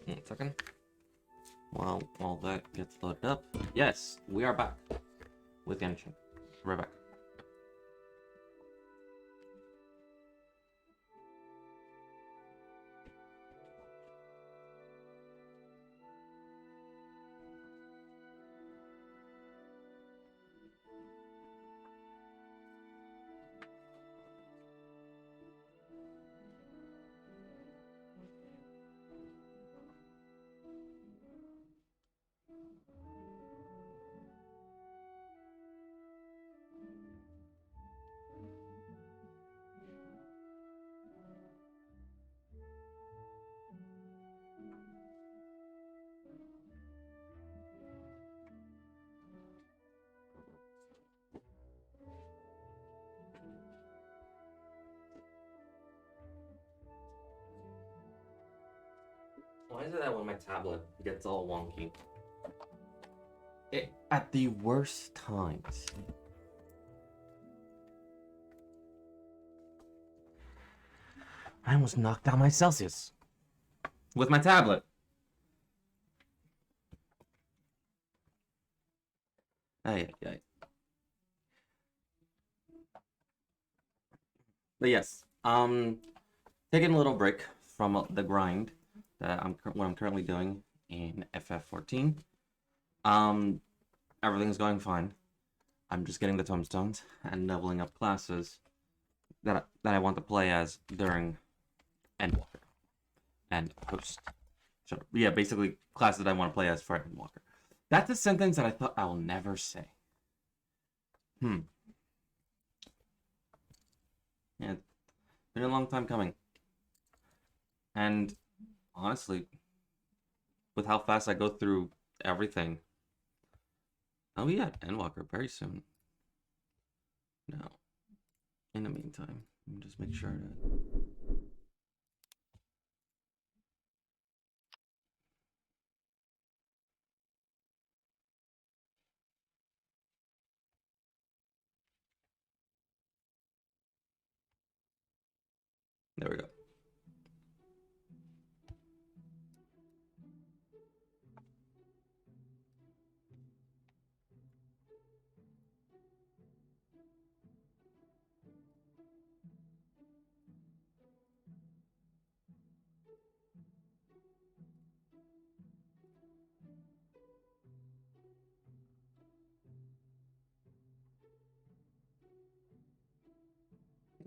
1 second. While that gets loaded up. Yes, we are back with Genshin. We're back. Why is it that when my tablet gets all wonky? At the worst times. I almost knocked down my Celsius. With my tablet. Ay. But yes, taking a little break from the grind that what I'm currently doing in FF14. Everything's going fine. I'm just getting the tomestones and leveling up classes that I want to play as during Endwalker and post. So yeah, basically classes that I want to play as for Endwalker. That's a sentence that I thought I will never say. Yeah, it's been a long time coming. And honestly, with how fast I go through everything, I'll be at Endwalker very soon. Now, in the meantime, let me just make sure that... There we go.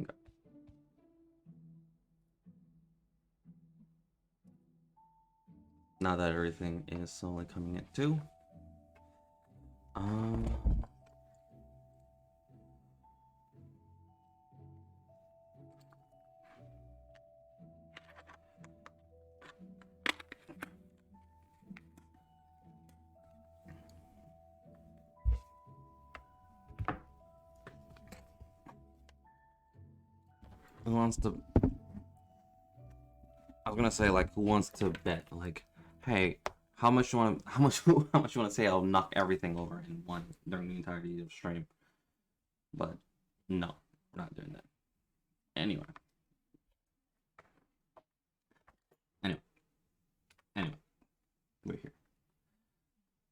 Okay. Now that everything is slowly coming in too. Who wants to... I was gonna say, like, who wants to bet? Like, hey, how much you want to say I'll knock everything over in one during the entirety of stream? But no, we're not doing that. Anyway, we're here.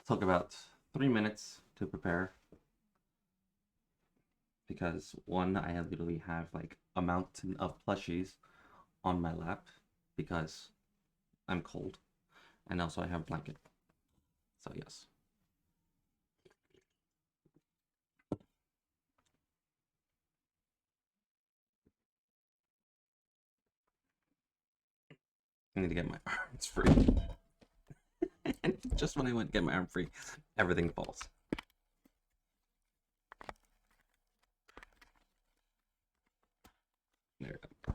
Took about 3 minutes to prepare because one, I literally have like a mountain of plushies on my lap because I'm cold, and also I have a blanket. So yes. I need to get my arms free. And just when I went to get my arm free, everything falls. There we go.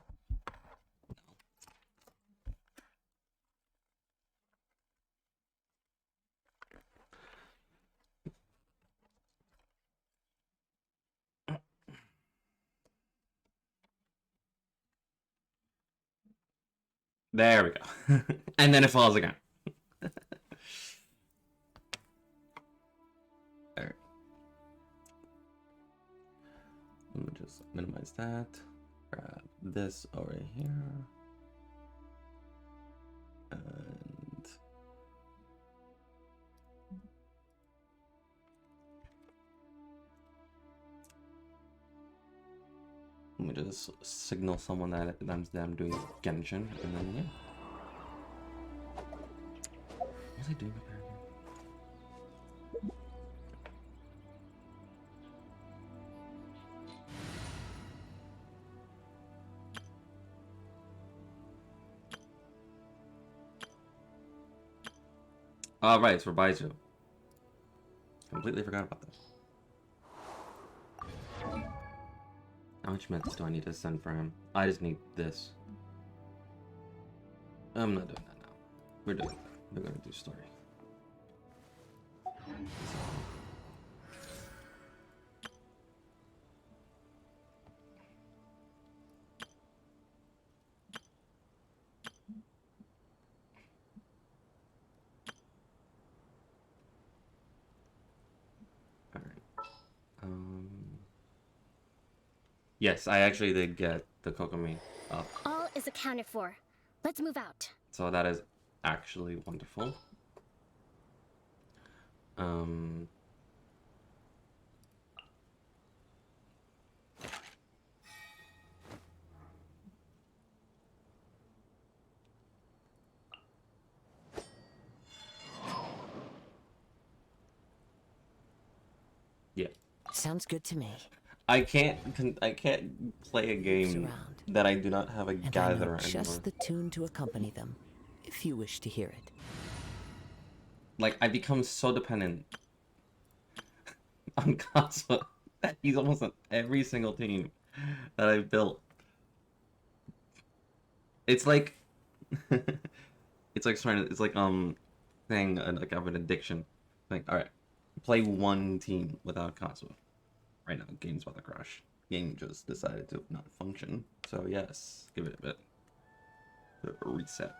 There we go. And then it falls again. There. Let me just minimize that. Grab this over here. And Let me just signal someone that I'm doing Genshin, and then yeah. What was I doing up there again? Oh, right, it's for Baizu. Completely forgot about that. How much meds do I need to send for him? I just need this. I'm not doing that now. We're doing that. We're gonna do story. Alright. Yes, I actually did get the Kokomi up. All is accounted for. Let's move out. So that is actually wonderful. Yeah. Sounds good to me. I can't play a game that I do not have a gatherer just anymore. the tune to accompany them, if you wish to hear it. Like, I become so dependent on Kazuha that he's almost on every single team that I've built. It's like it's like saying like I have an addiction. Like, all right, play one team without Kazuha. Right now, game's about to crash. Game just decided to not function. So yes, give it a bit. A reset.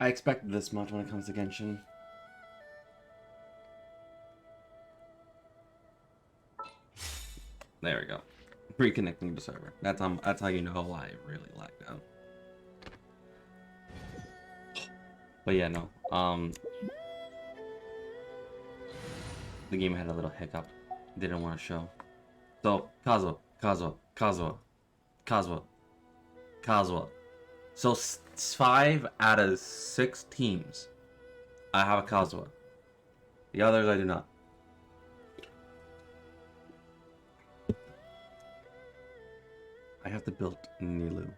I expect this much when it comes to Genshin. There we go. Reconnecting the server. That's how you know I really lagged out. But yeah, no. The game had a little hiccup. Didn't want to show. So Kazuha. So 5 out of 6 teams, I have a Kazuha. The others I do not. I have to build Nilu.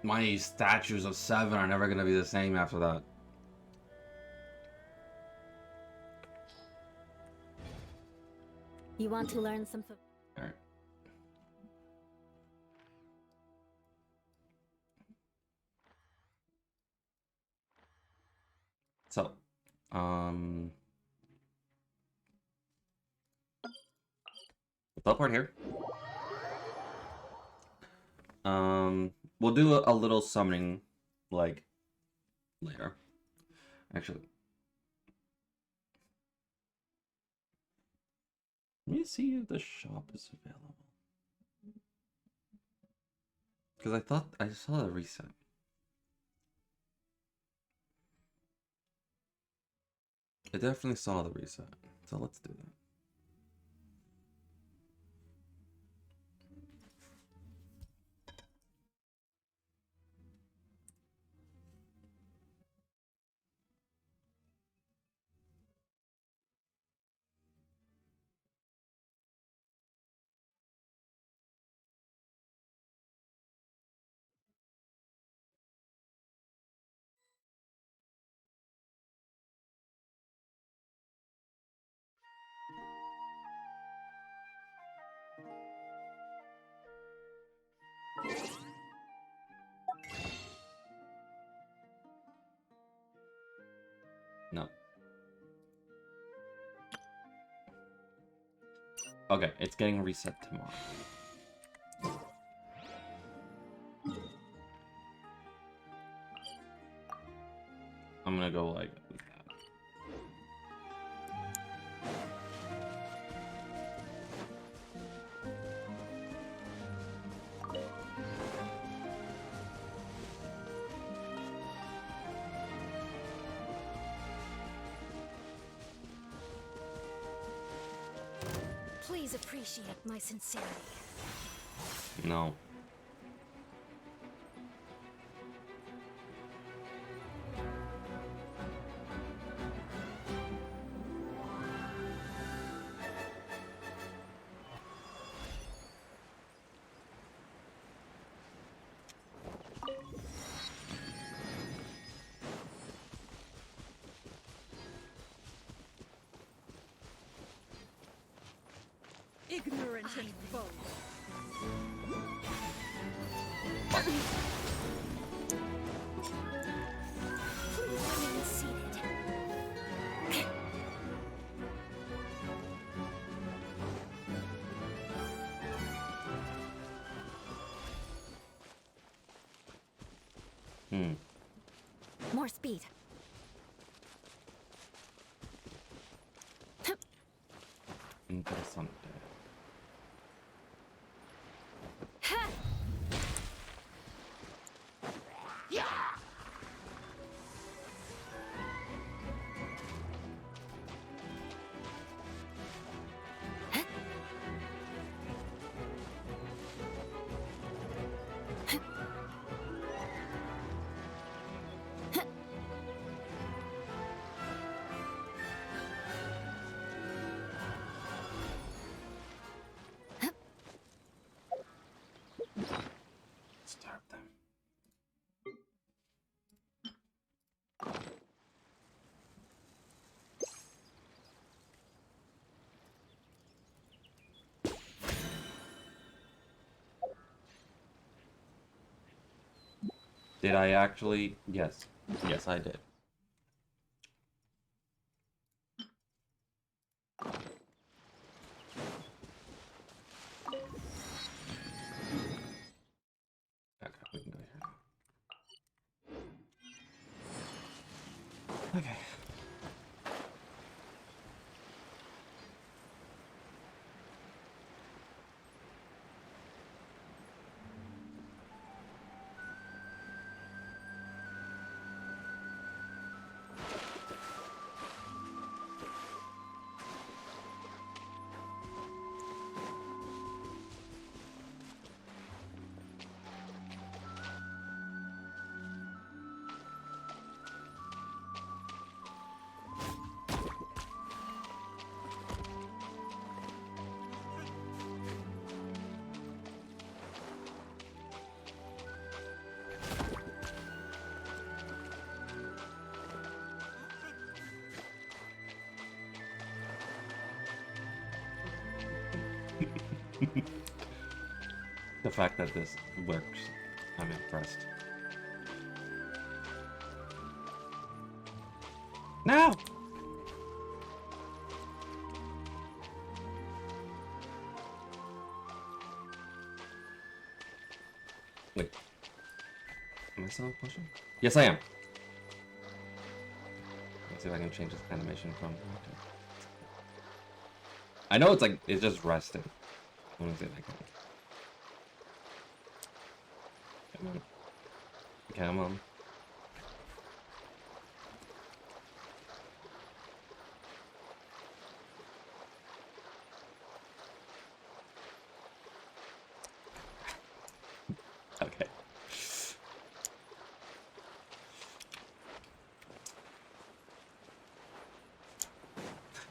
My statues of 7 are never gonna be the same after that. You want to learn some... Alright. So, teleport here. We'll do a little summoning, like, later. Actually, let me see if the shop is available. Because I thought I saw the reset. I definitely saw the reset. So let's do that. No. Okay, it's getting reset tomorrow. I'm gonna go like that. Please appreciate my sincerity. No. Ignorant and bold. Please remain seated. More speed. Interesante. Starve them. Did I actually? Yes. Yes, I did. Okay, we can go here now. Okay. The fact that this works, I'm impressed. No! Wait. Am I still pushing? Yes, I am. Let's see if I can change this animation from... I know it's like, it's just resting. I want to see if I can... Come on. Come on. Okay.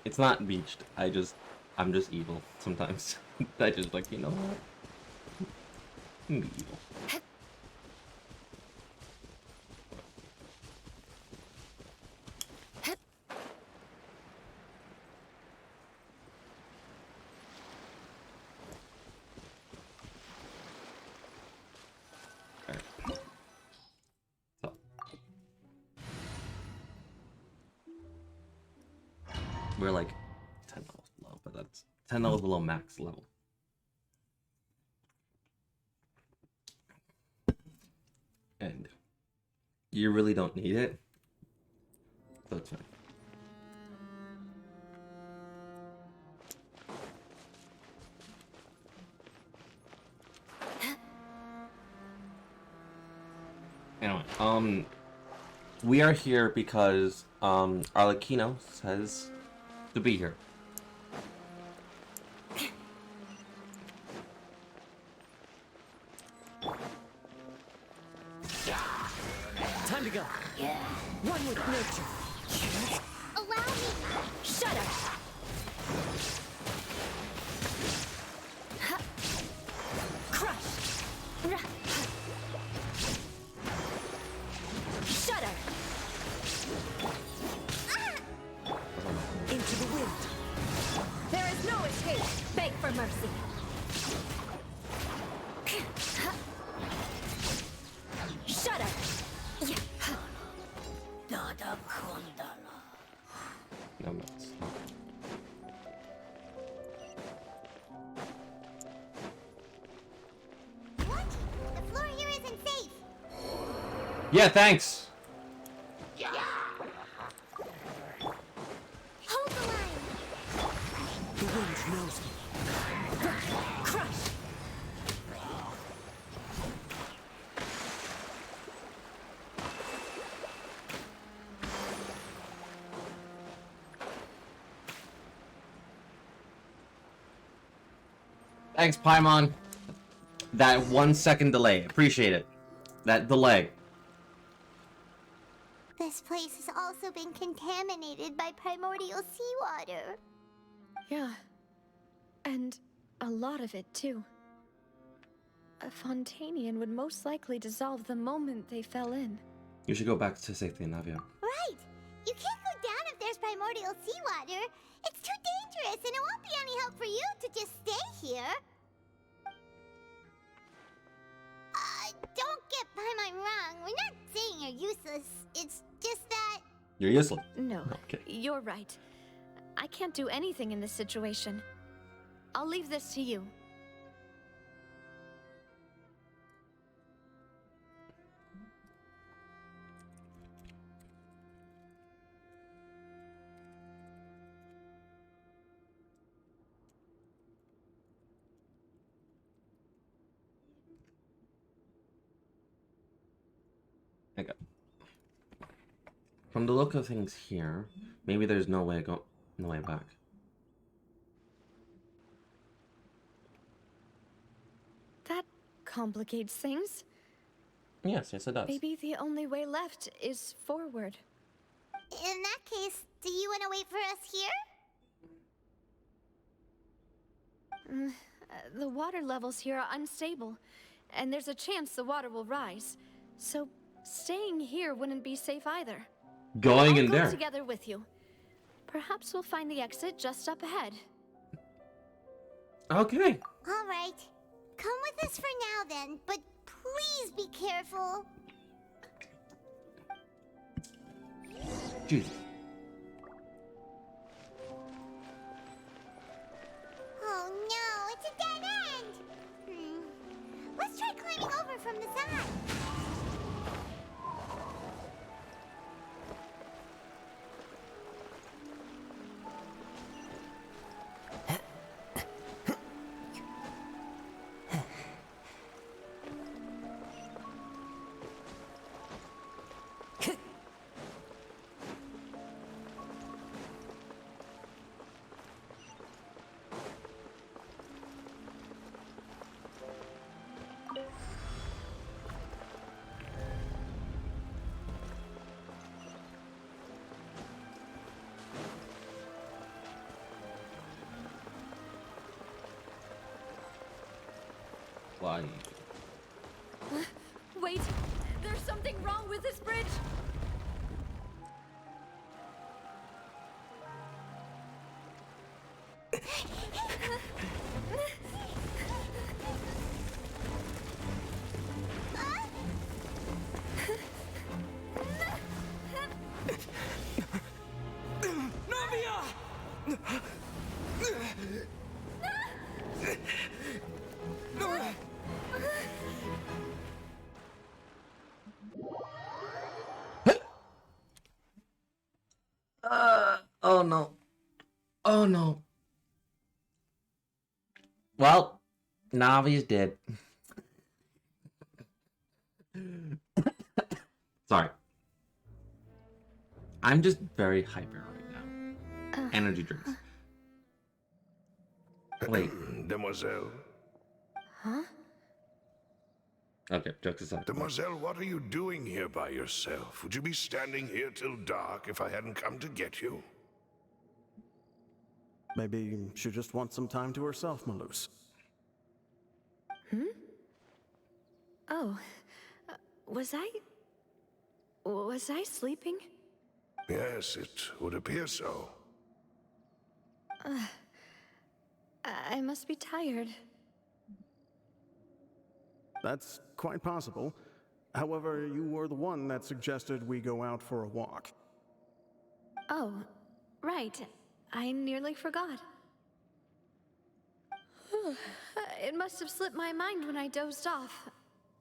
It's not beached. I'm just evil sometimes. I just like, you know what? I'm evil. We're like 10 levels below, but that's 10 levels below max level. And you really don't need it, so it's fine. Anyway, we are here because Arlecchino says to be here. One with nature. Allow me. Shut up. Crush. Shudder. Into the wind. There is no escape. Beg for mercy. Shudder. No mess. What? The floor here isn't safe. Yeah, thanks. Hold the line. The wind knows me. Crush. Thanks, Paimon. That 1 second delay. Appreciate it. That delay. This place has also been contaminated by primordial seawater. Yeah. And a lot of it, too. A Fontanian would most likely dissolve the moment they fell in. You should go back to safety, Navia. Right. You can't go down if there's primordial seawater. It's too dangerous, and it won't be any help for you to just stay here. Don't get Paimon wrong. We're not saying you're useless. It's just that... You're useless. No, Okay. you're right. I can't do anything in this situation. I'll leave this to you. Okay. From the look of things here, maybe there's no way back. That complicates things. Yes, it does. Maybe the only way left is forward. In that case, do you want to wait for us here? The water levels here are unstable, and there's a chance the water will rise. So staying here wouldn't be safe either. Going I'll in go there. together with you. Perhaps we'll find the exit just up ahead. Okay. All right. Come with us for now then, but please be careful. Jesus. Oh no, it's a dead end! Let's try climbing over from the side. Why? Wait, there's something wrong with this bridge. Oh no. Oh no. Well, Navi's dead. Sorry. I'm just very hyper right now. Energy drinks. Wait. Demoiselle. Huh? Okay, jokes aside. Demoiselle, what are you doing here by yourself? Would you be standing here till dark if I hadn't come to get you? Maybe she just wants some time to herself, Malus. Oh, was I sleeping? Yes, it would appear so. I must be tired. That's quite possible. However, you were the one that suggested we go out for a walk. Oh, right. I nearly forgot. It must have slipped my mind when I dozed off.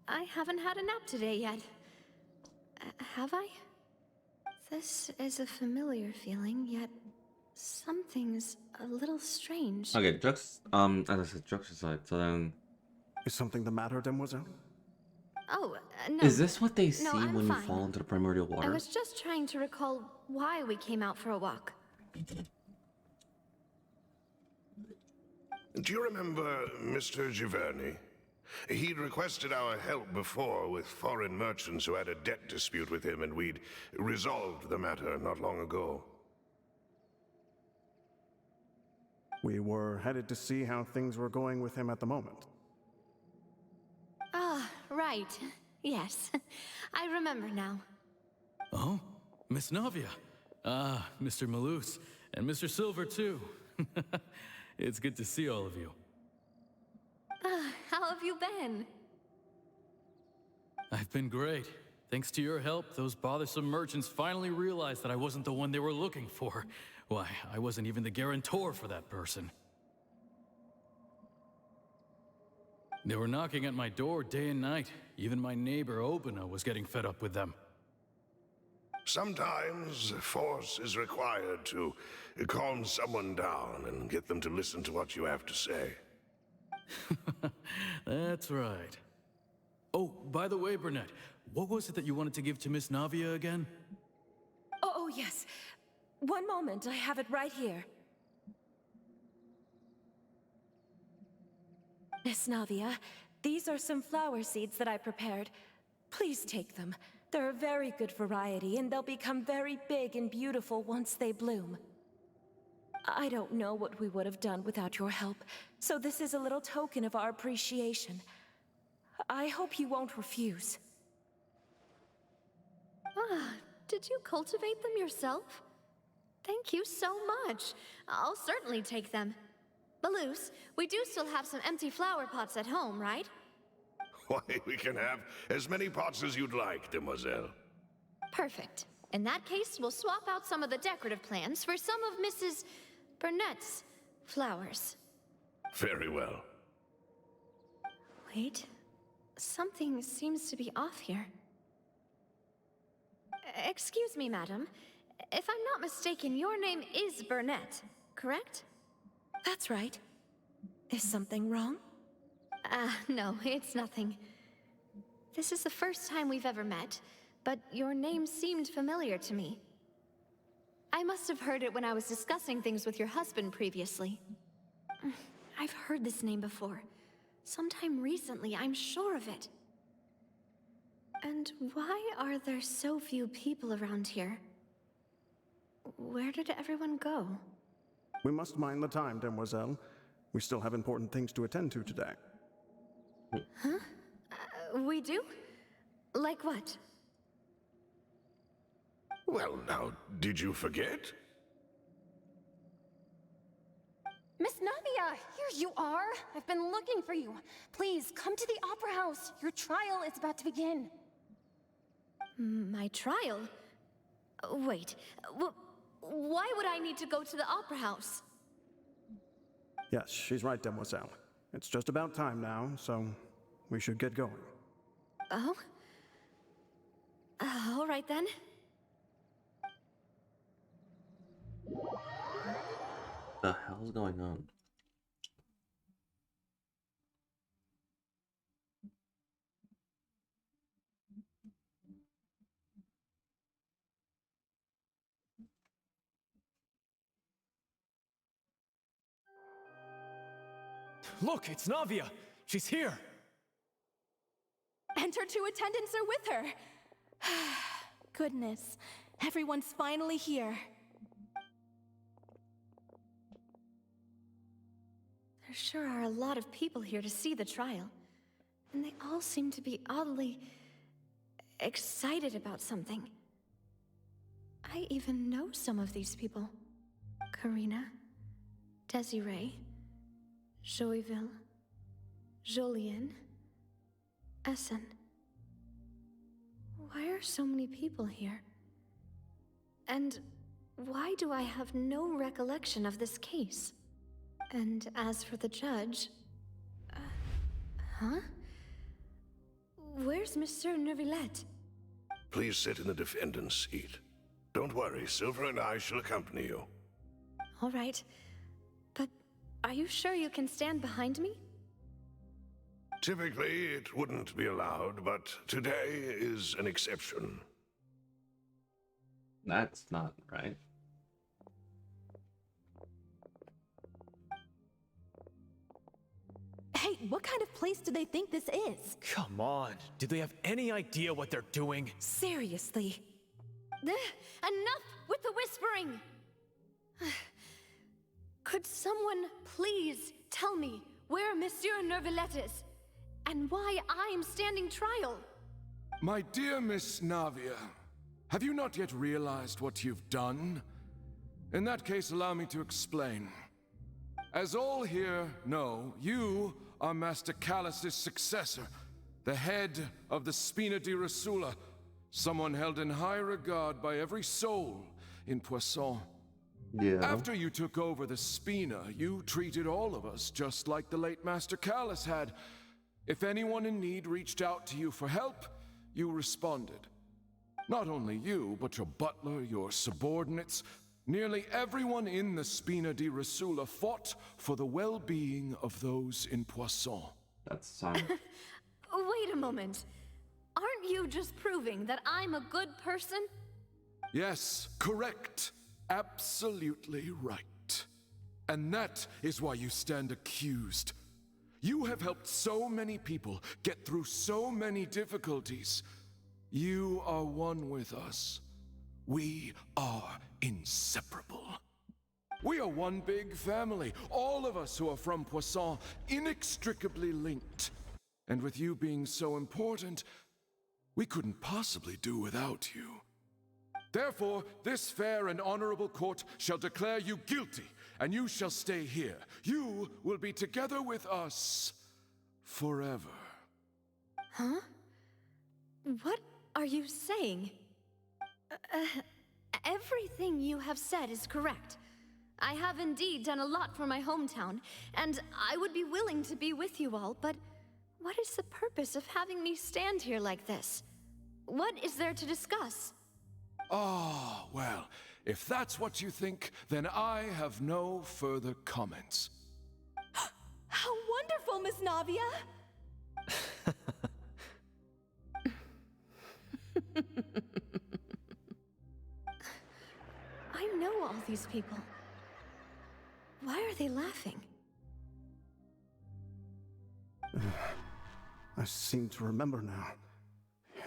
I haven't had a nap today yet. Have I? This is a familiar feeling, yet something's a little strange. Okay, jokes. As I said, jokes aside. So then, Is something the matter, Demoiselle? Oh, no. is this what they see No, I'm when you fine. fall into the primordial I water? was just trying to recall why we came out for a walk. Do you remember Mr. Giverny? He'd requested our help before with foreign merchants who had a debt dispute with him, and we'd resolved the matter not long ago. We were headed to see how things were going with him at the moment. Ah, right. Yes. I remember now. Oh, Miss Navia. Ah, Mr. Malus. And Mr. Silver, too. It's good to see all of you. How have you been? I've been great. Thanks to your help, those bothersome merchants finally realized that I wasn't the one they were looking for. Why, I wasn't even the guarantor for that person. They were knocking at my door day and night. Even my neighbor, Obina, was getting fed up with them. Sometimes force is required to calm someone down and get them to listen to what you have to say. That's right. Oh, by the way, Burnett, what was it that you wanted to give to Miss Navia again? Oh, yes. One moment, I have it right here. Miss Navia, these are some flower seeds that I prepared. Please take them. They're a very good variety, and they'll become very big and beautiful once they bloom. I don't know what we would have done without your help, so this is a little token of our appreciation. I hope you won't refuse. Ah, did you cultivate them yourself? Thank you so much. I'll certainly take them. Malus, we do still have some empty flower pots at home, right? Why, we can have as many pots as you'd like, Demoiselle. Perfect. In that case, we'll swap out some of the decorative plants for some of Mrs. Burnett's flowers. Very well. Wait. Something seems to be off here. Excuse me, madam. If I'm not mistaken, your name is Burnett, correct? That's right. Is something wrong? No, it's nothing. This is the first time we've ever met, but your name seemed familiar to me. I must have heard it when I was discussing things with your husband previously. I've heard this name before. Sometime recently, I'm sure of it. And why are there so few people around here? Where did everyone go? We must mind the time, Demoiselle. We still have important things to attend to today. We do? Like what? Well, now, did you forget? Miss Navia, here you are. I've been looking for you. Please, come to the Opera House. Your trial is about to begin. My trial? Wait, why would I need to go to the Opera House? Yes, she's right, Demoiselle. It's just about time now, so we should get going. Oh? All right then. The hell's going on? Look, it's Navia! She's here! And her two attendants are with her. Goodness, everyone's finally here. There sure are a lot of people here to see the trial. And they all seem to be oddly excited about something. I even know some of these people. Karina, Desiree, Joyville, Jolien, Essen. Why are so many people here? And why do I have no recollection of this case? And as for the judge... huh? Where's Monsieur Neuvillette? Please sit in the defendant's seat. Don't worry, Silver and I shall accompany you. All right. But are you sure you can stand behind me? Typically, it wouldn't be allowed, but today is an exception. That's not right. Hey, what kind of place do they think this is? Come on, do they have any idea what they're doing? Seriously. Enough with the whispering! Could someone please tell me where Monsieur Neuvillette is? And why I'm standing trial? My dear Miss Navia, have you not yet realized what you've done? In that case, allow me to explain. As all here know, you are Master Callus's successor, the head of the Spina di Rosula, someone held in high regard by every soul in Poisson. Yeah. After you took over the Spina, you treated all of us just like the late Master Callus had. If anyone in need reached out to you for help, you responded. Not only you, but your butler, your subordinates, nearly everyone in the Spina di Rosula fought for the well-being of those in Poisson. That's some. Wait a moment. Aren't you just proving that I'm a good person? Yes, correct. Absolutely right. And that is why you stand accused. You have helped so many people get through so many difficulties. You are one with us. We are inseparable. We are one big family, all of us who are from Poisson, inextricably linked. And with you being so important, we couldn't possibly do without you. Therefore, this fair and honorable court shall declare you guilty, and you shall stay here. You will be together with us forever. Huh? What are you saying? Everything you have said is correct. I have indeed done a lot for my hometown, and I would be willing to be with you all, but what is the purpose of having me stand here like this? What is there to discuss? Ah, well, if that's what you think, then I have no further comments. How wonderful, Miss Navia! I know all these people. Why are they laughing? I seem to remember now.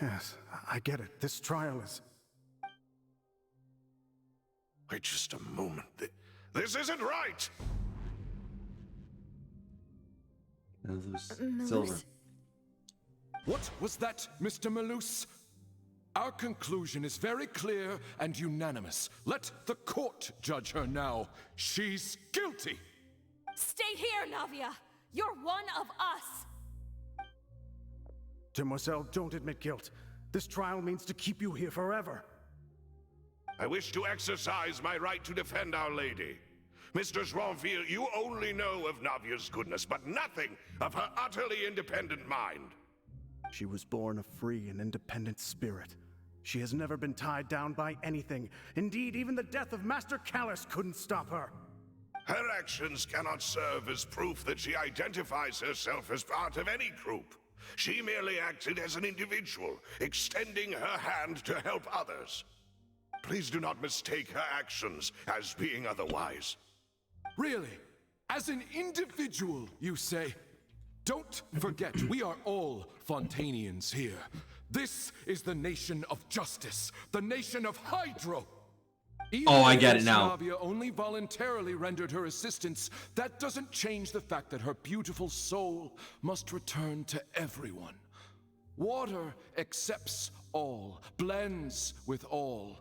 Yes, I get it. This trial is... Wait just a moment. This isn't right! Silver. What was that, Mr. Malus? Our conclusion is very clear and unanimous. Let the court judge her now. She's guilty! Stay here, Navia! You're one of us! Demoiselle, don't admit guilt. This trial means to keep you here forever. I wish to exercise my right to defend Our Lady. Mr. Joinville, you only know of Navia's goodness, but nothing of her utterly independent mind. She was born a free and independent spirit. She has never been tied down by anything. Indeed, even the death of Master Callus couldn't stop her. Her actions cannot serve as proof that she identifies herself as part of any group. She merely acted as an individual, extending her hand to help others. Please do not mistake her actions as being otherwise. Really? As an individual, you say? Don't forget, we are all Fontanians here. This is the nation of justice, the nation of Hydro. Oh, I get it now. Navia only voluntarily rendered her assistance. That doesn't change the fact that her beautiful soul must return to everyone. Water accepts all, blends with all.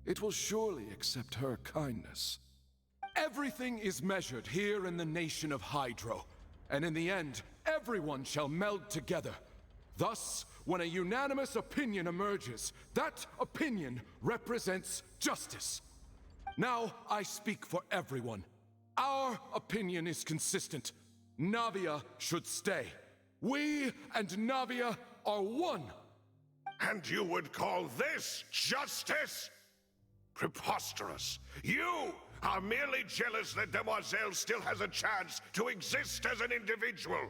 It will surely accept her kindness. Everything is measured here in the nation of Hydro, and in the end, everyone shall meld together. Thus, when a unanimous opinion emerges, that opinion represents justice. Now, I speak for everyone. Our opinion is consistent. Navia should stay. We and Navia are one. And you would call this justice? Preposterous. You are merely jealous that Demoiselle still has a chance to exist as an individual.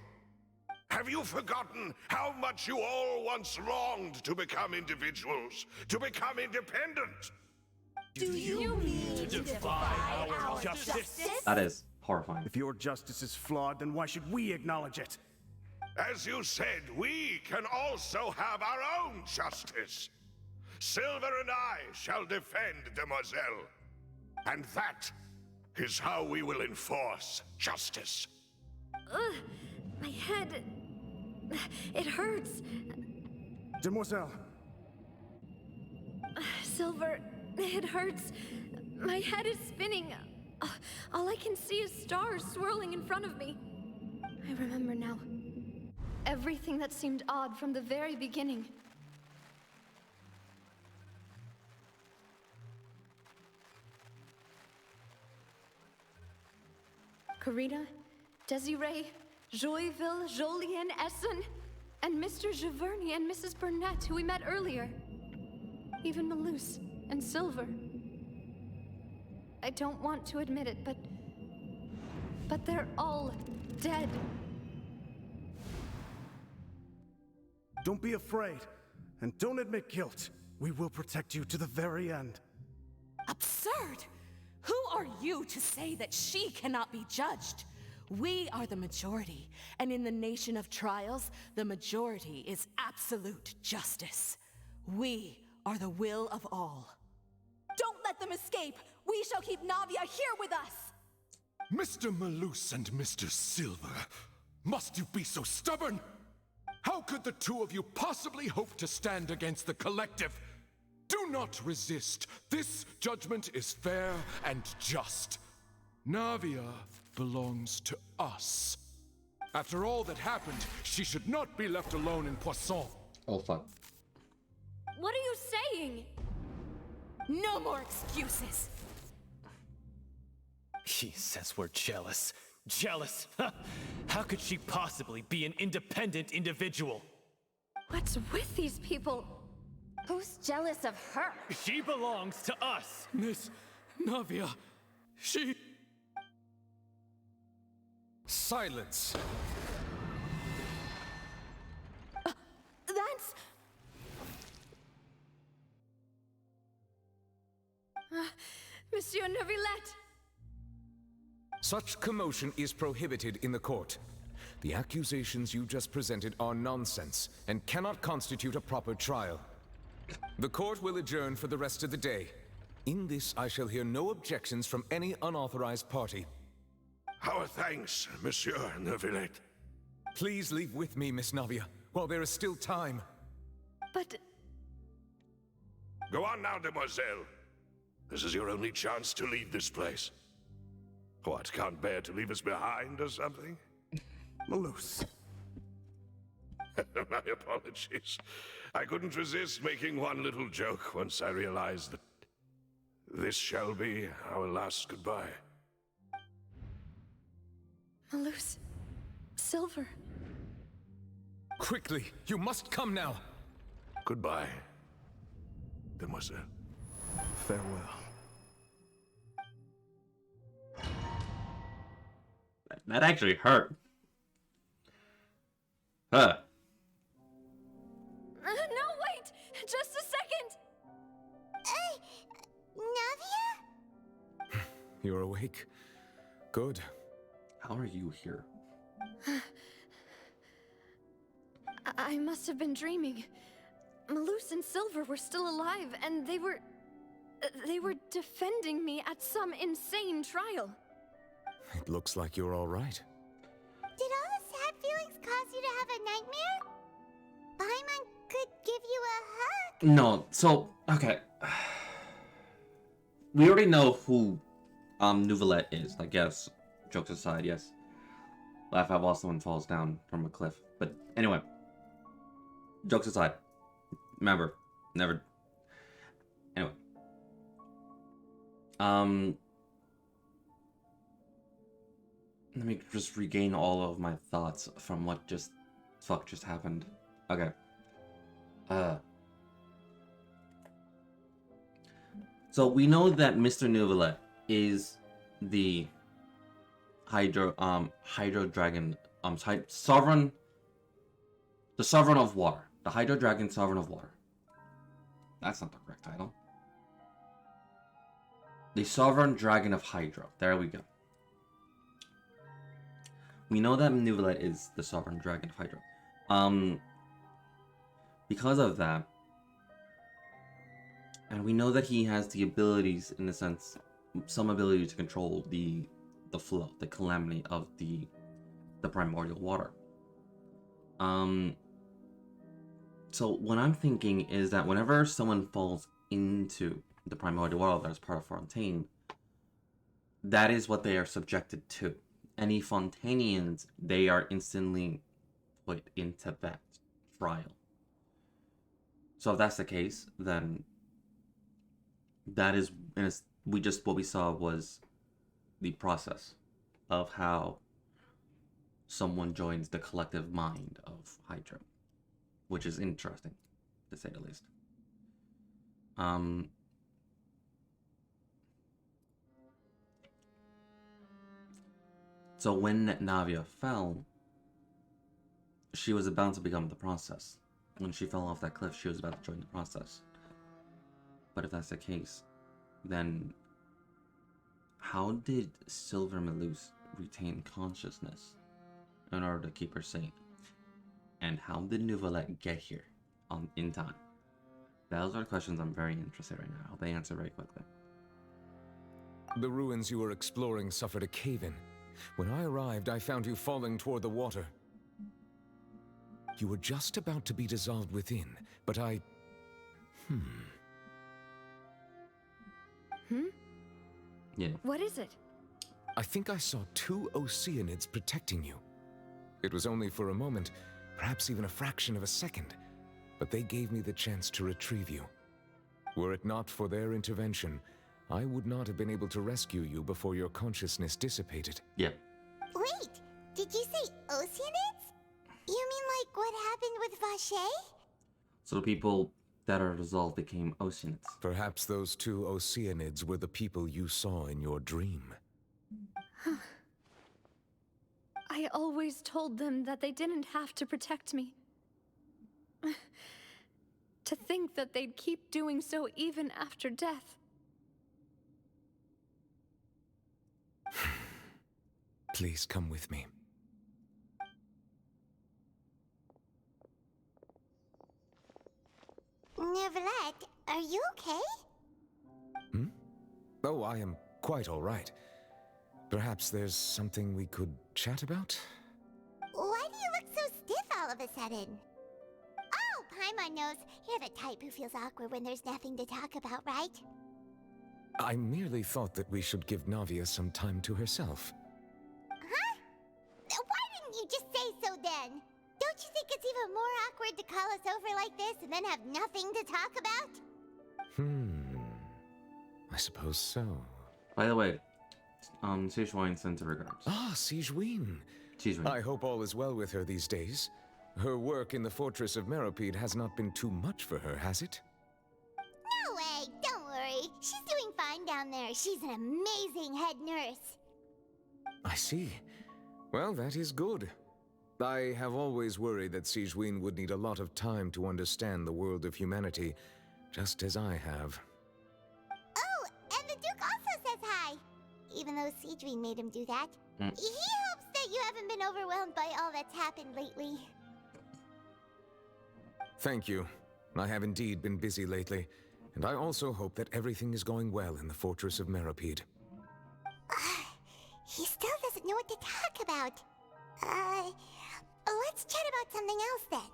Have you forgotten how much you all once longed to become individuals, to become independent? Do you mean to defy our justice? That is horrifying. If your justice is flawed, then why should we acknowledge it? As you said, we can also have our own justice. Silver and I shall defend Demoiselle. And that is how we will enforce justice. Ugh, my head... it hurts. Demoiselle. Silver, it hurts. My head is spinning. All I can see is stars swirling in front of me. I remember now. Everything that seemed odd from the very beginning. Karina, Desiree, Joyville, Jolien, Essen, and Mr. Giverny and Mrs. Burnett, who we met earlier. Even Malus and Silver. I don't want to admit it, but they're all dead. Don't be afraid, and don't admit guilt. We will protect you to the very end. Absurd! Who are you to say that she cannot be judged? We are the majority, and in the nation of trials, the majority is absolute justice. We are the will of all. Don't let them escape! We shall keep Navia here with us! Mr. Malus and Mr. Silver, must you be so stubborn? How could the two of you possibly hope to stand against the collective? Do not resist. This judgment is fair and just. Navia belongs to us. After all that happened, she should not be left alone in Poisson. Oh, fuck. What are you saying? No more excuses! He says we're jealous. Jealous? How could she possibly be an independent individual? What's with these people? Who's jealous of her? She belongs to us! Miss Navia, she... Silence! That's... Monsieur Neuvillette! Such commotion is prohibited in the court. The accusations you just presented are nonsense and cannot constitute a proper trial. The court will adjourn for the rest of the day. In this, I shall hear no objections from any unauthorized party. Our thanks, Monsieur Neuvillette. Please leave with me, Miss Navia, while there is still time. But... Go on now, Demoiselle. This is your only chance to leave this place. What, can't bear to leave us behind or something? Malus. My apologies. I couldn't resist making one little joke once I realized that this shall be our last goodbye. Malus... Silver... Quickly, you must come now! Goodbye, Demoiselle. Farewell. That actually hurt. Huh. No, wait! Just a second! Navia? You're awake? Good. How are you here? I must have been dreaming. Malus and Silver were still alive, and they were defending me at some insane trial. It looks like you're all right. Did all the sad feelings cause you to have a nightmare? Paimon could give you a hug. No, so, okay. We already know who Neuvillette is. Like, yes, jokes aside, yes. Laugh out while someone falls down from a cliff. But anyway, jokes aside. Remember, never. Anyway. Let me just regain all of my thoughts from what just happened. Okay. So we know that Mr. Neuvillette is the Hydro Dragon sovereign, the Sovereign of Water, the Hydro Dragon Sovereign of Water. That's not the correct title. The Sovereign Dragon of Hydro. There we go. We know that Neuvillette is the Sovereign Dragon of Hydro. Because of that, and we know that he has the abilities, in a sense, some ability to control the flow, the calamity of the primordial water. So what I'm thinking is that whenever someone falls into the primordial water that is part of Fontaine, that is what they are subjected to. Any Fontainians, they are instantly put into that trial. So if that's the case, then that is, what we saw was the process of how someone joins the collective mind of Hydro, which is interesting, to say the least. So when Navia fell, she was about to become the process. When she fell off that cliff, she was about to join the process. But if that's the case, then how did Silver Malus retain consciousness in order to keep her sane? And how did Neuvillette get here in time? Those are questions I'm very interested in right now. They answer very quickly. The ruins you were exploring suffered a cave-in. When I arrived, I found you falling toward the water. You were just about to be dissolved within, but I... Yeah. What is it? I think I saw 2 Oceanids protecting you. It was only for a moment, perhaps even a fraction of a second, but they gave me the chance to retrieve you. Were it not for their intervention, I would not have been able to rescue you before your consciousness dissipated. Yeah. Wait, did you say Oceanids? You mean like what happened with Vache? So the people that are dissolved became Oceanids. Perhaps those 2 Oceanids were the people you saw in your dream. I always told them that they didn't have to protect me. To think that they'd keep doing so even after death. Please come with me. Neuvillette, are you okay? Oh, I am quite all right. Perhaps there's something we could chat about? Why do you look so stiff all of a sudden? Oh, Paimon knows. You're the type who feels awkward when there's nothing to talk about, right? I merely thought that we should give Navia some time to herself. Huh? Why didn't you just say so then? Don't you think it's even more awkward to call us over like this and then have nothing to talk about? I suppose so. By the way, Sijuin sent her regards. Ah, Sijuin. I hope all is well with her these days. Her work in the Fortress of Meropide has not been too much for her, has it? No way, don't worry. She's doing fine down there. She's an amazing head nurse. I see. Well, that is good. I have always worried that Sijuin would need a lot of time to understand the world of humanity, just as I have. Oh, and the Duke also says hi. Even though Sijuin made him do that. He hopes that you haven't been overwhelmed by all that's happened lately. Thank you. I have indeed been busy lately, and I also hope that everything is going well in the Fortress of Meropide. He still doesn't know what to talk about. Let's chat about something else then.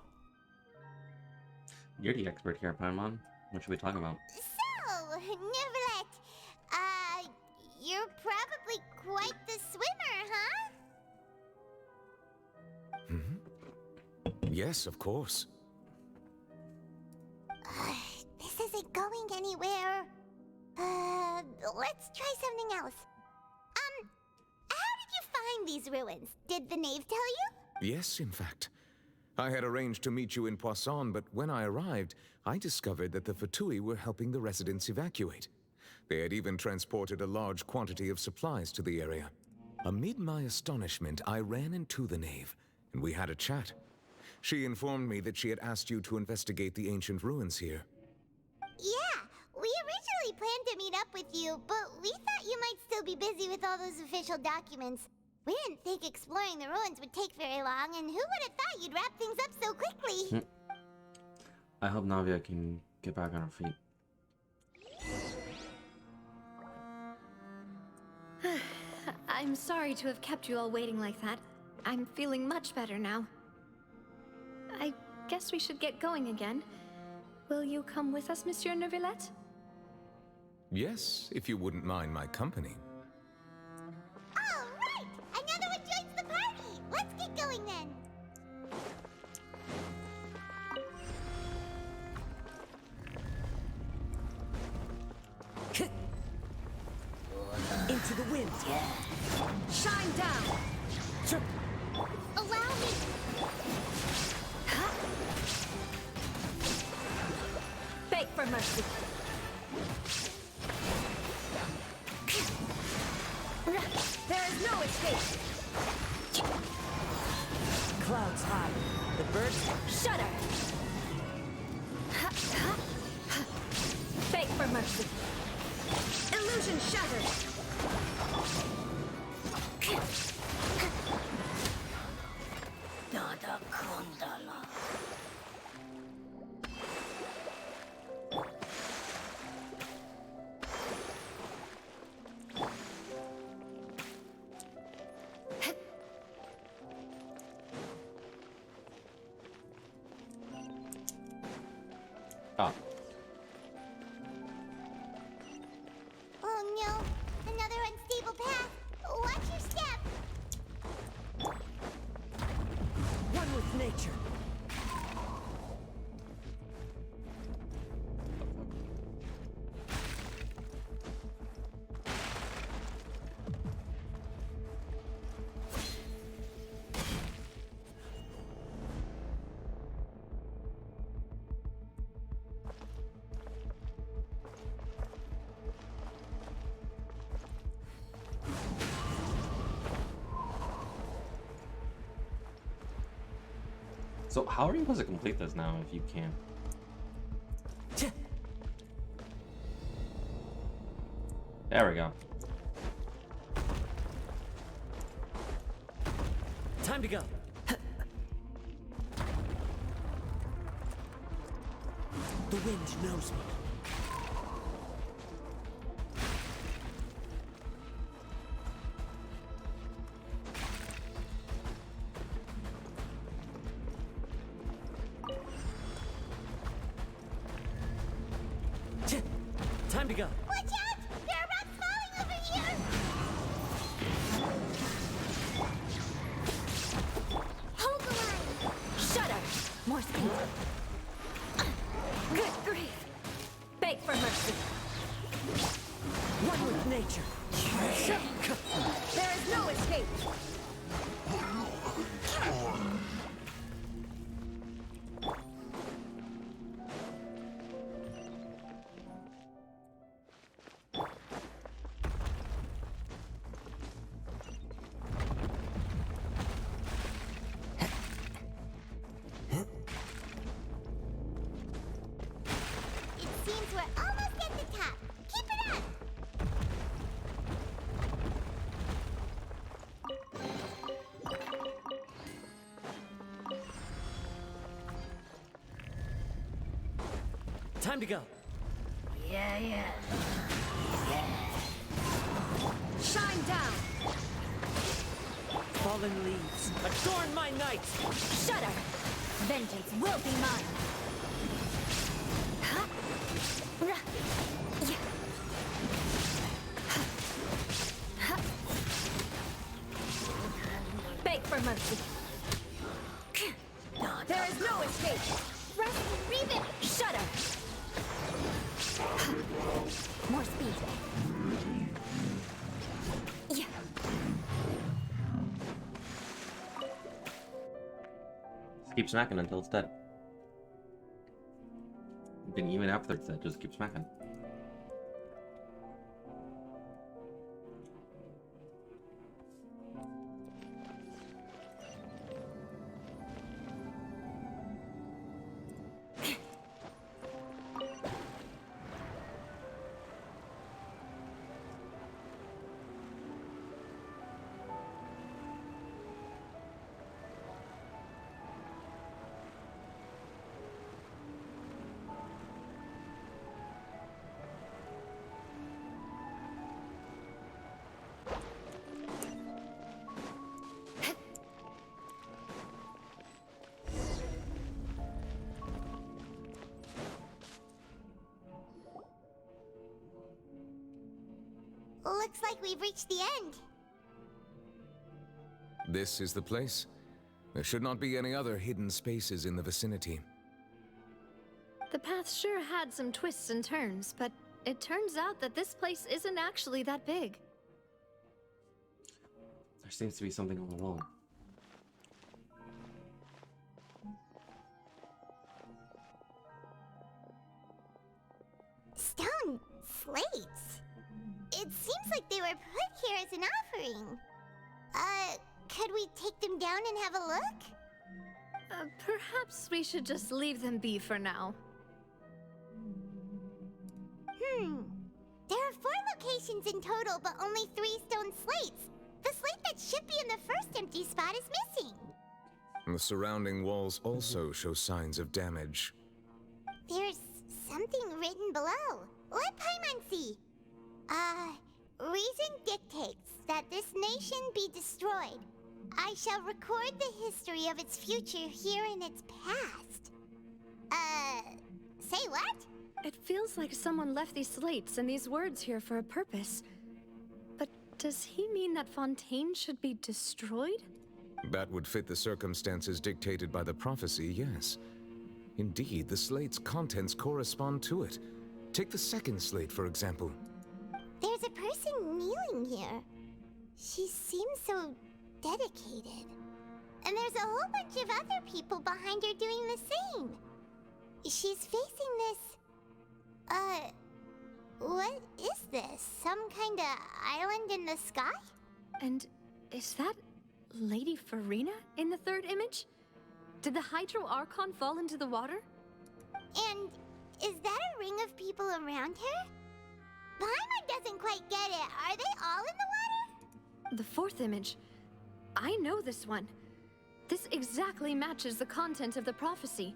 You're the expert here, Paimon. What should we talk about? So, Neverlet, you're probably quite the swimmer, huh? Yes, of course. This isn't going anywhere. Let's try something else. How did you find these ruins? Did the knave tell you? Yes, in fact. I had arranged to meet you in Poisson, but when I arrived, I discovered that the Fatui were helping the residents evacuate. They had even transported a large quantity of supplies to the area. Amid my astonishment, I ran into the knave, and we had a chat. She informed me that she had asked you to investigate the ancient ruins here. Yeah, we originally planned to meet up with you, but we thought you might still be busy with all those official documents. We didn't think exploring the ruins would take very long, and who would have thought you'd wrap things up so quickly? I hope Navia can get back on her feet. I'm sorry to have kept you all waiting like that. I'm feeling much better now. I guess we should get going again. Will you come with us, Monsieur Neuvillette? Yes, if you wouldn't mind my company. All right! Another one joins the party! Let's get going then! Into the wind. Shine down. Allow me! Beg for mercy. There is no escape. Clouds high. The birds Shudder. Beg for mercy. illusion shattered. Dada Kundala. Ah. Oh no, another unstable path. Watch your step. One with nature. So how are you supposed to complete this now if you can't? There we go. Time to go. The wind knows me. Time to go. Watch out! There are rocks falling over here! Hold the line! Shudder. More speed. Good grief. Beg for mercy. One with nature. There is no escape. It seems we're almost at the top. Keep it up! time to go. Yeah. Shine down! Fallen leaves, adorn my night! Shudder! Vengeance will be mine! Beg for mercy. There is no escape! Rest, Reven! Shudder! More speed. Yeah. Just keep smacking until it's dead. Then even after it's dead, just keep smacking. Looks like we've reached the end. This is the place. There should not be any other hidden spaces in the vicinity. The path sure had some twists and turns, but it turns out that this place isn't actually that big. There seems to be something on the wall. Stone slates. It seems like they were put here as an offering. Could we take them down and have a look? Perhaps we should just leave them be for now. There are 4 locations in total, but only 3 stone slates. The slate that should be in the first empty spot is missing. The surrounding walls also show signs of damage. There's something written below. Let Paimon see. Reason dictates that this nation be destroyed. I shall record the history of its future here in its past. Say what? It feels like someone left these slates and these words here for a purpose. But does he mean that Fontaine should be destroyed? That would fit the circumstances dictated by the prophecy, yes. Indeed, the slate's contents correspond to it. Take the second slate, for example. There's a person kneeling here. She seems so dedicated. And there's a whole bunch of other people behind her doing the same. She's facing this... what is this? Some kind of island in the sky? And is that Lady Farina in the third image? Did the Hydro Archon fall into the water? And is that a ring of people around her? Paimon doesn't quite get it. Are they all in the water? The fourth image. I know this one. This exactly matches the content of the prophecy.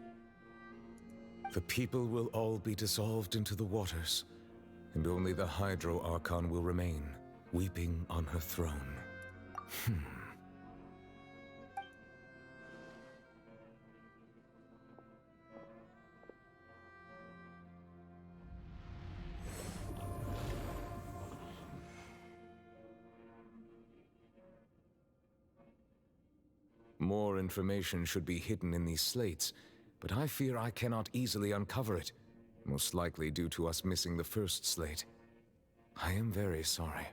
The people will all be dissolved into the waters, and only the Hydro Archon will remain, weeping on her throne. More information should be hidden in these slates, but I fear I cannot easily uncover it, most likely due to us missing the first slate. I am very sorry.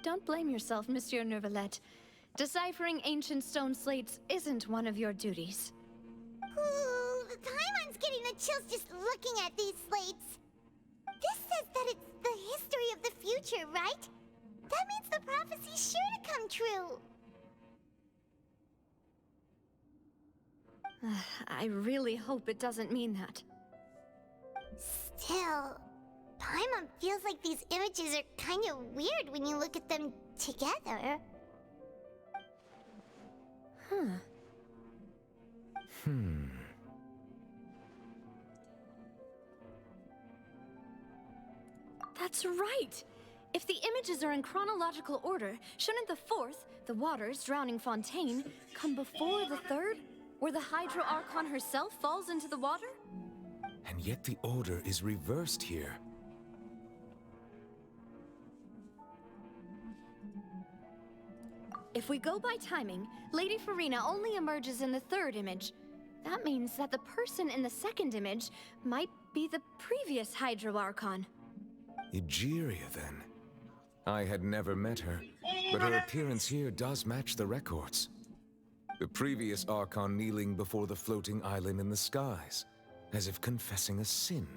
Don't blame yourself, Monsieur Neuvillette. Deciphering ancient stone slates isn't one of your duties. Ooh, the Paimon's getting the chills just looking at these slates. This says that it's the history of the future, right? That means the prophecy's sure to come true. I really hope it doesn't mean that. Still, Paimon feels like these images are kind of weird when you look at them together. That's right! If the images are in chronological order, shouldn't the fourth, the water's drowning fontaine, come before the third, where the Hydro Archon herself falls into the water? And yet the order is reversed here. If we go by timing, Lady Farina only emerges in the third image. That means that the person in the second image might be the previous Hydro Archon. Egeria, then. I had never met her, but her appearance here does match the records. The previous Archon kneeling before the floating island in the skies, as if confessing a sin.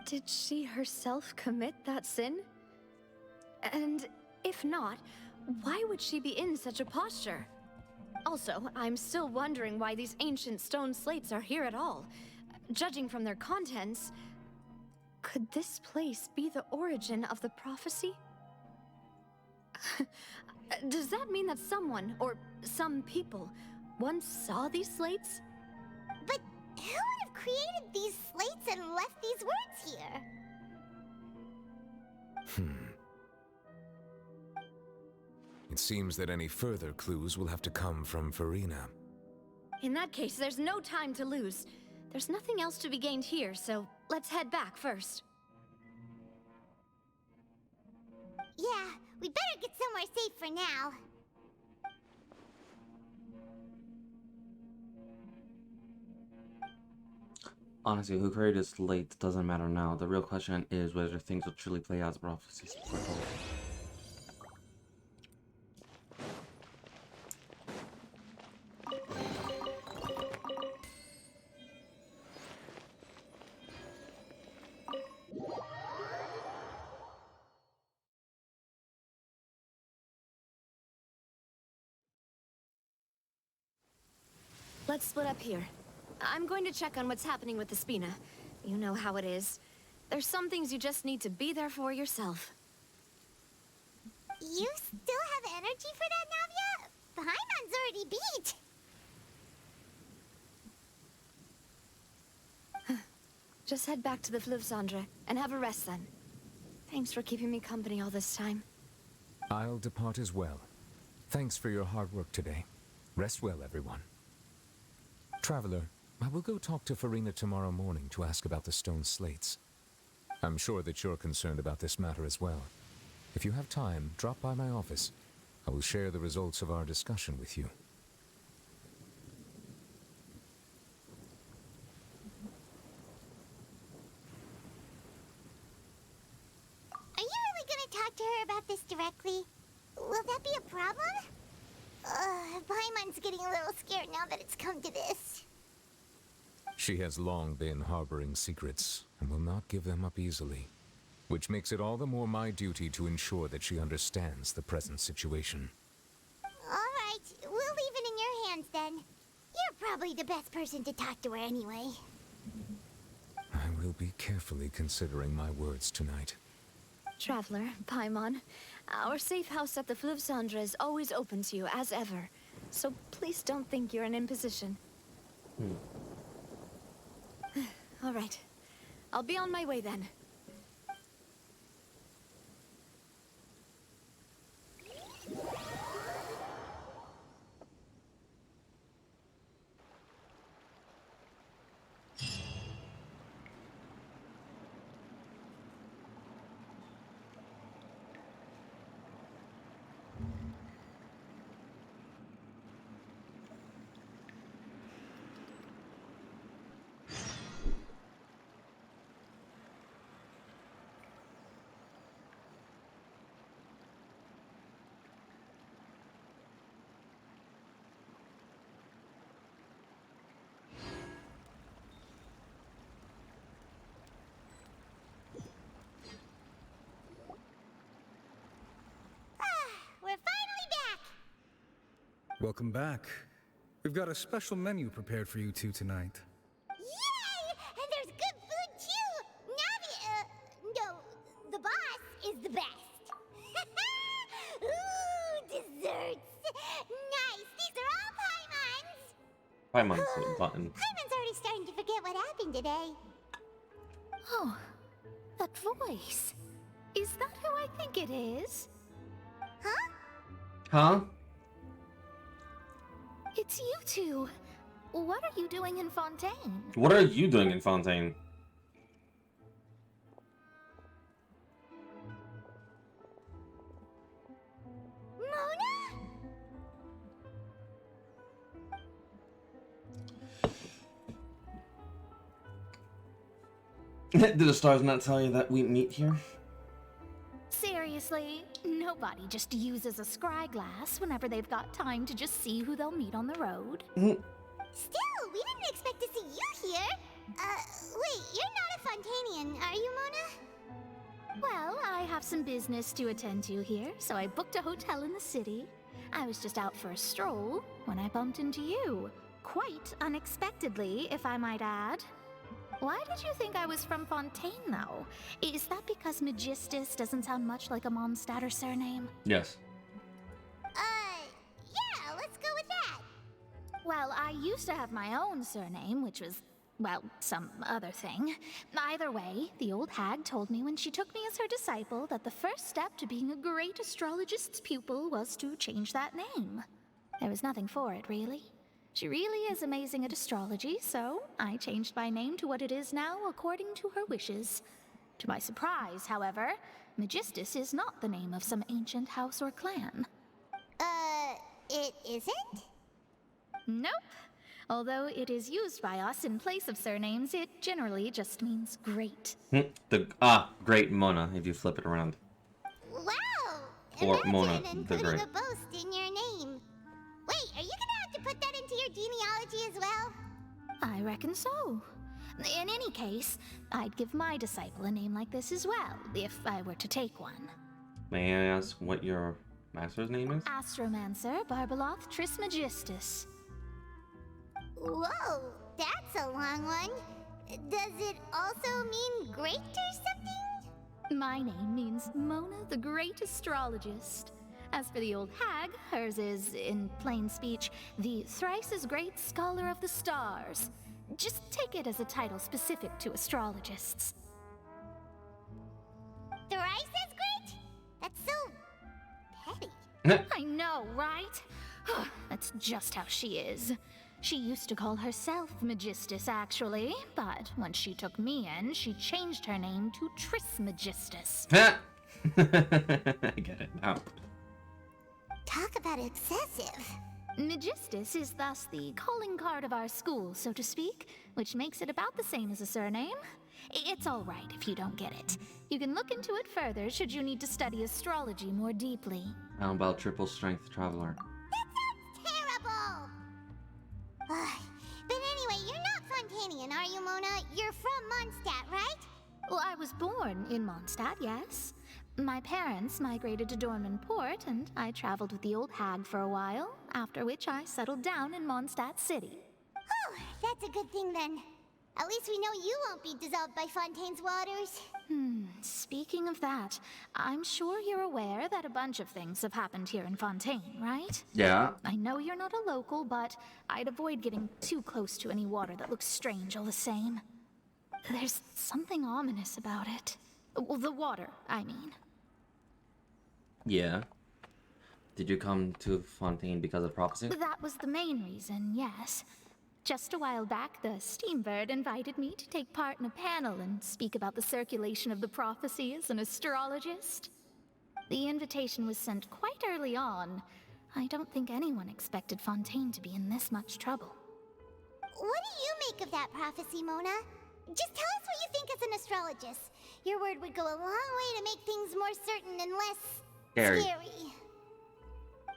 Did she herself commit that sin? And if not, why would she be in such a posture? Also, I'm still wondering why these ancient stone slates are here at all. Judging from their contents, could this place be the origin of the prophecy? Does that mean that someone, or some people, once saw these slates? But who would have created these slates and left these words here? It seems that any further clues will have to come from Farina. In that case, there's no time to lose. There's nothing else to be gained here, so let's head back first. Yeah, we better get somewhere safe for now. Honestly, who created slates doesn't matter now. The real question is whether things will truly play out as prophecies foretold. Let's split up here. I'm going to check on what's happening with the Spina. You know how it is. There's some things you just need to be there for yourself. You still have energy for that, Navia? Paimon's already beat. Just head back to the Fluvsandre and have a rest then. Thanks for keeping me company all this time. I'll depart as well. Thanks for your hard work today. Rest well, everyone. Traveler, I will go talk to Farina tomorrow morning to ask about the stone slates. I'm sure that you're concerned about this matter as well. If you have time, drop by my office. I will share the results of our discussion with you. Are you really gonna talk to her about this directly? Will that be a problem? Paimon's getting a little scared now that it's come to this. She has long been harboring secrets, and will not give them up easily. Which makes it all the more my duty to ensure that she understands the present situation. Alright, we'll leave it in your hands then. You're probably the best person to talk to her anyway. I will be carefully considering my words tonight. Traveler, Paimon, our safe house at the Fluvsandre is always open to you, as ever. So please don't think you're an imposition. All right. I'll be on my way then. We're finally back! Welcome back. We've got a special menu prepared for you two tonight. Yay! And there's good food too! Navi, no, the boss is the best. Ooh, desserts! Nice! These are all Paimon's! Paimon's button. Paimon's already starting to forget what happened today. Oh, that voice. Is that who I think it is? Huh? Huh? It's you two. What are you doing in Fontaine? What are you doing in Fontaine? Mona? Did the stars not tell you that we meet here? Seriously, nobody just uses a scry glass whenever they've got time to just see who they'll meet on the road. Still, we didn't expect to see you here. Wait, you're not a Fontanian, are you, Mona? Well, I have some business to attend to here, so I booked a hotel in the city. I was just out for a stroll when I bumped into you. Quite unexpectedly, if I might add. Why did you think I was from Fontaine, though? Is that because Magistus doesn't sound much like a Mondstadter surname? Yes. Yeah, let's go with that. Well, I used to have my own surname, which was, well, some other thing. Either way, the old hag told me when she took me as her disciple that the first step to being a great astrologist's pupil was to change that name. There was nothing for it, really. She really is amazing at astrology, so I changed my name to what it is now according to her wishes. To my surprise, however, Magistus is not the name of some ancient house or clan. It isn't? Nope. Although it is used by us in place of surnames, it generally just means great. Great Mona, if you flip it around. Wow! Or Imagine Mona the including Great. a boast in your name. Wait, are you gonna have to put that into your genealogy as well? I reckon so. In any case, I'd give my disciple a name like this as well, if I were to take one. May I ask what your master's name is? Astromancer Barbeloth Trismegistus. Whoa, that's a long one. Does it also mean great or something? My name means Mona the Great Astrologist. As for the old hag, hers is, in plain speech, the thrice as great scholar of the stars. Just take it as a title specific to astrologists. Thrice as great? That's so petty. I know, right? That's just how she is. She used to call herself Magistus, actually, but when she took me in, she changed her name to Trismegistus. I get it now. Talk about excessive. Magistus is thus the calling card of our school, so to speak, which makes it about the same as a surname. It's all right if you don't get it. You can look into it further should you need to study astrology more deeply. How about triple strength traveler? Terrible! But anyway, you're not Fontanian, are you, Mona? You're from Mondstadt, right? Well, I was born in Mondstadt, yes. My parents migrated to Dorman Port, and I traveled with the old hag for a while, after which I settled down in Mondstadt City. Oh, that's a good thing then. At least we know you won't be dissolved by Fontaine's waters. Speaking of that, I'm sure you're aware that a bunch of things have happened here in Fontaine, right? Yeah. I know you're not a local, but I'd avoid getting too close to any water that looks strange all the same. There's something ominous about it. Well, the water, I mean. Yeah. Did you come to Fontaine because of prophecy? That was the main reason, yes. Just a while back, the Steambird invited me to take part in a panel and speak about the circulation of the prophecy as an astrologist. The invitation was sent quite early on. I don't think anyone expected Fontaine to be in this much trouble. What do you make of that prophecy, Mona? Just tell us what you think as an astrologist. Your word would go a long way to make things more certain and less scary.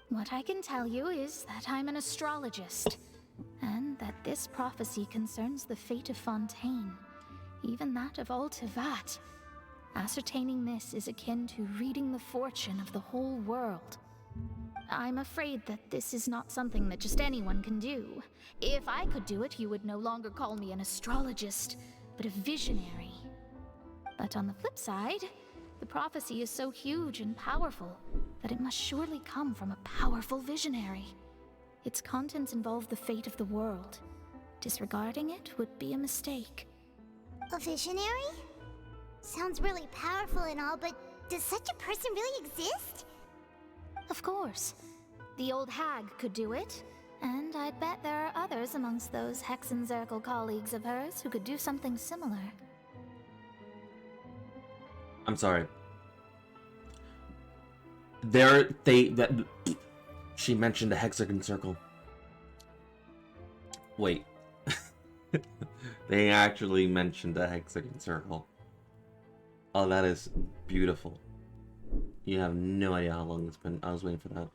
What I can tell you is that I'm an astrologist, and that this prophecy concerns the fate of Fontaine, even that of all Tevat. Ascertaining this is akin to reading the fortune of the whole world. I'm afraid that this is not something that just anyone can do. If I could do it, you would no longer call me an astrologist, but a visionary. But on the flip side, the prophecy is so huge and powerful that it must surely come from a powerful visionary. Its contents involve the fate of the world. Disregarding it would be a mistake. A visionary? Sounds really powerful and all, but Does such a person really exist? Of course. The old hag could do it. And I'd bet there are others amongst those Hexenzirkel colleagues of hers who could do something similar. I'm sorry. She mentioned the hexagon circle. Wait. They actually mentioned the hexagon circle. Oh, that is beautiful. You have no idea how long it's been. I was waiting for that.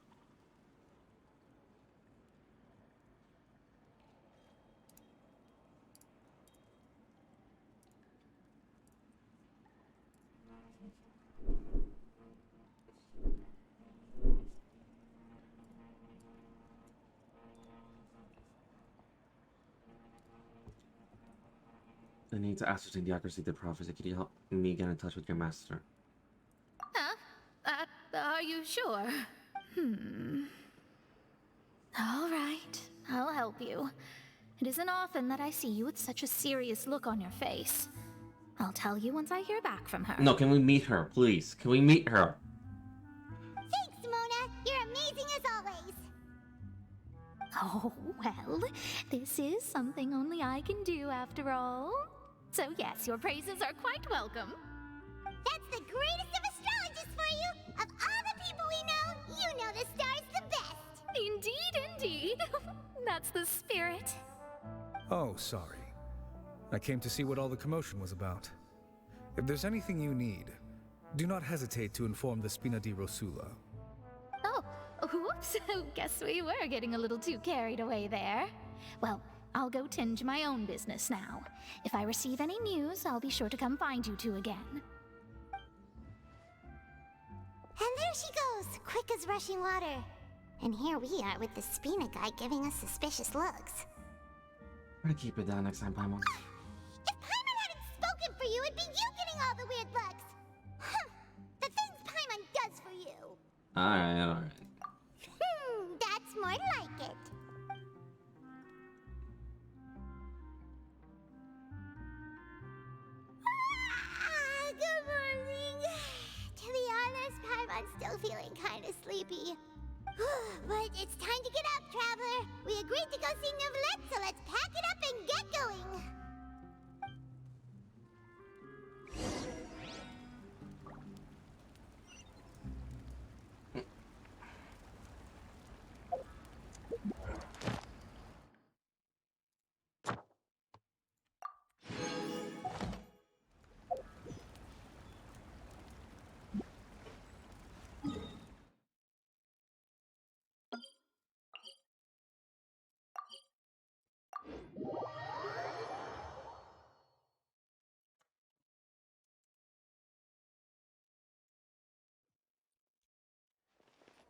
I need to ascertain the accuracy of the prophecy. Could you help me get in touch with your master? Huh? Are you sure? All right, I'll help you. It isn't often that I see you with such a serious look on your face. I'll tell you once I hear back from her. No, can we meet her, please? Can we meet her? Thanks, Mona. You're amazing as always. Oh, well, this is something only I can do after all. So yes, your praises are quite welcome. That's the greatest of astrologists for you! Of all the people we know, you know the star's the best! Indeed, indeed. That's the spirit. Oh, sorry. I came to see what all the commotion was about. If there's anything you need, do not hesitate to inform the Spina di Rosula. Oh, whoops. Guess we were getting a little too carried away there. Well, I'll go tend to my own business now. If I receive any news, I'll be sure to come find you two again. And there she goes, quick as rushing water. And here we are with the Spina guy giving us suspicious looks. Try to keep it down next time, Paimon. If Paimon hadn't spoken for you, it'd be you getting all the weird looks! The things Paimon does for you! Alright. That's more like it. Good morning. To be honest, Paimon's still feeling kinda sleepy. But it's time to get up, Traveler. We agreed to go see Neuvillette, so let's pack it up and get going.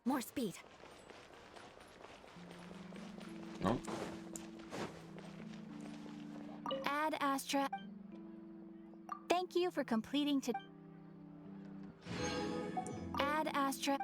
More speed. No? Ad Astra. Thank you for completing to... Ad Astra.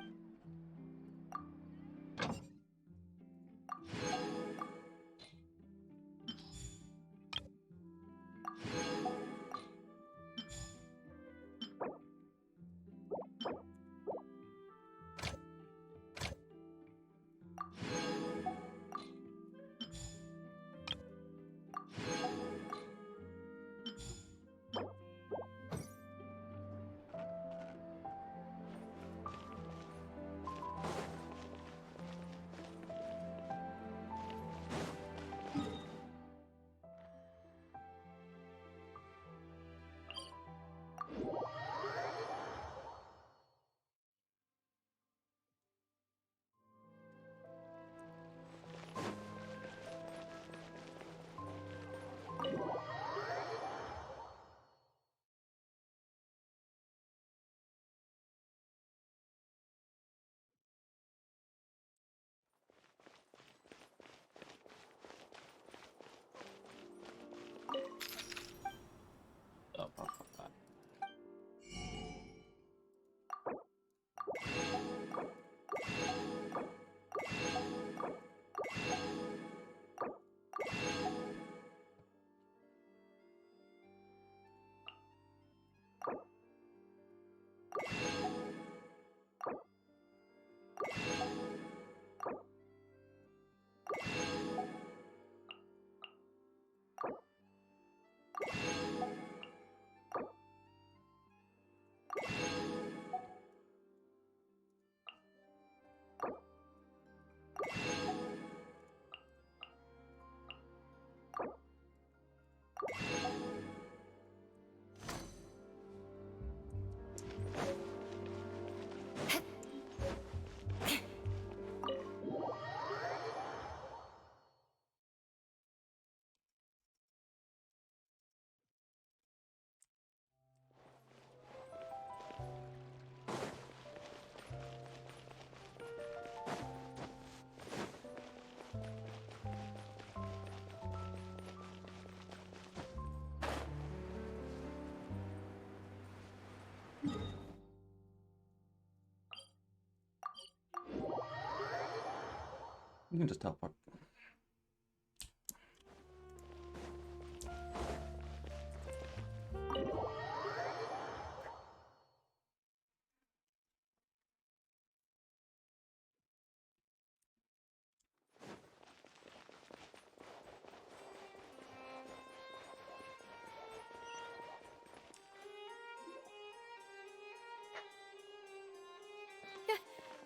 You can just teleport.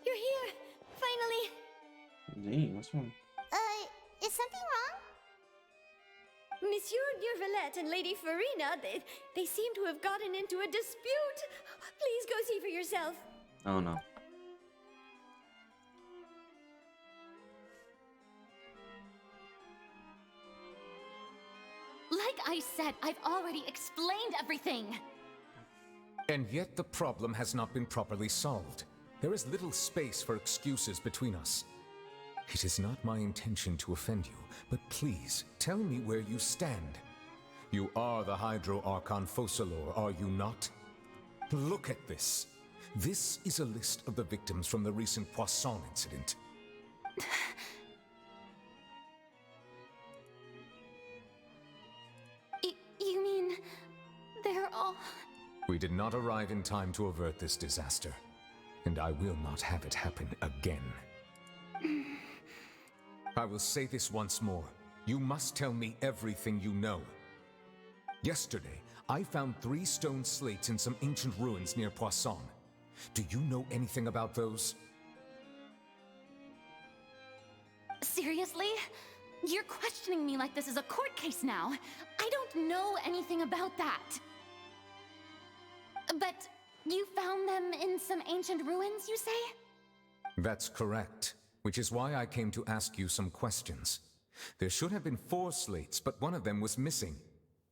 You're here! Finally! Gee, what's wrong? Is something wrong? Monsieur Durvalette and Lady Farina, they seem to have gotten into a dispute. Please go see for yourself. Oh no. Like I said, I've already explained everything. And yet the problem has not been properly solved. There is little space for excuses between us. It is not my intention to offend you, but please, tell me where you stand. You are the Hydro Archon Focalor, are you not? Look at this. This is a list of the victims from the recent Poisson incident. You mean... they're all... We did not arrive in time to avert this disaster, and I will not have it happen again. I will say this once more. You must tell me everything you know. Yesterday, I found 3 stone slates in some ancient ruins near Poisson. Do you know anything about those? Seriously? You're questioning me like this is a court case now. I don't know anything about that. But you found them in some ancient ruins, you say? That's correct, which is why I came to ask you some questions. There should have been 4 slates, but one of them was missing.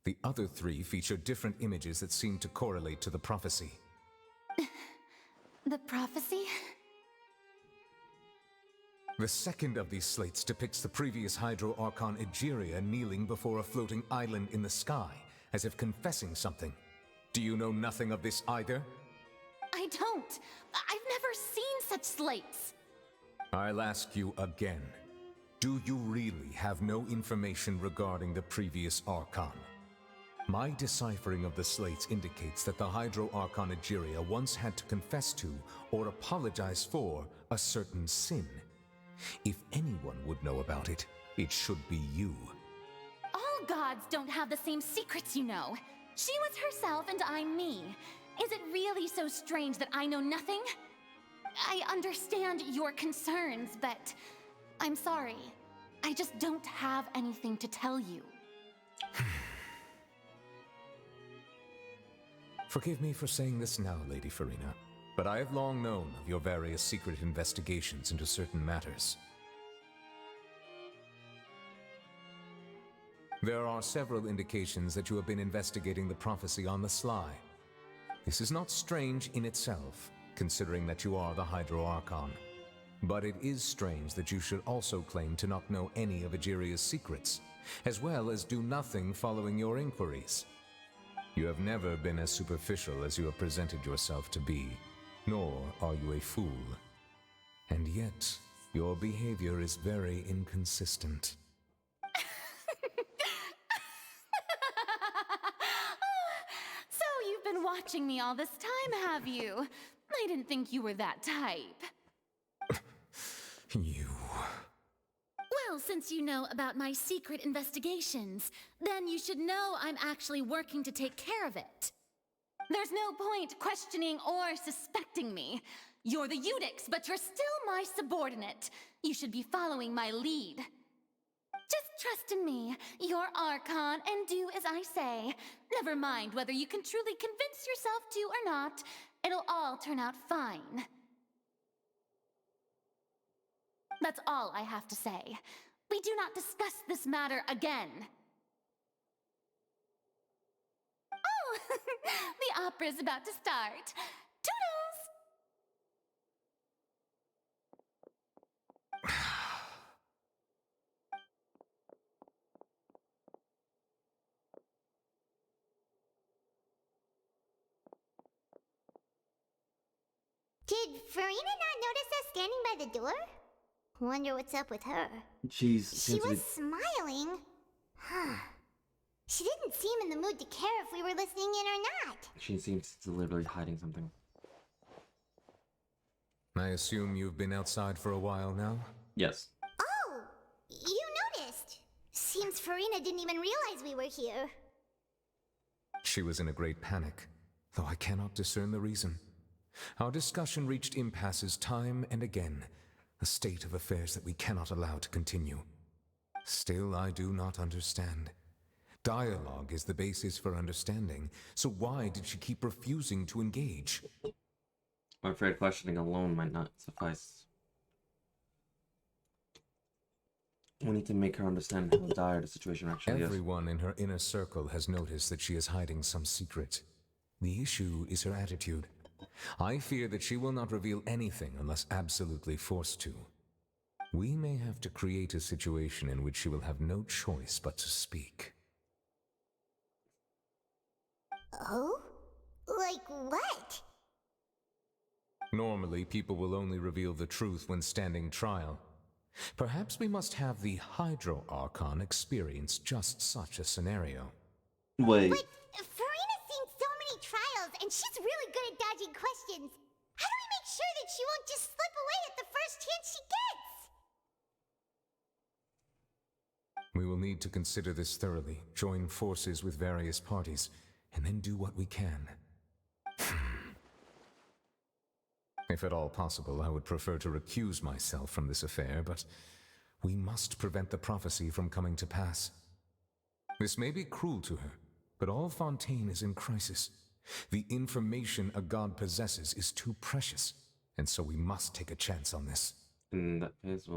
The other 3 feature different images that seem to correlate to the prophecy. The prophecy? The second of these slates depicts the previous Hydro Archon Egeria kneeling before a floating island in the sky, as if confessing something. Do you know nothing of this either? I don't. I've never seen such slates. I'll ask you again. Do you really have no information regarding the previous Archon? My deciphering of the slates indicates that the Hydro Archon Egeria once had to confess to, or apologize for, a certain sin. If anyone would know about it, it should be you. All gods don't have the same secrets, you know. She was herself and I'm me. Is it really so strange that I know nothing? I understand your concerns, but I'm sorry. I just don't have anything to tell you. Forgive me for saying this now, Lady Farina, but I have long known of your various secret investigations into certain matters. There are several indications that you have been investigating the prophecy on the sly. This is not strange in itself, considering that you are the Hydro Archon. But it is strange that you should also claim to not know any of Egeria's secrets, as well as do nothing following your inquiries. You have never been as superficial as you have presented yourself to be, nor are you a fool. And yet, your behavior is very inconsistent. So you've been watching me all this time, have you? I didn't think you were that type. You... Well, since you know about my secret investigations, then you should know I'm actually working to take care of it. There's no point questioning or suspecting me. You're the Eudix, but you're still my subordinate. You should be following my lead. Just trust in me. You're Archon, and do as I say. Never mind whether you can truly convince yourself to or not. It'll all turn out fine. That's all I have to say. We do not discuss this matter again. Oh, the opera's about to start. Toodles! Did Farina not notice us standing by the door? Wonder what's up with her. She was smiling. Huh. She didn't seem in the mood to care if we were listening in or not. She seems deliberately hiding something. I assume you've been outside for a while now? Yes. Oh, you noticed. Seems Farina didn't even realize we were here. She was in a great panic, though I cannot discern the reason. Our discussion reached impasses time and again, a state of affairs that we cannot allow to continue. Still, I do not understand. Dialogue is the basis for understanding, so why did she keep refusing to engage? I'm afraid questioning alone might not suffice. We need to make her understand how dire the situation actually is. Everyone in her inner circle has noticed that she is hiding some secret. The issue is her attitude. I fear that she will not reveal anything unless absolutely forced to. We may have to create a situation in which she will have no choice but to speak. Oh? Like what? Normally, people will only reveal the truth when standing trial. Perhaps we must have the Hydro Archon experience just such a scenario. Wait. But Farina's seen so many trials, and she's really good at dodging questions. How do we make sure that she won't just slip away at the first chance she gets? We will need to consider this thoroughly, join forces with various parties, and then do what we can. If at all possible, I would prefer to recuse myself from this affair, but we must prevent the prophecy from coming to pass. This may be cruel to her, but all Fontaine is in crisis. The information a god possesses is too precious, and so we must take a chance on this. In that case,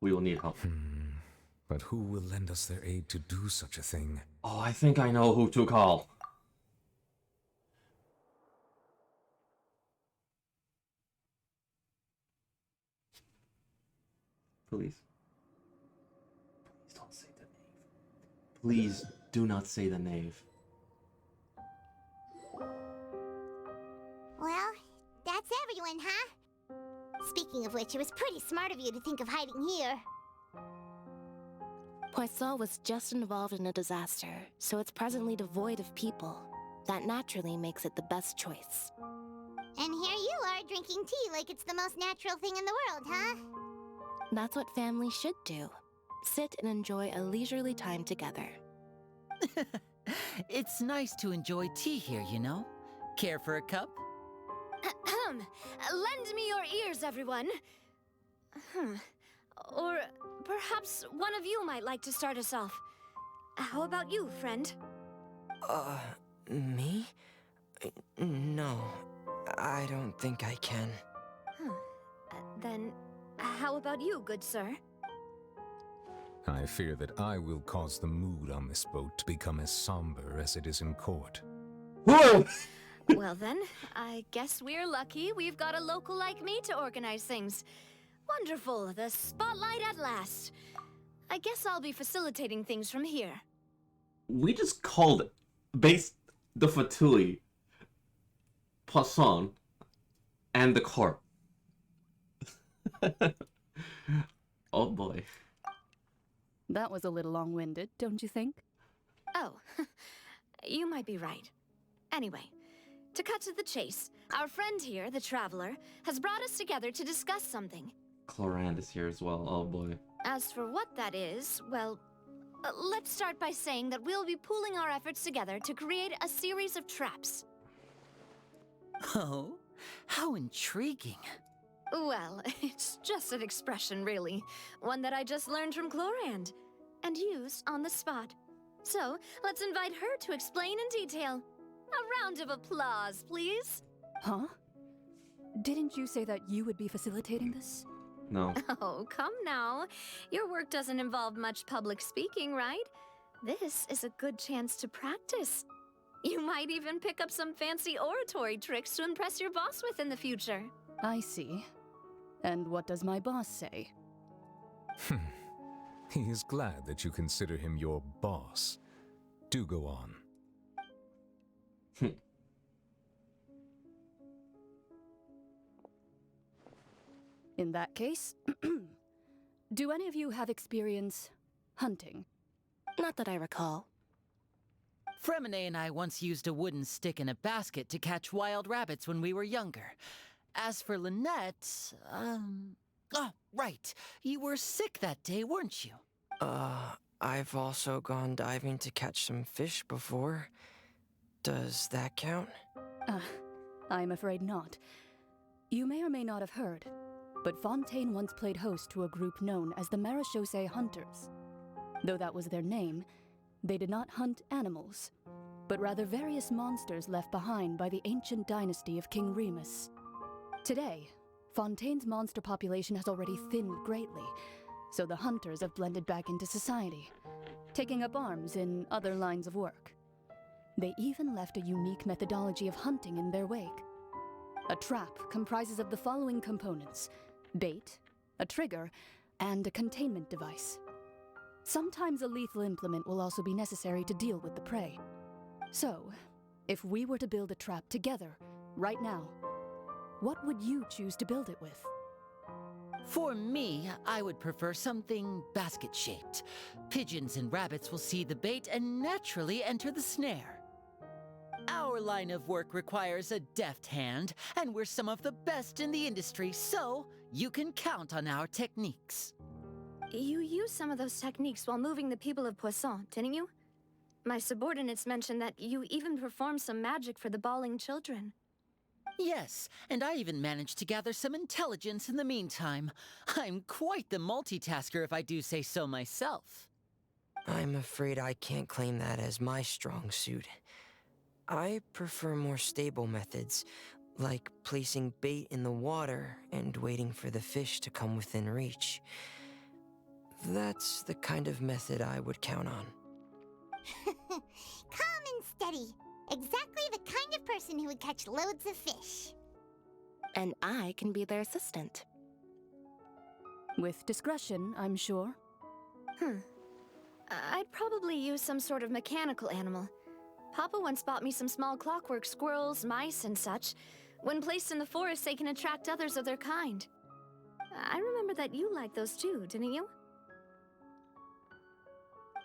we will need help. But who will lend us their aid to do such a thing? Oh, I think I know who to call. Please. Please don't say the knave. Please do not say the knave. Well, that's everyone, huh? Speaking of which, it was pretty smart of you to think of hiding here. Poisson was just involved in a disaster, so it's presently devoid of people. That naturally makes it the best choice. And here you are drinking tea like it's the most natural thing in the world, huh? That's what families should do. Sit and enjoy a leisurely time together. It's nice to enjoy tea here, you know? Care for a cup? Lend me your ears, everyone. Or perhaps one of you might like to start us off. How about you, friend? Me? No, I don't think I can. Then, how about you, good sir? I fear that I will cause the mood on this boat to become as somber as it is in court. Well then, I guess we're lucky we've got a local like me to organize things. Wonderful, the spotlight at last. I guess I'll be facilitating things from here. We just called base the Fatui, Poisson, and the court. Oh boy. That was a little long-winded, don't you think? Oh, you might be right. Anyway, to cut to the chase, our friend here, the Traveler, has brought us together to discuss something. Clorand is here as well, oh boy. As for what that is, well, let's start by saying that we'll be pooling our efforts together to create a series of traps. Oh, how intriguing. Well, it's just an expression, really. One that I just learned from Clorand, and used on the spot. So, let's invite her to explain in detail. A round of applause, please. Huh? Didn't you say that you would be facilitating this? No. Oh, come now. Your work doesn't involve much public speaking, right? This is a good chance to practice. You might even pick up some fancy oratory tricks to impress your boss with in the future. I see. And what does my boss say? He is glad that you consider him your boss. Do go on. In that case, do any of you have experience hunting? Not that I recall. Fremine and I once used a wooden stick in a basket to catch wild rabbits when we were younger. As for Lynette, oh, right. You were sick that day, weren't you? I've also gone diving to catch some fish before. Does that count? I'm afraid not. You may or may not have heard, but Fontaine once played host to a group known as the Marechaussee Hunters. Though that was their name, they did not hunt animals, but rather various monsters left behind by the ancient dynasty of King Remus. Today, Fontaine's monster population has already thinned greatly, so the hunters have blended back into society, taking up arms in other lines of work. They even left a unique methodology of hunting in their wake. A trap comprises of the following components: bait, a trigger, and a containment device. Sometimes a lethal implement will also be necessary to deal with the prey. So, if we were to build a trap together, right now, what would you choose to build it with? For me, I would prefer something basket-shaped. Pigeons and rabbits will see the bait and naturally enter the snare. Our line of work requires a deft hand, and we're some of the best in the industry, so you can count on our techniques. You used some of those techniques while moving the people of Poisson, didn't you? My subordinates mentioned that you even performed some magic for the bawling children. Yes, and I even managed to gather some intelligence in the meantime. I'm quite the multitasker if I do say so myself. I'm afraid I can't claim that as my strong suit. I prefer more stable methods, like placing bait in the water and waiting for the fish to come within reach. That's the kind of method I would count on. Calm and steady. Exactly the kind of person who would catch loads of fish. And I can be their assistant. With discretion, I'm sure. I'd probably use some sort of mechanical animal. Papa once bought me some small clockwork squirrels, mice, and such. When placed in the forest, they can attract others of their kind. I remember that you liked those too, didn't you?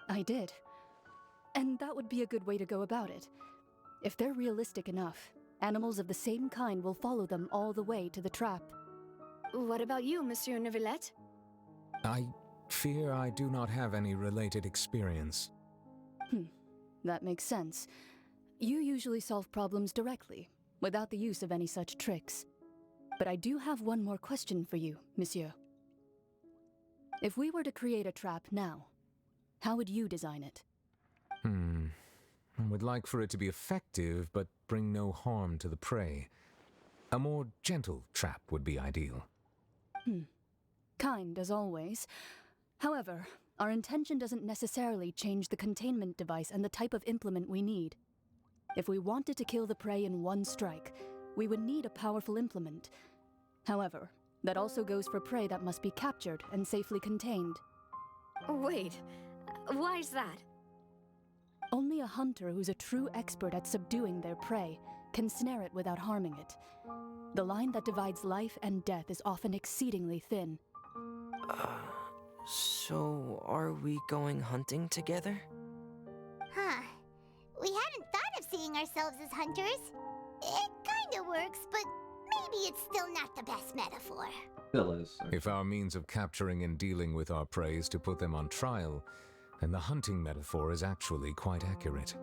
I did. And that would be a good way to go about it. If they're realistic enough, animals of the same kind will follow them all the way to the trap. What about you, Monsieur Neuvillette? I fear I do not have any related experience. That makes sense. You usually solve problems directly, without the use of any such tricks. But I do have one more question for you, Monsieur. If we were to create a trap now, how would you design it? I would like for it to be effective, but bring no harm to the prey. A more gentle trap would be ideal. Kind, as always. However, our intention doesn't necessarily change the containment device and the type of implement we need. If we wanted to kill the prey in one strike, we would need a powerful implement. However, that also goes for prey that must be captured and safely contained. Wait, why's that? Only a hunter who's a true expert at subduing their prey can snare it without harming it. The line that divides life and death is often exceedingly thin. So are we going hunting together? Huh. We hadn't thought of seeing ourselves as hunters. It kinda works, but maybe it's still not the best metaphor. Still is. If our means of capturing and dealing with our prey is to put them on trial, then the hunting metaphor is actually quite accurate.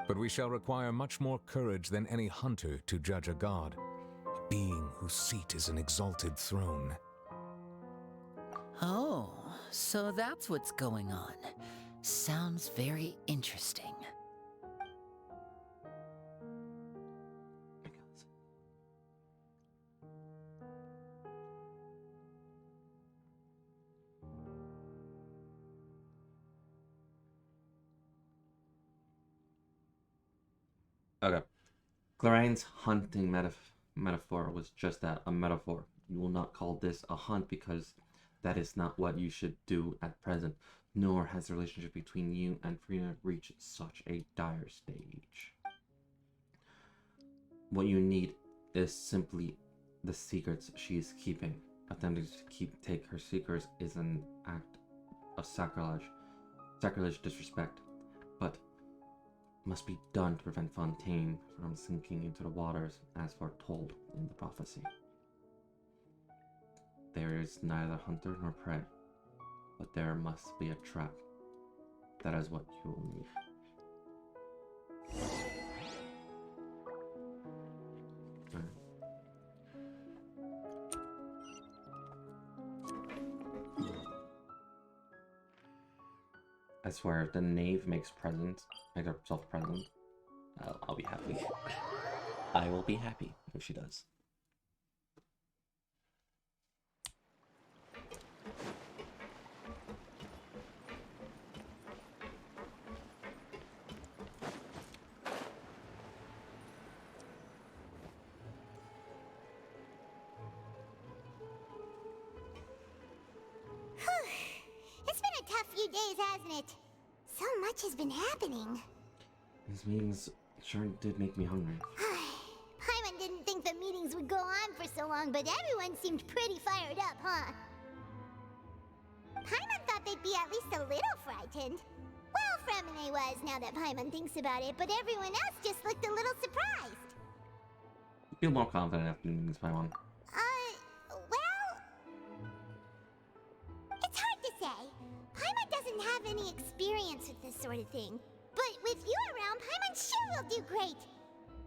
But we shall require much more courage than any hunter to judge a god, a being whose seat is an exalted throne. Oh, so that's what's going on. Sounds very interesting. Okay. Clarane's hunting metaphor was just that, a metaphor. You will not call this a hunt because that is not what you should do at present, nor has the relationship between you and Frida reached such a dire stage. What you need is simply the secrets she is keeping attempting to take her secrets is an act of sacrilege, disrespect, but must be done to prevent Fontaine from sinking into the waters as foretold in the prophecy. There is neither hunter nor prey, but there must be a trap. That is what you will need. I swear, if the knave makes herself present, I'll be happy. I will be happy if she does. It's been a tough few days, hasn't it? So much has been happening. These meetings sure did make me hungry. Paimon didn't think the meetings would go on for so long, but everyone seemed pretty fired up, huh? Paimon thought they'd be at least a little frightened. Well, Fremine was, now that Paimon thinks about it, but everyone else just looked a little surprised. Feel more confident after meetings, Paimon. Well... It's hard to say. Paimon doesn't have any experience with this sort of thing. But with you around, Paimon sure will do great.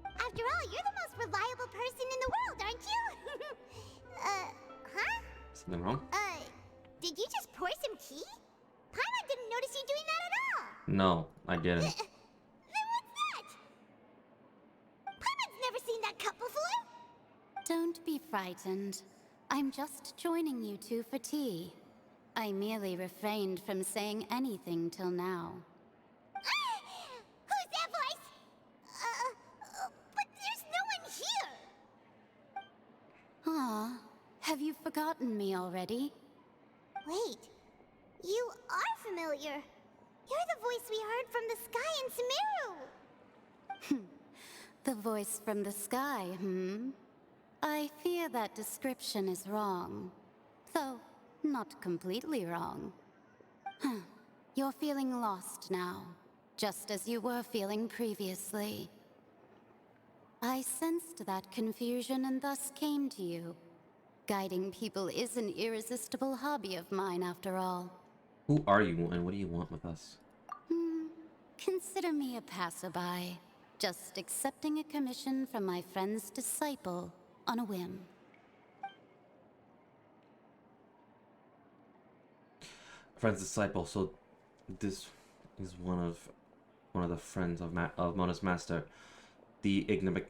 After all, you're the most reliable person in the world, aren't you? Huh? Something wrong? Did you just pour some tea? Paimon didn't notice you doing that at all. No, I didn't. Then what's that? Paimon's never seen that cup before. Don't be frightened. I'm just joining you two for tea. I merely refrained from saying anything till now. Who's that voice? But there's no one here. Ah, have you forgotten me already? Wait, you are familiar. You're the voice we heard from the sky in Sumeru. The voice from the sky, I fear that description is wrong. Though, not completely wrong. You're feeling lost now, just as you were feeling previously. I sensed that confusion and thus came to you. Guiding people is an irresistible hobby of mine, after all. Who are you and what do you want with us? Consider me a passerby, just accepting a commission from my friend's disciple on a whim. Friend's disciple, so this is one of the friends of Mona's master, the ignomic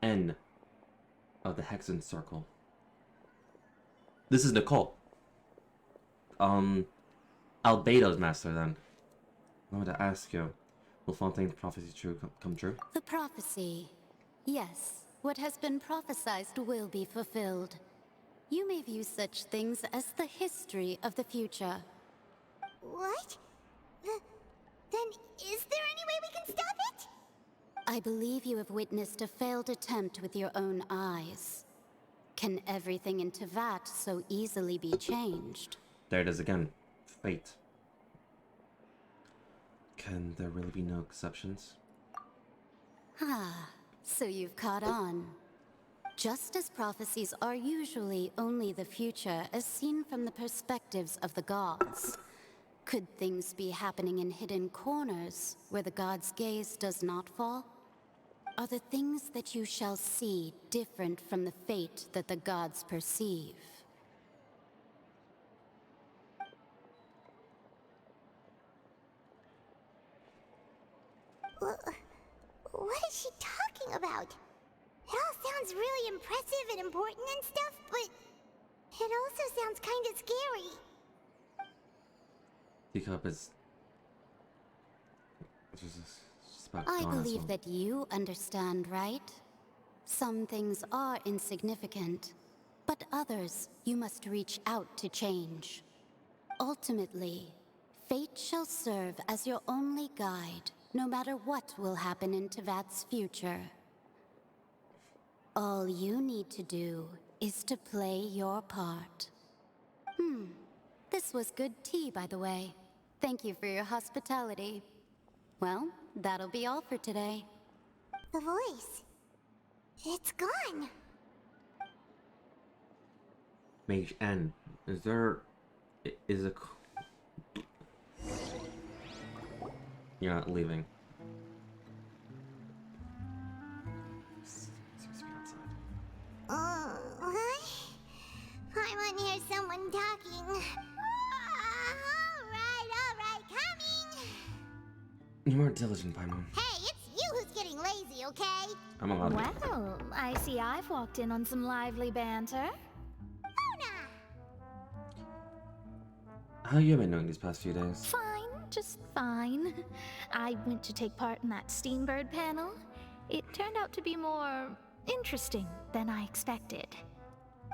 N of the Hexen Circle. This is Nicole. Albedo's master, then. I wanted to ask you, will Fontaine's prophecy come true? The prophecy. Yes, what has been prophesied will be fulfilled. You may view such things as the history of the future. What? Then is there any way we can stop it? I believe you have witnessed a failed attempt with your own eyes. Can everything in Tevat so easily be changed? There it is again. Fate. Can there really be no exceptions? So you've caught on. Just as prophecies are usually only the future as seen from the perspectives of the gods, could things be happening in hidden corners where the gods' gaze does not fall? Are the things that you shall see different from the fate that the gods perceive? What is she talking about? It all sounds really impressive and important and stuff, but it also sounds kind of scary. Teacup is just about I gone, believe so- that you understand, right? Some things are insignificant, but others you must reach out to change. Ultimately, fate shall serve as your only guide, no matter what will happen in Tevat's future. All you need to do is to play your part. This was good tea, by the way. Thank you for your hospitality. Well, that'll be all for today. The voice. It's gone. Mage N, is there... is a... You're not leaving. What? Paimon hears someone talking. Alright, coming! You're more diligent, Paimon. Hey, it's you who's getting lazy, okay? I'm allowed to. Well, I see I've walked in on some lively banter. How you been doing these past few days? Fine, just fine. I went to take part in that Steambird panel. It turned out to be more interesting than I expected.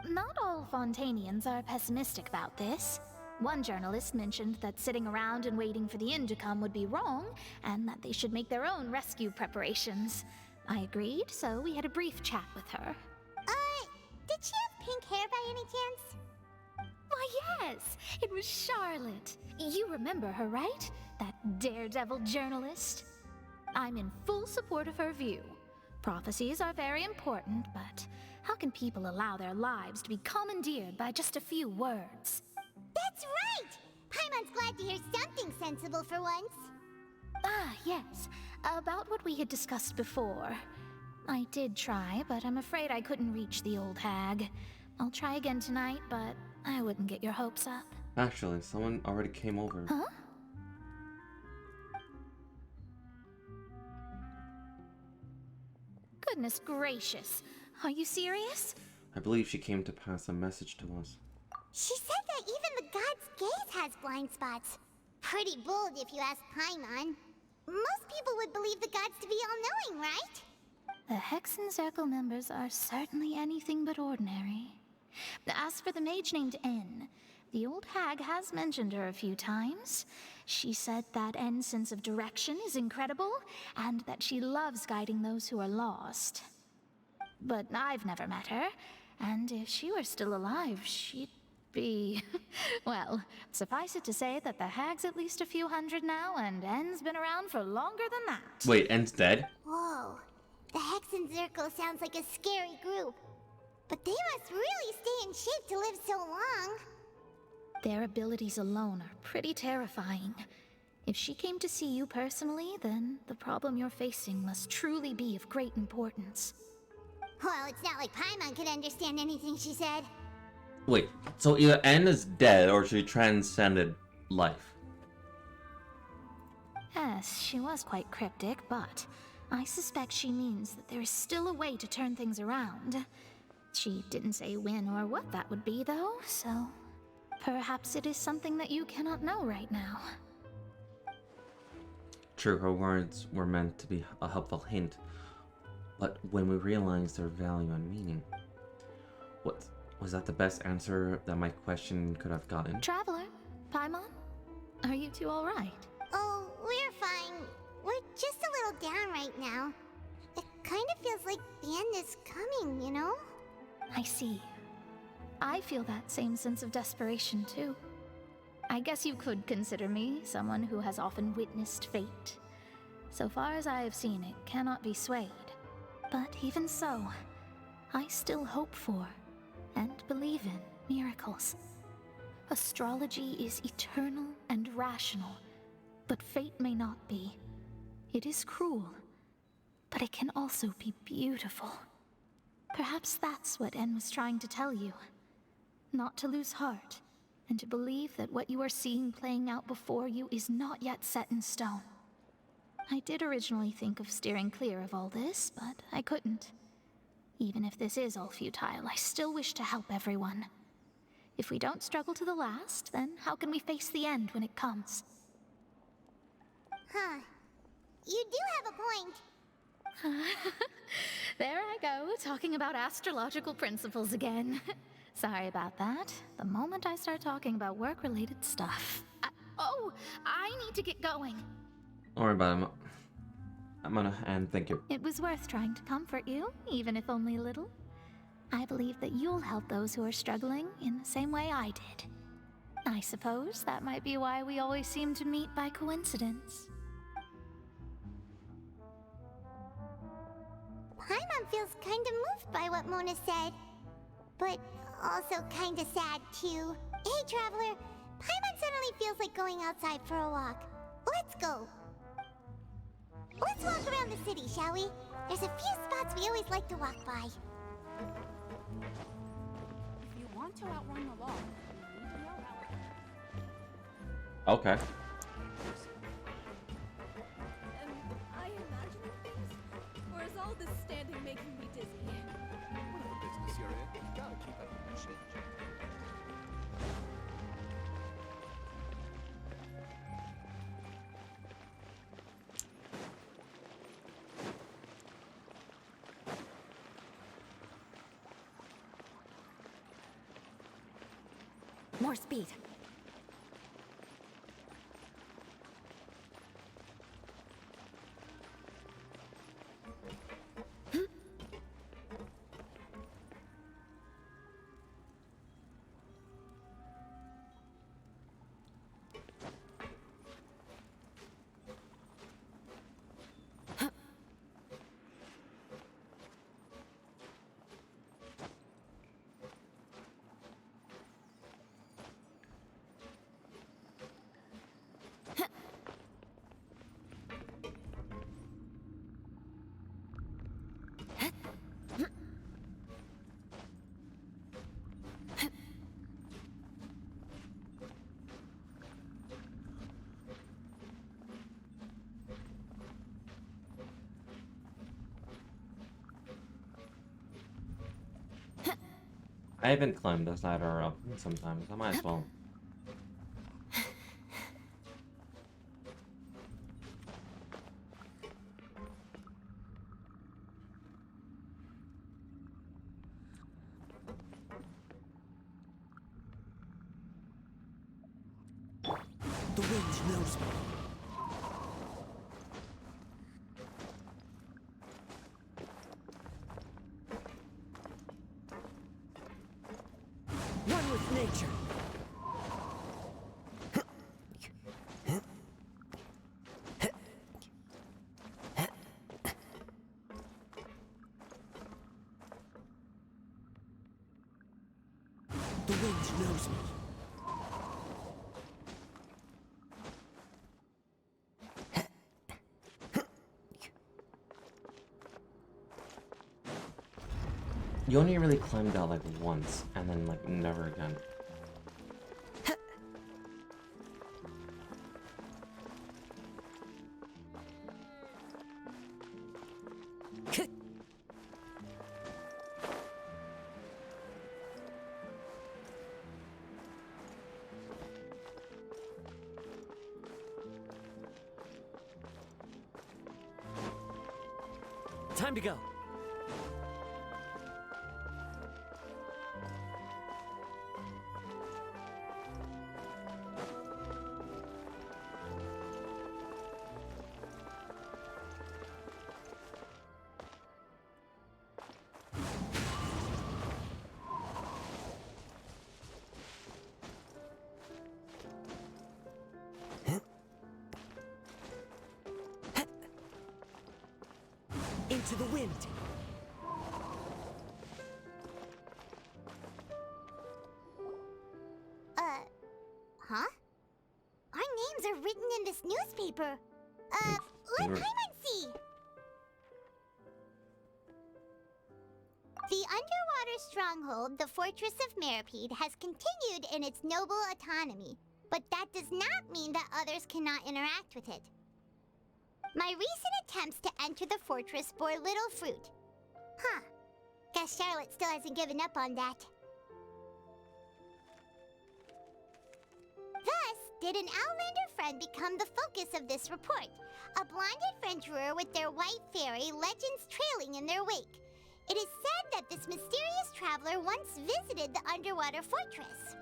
Not all Fontainians are pessimistic about this. One journalist mentioned that sitting around and waiting for the end to come would be wrong, and that they should make their own rescue preparations. I agreed, so we had a brief chat with her. Did she have pink hair by any chance? Why, yes! It was Charlotte. You remember her, right? That daredevil journalist? I'm in full support of her view. Prophecies are very important, but how can people allow their lives to be commandeered by just a few words? That's right! Paimon's glad to hear something sensible for once. Ah, yes. About what we had discussed before. I did try, but I'm afraid I couldn't reach the old hag. I'll try again tonight, but I wouldn't get your hopes up. Actually, someone already came over. Huh? Goodness gracious. Are you serious? I believe she came to pass a message to us. She said that even the god's gaze has blind spots. Pretty bold if you ask Paimon. Most people would believe the gods to be all-knowing, right? The Hexen Circle members are certainly anything but ordinary. As for the mage named N, the old hag has mentioned her a few times. She said that N's sense of direction is incredible, and that she loves guiding those who are lost. But I've never met her, and if she were still alive, she'd be... well, suffice it to say that the hag's at least a few hundred now, and N's been around for longer than that. Wait, N's dead? Whoa. The Hexen Circle sounds like a scary group. But they must really stay in shape to live so long. Their abilities alone are pretty terrifying. If she came to see you personally, then the problem you're facing must truly be of great importance. Well, it's not like Paimon could understand anything she said. Wait, so either N is dead or she transcended life. Yes, she was quite cryptic, but I suspect she means that there is still a way to turn things around. She didn't say when or what that would be, though, so perhaps it is something that you cannot know right now. True, her words were meant to be a helpful hint, but when we realized their value and meaning, was that the best answer that my question could have gotten? Traveler, Paimon, are you two all right? Oh, we're fine. We're just a little down right now. It kind of feels like the end is coming, you know? I see. I feel that same sense of desperation, too. I guess you could consider me someone who has often witnessed fate. So far as I have seen, it cannot be swayed. But even so, I still hope for and believe in miracles. Astrology is eternal and rational, but fate may not be. It is cruel, but it can also be beautiful. Perhaps that's what N was trying to tell you. Not to lose heart, and to believe that what you are seeing playing out before you is not yet set in stone. I did originally think of steering clear of all this, but I couldn't. Even if this is all futile, I still wish to help everyone. If we don't struggle to the last, then how can we face the end when it comes? Huh. You do have a point. There I go, talking about astrological principles again. Sorry about that. The moment I start talking about work-related stuff... I need to get going. Don't worry about it. I'm gonna end. Thank you. It was worth trying to comfort you, even if only a little. I believe that you'll help those who are struggling in the same way I did. I suppose that might be why we always seem to meet by coincidence. Paimon feels kinda moved by what Mona said. But also kinda sad, too. Hey, Traveler. Paimon suddenly feels like going outside for a walk. Let's go. Let's walk around the city, shall we? There's a few spots we always like to walk by. If you want to outrun the law, you need to know how. Okay. Am I imagining things? Or is all this standing making me dizzy? Whatever business you're in, you gotta keep up with the change. More speed. I haven't climbed this ladder up sometimes. I might as well. The wind knows me. One with nature. The wind knows me. You only really climbed out like once, and then like never again. Time to go. Into the wind. Huh? Our names are written in this newspaper. Let Paimon see. The underwater stronghold, the Fortress of Meripede, has continued in its noble autonomy, but that does not mean that others cannot interact with it. My recent attempts to enter the fortress bore little fruit. Huh. Guess Charlotte still hasn't given up on that. Thus, did an Outlander friend become the focus of this report. A blonde adventurer with their white fairy, legends trailing in their wake. It is said that this mysterious traveler once visited the underwater fortress.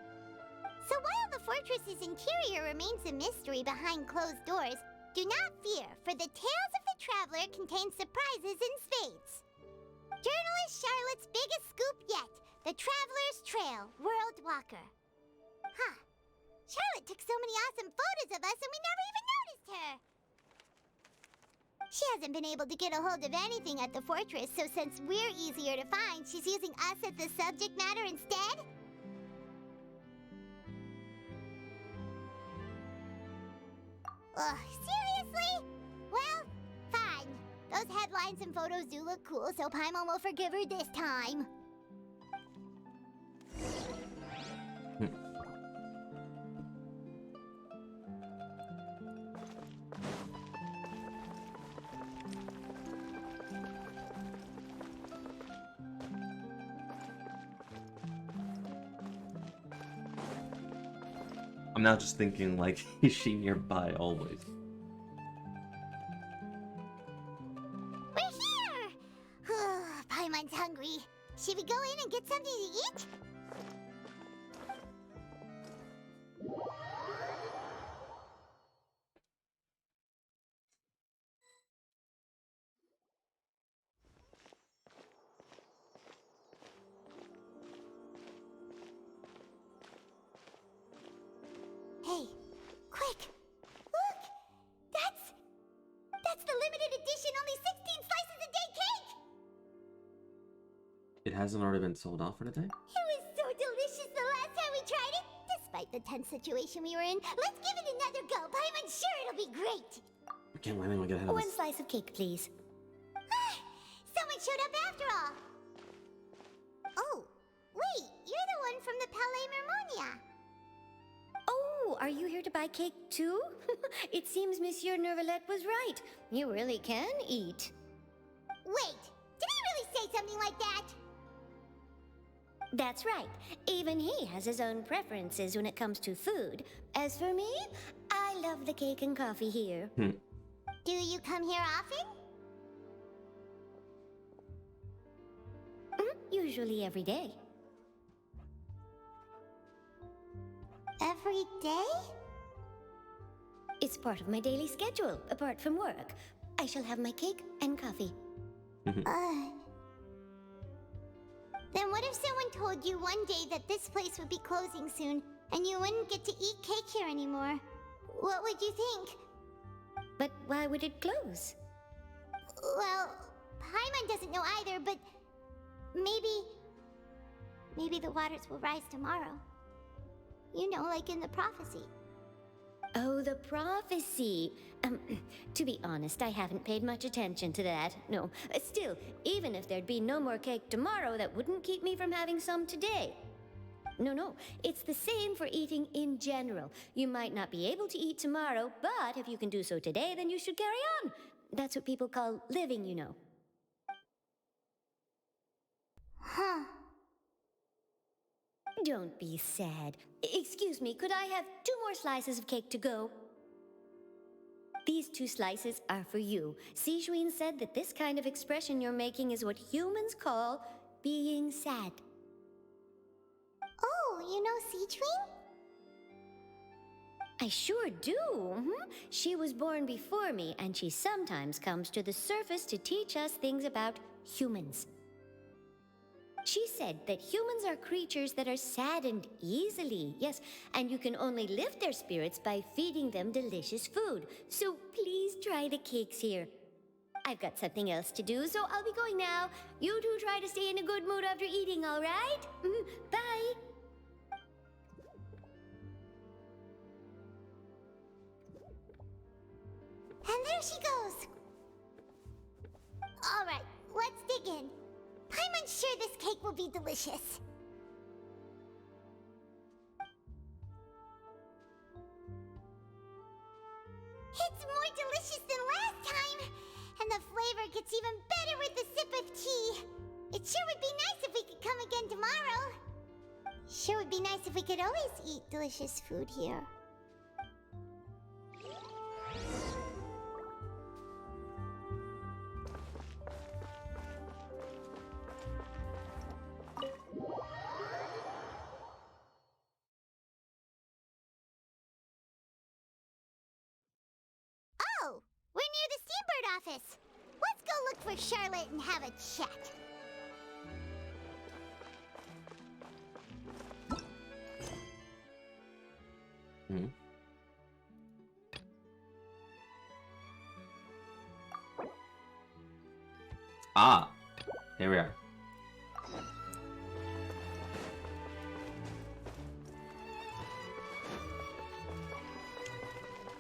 So while the fortress's interior remains a mystery behind closed doors, do not fear, for the tales of the traveler contain surprises in spades. Journalist Charlotte's biggest scoop yet. The Traveler's Trail, World Walker. Huh. Charlotte took so many awesome photos of us and we never even noticed her. She hasn't been able to get a hold of anything at the fortress, so since we're easier to find, she's using us as the subject matter instead? Ugh, seriously? Well, fine. Those headlines and photos do look cool, so Paimon will forgive her this time. I'm now just thinking, like, is she nearby always? We're here! Paimon's hungry. Should we go in and get something to eat? Hey, quick! Look! That's the limited edition only 16 slices a day cake! It hasn't already been sold out for the day? It was so delicious the last time we tried it! Despite the tense situation we were in, let's give it another go. I'm sure it'll be great! I can't wait to get ahead of One this. slice of cake, please. Someone showed up after all! Oh, wait, you're the one from the Palais Mermonia. Oh, are you here to buy cake too? It seems Monsieur Nervalette was right. You really can eat. Wait, did he really say something like that? That's right. Even he has his own preferences when it comes to food. As for me, I love the cake and coffee here. Do you come here often? Usually every day. Every day? It's part of my daily schedule, apart from work. I shall have my cake and coffee. Then what if someone told you one day that this place would be closing soon, and you wouldn't get to eat cake here anymore? What would you think? But why would it close? Well, Paimon doesn't know either, but maybe the waters will rise tomorrow. You know, like in the prophecy. Oh, the prophecy. To be honest, I haven't paid much attention to that. No, still, even if there'd be no more cake tomorrow, that wouldn't keep me from having some today. No, it's the same for eating in general. You might not be able to eat tomorrow, but if you can do so today, then you should carry on. That's what people call living, you know. Huh. Don't be sad. Excuse me, could I have 2 more slices of cake to go? These 2 slices are for you. Sijuin said that this kind of expression you're making is what humans call being sad. Oh, you know Sijuin? I sure do. She was born before me, and she sometimes comes to the surface to teach us things about humans. She said that humans are creatures that are saddened easily, yes, and you can only lift their spirits by feeding them delicious food. So please try the cakes here. I've got something else to do, so I'll be going now. You two try to stay in a good mood after eating, all right? Bye. And there she goes. All right, let's dig in. I'm sure this cake will be delicious. It's more delicious than last time, and the flavor gets even better with a sip of tea. It sure would be nice if we could come again tomorrow. Sure would be nice if we could always eat delicious food here. Oh, we're near the Seabird office. Let's go look for Charlotte and have a chat. Ah, here we are.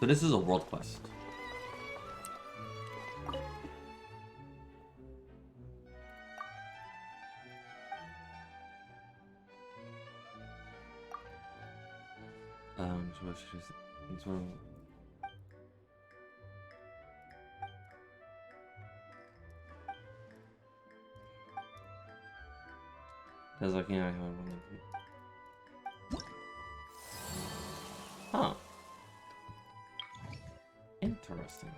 So this is a world quest. There's like, yeah, huh. Interesting.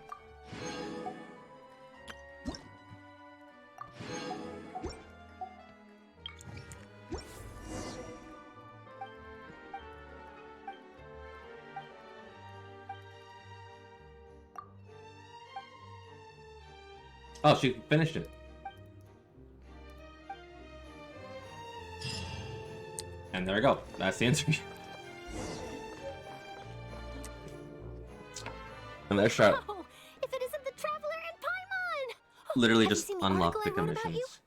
Oh, she finished it. And there we go. That's the interview. And there's Charlotte. Oh, if it isn't the Traveler and Paimon! Literally Have you just seen the unlocked article the I wrote about commissions.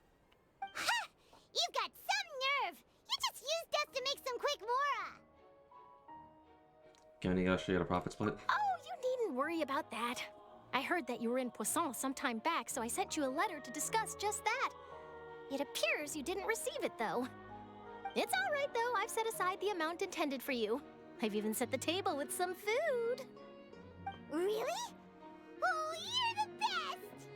Ha! You've got some nerve! You just used us to make some quick mora! Can we negotiate a profit split? Oh, you needn't worry about that. I heard that you were in Poisson some time back, so I sent you a letter to discuss just that. It appears you didn't receive it, though. It's all right, though. I've set aside the amount intended for you. I've even set the table with some food. Really? Oh, you're the best!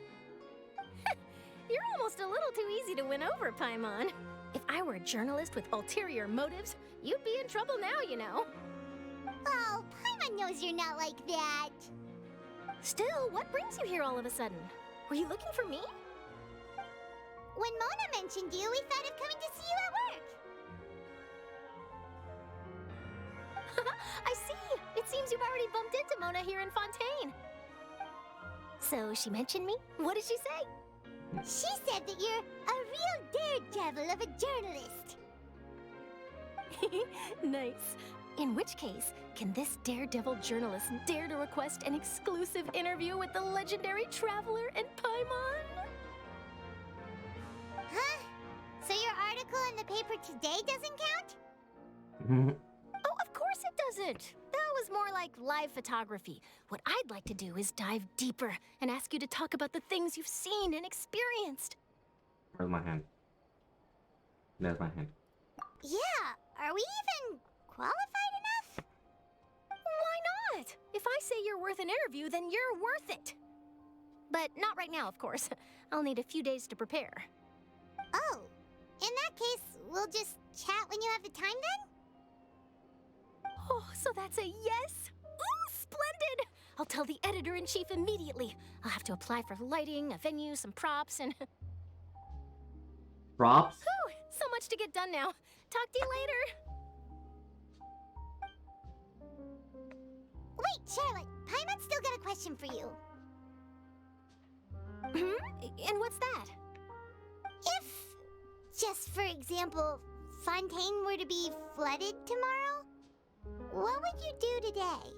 You're almost a little too easy to win over, Paimon. If I were a journalist with ulterior motives, you'd be in trouble now, you know. Oh, Paimon knows you're not like that. Still, what brings you here all of a sudden? Were you looking for me? When Mona mentioned you, we thought of coming to see you at work. I see! It seems you've already bumped into Mona here in Fontaine. So she mentioned me? What did she say? She said that you're a real daredevil of a journalist. Nice. In which case, can this daredevil journalist dare to request an exclusive interview with the legendary Traveler and Paimon? Huh? So your article in the paper today doesn't count? Oh, of course it doesn't. That was more like live photography. What I'd like to do is dive deeper and ask you to talk about the things you've seen and experienced. Where's my hand? There's my hand. Yeah, are we even qualified enough? Why not? If I say you're worth an interview, then you're worth it. But not right now, of course. I'll need a few days to prepare. Oh, in that case, we'll just chat when you have the time then? Oh, so that's a yes? Ooh, splendid! I'll tell the editor-in-chief immediately. I'll have to apply for lighting, a venue, some props, and... Props? Whew, so much to get done now. Talk to you later. Wait, Charlotte, Paimon's still got a question for you. And what's that? If, just for example, Fontaine were to be flooded tomorrow, what would you do today?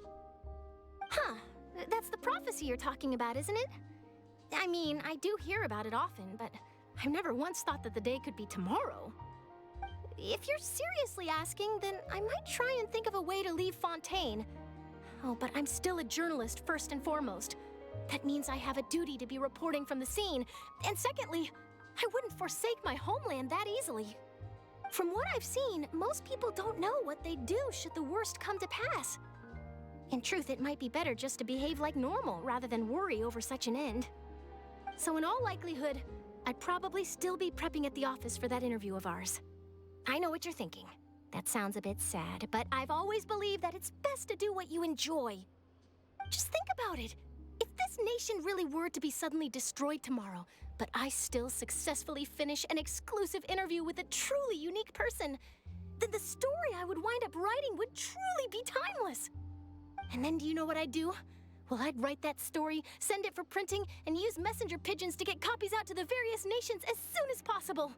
Huh. That's the prophecy you're talking about, isn't it? I mean, I do hear about it often, but I've never once thought that the day could be tomorrow. If you're seriously asking, then I might try and think of a way to leave Fontaine. Oh, but I'm still a journalist first and foremost. That means I have a duty to be reporting from the scene. And secondly, I wouldn't forsake my homeland that easily. From what I've seen, most people don't know what they'd do should the worst come to pass. In truth, it might be better just to behave like normal rather than worry over such an end. So in all likelihood, I'd probably still be prepping at the office for that interview of ours. I know what you're thinking. That sounds a bit sad, but I've always believed that it's best to do what you enjoy. Just think about it. If this nation really were to be suddenly destroyed tomorrow, but I still successfully finish an exclusive interview with a truly unique person, then the story I would wind up writing would truly be timeless. And then do you know what I'd do? Well, I'd write that story, send it for printing, and use messenger pigeons to get copies out to the various nations as soon as possible.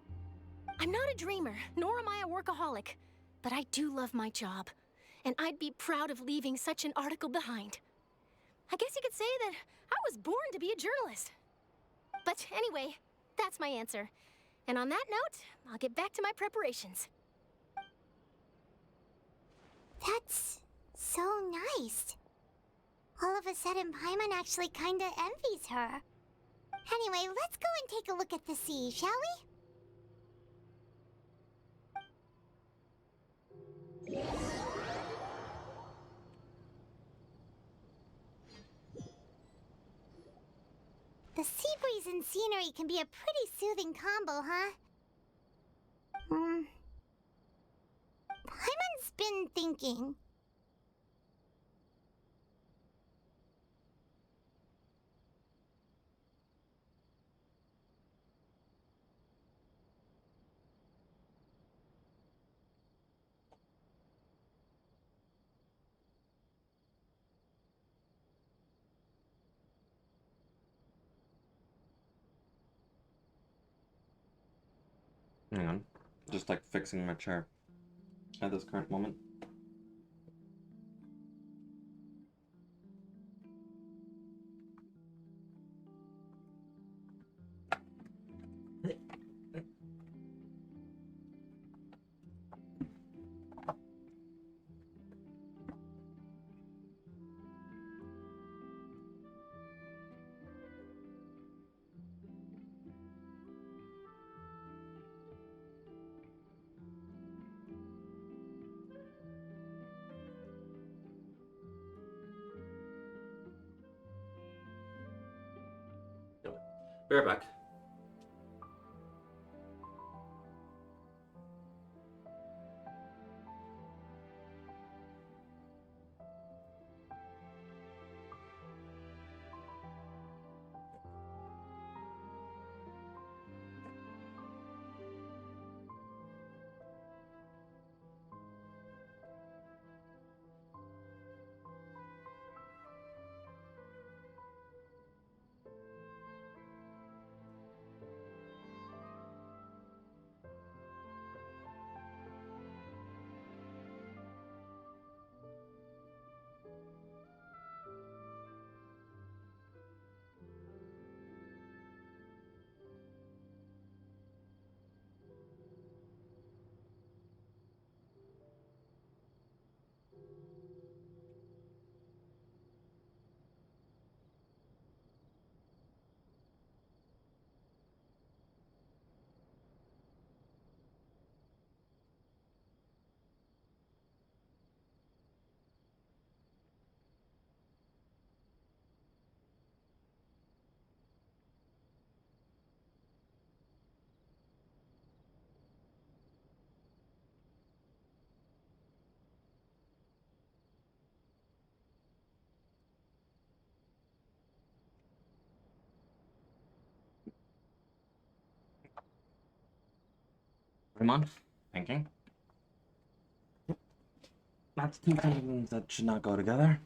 I'm not a dreamer, nor am I a workaholic, but I do love my job, and I'd be proud of leaving such an article behind. I guess you could say that I was born to be a journalist. But anyway, That's my answer. And on that note, I'll get back to my preparations. That's so nice. All of a sudden, Paimon actually kinda envies her. Anyway, let's go and take a look at the sea, shall we? The sea breeze and scenery can be a pretty soothing combo, huh? Paimon's been thinking. Hang on. Just like fixing my chair at this current moment. Be right back. Paimon, thinking. That's two things that should not go together.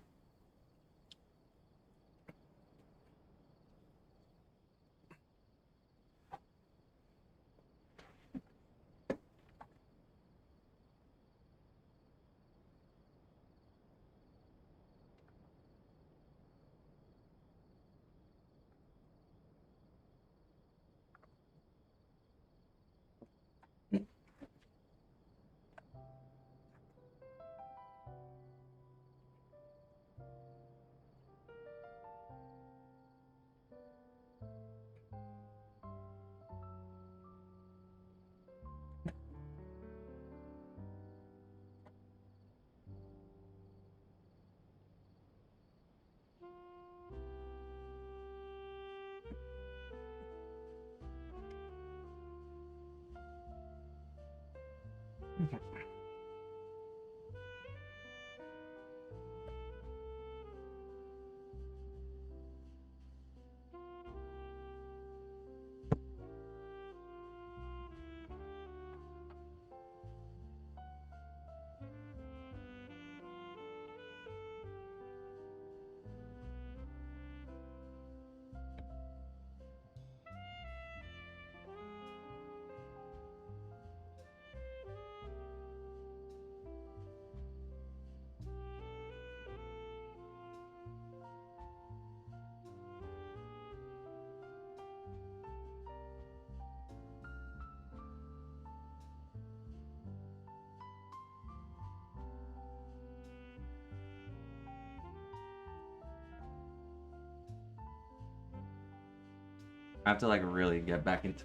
I have to like really get back into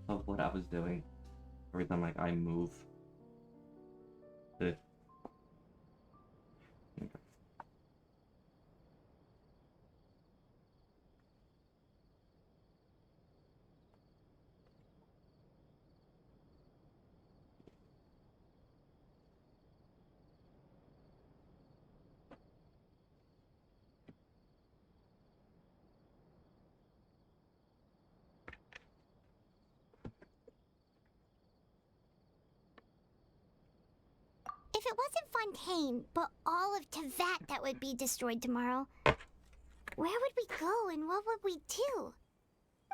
of what I was doing. Every time like I move. Ugh. Okay. If it wasn't Fontaine, but all of Tevat that would be destroyed tomorrow, where would we go and what would we do?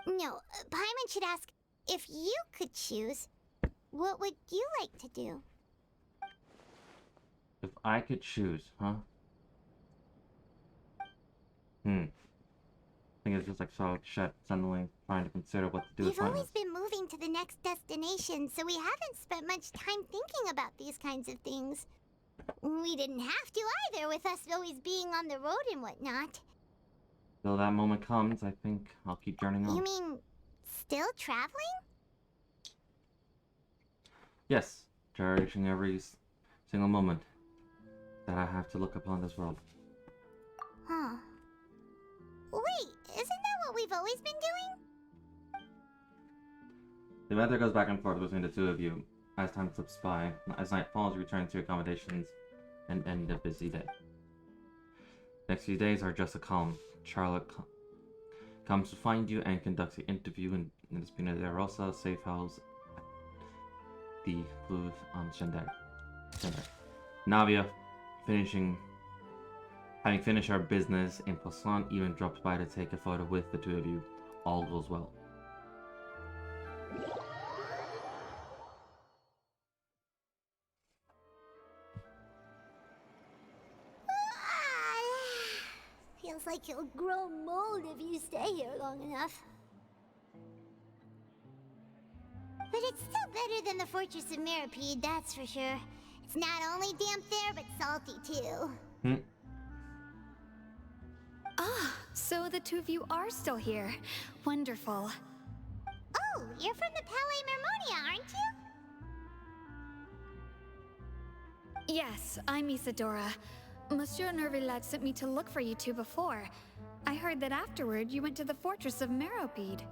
No, Paimon should ask, if you could choose, what would you like to do? If I could choose, huh? I think it's just like so shut suddenly trying to consider what to do with We've always pointless. been moving to the next destination, so we haven't spent much time thinking about these kinds of things. We didn't have to either, with us always being on the road and whatnot. Till that moment comes, I think I'll keep journeying on. You mean, still traveling? Yes, cherishing every single moment that I have to look upon this world. Huh. Wait, isn't that what we've always been doing? The banter goes back and forth between the two of you as time slips by. As night falls, you return to accommodations and end a busy day. Next few days are just a calm. Charlotte comes to find you and conducts the interview in the Spina de Rosa safe house at the Fleuve Shendai. Navia, having finished her business in Poisson, even drops by to take a photo with the two of you. All goes well. Feels like you'll grow mold if you stay here long enough. But it's still better than the Fortress of Mirapede, that's for sure. It's not only damp there, but salty too. Ah, so the two of you are still here. Wonderful. Oh, you're from the Palais Mermonia, aren't you? Yes, I'm Isadora. Monsieur Nervillat sent me to look for you two before. I heard that afterward you went to the Fortress of Meropide.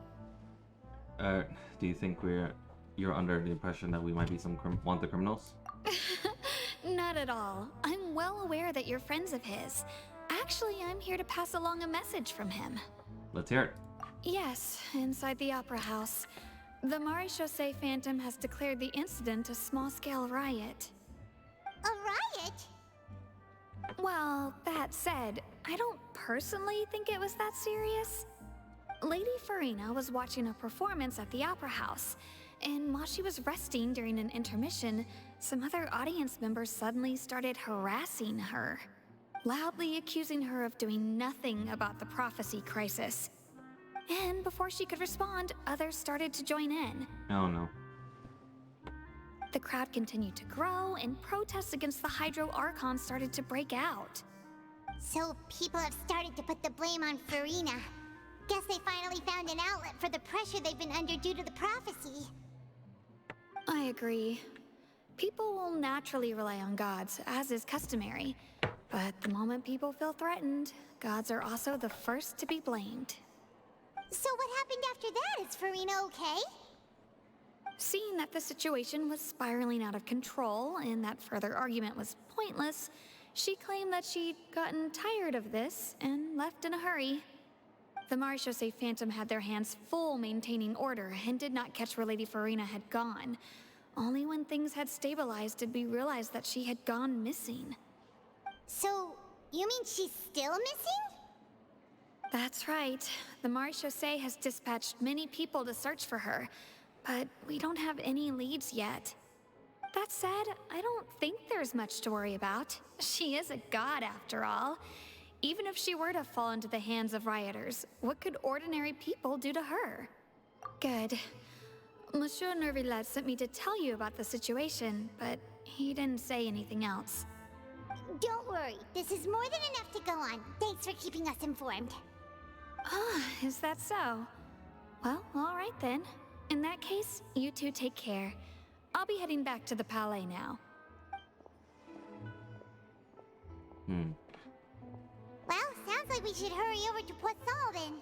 Do you think you're under the impression that we might be some wanted criminals? Not at all. I'm well aware that you're friends of his. Actually, I'm here to pass along a message from him. Let's hear it. Yes, inside the Opera House. The Maréchaussée Phantom has declared the incident a small-scale riot. A riot? Well, that said, I don't personally think it was that serious. Lady Farina was watching a performance at the Opera House, and while she was resting during an intermission, some other audience members suddenly started harassing her, loudly accusing her of doing nothing about the prophecy crisis. And before she could respond, others started to join in. Oh no. The crowd continued to grow, and protests against the Hydro Archon started to break out. So people have started to put the blame on Farina. Guess they finally found an outlet for the pressure they've been under due to the prophecy. I agree. People will naturally rely on gods, as is customary. But the moment people feel threatened, gods are also the first to be blamed. So what happened after that? Is Farina okay? Seeing that the situation was spiraling out of control and that further argument was pointless, she claimed that she'd gotten tired of this and left in a hurry. The Maréchaussée Phantom had their hands full maintaining order and did not catch where Lady Farina had gone. Only when things had stabilized did we realize that she had gone missing. So, you mean she's still missing? That's right. The Maréchaussée has dispatched many people to search for her, but we don't have any leads yet. That said, I don't think there's much to worry about. She is a god after all. Even if she were to fall into the hands of rioters, what could ordinary people do to her? Good. Monsieur Nervillat sent me to tell you about the situation, but he didn't say anything else. Don't worry, this is more than enough to go on. Thanks for keeping us informed. Ah, is that so? Well, alright then. In that case, you two take care. I'll be heading back to the Palais now. Well, sounds like we should hurry over to Poisson then.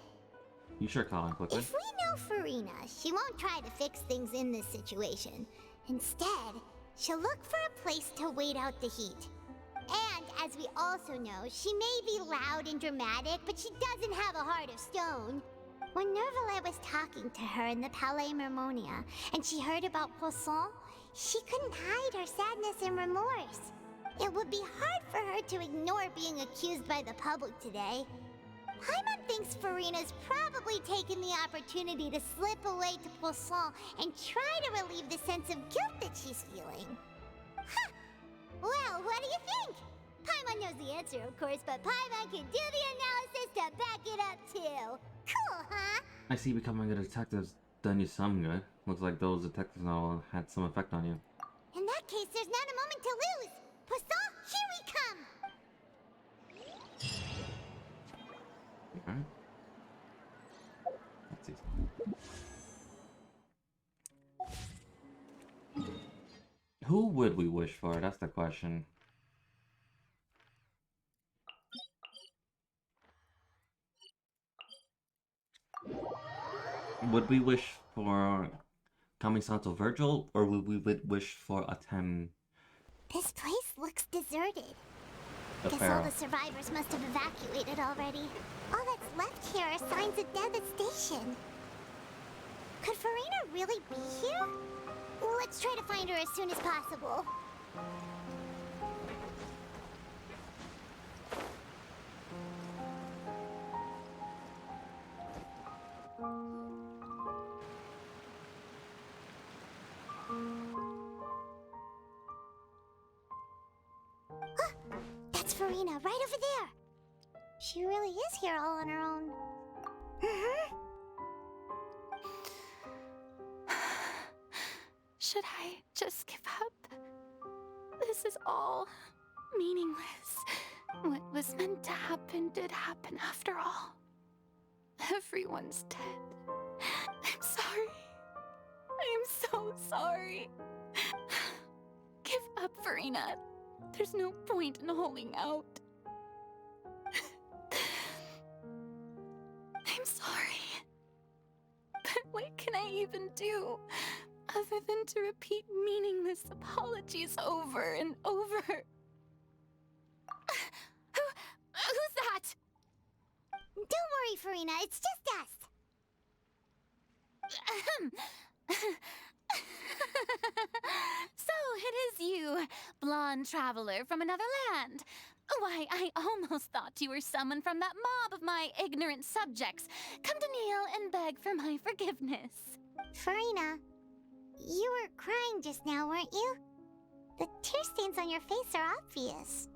You sure, Colin, quickly? If we know Farina, she won't try to fix things in this situation. Instead, she'll look for a place to wait out the heat. And, as we also know, she may be loud and dramatic, but she doesn't have a heart of stone. When Nervalet was talking to her in the Palais Mermonia, and she heard about Poisson, she couldn't hide her sadness and remorse. It would be hard for her to ignore being accused by the public today. Paimon thinks Farina's probably taken the opportunity to slip away to Poisson and try to relieve the sense of guilt that she's feeling. Huh! Well, what do you think? Paimon knows the answer, of course, but Paimon can do the analysis to back it up too. Cool, huh? I see becoming a detective's done you some good. Looks like those detectives all had some effect on you. In that case, there's not a moment to lose. Poisson, here we come! Alright. Let's see. Who would we wish for? That's the question. Would we wish for Kamisato Virgil, or would we wish for Atem This place looks deserted. the Guess all Pharaoh? the survivors must have evacuated already. All that's left here are signs of devastation. Could Farina really be here? Let's try to find her as soon as possible. That's Farina, right over there. She really is here all on her own. Should I just give up? This is all meaningless. What was meant to happen did happen after all. Everyone's dead. I'm sorry. I am so sorry. Give up, Farina. There's no point in holding out. I'm sorry. But what can I even do other than to repeat meaningless apologies over and over? Who's that? Don't worry, Farina, it's just us. So it is you, blonde traveler from another land. Why, I almost thought you were someone from that mob of my ignorant subjects, come to kneel and beg for my forgiveness. Farina, you were crying just now, weren't you? The tear stains on your face are obvious.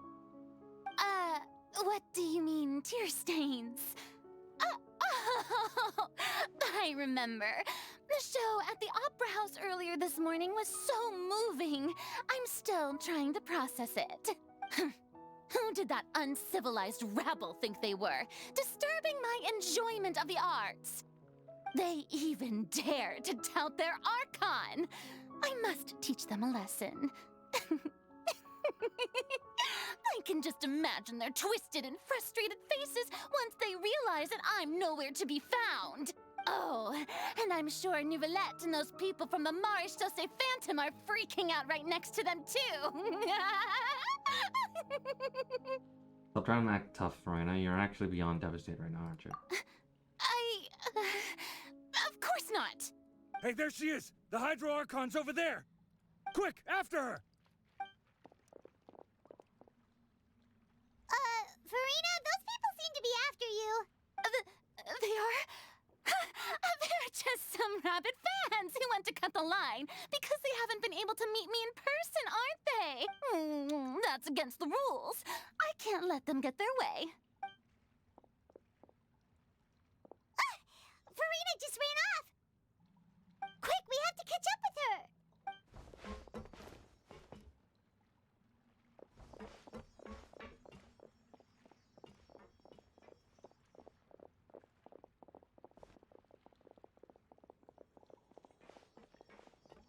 What do you mean, tear stains? Oh, I remember. The show at the Opera House earlier this morning was so moving. I'm still trying to process it. Who did that uncivilized rabble think they were, disturbing my enjoyment of the arts? They even dare to tout their Archon. I must teach them a lesson. I can just imagine their twisted and frustrated faces once they realize that I'm nowhere to be found. Oh, and I'm sure Nouvellette and those people from the Marish Chaussee Phantom are freaking out right next to them, too. Stop trying to act tough, Farina. You're actually beyond devastated right now, aren't you? Of course not. Hey, there she is! The Hydro Archon's over there! Quick, after her! Farina, those people seem to be after you. They are? They're just some rabid fans who want to cut the line because they haven't been able to meet me in person, aren't they? That's against the rules. I can't let them get their way. Farina just ran off! Quick, we have to catch up with her!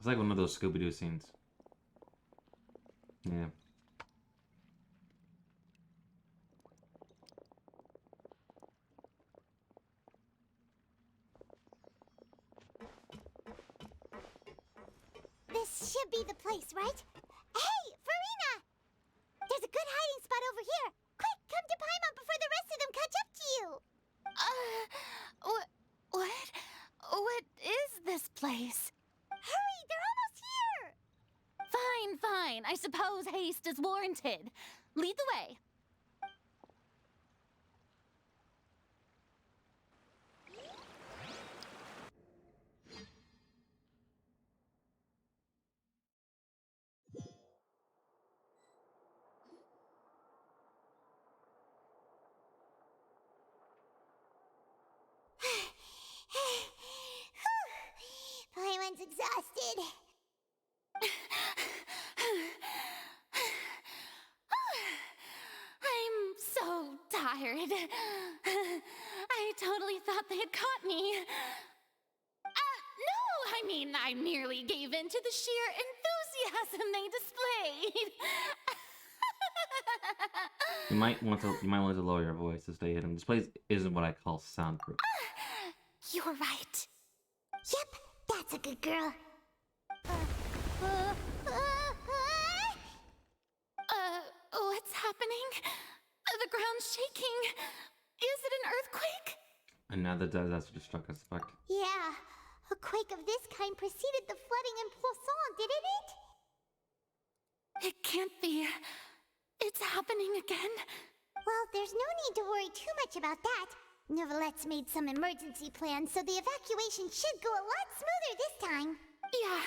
It's like one of those Scooby-Doo scenes. Yeah. This should be the place, right? Hey, Farina! There's a good hiding spot over here. Quick, come to Paimon before the rest of them catch up to you. What is this place? Hurry, they're almost here. Fine. I suppose haste is warranted. Lead the way. Paimon's exhausted. I'm so tired. I totally thought they had caught me. No, I mean, I merely gave in to the sheer enthusiasm they displayed. You might want to lower your voice to stay hidden. This place isn't what I call soundproof. You're right. Yep, that's a good girl. What's happening? The ground's shaking. Is it an earthquake? And now the disaster struck us back. Yeah, a quake of this kind preceded the flooding in Poisson, didn't it? It can't be. It's happening again. Well, there's no need to worry too much about that. Neverlette's made some emergency plans, so the evacuation should go a lot smoother this time. Yeah,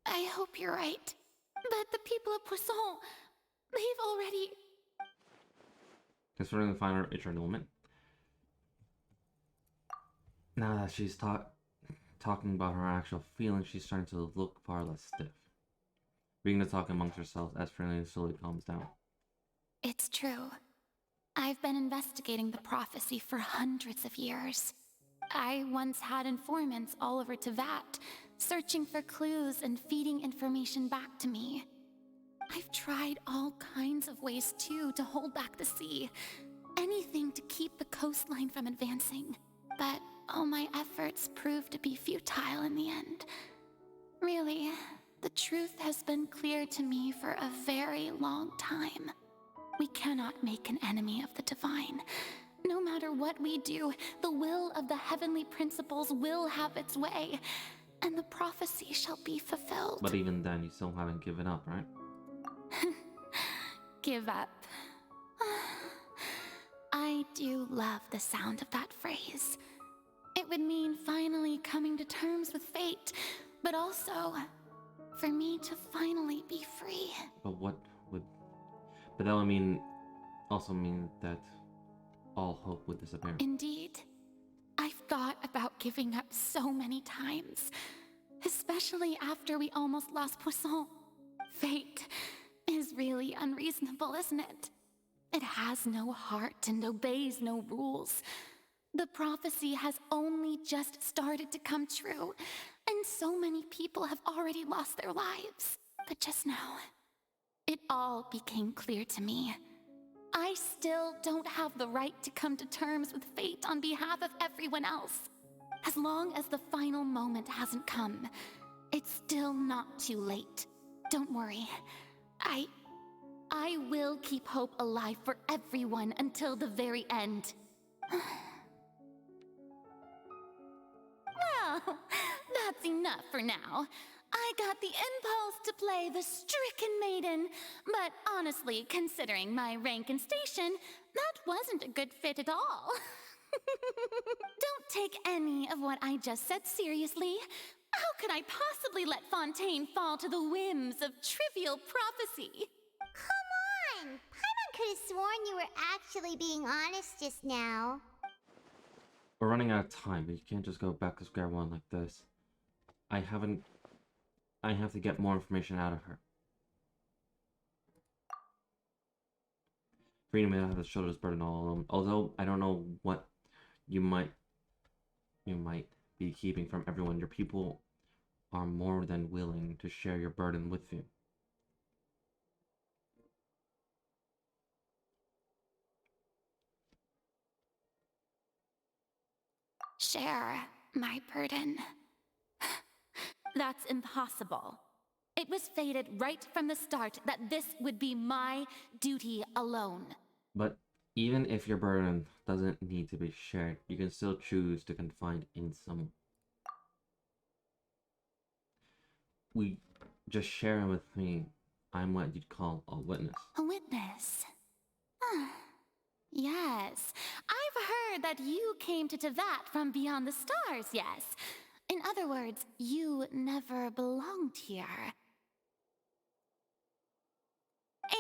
I hope you're right. But the people of Poisson, they've already... Considering the final eternal moment. Now that she's talking about her actual feelings, she's starting to look far less stiff. Beginning to talk amongst herself as Freeling slowly calms down. It's true. I've been investigating the prophecy for hundreds of years. I once had informants all over Tevat, searching for clues and feeding information back to me. I've tried all kinds of ways, too, to hold back the sea. Anything to keep the coastline from advancing. But all my efforts proved to be futile in the end. Really, the truth has been clear to me for a very long time. We cannot make an enemy of the divine. No matter what we do, the will of the heavenly principles will have its way, and the prophecy shall be fulfilled. But even then, you still haven't given up, right? Give up. I do love the sound of that phrase. It would mean finally coming to terms with fate, but also for me to finally be free. But what would... But that would also mean that all hope would disappear. Indeed. I've thought about giving up so many times, especially after we almost lost Poisson. Fate is really unreasonable, isn't it? It has no heart and obeys no rules. The prophecy has only just started to come true, and so many people have already lost their lives. But just now, it all became clear to me. I still don't have the right to come to terms with fate on behalf of everyone else. As long as the final moment hasn't come, it's still not too late. Don't worry. I will keep hope alive for everyone until the very end. Well, that's enough for now. I got the impulse to play the stricken maiden, but honestly, considering my rank and station, that wasn't a good fit at all. Don't take any of what I just said seriously. How could I possibly let Fontaine fall to the whims of trivial prophecy? Come on! Paimon could have sworn you were actually being honest just now. We're running out of time, but you can't just go back to square one like this. I have to get more information out of her. Freedom may have to shoulder this burden all alone. Although I don't know what you might be keeping from everyone. Your people are more than willing to share your burden with you. Share my burden. That's impossible. It was fated right from the start that this would be my duty alone. But even if your burden doesn't need to be shared, you can still choose to confide in someone. Just share with me. I'm what you'd call a witness. A witness? Yes. I've heard that you came to Tevat from beyond the stars, yes. In other words, you never belonged here.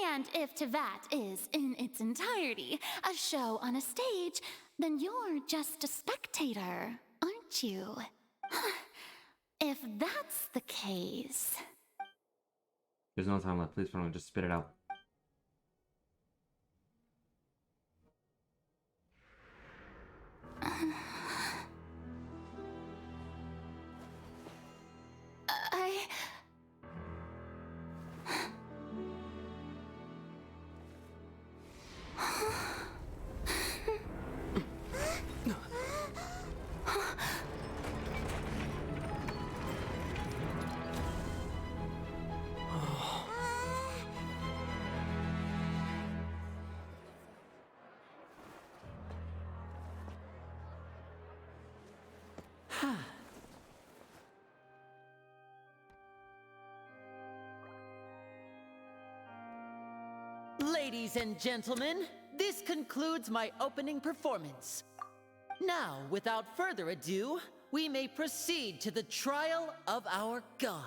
And if Tevat is, in its entirety, a show on a stage, then you're just a spectator, aren't you? If that's the case... There's no time left. Please, just spit it out. Ladies and gentlemen, this concludes my opening performance. Now, without further ado, we may proceed to the trial of our god.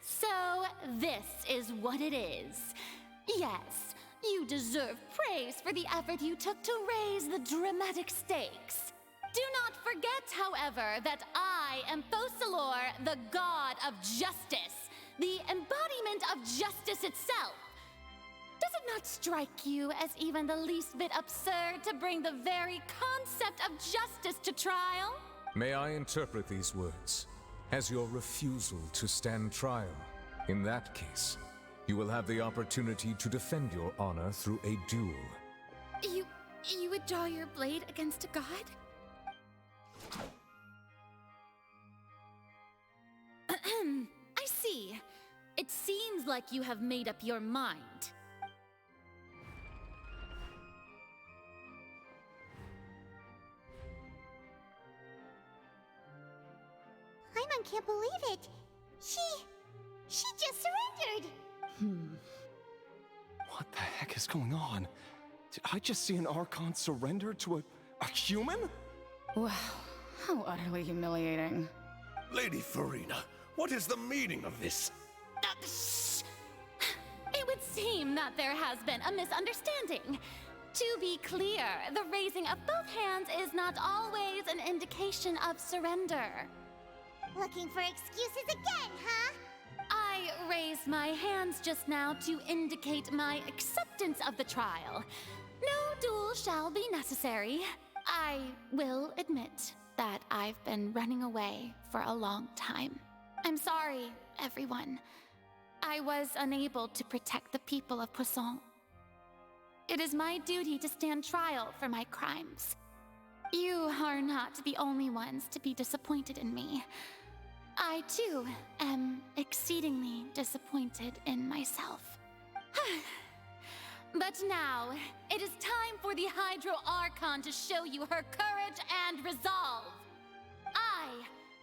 So this is what it is. Yes, you deserve praise for the effort you took to raise the dramatic stakes. Do not forget, however, that I am Fosalor, the god of justice, the embodiment of justice itself. Does it not strike you as even the least bit absurd to bring the very concept of justice to trial? May I interpret these words as your refusal to stand trial? In that case, you will have the opportunity to defend your honor through a duel. You would draw your blade against a god? I see. It seems like you have made up your mind. Paimon can't believe it. She just surrendered. What the heck is going on? Did I just see an Archon surrender to a human? Wow, how utterly humiliating. Lady Farina, what is the meaning of this? It would seem that there has been a misunderstanding. To be clear, the raising of both hands is not always an indication of surrender. Looking for excuses again, huh? I raised my hands just now to indicate my acceptance of the trial. No duel shall be necessary. I will admit that I've been running away for a long time. I'm sorry, everyone. I was unable to protect the people of Poisson. It is my duty to stand trial for my crimes. You are not the only ones to be disappointed in me. I, too, am exceedingly disappointed in myself. But now, it is time for the Hydro Archon to show you her courage and resolve. I,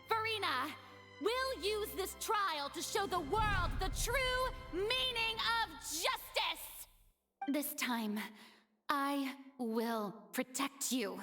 Farina, will use this trial to show the world the true meaning of justice! This time, I will protect you.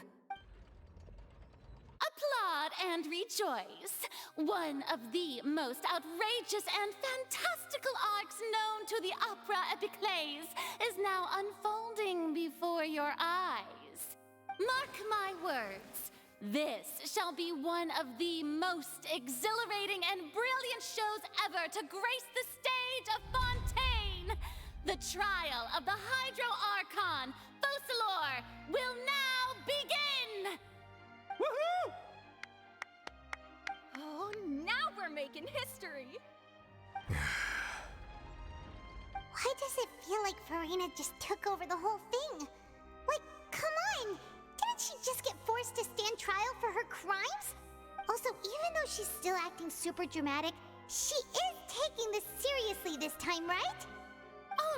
Applaud and rejoice! One of the most outrageous and fantastical arcs known to the opera epiclese is now unfolding before your eyes. Mark my words, this shall be one of the most exhilarating and brilliant shows ever to grace the stage of Fontaine! The trial of the Hydro Archon, Fosalor, will now begin! Woohoo! Oh does it feel like Farina just took over the whole thing? Like, come on! Didn't she just get forced to stand trial for her crimes? Also, even though she's still acting super dramatic, she is taking this seriously this time, right?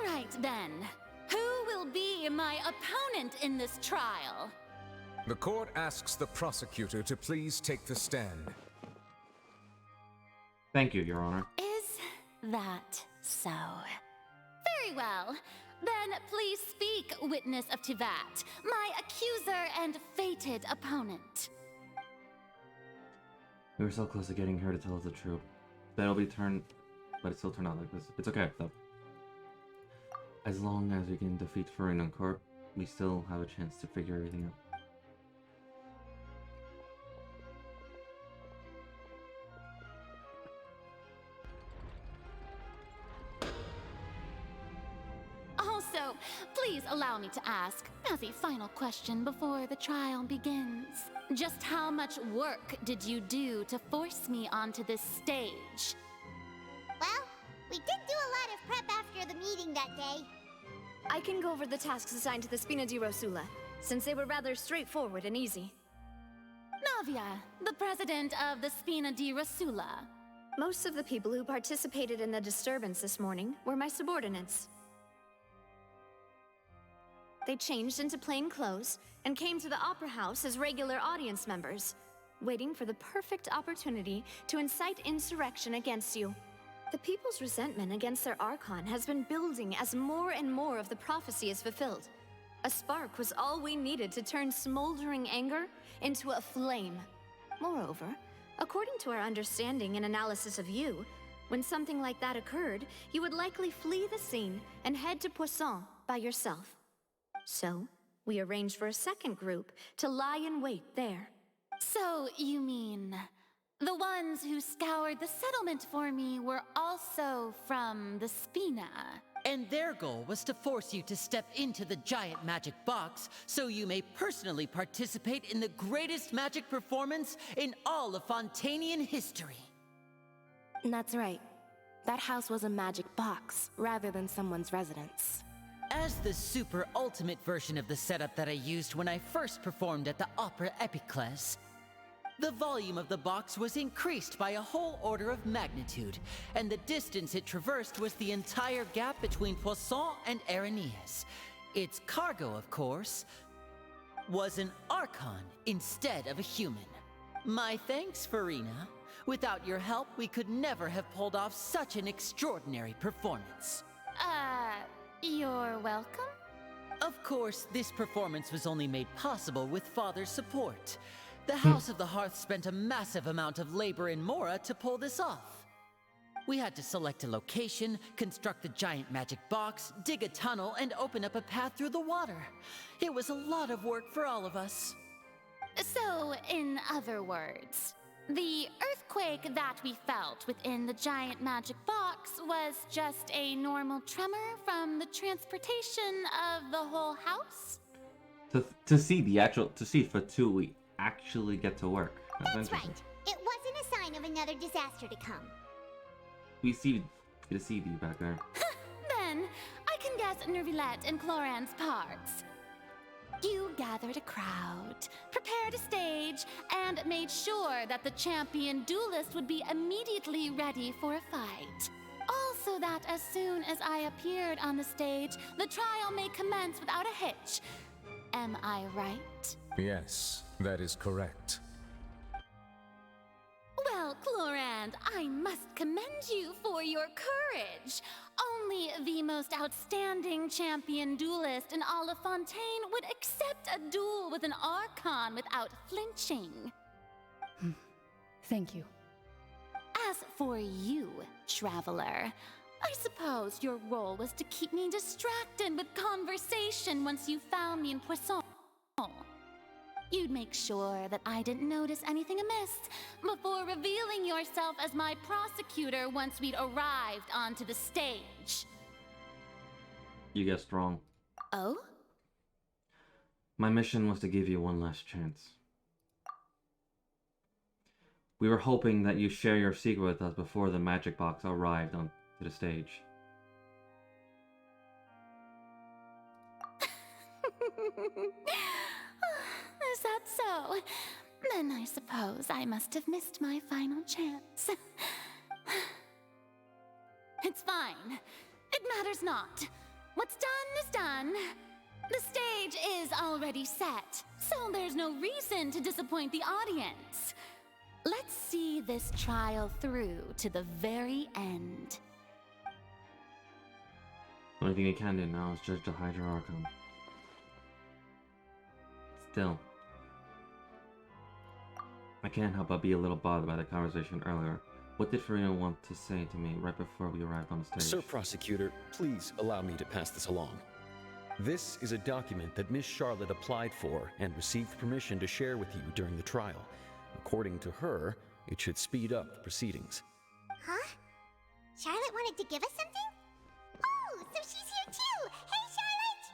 Alright then. Who will be my opponent in this trial? The court asks the prosecutor to please take the stand. Thank you, Your Honor. Is that so? Very well. Then please speak, witness of Tivat, my accuser and fated opponent. We were so close to getting her to tell us the truth. But it still turned out like this. It's okay, though. As long as we can defeat Farina in court, we still have a chance to figure everything out. Also, please allow me to ask, as a final question before the trial begins, just how much work did you do to force me onto this stage? Well, we did do a lot of prep after the meeting that day. I can go over the tasks assigned to the Spina di Rosula, since they were rather straightforward and easy. Navia, the president of the Spina di Rosula. Most of the people who participated in the disturbance this morning were my subordinates. They changed into plain clothes and came to the Opera House as regular audience members, waiting for the perfect opportunity to incite insurrection against you. The people's resentment against their Archon has been building as more and more of the prophecy is fulfilled. A spark was all we needed to turn smoldering anger into a flame. Moreover, according to our understanding and analysis of you, when something like that occurred, you would likely flee the scene and head to Poisson by yourself. So, we arranged for a second group to lie in wait there. So, you mean, the ones who scoured the settlement for me were also from the Spina? And their goal was to force you to step into the giant magic box so you may personally participate in the greatest magic performance in all of Fontanian history. That's right. That house was a magic box, rather than someone's residence. As the super ultimate version of the setup that I used when I first performed at the Opera Epiclese, the volume of the box was increased by a whole order of magnitude, and the distance it traversed was the entire gap between Poisson and Aranias. Its cargo, of course, was an Archon instead of a human. My thanks, Farina. Without your help, we could never have pulled off such an extraordinary performance. You're welcome? Of course, this performance was only made possible with Father's support. The House of the Hearth spent a massive amount of labor in Mora to pull this off. We had to select a location, construct the giant magic box, dig a tunnel, and open up a path through the water. It was a lot of work for all of us. So, in other words, the earthquake that we felt within the giant magic box was just a normal tremor from the transportation of the whole house? To see for 2 weeks actually get to work. That's right. It wasn't a sign of another disaster to come. We see the CD back there. Then, I can guess Nervilette and Cloran's parts. You gathered a crowd, prepared a stage, and made sure that the champion duelist would be immediately ready for a fight. Also that as soon as I appeared on the stage, the trial may commence without a hitch. Am I right? Yes, that is correct. Well, Clorand, I must commend you for your courage. Only the most outstanding champion duelist in all of Fontaine would accept a duel with an Archon without flinching. Thank you. As for you, Traveler, I suppose your role was to keep me distracted with conversation once you found me in Poisson. You'd make sure that I didn't notice anything amiss before revealing yourself as my prosecutor once we'd arrived onto the stage. You guessed wrong. Oh? My mission was to give you one last chance. We were hoping that you share your secret with us before the magic box arrived onto the stage. Is that so? Then I suppose I must have missed my final chance. It's fine. It matters not. What's done is done. The stage is already set, so there's no reason to disappoint the audience. Let's see this trial through to the very end. The only thing you can do now is judge the Hydra Archon. Still, I can't help but be a little bothered by the conversation earlier. What did Farina want to say to me right before we arrived on the stage? Sir Prosecutor, please allow me to pass this along. This is a document that Miss Charlotte applied for and received permission to share with you during the trial. According to her, it should speed up the proceedings. Huh? Charlotte wanted to give us something? Oh, so she's here too! Hey, Charlotte!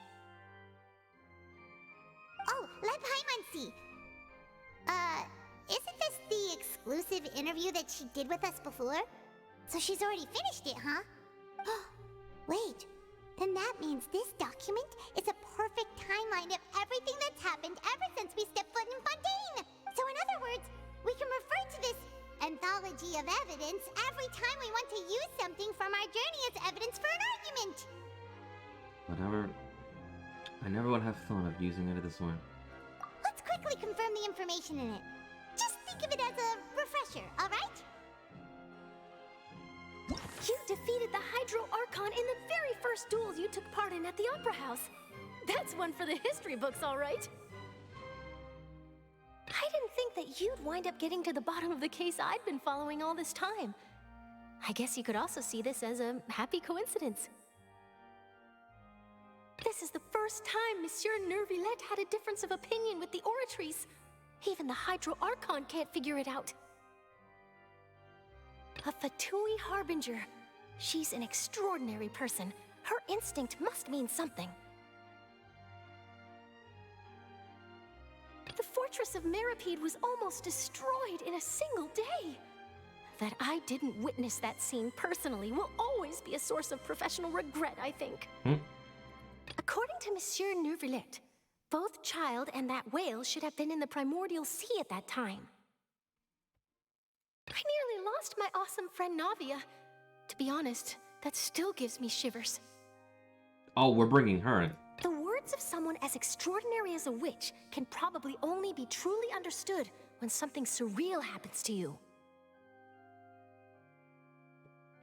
Oh, let Paimon see. Isn't this the exclusive interview that she did with us before? So she's already finished it, huh? Wait, then that means this document is a perfect timeline of everything that's happened ever since we stepped foot in Fontaine! So in other words, we can refer to this anthology of evidence every time we want to use something from our journey as evidence for an argument! I never would have thought of using it this way. Let's quickly confirm the information in it. Just think of it as a refresher, alright? You defeated the Hydro Archon in the very first duels you took part in at the Opera House. That's one for the history books, all right. I didn't think that you'd wind up getting to the bottom of the case I'd been following all this time. I guess you could also see this as a happy coincidence. This is the first time Monsieur Nervillette had a difference of opinion with the Oratrice. Even the Hydro Archon can't figure it out. A Fatui Harbinger. She's an extraordinary person. Her instinct must mean something. The fortress of Meripede was almost destroyed in a single day. That I didn't witness that scene personally will always be a source of professional regret, I think. According to Monsieur Nervillette, both Child and that whale should have been in the primordial sea at that time. I nearly lost my awesome friend Navia. To be honest, that still gives me shivers. Oh, we're bringing her in. The words of someone as extraordinary as a witch can probably only be truly understood when something surreal happens to you.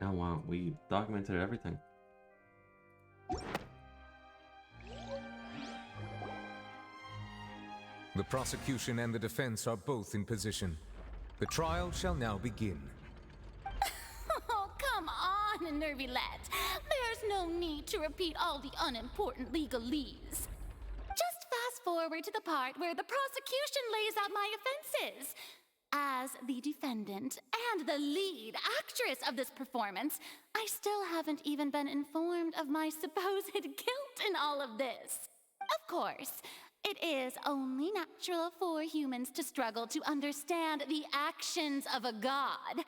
Oh wow, we documented everything. The prosecution and the defense are both in position. The trial shall now begin. Oh, come on, Nervillette. There's no need to repeat all the unimportant legalese. Just fast forward to the part where the prosecution lays out my offenses. As the defendant and the lead actress of this performance, I still haven't even been informed of my supposed guilt in all of this. Of course, it is only natural for humans to struggle to understand the actions of a god.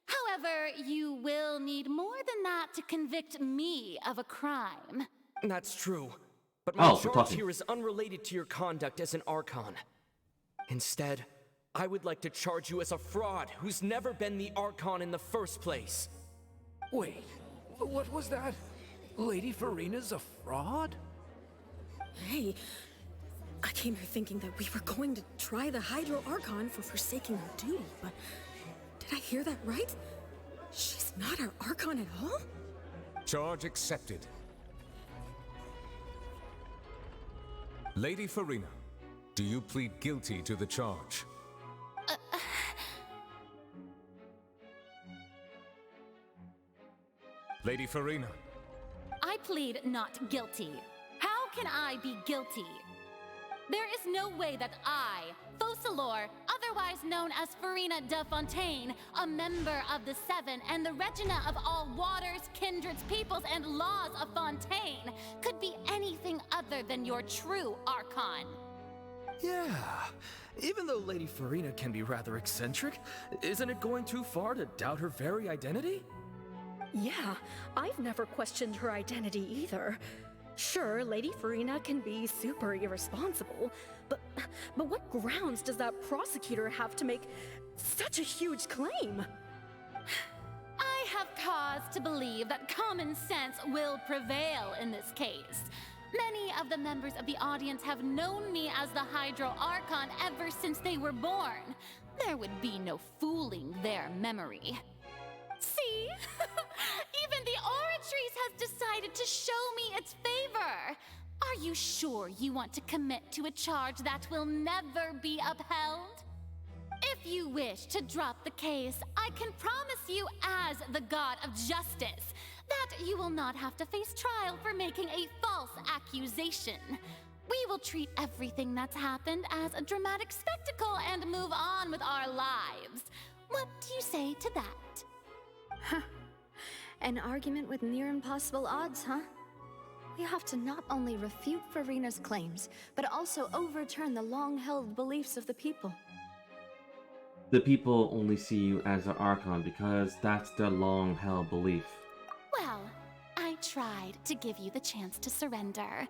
However, you will need more than that to convict me of a crime. That's true. But my we're charge talking. here is unrelated to your conduct as an Archon. Instead, I would like to charge you as a fraud who's never been the Archon in the first place. Wait, what was that? Lady Farina's a fraud? Hey, I came here thinking that we were going to try the Hydro Archon for forsaking our duty, but did I hear that right? She's not our Archon at all? Charge accepted. Lady Farina, do you plead guilty to the charge? Lady Farina. I plead not guilty. How can I be guilty? There is no way that I, Focalor, otherwise known as Farina de Fontaine, a member of the Seven and the Regina of all waters, kindreds, peoples, and laws of Fontaine, could be anything other than your true Archon. Yeah, even though Lady Farina can be rather eccentric, isn't it going too far to doubt her very identity? Yeah, I've never questioned her identity either. Sure, Lady Farina can be super irresponsible, but what grounds does that prosecutor have to make such a huge claim? I have cause to believe that common sense will prevail in this case. Many of the members of the audience have known me as the Hydro Archon ever since they were born. There would be no fooling their memory. See? Even the Oratrice has decided to show me its favor. Are you sure you want to commit to a charge that will never be upheld? If you wish to drop the case, I can promise you as the God of Justice that you will not have to face trial for making a false accusation. We will treat everything that's happened as a dramatic spectacle and move on with our lives. What do you say to that? Huh. An argument with near impossible odds, huh? We have to not only refute Farina's claims, but also overturn the long-held beliefs of the people. The people only see you as an Archon because that's their long-held belief. Well, I tried to give you the chance to surrender.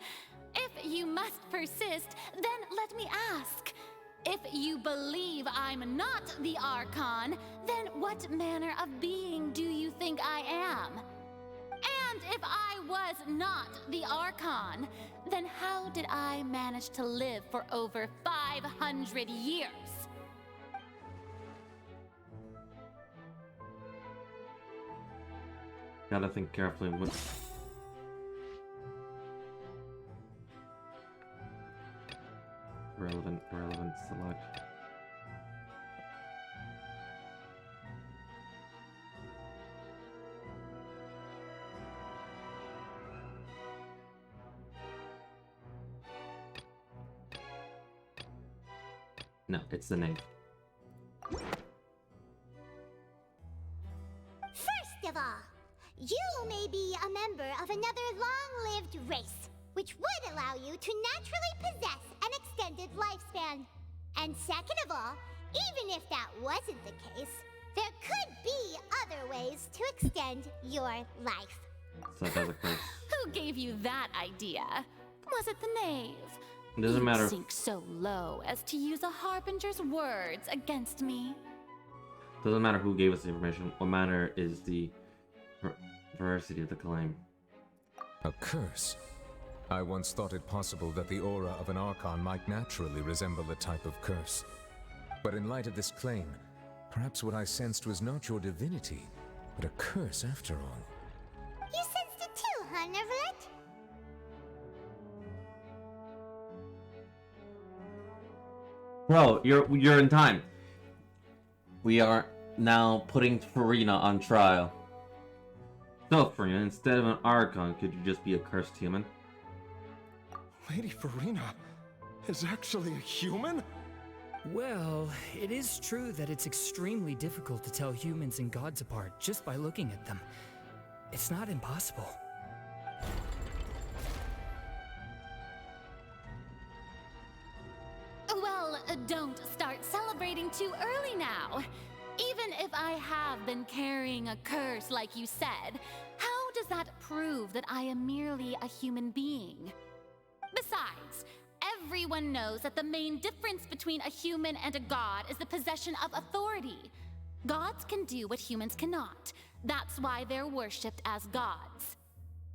If you must persist, then let me ask. If you believe I'm not the Archon, then what manner of being do you think I am? And if I was not the Archon, then how did I manage to live for over 500 years? Gotta think carefully with... Relevant, select. No, it's the name. First of all, you may be a member of another long-lived race, which would allow you to naturally possess an extended lifespan. And second of all, even if that wasn't the case, there could be other ways to extend your life. So that does close. Who gave you that idea? Was it the knave? It doesn't You'd matter. sink so low as to use a harbinger's words against me. Doesn't matter who gave us the information. What matter is the veracity of the claim. A curse? I once thought it possible that the aura of an Archon might naturally resemble a type of curse. But in light of this claim, perhaps what I sensed was not your divinity, but a curse after all. You sensed it too, huh, Neverlet? Bro, you're in time. We are now putting Farina on trial. So, Farina, instead of an Archon, could you just be a cursed human? Lady Farina is actually a human? Well, it is true that it's extremely difficult to tell humans and gods apart just by looking at them. It's not impossible. Well, don't start celebrating too early now. Even if I have been carrying a curse like you said, how does that prove that I am merely a human being? Besides, everyone knows that the main difference between a human and a god is the possession of authority. Gods can do what humans cannot. That's why they're worshipped as gods.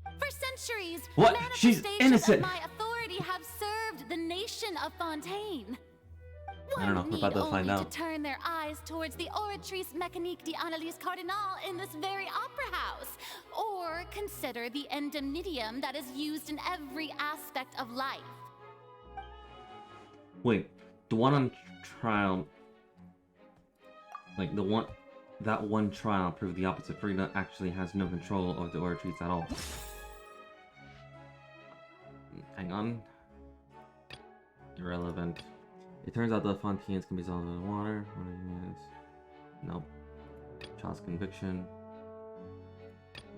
For centuries, What? She's manifestations innocent. of my authority have served the nation of Fontaine. I don't know. We're about to Only find to out. turn their eyes towards the Oratrice Mécanique d'Analyse Cardinal in this very opera house, or consider the endemnitium that is used in every aspect of life. Wait, the one on trial, like that one trial proved the opposite. Farina actually has no control of the Oratrice at all. Hang on. Irrelevant. It turns out the Fontaines can be solved in water. What do you mean? Nope. Child's conviction.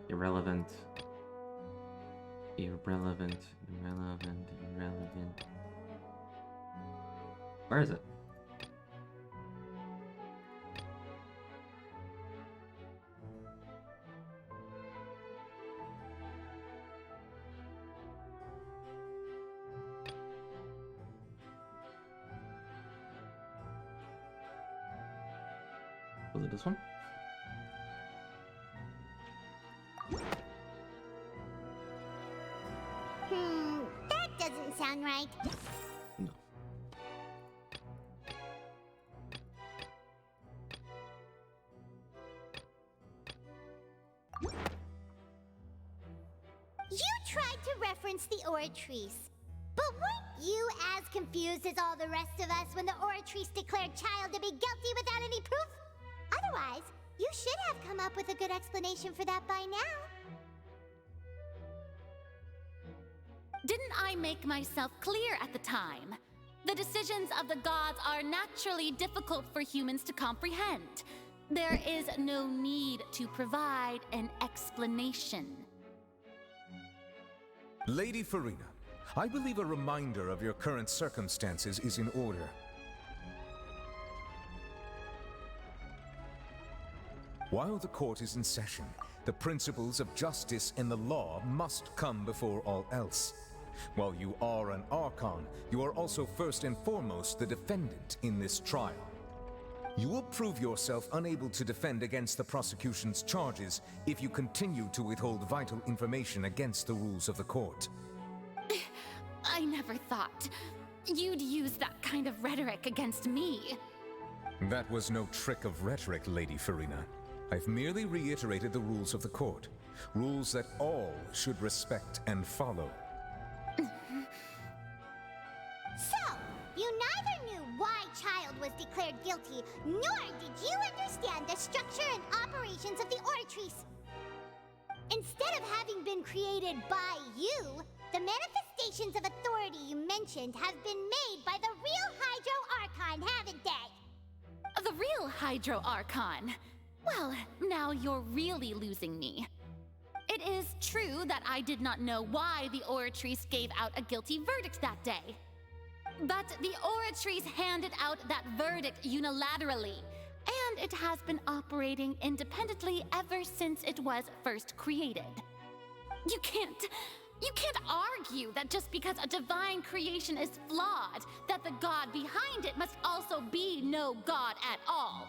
Irrelevant. Irrelevant. Where is it? Was it this one? That doesn't sound right. No. You tried to reference the Oratrice. But weren't you as confused as all the rest of us when the Oratrice declared Child to be guilty without any proof? Otherwise, you should have come up with a good explanation for that by now. Didn't I make myself clear at the time? The decisions of the gods are naturally difficult for humans to comprehend. There is no need to provide an explanation. Lady Farina, I believe a reminder of your current circumstances is in order. While the court is in session, the principles of justice and the law must come before all else. While you are an Archon, you are also first and foremost the defendant in this trial. You will prove yourself unable to defend against the prosecution's charges if you continue to withhold vital information against the rules of the court. I never thought you'd use that kind of rhetoric against me. That was no trick of rhetoric, Lady Farina. I've merely reiterated the rules of the court. Rules that all should respect and follow. So, you neither knew why Child was declared guilty, nor did you understand the structure and operations of the Oratrice. Instead of having been created by you, the manifestations of authority you mentioned have been made by the real Hydro Archon, haven't they? The real Hydro Archon? Well, now you're really losing me. It is true that I did not know why the Oratrice gave out a guilty verdict that day. But the Oratrice handed out that verdict unilaterally, and it has been operating independently ever since it was first created. You can't argue that just because a divine creation is flawed, that the god behind it must also be no god at all.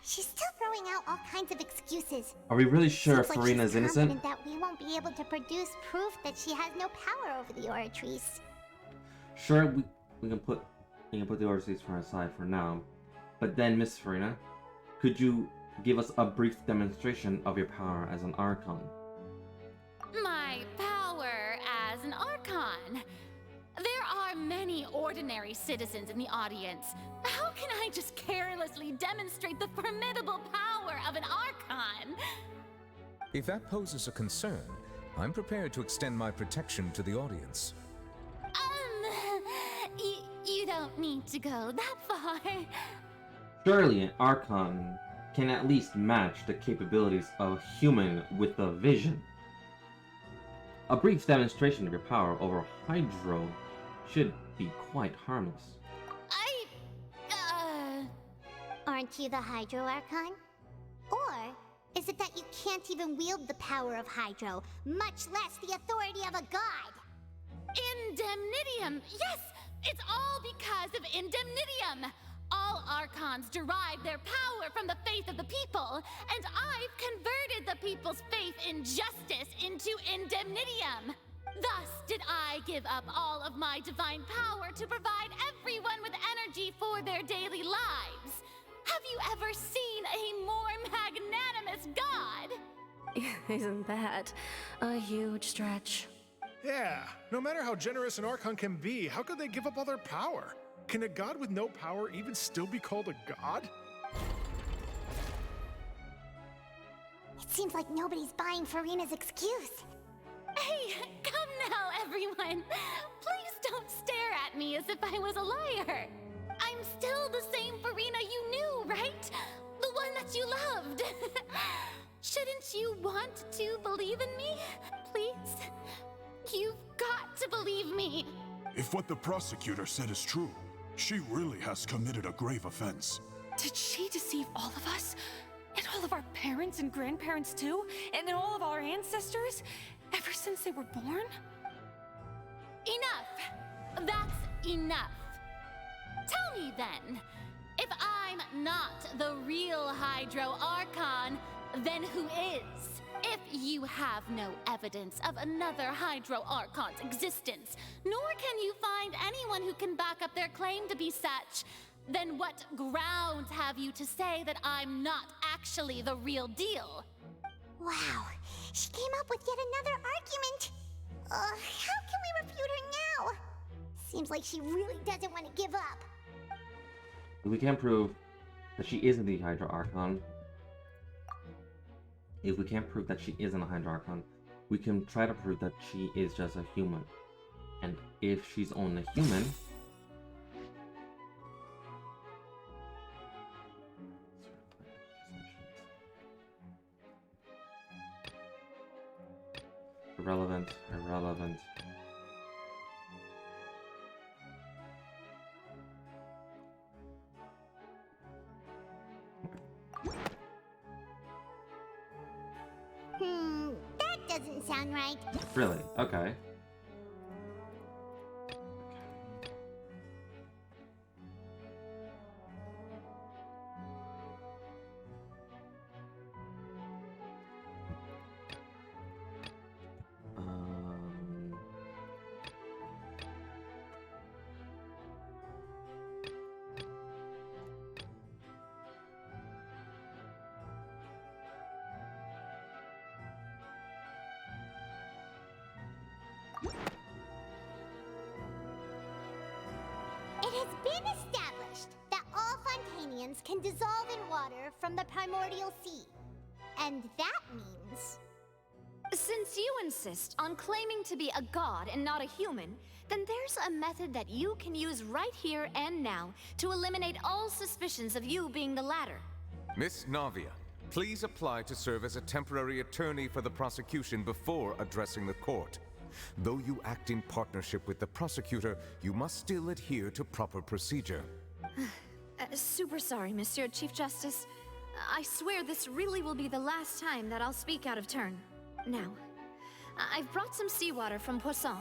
She's still throwing out all kinds of excuses. Are we really sure Seems like Farina's she's innocent? confident that we won't be able to produce proof that she has no power over the Oratrice. Sure, we can put the Oratrice for aside for now. But then, Miss Farina, could you give us a brief demonstration of your power as an Archon? My power as an Archon. There are many ordinary citizens in the audience. How can I just carelessly demonstrate the formidable power of an Archon? If that poses a concern, I'm prepared to extend my protection to the audience. You don't need to go that far. Surely an Archon can at least match the capabilities of a human with a vision. A brief demonstration of your power over Hydro should be quite harmless. Aren't you the Hydro Archon? Or is it that you can't even wield the power of Hydro, much less the authority of a god? Indemnitium! Yes! It's all because of Indemnitium! All Archons derive their power from the faith of the people, and I've converted the people's faith in justice into Indemnitium! Thus did I give up all of my divine power to provide everyone with energy for their daily lives! Have you ever seen a more magnanimous god? Isn't that a huge stretch? Yeah, no matter how generous an Archon can be, how could they give up all their power? Can a god with no power even still be called a god? It seems like nobody's buying Farina's excuse. Hey, come now, everyone! Please don't stare at me as if I was a liar! I'm still the same Farina you knew, right? The one that you loved! Shouldn't you want to believe in me? Please? You've got to believe me! If what the prosecutor said is true, she really has committed a grave offense. Did she deceive all of us? And all of our parents and grandparents too? And all of our ancestors? Ever since they were born? Enough! That's enough! Tell me then, if I I'm not the real Hydro Archon, then who is? If you have no evidence of another Hydro Archon's existence, nor can you find anyone who can back up their claim to be such, then what grounds have you to say that I'm not actually the real deal? Wow, she came up with yet another argument. How can we refute her now? Seems like she really doesn't want to give up. We can't prove that she isn't the Hydra Archon. If we can't prove that she isn't a Hydra Archon, we can try to prove that she is just a human. And if she's only a human, irrelevant. That doesn't sound right. Really? Okay. It has been established that all Fontanians can dissolve in water from the primordial sea. And that means... Since you insist on claiming to be a god and not a human, then there's a method that you can use right here and now to eliminate all suspicions of you being the latter. Miss Navia, please apply to serve as a temporary attorney for the prosecution before addressing the court. Though you act in partnership with the prosecutor, you must still adhere to proper procedure. Super sorry, Monsieur Chief Justice. I swear this really will be the last time that I'll speak out of turn. Now, I've brought some seawater from Poisson.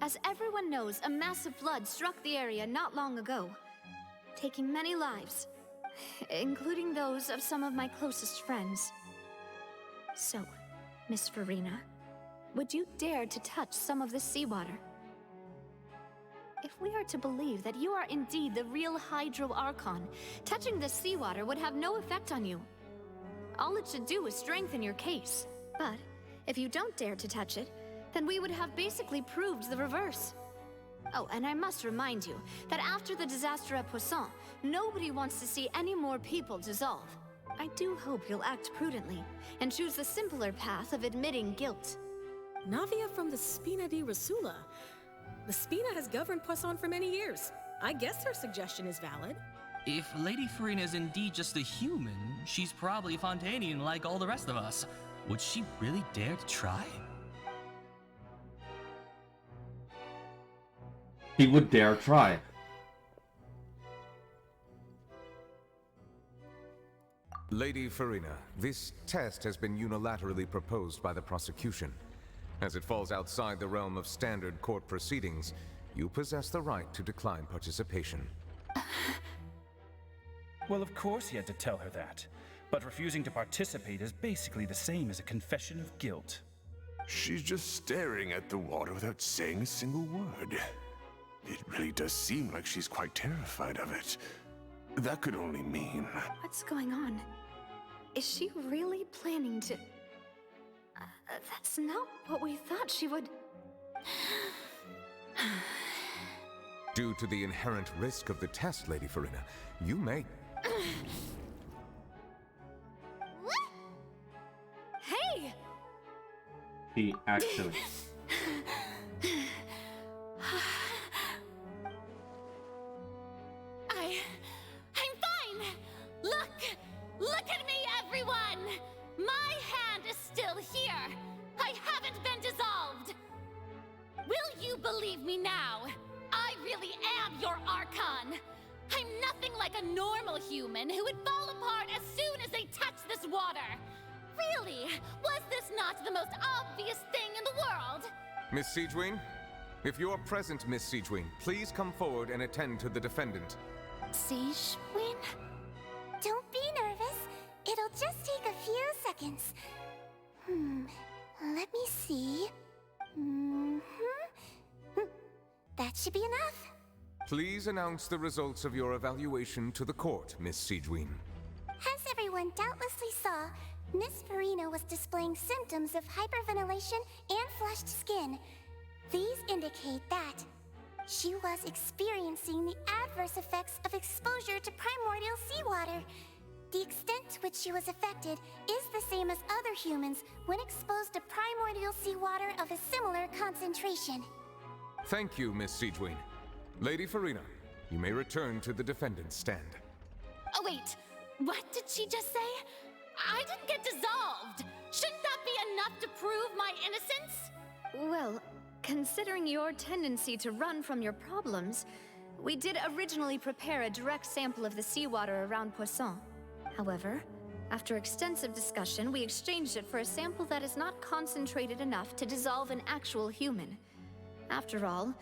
As everyone knows, a massive flood struck the area not long ago, taking many lives, including those of some of my closest friends. So, Miss Farina, would you dare to touch some of this seawater? If we are to believe that you are indeed the real Hydro Archon, touching this seawater would have no effect on you. All it should do is strengthen your case. But if you don't dare to touch it, then we would have basically proved the reverse. Oh, and I must remind you that after the disaster at Poisson, nobody wants to see any more people dissolve. I do hope you'll act prudently and choose the simpler path of admitting guilt. Navia from the Spina di Rosula. The Spina has governed Poisson for many years. I guess her suggestion is valid. If Lady Farina is indeed just a human, she's probably Fontanian like all the rest of us. Would she really dare to try? He would dare try. Lady Farina, this test has been unilaterally proposed by the prosecution. As it falls outside the realm of standard court proceedings, you possess the right to decline participation. Well, of course he had to tell her that. But refusing to participate is basically the same as a confession of guilt. She's just staring at the water without saying a single word. It really does seem like she's quite terrified of it. That could only mean... What's going on? Is she really planning to... that's not what we thought she would... Due to the inherent risk of the test, Lady Farina, you may... Hey! He actually... I'm fine! Look at me, everyone! My hand is still here! I haven't been dissolved! Will you believe me now? I really am your Archon! I'm nothing like a normal human who would fall apart as soon as they touch this water! Really? Was this not the most obvious thing in the world? Miss Siegewin? If you're present, Miss Siegewin, please come forward and attend to the defendant. Siegewin? It'll just take a few seconds. Let me see. That should be enough. Please announce the results of your evaluation to the court, Miss Siegewien. As everyone doubtlessly saw, Miss Farina was displaying symptoms of hyperventilation and flushed skin. These indicate that she was experiencing the adverse effects of exposure to primordial seawater. The extent to which she was affected is the same as other humans when exposed to primordial seawater of a similar concentration. Thank you, Miss Siegewien. Lady Farina, you may return to the defendant's stand. Oh, wait. What did she just say? I didn't get dissolved. Shouldn't that be enough to prove my innocence? Well, considering your tendency to run from your problems, we did originally prepare a direct sample of the seawater around Poisson. However, after extensive discussion, we exchanged it for a sample that is not concentrated enough to dissolve an actual human. After all,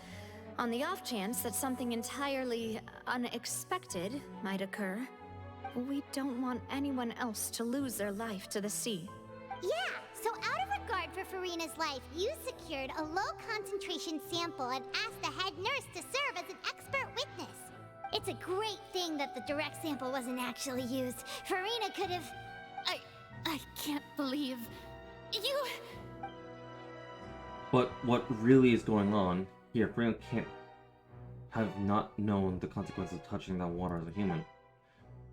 on the off chance that something entirely unexpected might occur, we don't want anyone else to lose their life to the sea. Yeah, so out of regard for Farina's life, you secured a low-concentration sample and asked the head nurse to serve as an expert witness. It's a great thing that the direct sample wasn't actually used. Farina could have... I can't believe... you... But what really is going on here, Farina can't have not known the consequences of touching that water as a human.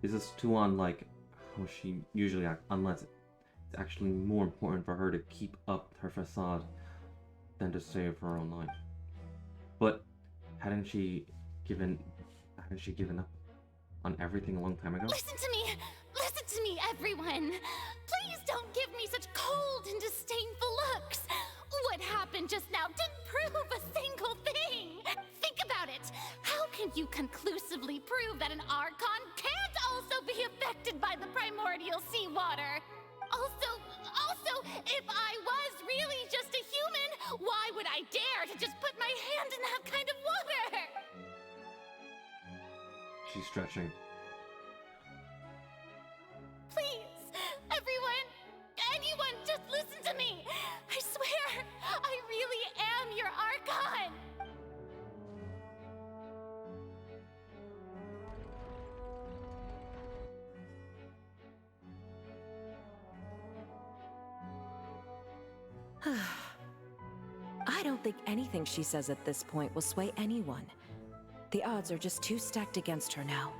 This is too unlike how she usually acts, unless it's actually more important for her to keep up her facade than to save her own life. But hadn't she given up on everything a long time ago? Listen to me! Listen to me, everyone! Please don't give me such cold and disdainful looks! What happened just now didn't prove a single thing! Think about it! How can you conclusively prove that an Archon can't also be affected by the primordial seawater? Also, if I was really just a human, why would I dare to just put my hand in that kind of water? She's stretching. Please, everyone, anyone, just listen to me. I swear, I really am your Archon. I don't think anything she says at this point will sway anyone. The odds are just too stacked against her now.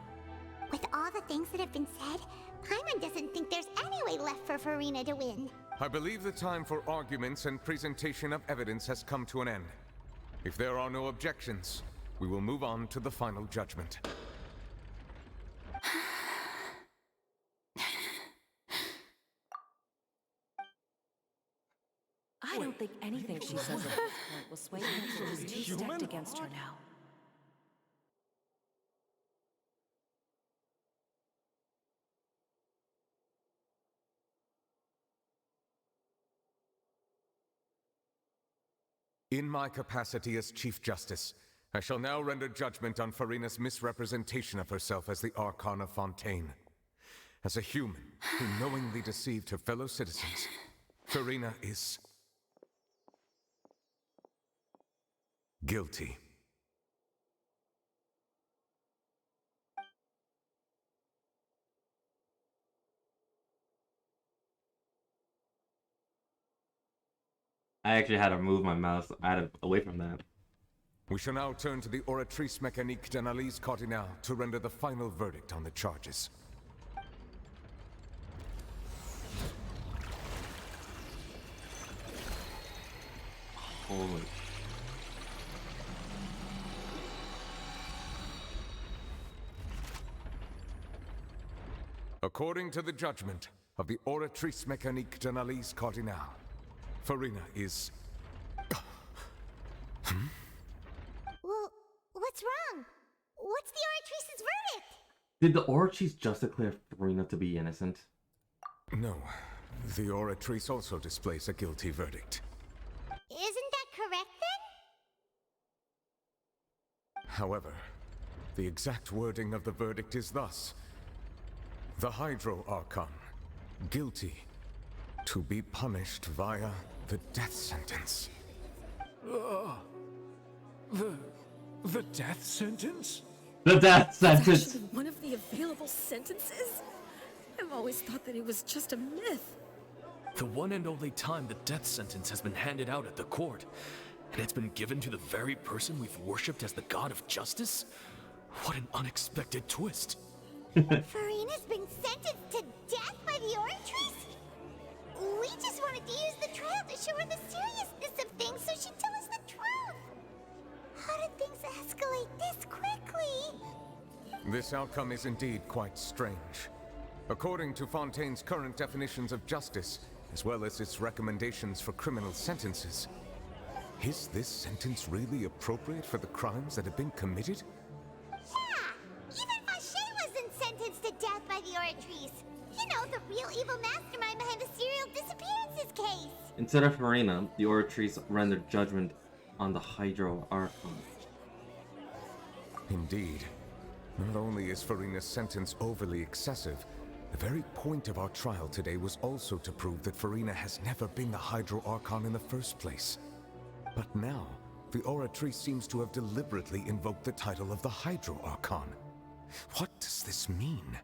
With all the things that have been said, Paimon doesn't think there's any way left for Farina to win. I believe the time for arguments and presentation of evidence has come to an end. If there are no objections, we will move on to the final judgment. I don't think anything she says at this point will sway anyone. She's too stacked against her now. In my capacity as Chief Justice, I shall now render judgment on Farina's misrepresentation of herself as the Archon of Fontaine. As a human who knowingly deceived her fellow citizens, Farina is... guilty. I actually had to move my mouse away from that. We shall now turn to the Oratrice Mécanique d'Analyse Cardinale to render the final verdict on the charges. Holy. According to the judgment of the Oratrice Mécanique d'Analyse Cardinale, Farina is... Well, what's wrong? What's the Oratrice's verdict? Did the Oratrice just declare Farina to be innocent? No. The Oratrice also displays a guilty verdict. Isn't that correct, then? However, the exact wording of the verdict is thus. The Hydro Archon, Guilty. To be punished via the death sentence. The death sentence? The death It's sentence! actually one of the available sentences? I've always thought that it was just a myth. The one and only time the death sentence has been handed out at the court, and it's been given to the very person we've worshipped as the god of justice? What an unexpected twist. Farina's been sentenced to death by the Oratrice? We just wanted to use the trial to show her the seriousness of things so she'd tell us the truth. How did things escalate this quickly? This outcome is indeed quite strange. According to Fontaine's current definitions of justice, as well as its recommendations for criminal sentences, is this sentence really appropriate for the crimes that have been committed? Yeah! Even Fauché wasn't sentenced to death by the Oratrice. You know, the real evil mastermind behind the serial disappearances case. Instead of Farina, the Oratrice rendered judgment on the Hydro Archon. Indeed. Not only is Farina's sentence overly excessive, the very point of our trial today was also to prove that Farina has never been the Hydro Archon in the first place. But now, the Oratrice seems to have deliberately invoked the title of the Hydro Archon. What does this mean?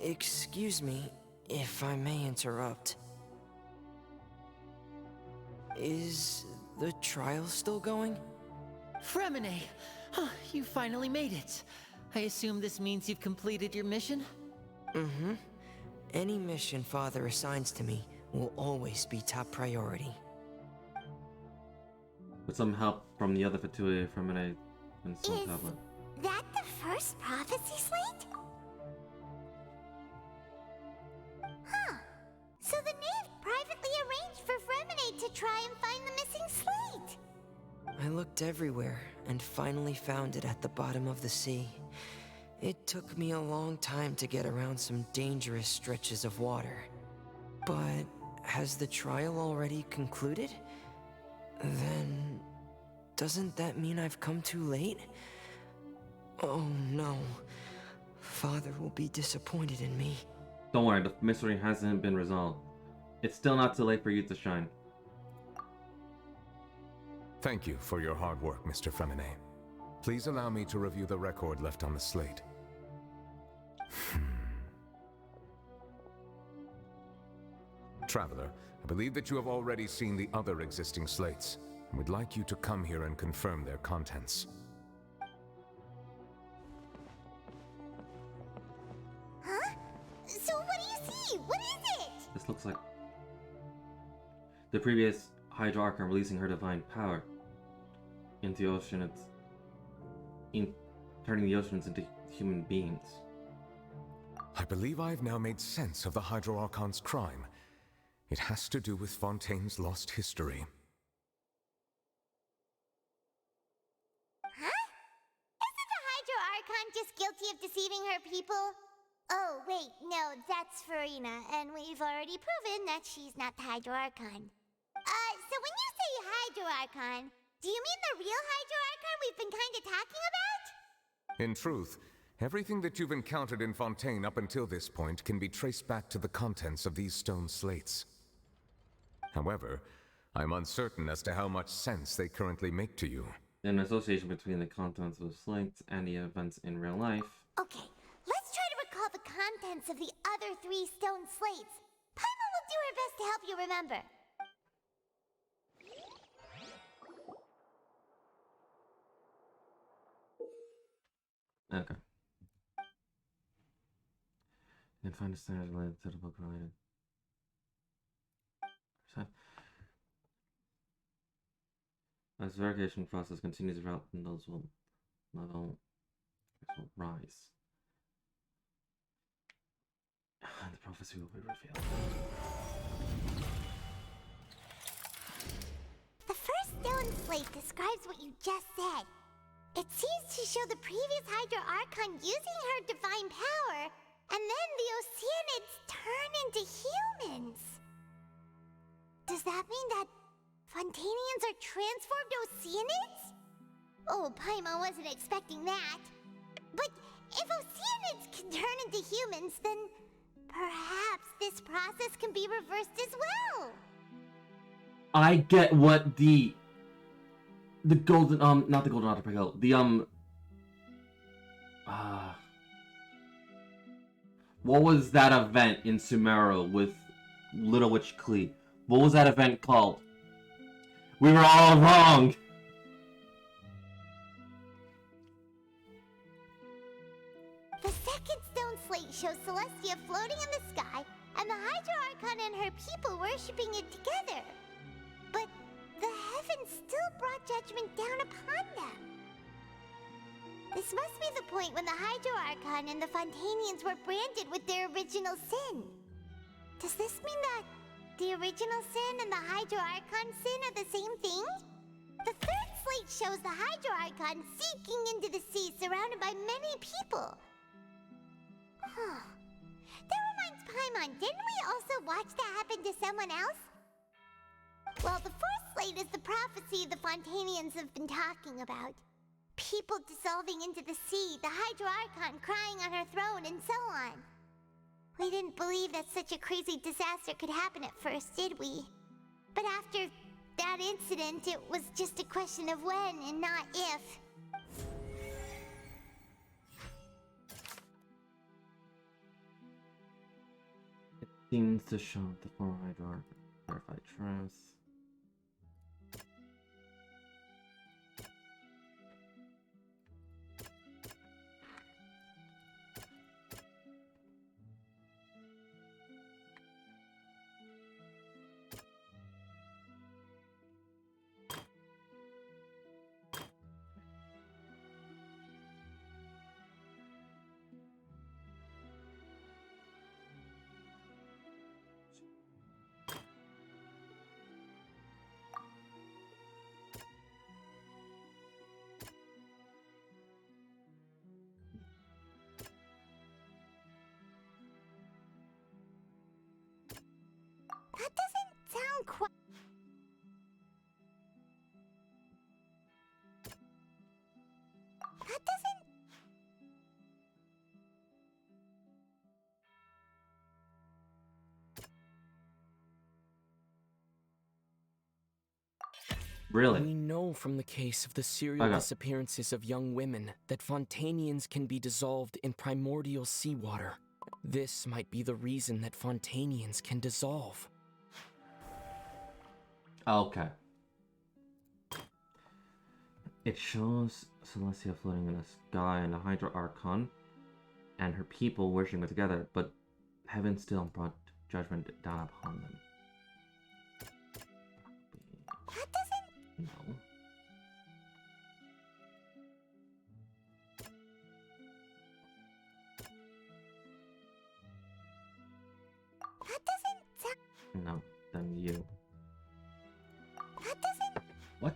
Excuse me, if I may interrupt. Is the trial still going? Fremine! You finally made it. I assume this means you've completed your mission? Mm-hmm. Any mission Father assigns to me will always be top priority. With some help from the other Fatui, Femine, and some Is tablet. that the first prophecy slate? Huh. So the knave privately arranged for Fremine to try and find the missing slate. I looked everywhere and finally found it at the bottom of the sea. It took me a long time to get around some dangerous stretches of water. But has the trial already concluded? Then doesn't that mean I've come too late? Oh no. Father will be disappointed in me. Don't worry, the mystery hasn't been resolved. It's still not too late for you to shine. Thank you for your hard work, Mr. Fremine. Please allow me to review the record left on the slate. Traveler, I believe that you have already seen the other existing slates, and would like you to come here and confirm their contents. Huh? So what do you see? What is it? This looks like the previous Hydro Archon releasing her divine power into the ocean. Turning the oceans into human beings. I believe I have now made sense of the Hydro Archon's crime. It has to do with Fontaine's lost history. Huh? Isn't the Hydro Archon just guilty of deceiving her people? Oh, wait, no, that's Farina, and we've already proven that she's not the Hydro Archon. So when you say Hydro Archon, do you mean the real Hydro Archon we've been kinda talking about? In truth, everything that you've encountered in Fontaine up until this point can be traced back to the contents of these stone slates. However, I'm uncertain as to how much sense they currently make to you. An association between the contents of the slates and the events in real life. Okay, let's try to recall the contents of the other 3 stone slates. Paimon will do her best to help you remember. Okay. And find a standard related to the book related. As the verification process continues throughout, those will rise. The prophecy will be revealed. The first stone slate describes what you just said. It seems to show the previous Hydro Archon using her divine power, and then the Oceanids turn into humans. Does that mean that Fontainians are transformed Oceanids? Oh, Paimon wasn't expecting that. But if Oceanids can turn into humans, then perhaps this process can be reversed as well. I get what the golden not the golden article, what was that event in Sumeru with Little Witch Klee? What was that event called? We were all wrong. The second stone slate shows Celestia floating in the sky, and the Hydra Archon and her people worshipping it together. But the heavens still brought judgment down upon them. This must be the point when the Hydro Archon and the Fontanians were branded with their original sin. Does this mean that the original sin and the Hydro Archon sin are the same thing? The third slate shows the Hydro Archon sinking into the sea surrounded by many people. Huh. That reminds Paimon, didn't we also watch that happen to someone else? Well, the fourth slate is the prophecy the Fontanians have been talking about. People dissolving into the sea, the Hydro Archon crying on her throne, and so on. We didn't believe that such a crazy disaster could happen at first, did we? But after that incident, it was just a question of when and not if. It seems to show the four Hydra Archon verified truth. That doesn't sound quite... That doesn't... Really? We know from the case of the serial Okay. disappearances of young women that Fontanians can be dissolved in primordial seawater. This might be the reason that Fontanians can dissolve. Okay. It shows Celestia floating in the sky and the Hydra Archon and her people worshiping together, but heaven still brought judgment down upon them. That doesn't... No. That doesn't sound... No, then you. That doesn't... What?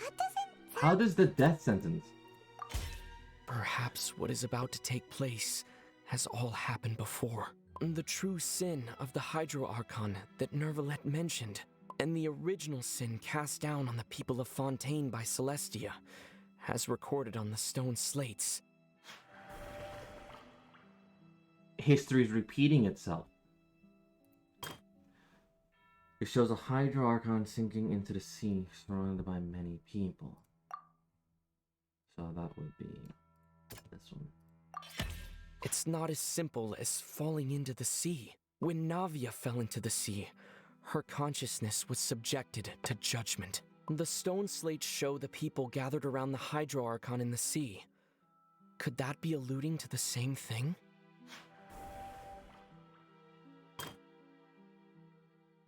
That doesn't... How does the death sentence? Perhaps what is about to take place has all happened before. The true sin of the Hydro Archon that Nervalet mentioned, and the original sin cast down on the people of Fontaine by Celestia, has recorded on the stone slates. History is repeating itself. It shows a Hydra Archon sinking into the sea, surrounded by many people. So that would be this one. It's not as simple as falling into the sea. When Navia fell into the sea, her consciousness was subjected to judgment. The stone slates show the people gathered around the Hydro Archon in the sea. Could that be alluding to the same thing?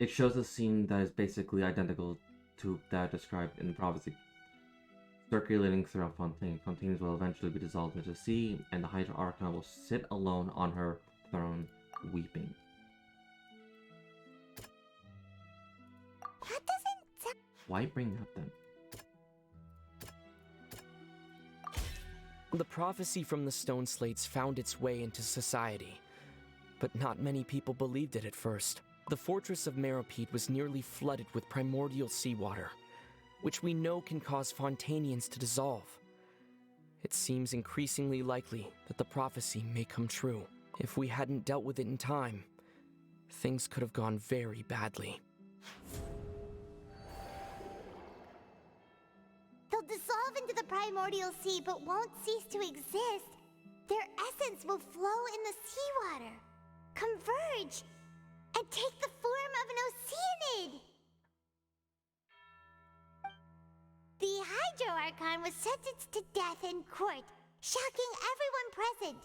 It shows a scene that is basically identical to that described in the prophecy. Circulating throughout Fontaine, Fontaines will eventually be dissolved into the sea, and the Hydra Archon will sit alone on her throne, weeping. That doesn't sound... Why bring up then? The prophecy from the stone slates found its way into society. but not many people believed it at first. The fortress of Meropide was nearly flooded with primordial seawater, which we know can cause Fontanians to dissolve. It seems increasingly likely that the prophecy may come true. If we hadn't dealt with it in time, things could have gone very badly. They'll dissolve into the primordial sea but won't cease to exist. Their essence will flow in the seawater, converge, and take the form of an Oceanid. The Hydro Archon was sentenced to death in court, shocking everyone present.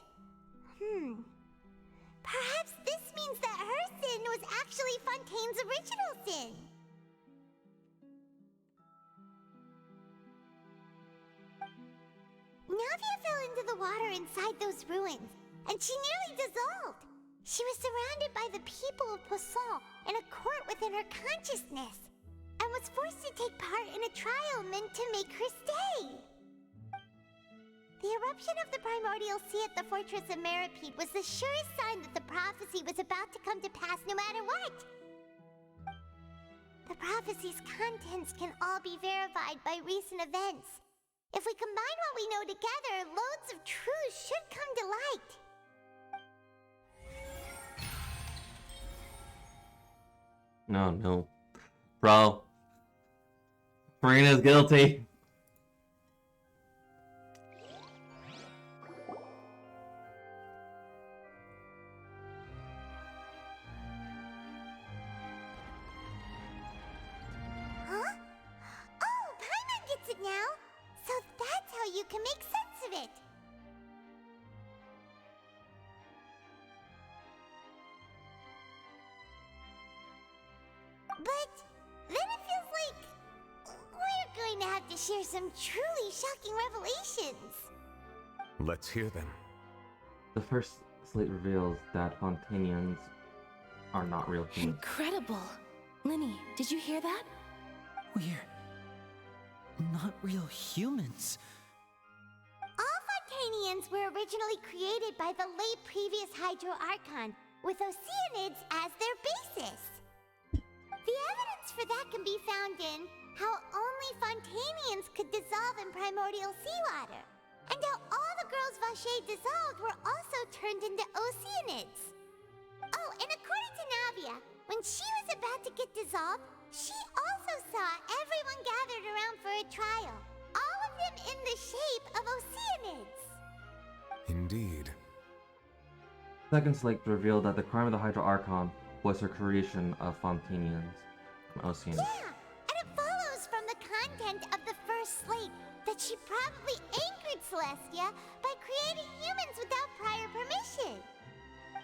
Perhaps this means that her sin was actually Fontaine's original sin. Navia fell into the water inside those ruins, and she nearly dissolved. She was surrounded by the people of Poisson in a court within her consciousness, and was forced to take part in a trial meant to make her stay. The eruption of the primordial sea at the fortress of Meropide was the surest sign that the prophecy was about to come to pass no matter what. The prophecy's contents can all be verified by recent events. If we combine what we know together, loads of truths should come to light. No. Bro. Furina's guilty. Huh? Oh, Paimon gets it now! So that's how you can make sense of it! But then it feels like we're going to have to share some truly shocking revelations. Let's hear them. The first slate reveals that Fontanians are not real humans. Incredible! Linny, did you hear that? We're not real humans. All Fontanians were originally created by the late previous Hydro Archon, with Oceanids as their basis. The evidence for that can be found in how only Fontanians could dissolve in primordial seawater, and how all the girls Vacher dissolved were also turned into Oceanids. Oh, and according to Navia, when she was about to get dissolved, she also saw everyone gathered around for a trial, all of them in the shape of Oceanids. Indeed. Second slate revealed that the crime of the Hydro Archon was her creation of Fontanians from Oceanids. Yeah, and it follows from the content of the first slate that she probably angered Celestia by creating humans without prior permission.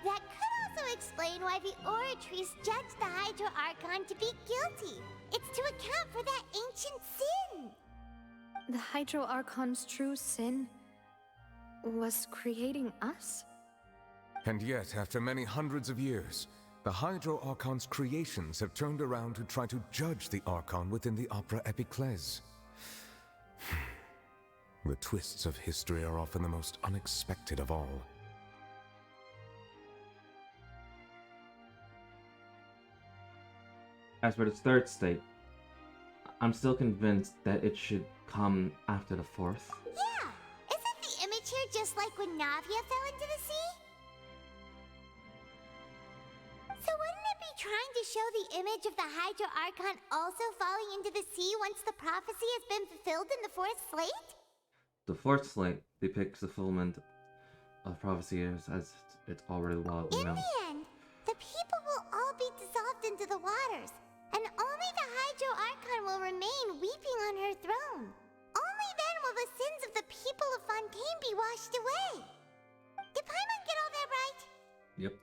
That could also explain why the Oratrice judged the Hydro Archon to be guilty. It's to account for that ancient sin. The Hydro Archon's true sin was creating us? And yet, after many hundreds of years, the Hydro Archon's creations have turned around to try to judge the Archon within the Opera Epiclese. The twists of history are often the most unexpected of all. As for the third state, I'm still convinced that it should come after the fourth. Yeah, isn't the image here just like when Navia fell into the sea? So wouldn't it be trying to show the image of the Hydro Archon also falling into the sea once the prophecy has been fulfilled in the fourth slate? The fourth slate depicts the fulfillment of prophecy as it's already well known. In the end, the people will all be dissolved into the waters, and only the Hydro Archon will remain weeping on her throne. Only then will the sins of the people of Fontaine be washed away. Did Paimon get all that right? Yep.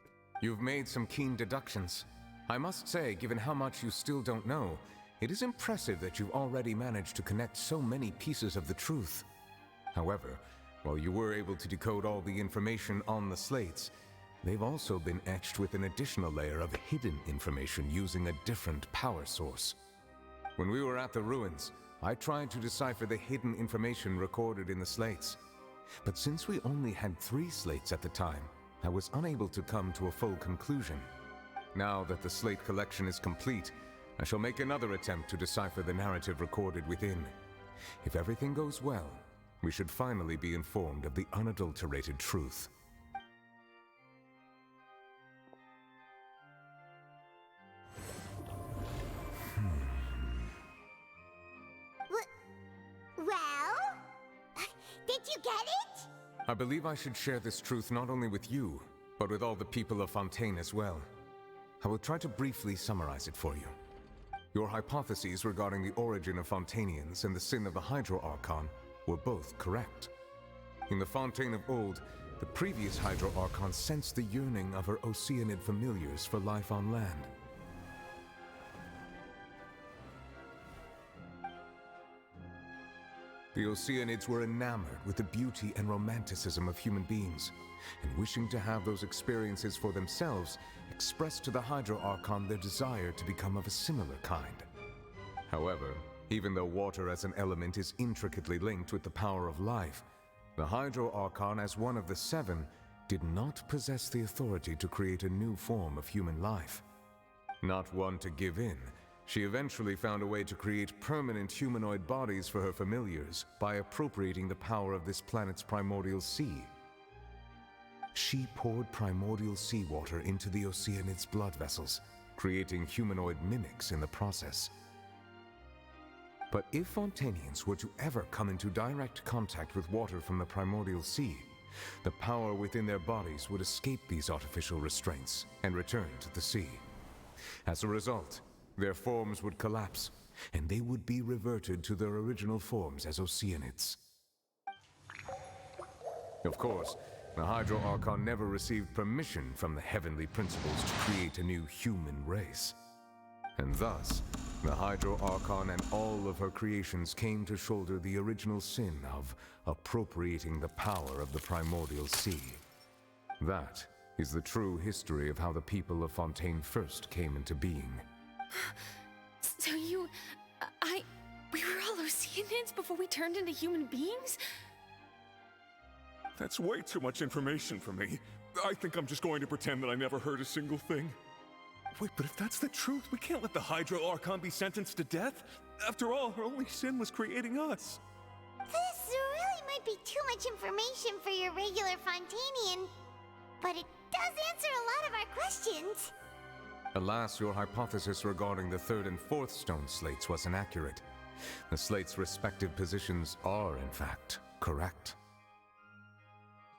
You've made some keen deductions. I must say, given how much you still don't know, it is impressive that you've already managed to connect so many pieces of the truth. However, while you were able to decode all the information on the slates, they've also been etched with an additional layer of hidden information using a different power source. When we were at the ruins, I tried to decipher the hidden information recorded in the slates. But since we only had 3 slates at the time, I was unable to come to a full conclusion. Now that the slate collection is complete, I shall make another attempt to decipher the narrative recorded within. If everything goes well, we should finally be informed of the unadulterated truth. Well? Did you get it? I believe I should share this truth not only with you, but with all the people of Fontaine as well. I will try to briefly summarize it for you. Your hypotheses regarding the origin of Fontainians and the sin of the Hydro Archon were both correct. In the Fontaine of old, the previous Hydro Archon sensed the yearning of her Oceanid familiars for life on land. The Oceanids were enamored with the beauty and romanticism of human beings, and wishing to have those experiences for themselves, expressed to the Hydro Archon their desire to become of a similar kind. However, even though water as an element is intricately linked with the power of life, the Hydro Archon, as one of the seven, did not possess the authority to create a new form of human life. Not one to give in, she eventually found a way to create permanent humanoid bodies for her familiars by appropriating the power of this planet's primordial sea. She poured primordial seawater into the Oceanids' blood vessels, creating humanoid mimics in the process. But if Fontainians were to ever come into direct contact with water from the primordial sea, the power within their bodies would escape these artificial restraints and return to the sea. As a result, their forms would collapse, and they would be reverted to their original forms as Oceanids. Of course, the Hydro Archon never received permission from the heavenly principles to create a new human race. And thus, the Hydro Archon and all of her creations came to shoulder the original sin of appropriating the power of the primordial sea. That is the true history of how the people of Fontaine first came into being. So we were all Oceanids before we turned into human beings? That's way too much information for me. I think I'm just going to pretend that I never heard a single thing. Wait, but if that's the truth, we can't let the Hydro Archon be sentenced to death. After all, her only sin was creating us. This really might be too much information for your regular Fontainian, but it does answer a lot of our questions. Alas, your hypothesis regarding the third and fourth stone slates was inaccurate. The slates' respective positions are, in fact, correct.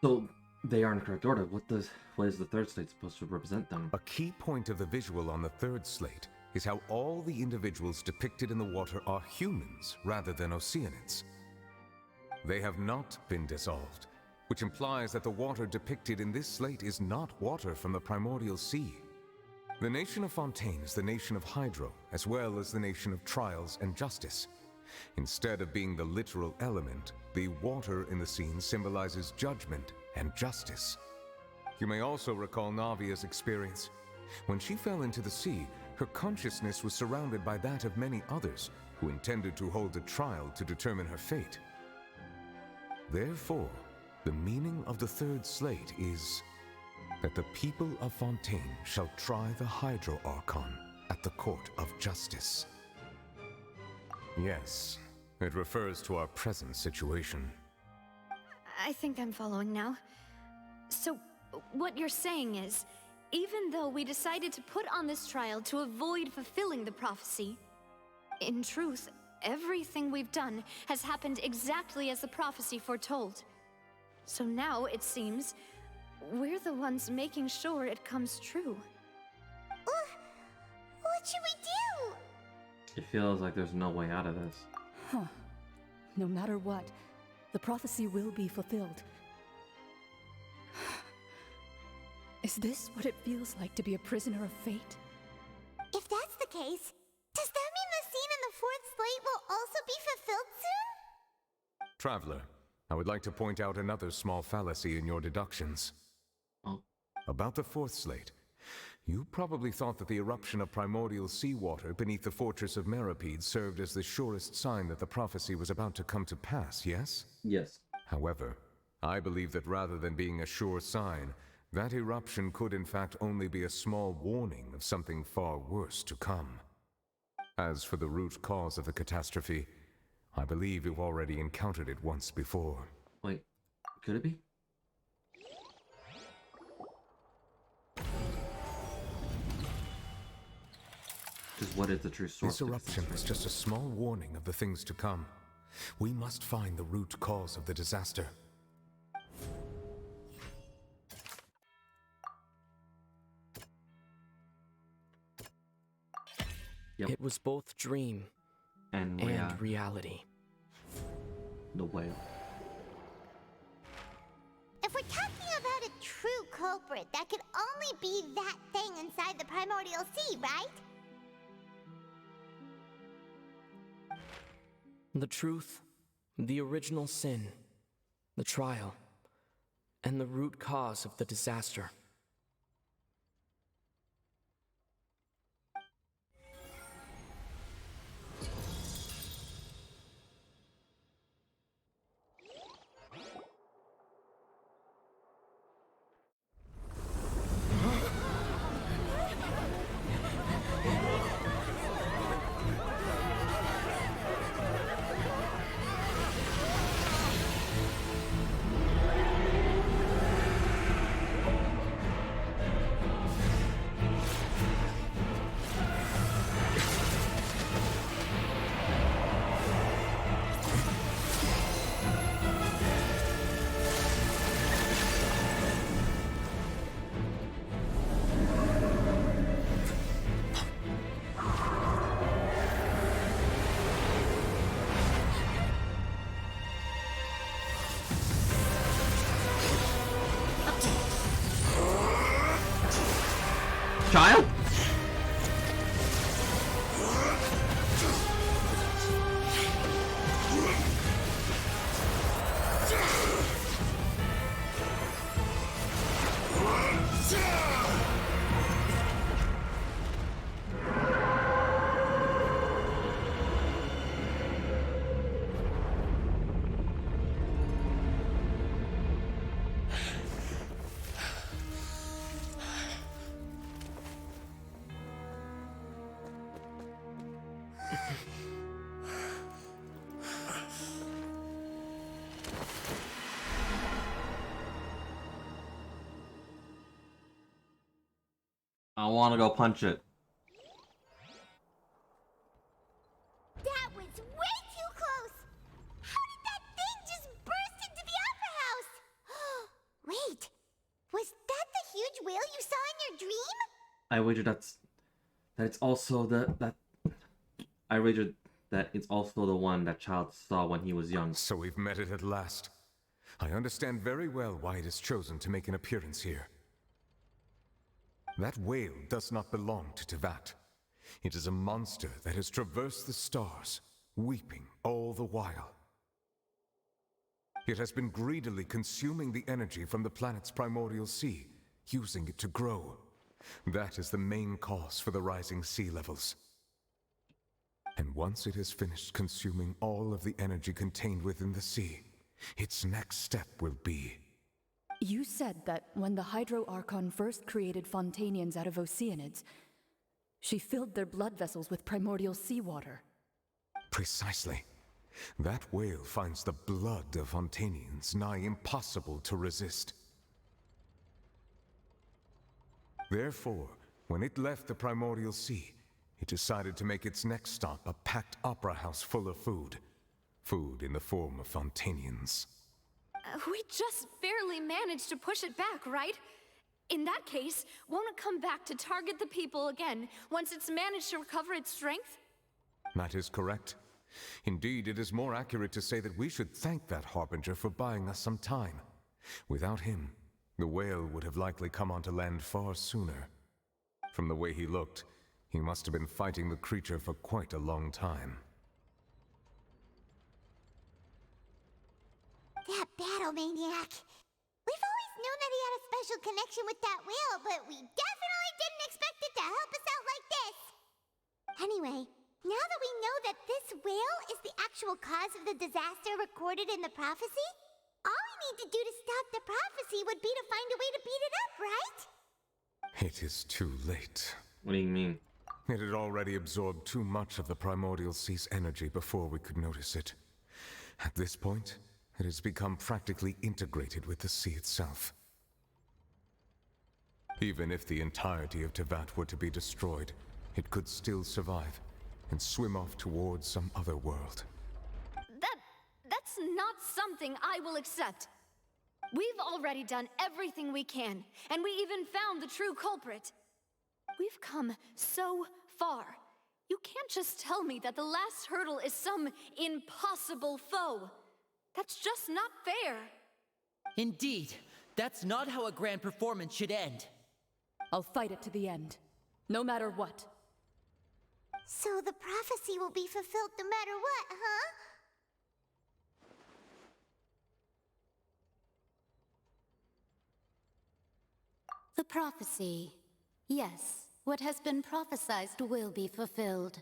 So they are in correct order. What is the third slate supposed to represent them? A key point of the visual on the third slate is how all the individuals depicted in the water are humans rather than Oceanids. They have not been dissolved, which implies that the water depicted in this slate is not water from the primordial sea. The nation of Fontaine is the nation of Hydro, as well as the nation of trials and justice. Instead of being the literal element, the water in the scene symbolizes judgment and justice. You may also recall Navia's experience. When she fell into the sea, her consciousness was surrounded by that of many others who intended to hold a trial to determine her fate. Therefore, the meaning of the third slate is that the people of Fontaine shall try the Hydro Archon at the court of justice. Yes, it refers to our present situation. I think I'm following now. So, what you're saying is, even though we decided to put on this trial to avoid fulfilling the prophecy, in truth, everything we've done has happened exactly as the prophecy foretold. So now, it seems, we're the ones making sure it comes true. What should we do? It feels like there's no way out of this. Huh. No matter what, the prophecy will be fulfilled. Is this what it feels like to be a prisoner of fate? If that's the case, does that mean the scene in the fourth slate will also be fulfilled soon? Traveler, I would like to point out another small fallacy in your deductions. About the fourth slate, you probably thought that the eruption of primordial seawater beneath the fortress of Meripede served as the surest sign that the prophecy was about to come to pass, yes? Yes. However, I believe that rather than being a sure sign, That eruption could in fact only be a small warning of something far worse to come. As for the root cause of the catastrophe, I believe you've already encountered it once before. Wait, could it be? Because what is the true source? This eruption is just a small warning of the things to come. We must find the root cause of the disaster. Yep. It was both dream and reality. The whale. If we're talking about a true culprit, that could only be that thing inside the primordial sea, right? The truth, the original sin, the trial, and the root cause of the disaster. Child? I want to go punch it. That was way too close! How did that thing just burst into the Opera House? Wait, was that the huge whale you saw in your dream? I wager that it's also I wager that it's also the one that child saw when he was young. So we've met it at last. I understand very well why it has chosen to make an appearance here. That whale does not belong to Tevat. It is a monster that has traversed the stars, weeping all the while. It has been greedily consuming the energy from the planet's primordial sea, using it to grow. That is the main cause for the rising sea levels. And once it has finished consuming all of the energy contained within the sea, its next step will be... You said that when the Hydro Archon first created Fontanians out of Oceanids, she filled their blood vessels with primordial seawater. Precisely. That whale finds the blood of Fontanians nigh impossible to resist. Therefore, when it left the primordial sea, it decided to make its next stop a packed opera house full of food. Food in the form of Fontanians. We just barely managed to push it back, right? In that case, won't it come back to target the people again once it's managed to recover its strength? That is correct. Indeed, it is more accurate to say that we should thank that Harbinger for buying us some time. Without him, the whale would have likely come onto land far sooner. From the way he looked, he must have been fighting the creature for quite a long time. That battle maniac. We've always known that he had a special connection with that whale, but we definitely didn't expect it to help us out like this. Anyway, now that we know that this whale is the actual cause of the disaster recorded in the prophecy, All we need to do to stop the prophecy would be to find a way to beat it up, right? It is too late. What do you mean? It had already absorbed too much of the primordial sea's energy before we could notice it. At this point, it has become practically integrated with the sea itself. Even if the entirety of Tevat were to be destroyed, it could still survive and swim off towards some other world. That's not something I will accept. We've already done everything we can, and we even found the true culprit. We've come so far. You can't just tell me that the last hurdle is some impossible foe. That's just not fair. Indeed, that's not how a grand performance should end. I'll fight it to the end, no matter what. So the prophecy will be fulfilled no matter what, huh? The prophecy. Yes, what has been prophesied will be fulfilled.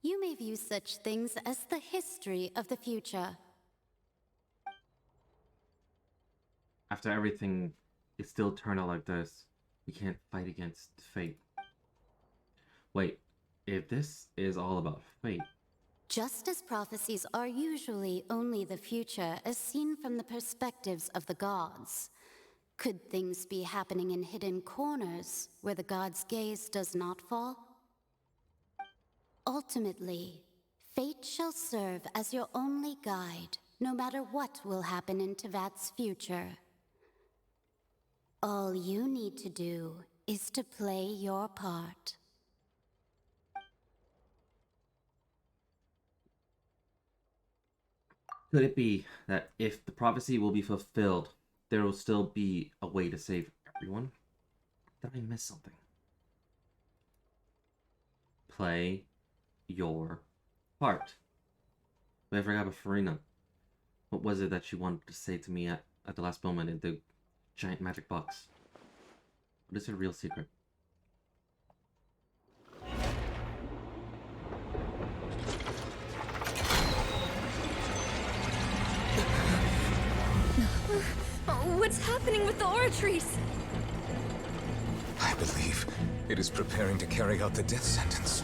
You may view such things as the history of the future. After everything, it still turned out like this. We can't fight against fate. Wait, if this is all about fate... Just as prophecies are usually only the future as seen from the perspectives of the gods, could things be happening in hidden corners where the gods' gaze does not fall? Ultimately, fate shall serve as your only guide, no matter what will happen in Tevat's future. All you need to do is to play your part. Could it be that if the prophecy will be fulfilled, there will still be a way to save everyone? Did I miss something? Play your part. But I forgot about Farina. What was it that she wanted to say to me at the last moment in the giant magic box? What is her real secret? What's happening with the aura trees? I believe it is preparing to carry out the death sentence.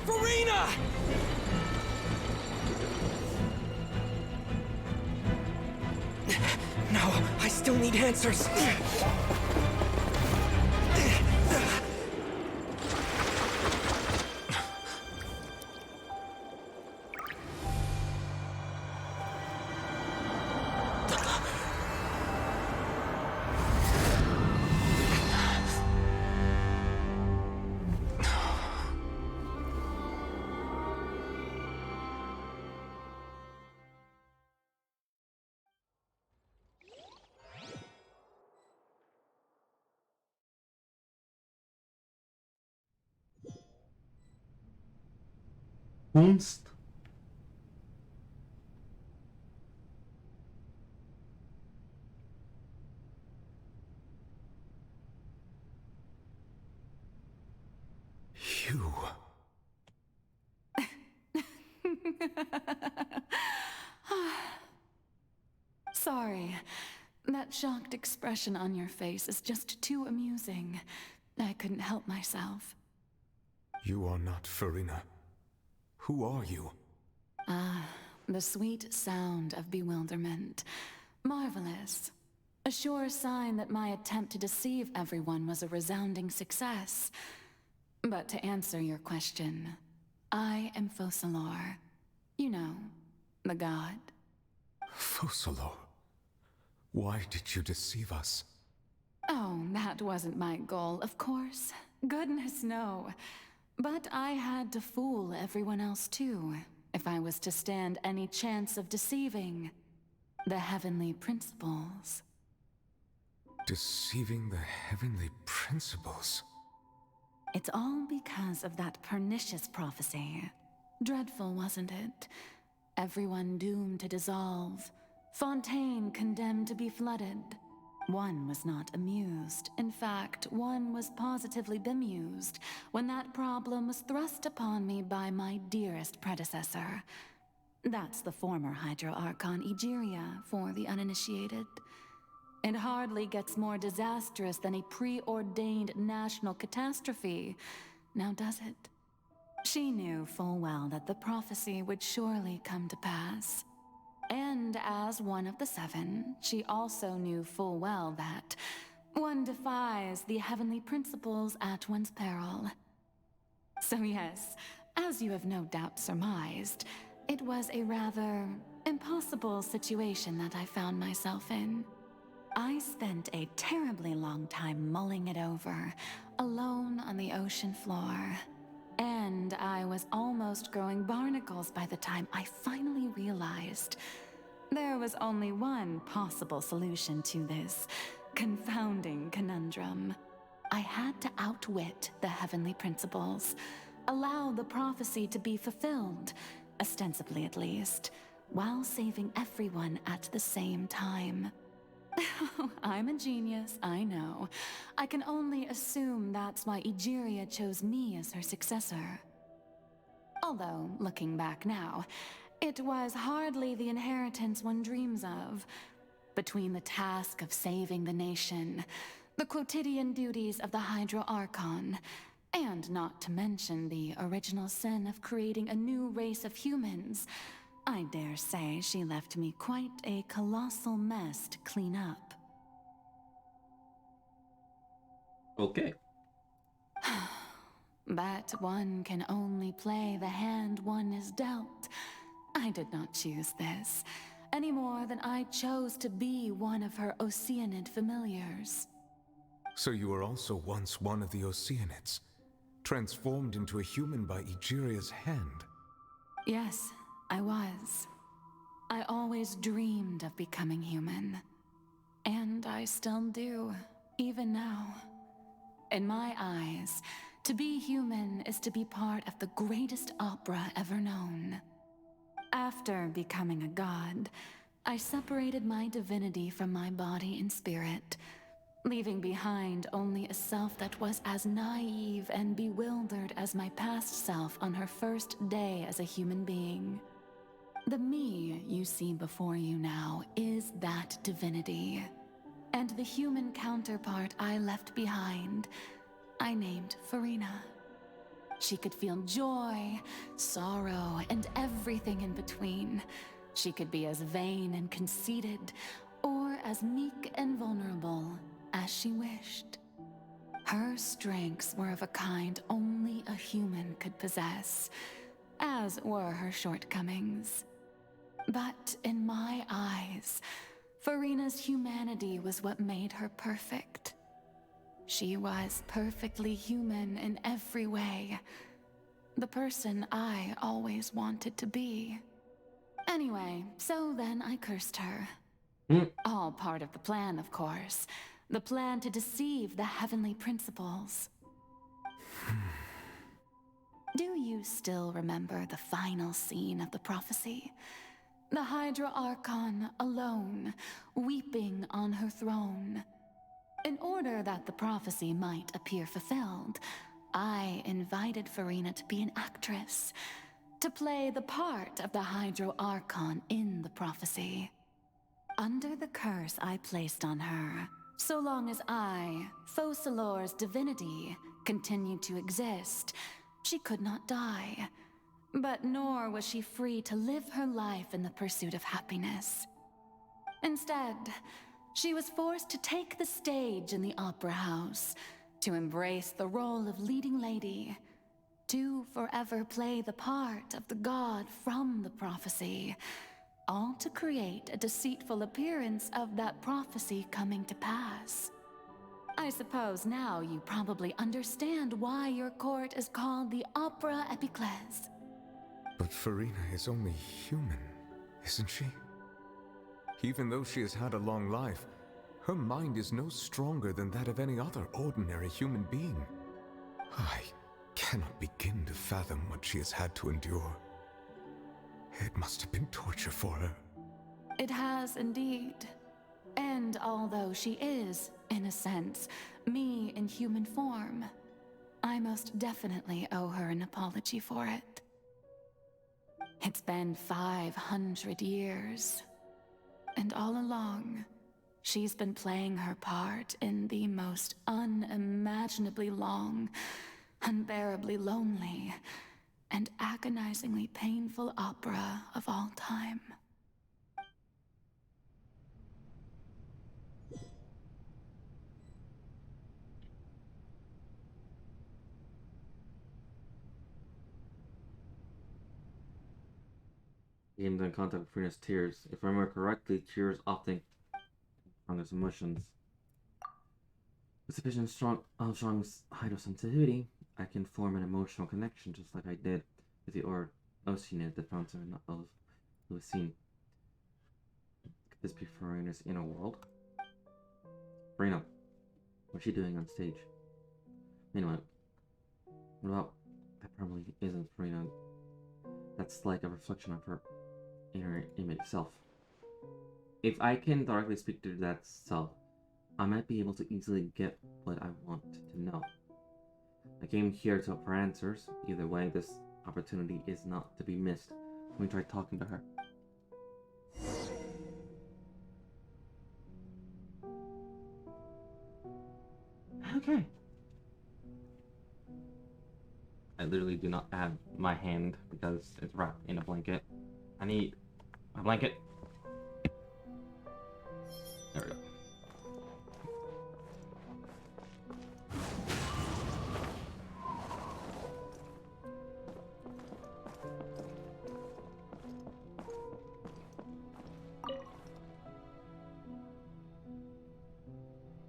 Farina! No, I still need answers. Kunst? You... Sorry. That shocked expression on your face is just too amusing. I couldn't help myself. You are not Farina. Who are you? The sweet sound of bewilderment. Marvelous. A sure sign that my attempt to deceive everyone was a resounding success. But to answer your question, I am Focalor. You know, the god. Focalor? Why did you deceive us? Oh, that wasn't my goal, of course. Goodness, no. But I had to fool everyone else too, if I was to stand any chance of deceiving the heavenly principles. Deceiving the heavenly principles? It's all because of that pernicious prophecy. Dreadful, wasn't it? Everyone doomed to dissolve. Fontaine condemned to be flooded. One was not amused. In fact, one was positively bemused when that problem was thrust upon me by my dearest predecessor. That's the former Hydro Archon Egeria for the uninitiated. It hardly gets more disastrous than a preordained national catastrophe, now does it? She knew full well that the prophecy would surely come to pass. And as one of the seven, she also knew full well that one defies the heavenly principles at one's peril. So yes, as you have no doubt surmised, it was a rather impossible situation that I found myself in. I spent a terribly long time mulling it over, alone on the ocean floor. And I was almost growing barnacles by the time I finally realized there was only one possible solution to this confounding conundrum. I had to outwit the heavenly principles, allow the prophecy to be fulfilled, ostensibly at least, while saving everyone at the same time. I'm a genius, I know. I can only assume that's why Egeria chose me as her successor. Although, looking back now, it was hardly the inheritance one dreams of. Between the task of saving the nation, the quotidian duties of the Hydro Archon, and not to mention the original sin of creating a new race of humans, I dare say she left me quite a colossal mess to clean up. Okay. But one can only play the hand one is dealt. I did not choose this, any more than I chose to be one of her Oceanid familiars. So you were also once one of the Oceanids, transformed into a human by Egeria's hand? Yes, I was. I always dreamed of becoming human. And I still do, even now. In my eyes, to be human is to be part of the greatest opera ever known. After becoming a god, I separated my divinity from my body and spirit, leaving behind only a self that was as naive and bewildered as my past self on her first day as a human being. The me you see before you now is that divinity. And the human counterpart I left behind, I named Farina. She could feel joy, sorrow, and everything in between. She could be as vain and conceited, or as meek and vulnerable as she wished. Her strengths were of a kind only a human could possess, as were her shortcomings. But in my eyes, Farina's humanity was what made her perfect. She was perfectly human in every way. The person I always wanted to be. Anyway, so then I cursed her. All part of the plan, of course. The plan to deceive the heavenly principles. Do you still remember the final scene of the prophecy? The Hydra Archon alone, weeping on her throne. In order that the prophecy might appear fulfilled, I invited Farina to be an actress, to play the part of the Hydro Archon in the prophecy. Under the curse I placed on her, so long as I, Focalor's divinity, continued to exist, she could not die. But nor was she free to live her life in the pursuit of happiness. Instead, she was forced to take the stage in the opera house, to embrace the role of leading lady, to forever play the part of the god from the prophecy, all to create a deceitful appearance of that prophecy coming to pass. I suppose now you probably understand why your court is called the Opera Epiclese. But Farina is only human, isn't she? Even though she has had a long life, her mind is no stronger than that of any other ordinary human being. I cannot begin to fathom what she has had to endure. It must have been torture for her. It has indeed. And although she is, in a sense, me in human form, I most definitely owe her an apology for it. It's been 500 years, and all along, she's been playing her part in the most unimaginably long, unbearably lonely, and agonizingly painful opera of all time. Games in contact with Freena's tears. If I remember correctly, tears often from his emotions. With sufficient strong hydrosensitivity, I can form an emotional connection just like I did with the Oceanid, the fountain of Lucine. Could this be Freena's inner world? Freena, what's she doing on stage? Anyway, well, that probably isn't Freena. That's like a reflection of her inner image self. If I can directly speak to that self, I might be able to easily get what I want to know. I came here to for answers. Either way, this opportunity is not to be missed. Let me try talking to her. Okay. I literally do not have my hand because it's wrapped in a blanket. I need my blanket. There we go.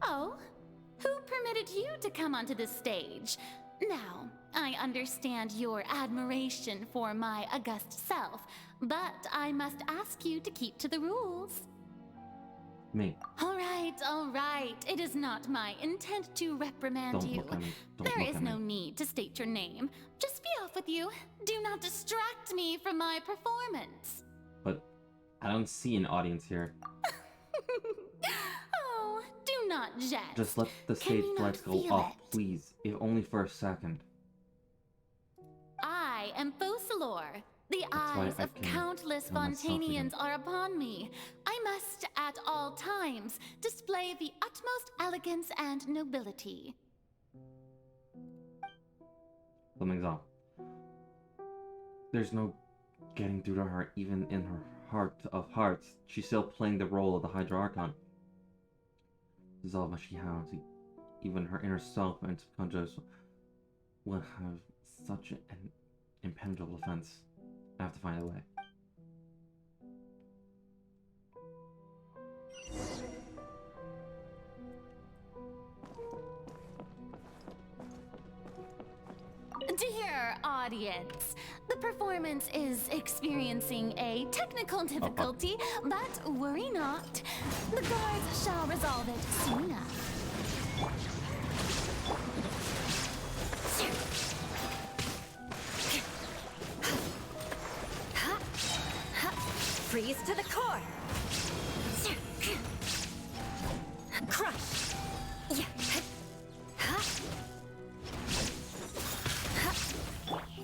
Oh, who permitted you to come onto the stage? Now, I understand your admiration for my august self, but I must ask you to keep to the rules. Me. All right. It is not my intent to reprimand Don't you. look at me. There is no need to state your name. Just be off with you. Do not distract me from my performance. But I don't see an audience here. Oh, do not jest. Just let the Can stage you not lights go feel off, it? please. If only for a second. I am Focalor. The why eyes I of can countless tell myself Fontanians again. are upon me. I must, at all times, display the utmost elegance and nobility. Something's off. There's no getting through to her, even in her heart of hearts. She's still playing the role of the Hydra Archon. This is all that she has. Even her inner self and subconscious will have such an impenetrable defense. I have to find a way. Dear audience, the performance is experiencing a technical difficulty, but worry not. The guards shall resolve it soon enough. Freeze to the core! Crush!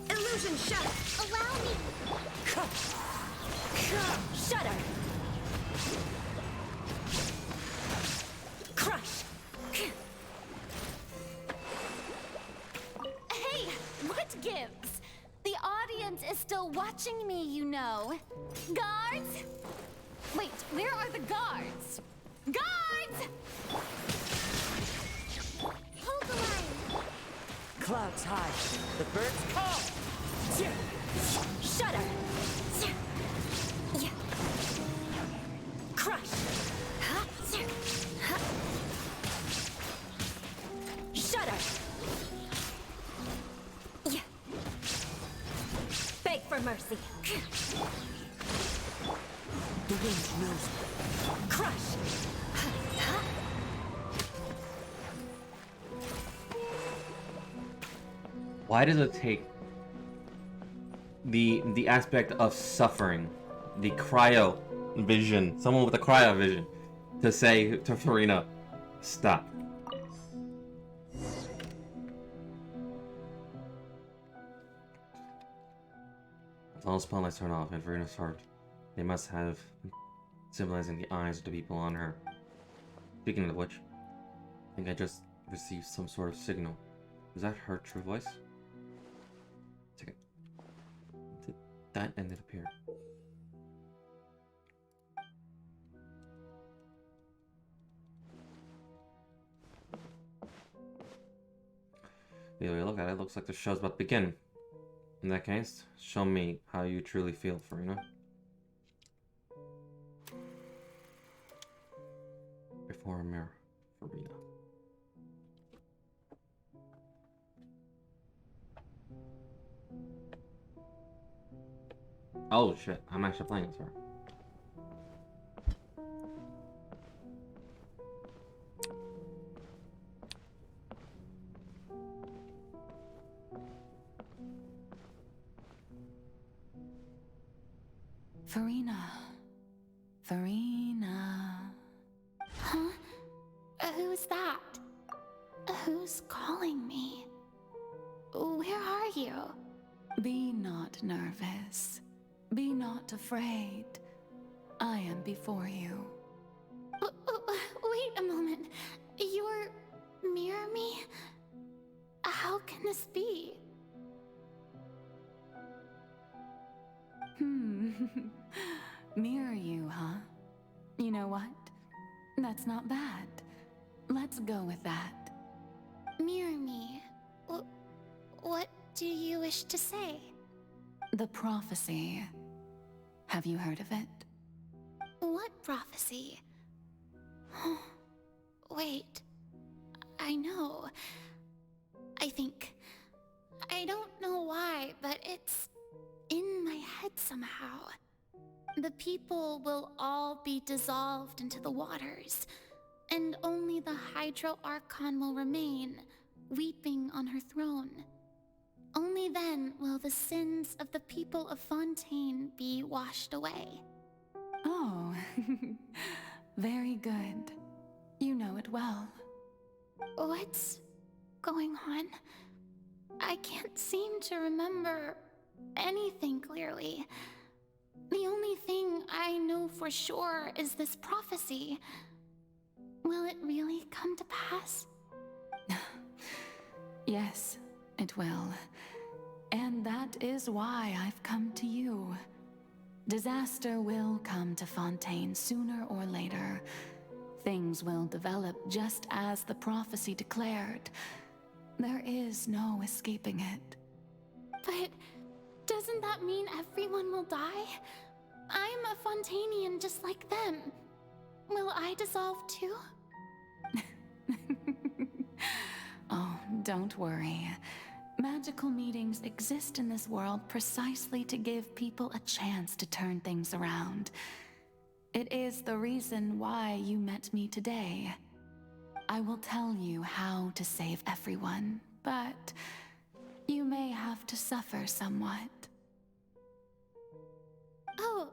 Illusion shatter! Allow me! Shudder! Crush! Hey, what gives? The audience is still watching me, you know. Guards? Wait, where are the guards? Guards! Hold the line! Clouds high. The birds call! Shudder! Crush! Shudder! Beg for mercy. The wind knows me. Crush! Why does it take the aspect of suffering, the cryo vision, someone with a cryo vision, to say to Farina, stop. All spotlights turn off at Farina's heart. They must have symbolizing the eyes of the people on her. Speaking of which, I think I just received some sort of signal. Was that her true voice? Second. Did that and it appear? The way you look at it, looks like the show's about to begin. In that case, show me how you truly feel, Farina. Before a mirror, Farina. Oh shit, I'm actually playing this her. Farina. Farina. Huh? Who's that? Who's calling me? Where are you? Be not nervous. Be not afraid. I am before you. Wait a moment. You're near me? How can this be? Mirror you, huh? You know what? That's not bad. Let's go with that. Mirror me? What do you wish to say? The prophecy. Have you heard of it? What prophecy? Wait. I know. I think. I don't know why, but it's in my head somehow. The people will all be dissolved into the waters, and only the Hydro Archon will remain, weeping on her throne. Only then will the sins of the people of Fontaine be washed away. Oh, very good. You know it well. What's going on? I can't seem to remember anything clearly. The only thing I know for sure is this prophecy. Will it really come to pass? Yes, it will. And that is why I've come to you. Disaster will come to Fontaine sooner or later. Things will develop just as the prophecy declared. There is no escaping it. But doesn't that mean everyone will die? I'm a Fontainian just like them. Will I dissolve too? Oh, don't worry. Magical meetings exist in this world precisely to give people a chance to turn things around. It is the reason why you met me today. I will tell you how to save everyone, but you may have to suffer somewhat. Oh,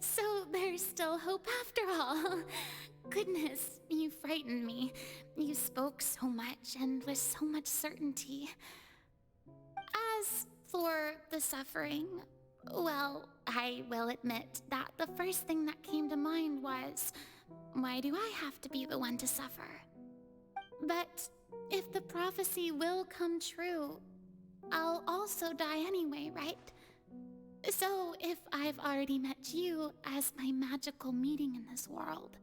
so there's still hope after all. Goodness, you frightened me. You spoke so much and with so much certainty. As for the suffering, well, I will admit that the first thing that came to mind was, why do I have to be the one to suffer? But if the prophecy will come true, I'll also die anyway, right? So if I've already met you as my magical meeting in this world,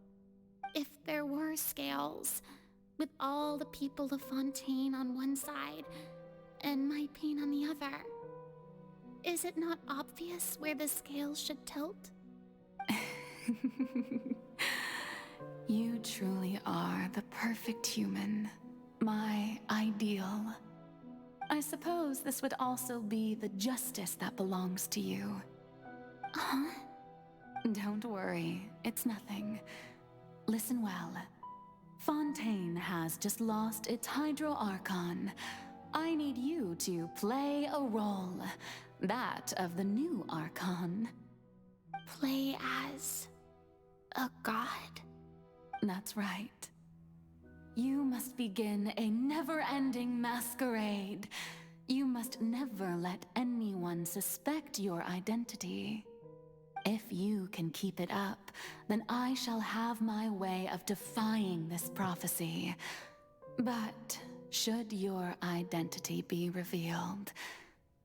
if there were scales, with all the people of Fontaine on one side, and my pain on the other, is it not obvious where the scales should tilt? You truly are the perfect human, my ideal. I suppose this would also be the justice that belongs to you. Huh? Don't worry, it's nothing. Listen well. Fontaine has just lost its Hydro Archon. I need you to play a role, that of the new Archon. Play as a god? That's right. You must begin a never-ending masquerade. You must never let anyone suspect your identity. If you can keep it up, then I shall have my way of defying this prophecy. But should your identity be revealed,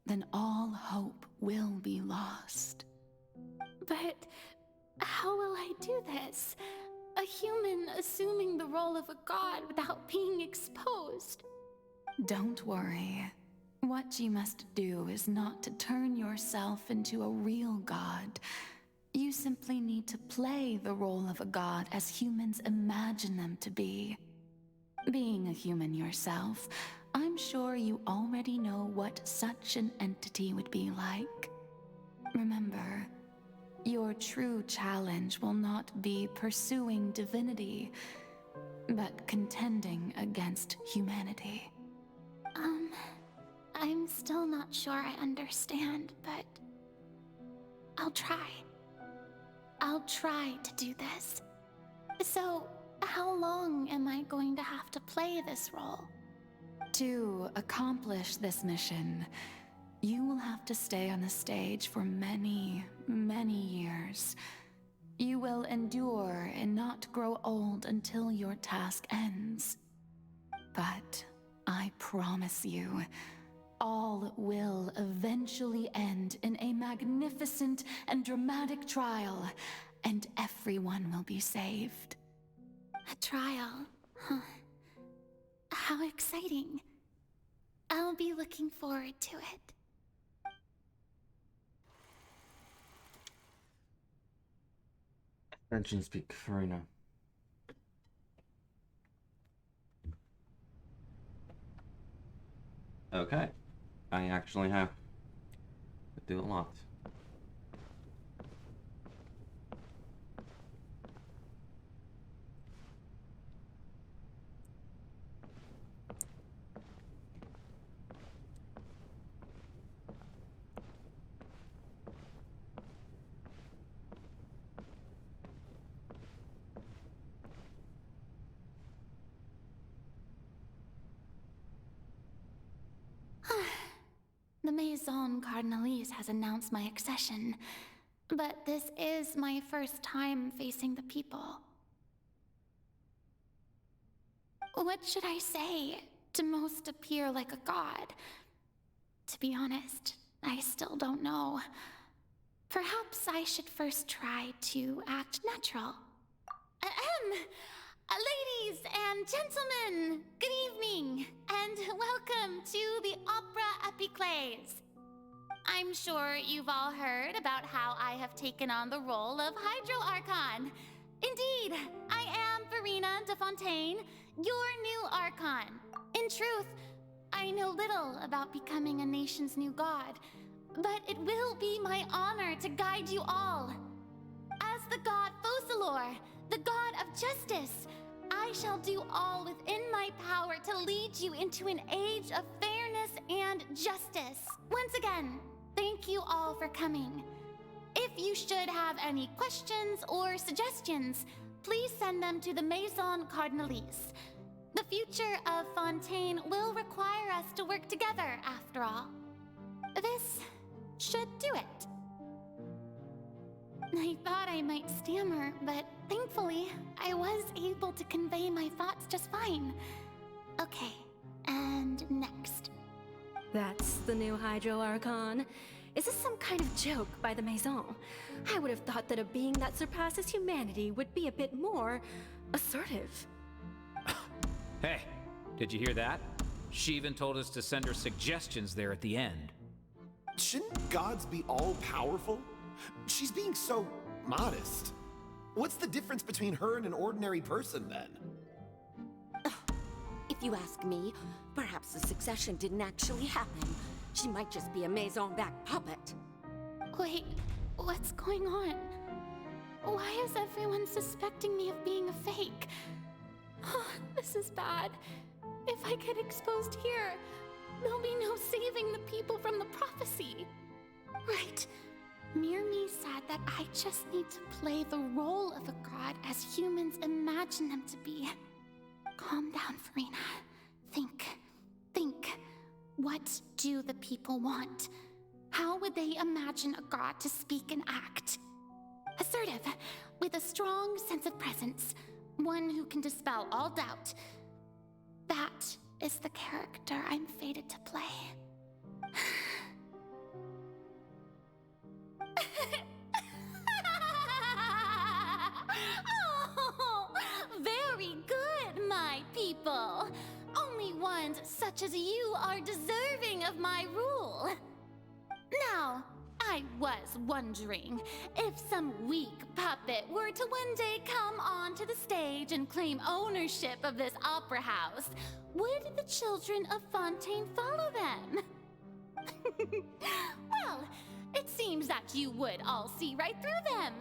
then all hope will be lost. But how will I do this? A human assuming the role of a god without being exposed. Don't worry. What you must do is not to turn yourself into a real god. You simply need to play the role of a god as humans imagine them to be. Being a human yourself, I'm sure you already know what such an entity would be like. Remember, your true challenge will not be pursuing divinity, but contending against humanity. I'm still not sure I understand, but I'll try. I'll try to do this. So, how long am I going to have to play this role? To accomplish this mission, you will have to stay on the stage for many, many years. You will endure and not grow old until your task ends. But I promise you, all will eventually end in a magnificent and dramatic trial, and everyone will be saved. A trial? Huh. How exciting. I'll be looking forward to it. Genshin speak, Farina. Okay. I actually have to do a lot. The Maison Cardinalise has announced my accession, but this is my first time facing the people. What should I say to most appear like a god? To be honest, I still don't know. Perhaps I should first try to act natural. Ladies and gentlemen, good evening, and welcome to the Opera Epiclese. I'm sure you've all heard about how I have taken on the role of Hydro Archon. Indeed, I am Farina de Fontaine, your new Archon. In truth, I know little about becoming a nation's new god, but it will be my honor to guide you all. As the god Focalor, the god of justice, I shall do all within my power to lead you into an age of fairness and justice. Once again, thank you all for coming. If you should have any questions or suggestions, please send them to the Maison Cardinalise. The future of Fontaine will require us to work together, after all. This should do it. I thought I might stammer, but thankfully, I was able to convey my thoughts just fine. Okay, and next. That's the new Hydro Archon. Is this some kind of joke by the Maison? I would have thought that a being that surpasses humanity would be a bit more assertive. Hey, did you hear that? She even told us to send her suggestions there at the end. Shouldn't gods be all-powerful? She's being so modest. What's the difference between her and an ordinary person, then? If you ask me, perhaps the succession didn't actually happen. She might just be a Maison-backed puppet. Wait, what's going on? Why is everyone suspecting me of being a fake? This is bad. If I get exposed here, there'll be no saving the people from the prophecy. Right. Mirmi said that I just need to play the role of a god as humans imagine imagine them to be. Calm down, Farina. Think. What do the people want? How would they imagine a god to speak and act? Assertive, with a strong sense of presence. One who can dispel all doubt. That is the character I'm fated to play. Oh, very good, my people. Only ones such as you are deserving of my rule. Now, I was wondering if some weak puppet were to one day come onto the stage and claim ownership of this opera house, would the children of Fontaine follow them? Well, it seems that you would all see right through them.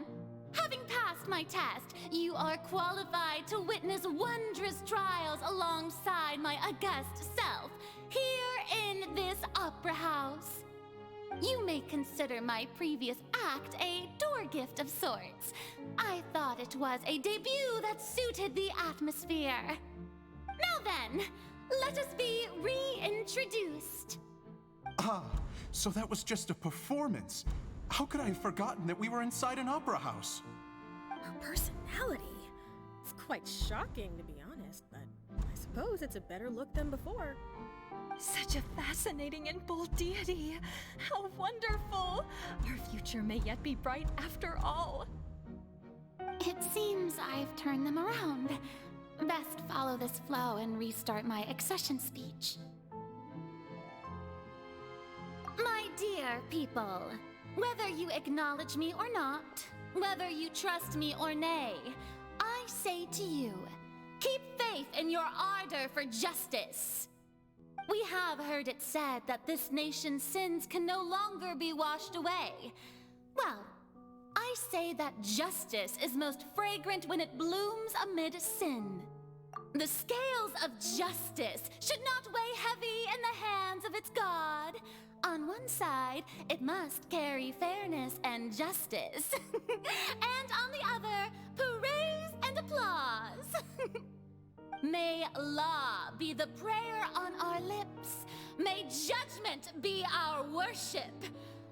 Having passed my test, you are qualified to witness wondrous trials alongside my august self, here in this opera house. You may consider my previous act a door gift of sorts. I thought it was a debut that suited the atmosphere. Now then, let us be reintroduced. Ah, so that was just a performance. How could I have forgotten that we were inside an opera house? Her personality. It's quite shocking, to be honest, but I suppose it's a better look than before. Such a fascinating and bold deity. How wonderful! Our future may yet be bright after all. It seems I've turned them around. Best follow this flow and restart my accession speech. My dear people, whether you acknowledge me or not, whether you trust me or nay, I say to you, keep faith in your ardor for justice. We have heard it said that this nation's sins can no longer be washed away. Well, I say that justice is most fragrant when it blooms amid sin. The scales of justice should not weigh heavy in the hands of its God. On one side, it must carry fairness and justice. And on the other, praise and applause. May law be the prayer on our lips. May judgment be our worship.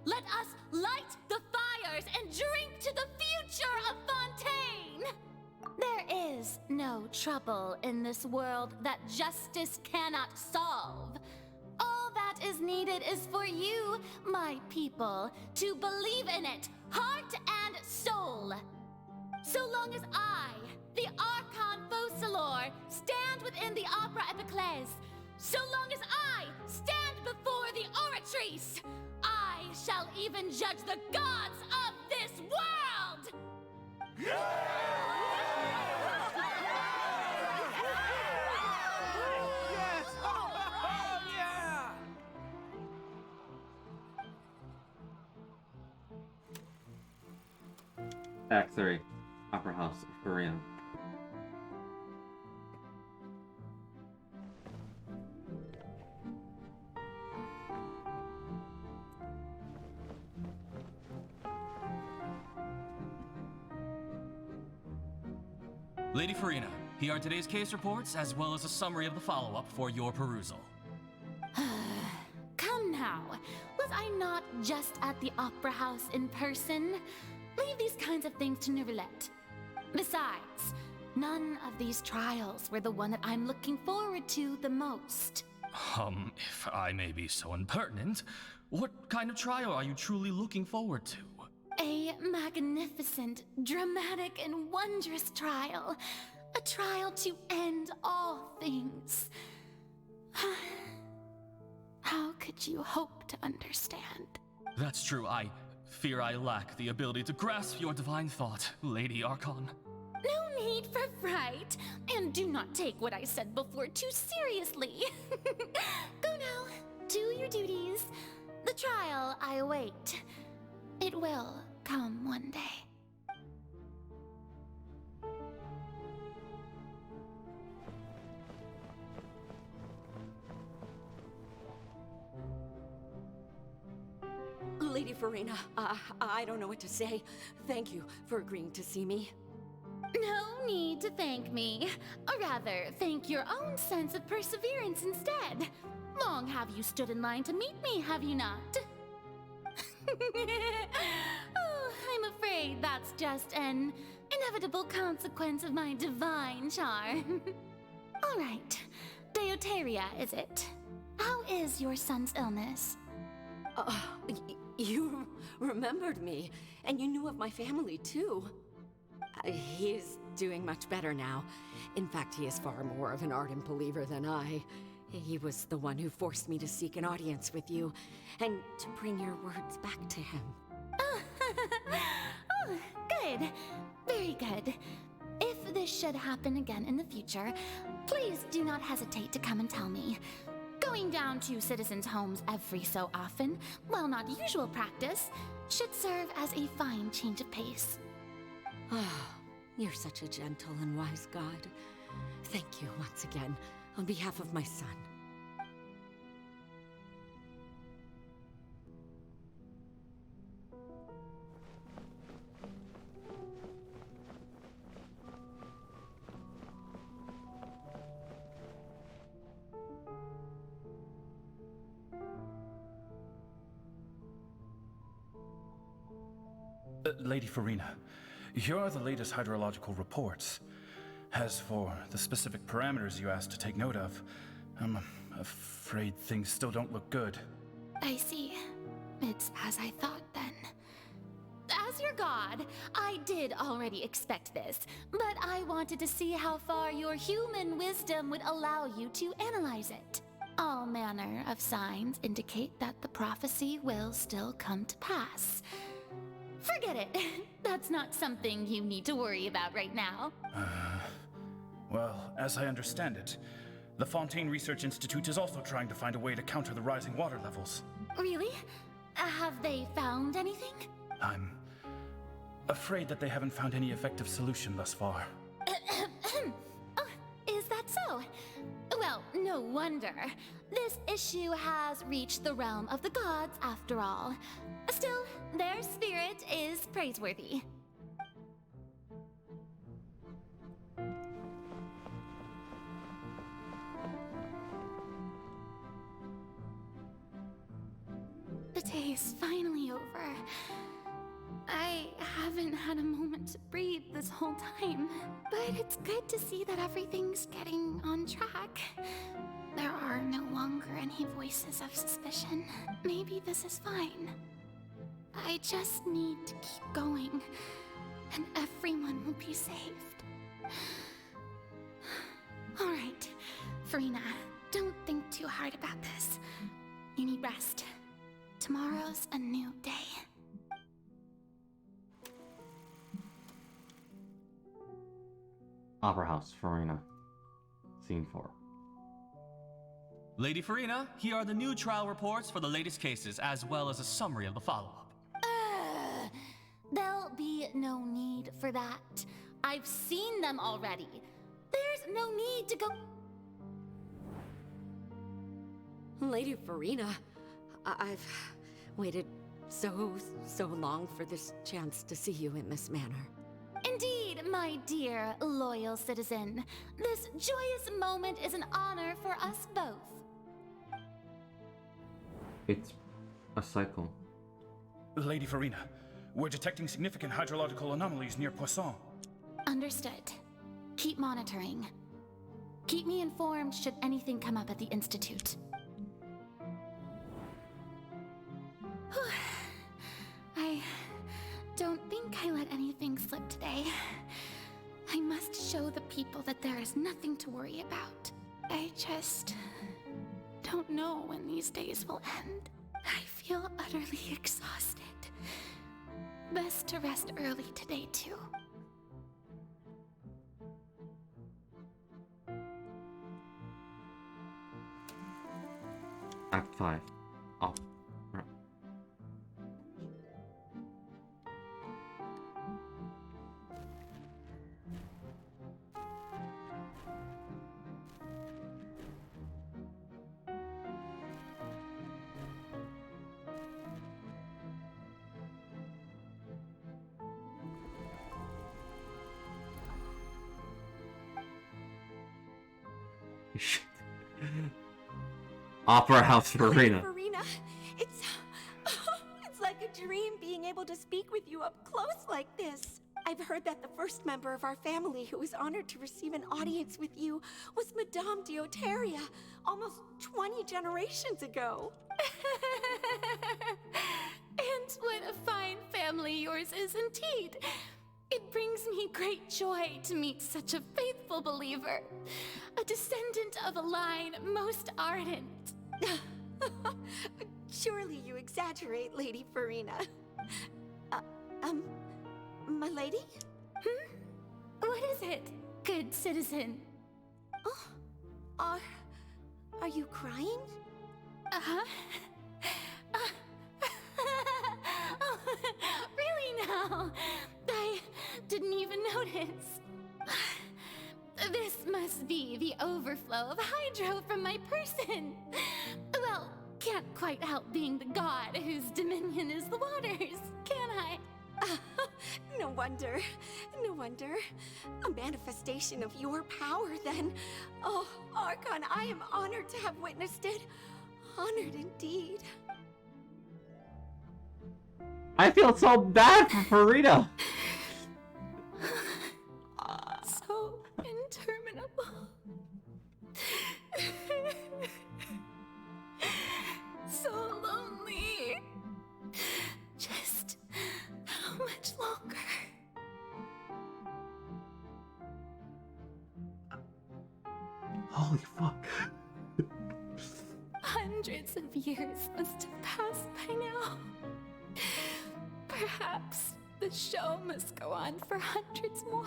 Let us light the fires and drink to the future of Fontaine. There is no trouble in this world that justice cannot solve. All that is needed is for you, my people, to believe in it, heart and soul. So long as I, the Archon Focalor, stand within the Opera Epiclese, so long as I stand before the Oratrice, I shall even judge the gods of this world! Act 3, Opera House, Korean. Lady Farina, here are today's case reports, as well as a summary of the follow-up for your perusal. Come now, was I not just at the Opera House in person? Leave these kinds of things to Neuvillette. Besides, none of these trials were the one that I'm looking forward to the most. If I may be so impertinent, what kind of trial are you truly looking forward to? A magnificent, dramatic, and wondrous trial. A trial to end all things. How could you hope to understand? That's true, I fear I lack the ability to grasp your divine thought, Lady Archon. No need for fright, and do not take what I said before too seriously. Go now, do your duties. The trial I await. It will come one day. Lady Farina, I don't know what to say. Thank you for agreeing to see me. No need to thank me. Or rather, thank your own sense of perseverance instead. Long have you stood in line to meet me, have you not? Oh, I'm afraid that's just an inevitable consequence of my divine charm. All right. Deuteria, is it? How is your son's illness? You remembered me, and you knew of my family, too. He is doing much better now. In fact, he is far more of an ardent believer than I. He was the one who forced me to seek an audience with you, and to bring your words back to him. Oh, good. Very good. If this should happen again in the future, please do not hesitate to come and tell me. Going down to citizens' homes every so often, while not usual practice, should serve as a fine change of pace. Ah, you're such a gentle and wise God. Thank you once again, on behalf of my son. Lady Farina, here are the latest hydrological reports. As for the specific parameters you asked to take note of, I'm afraid things still don't look good. I see. It's as I thought then. As your god, I did already expect this, but I wanted to see how far your human wisdom would allow you to analyze it. All manner of signs indicate that the prophecy will still come to pass. Forget it. That's not something you need to worry about right now. Well, as I understand it, the Fontaine Research Institute is also trying to find a way to counter the rising water levels. Really? Have they found anything? I'm afraid that they haven't found any effective solution thus far. Oh, is that so? Well, no wonder. This issue has reached the realm of the gods after all. Still, their spirit is praiseworthy. The day is finally over. I haven't had a moment to breathe this whole time, but it's good to see that everything's getting on track. There are no longer any voices of suspicion. Maybe this is fine. I just need to keep going, and everyone will be saved. All right, Farina, don't think too hard about this. You need rest. Tomorrow's a new day. Opera House, Farina. Scene 4. Lady Farina, here are the new trial reports for the latest cases, as well as a summary of the follow-up. There'll be no need for that. I've seen them already. There's no need to go... Lady Farina, I've waited so long for this chance to see you in this manner. Indeed, my dear, loyal citizen. This joyous moment is an honor for us both. It's a cycle. Lady Farina, we're detecting significant hydrological anomalies near Poisson. Understood. Keep monitoring. Keep me informed should anything come up at the Institute. I don't think I let anything slip today. I must show the people that there is nothing to worry about. I just don't know when these days will end. I feel utterly exhausted. Best to rest early today, too. Act 5. Opera. Opera House Farina. Farina, it's like a dream being able to speak with you up close like this. I've heard that the first member of our family who was honored to receive an audience with you was Madame Deoteria, almost 20 generations ago. And what a fine family yours is indeed. It brings me great joy to meet such a faithful believer, a descendant of a line most ardent. Surely you exaggerate, Lady Farina. My lady? What is it, good citizen? Oh, are you crying? Uh-huh. Oh, really now? I didn't even notice. This must be the overflow of hydro from my person. Well, can't quite help being the god whose dominion is the waters, can I? No wonder. No wonder. A manifestation of your power, then. Oh, Archon, I am honored to have witnessed it. Honored indeed. I feel so bad for Farina. So interminable. So lonely. Just how much longer? Holy fuck. Hundreds of years must have passed by now. Perhaps the show must go on for hundreds more.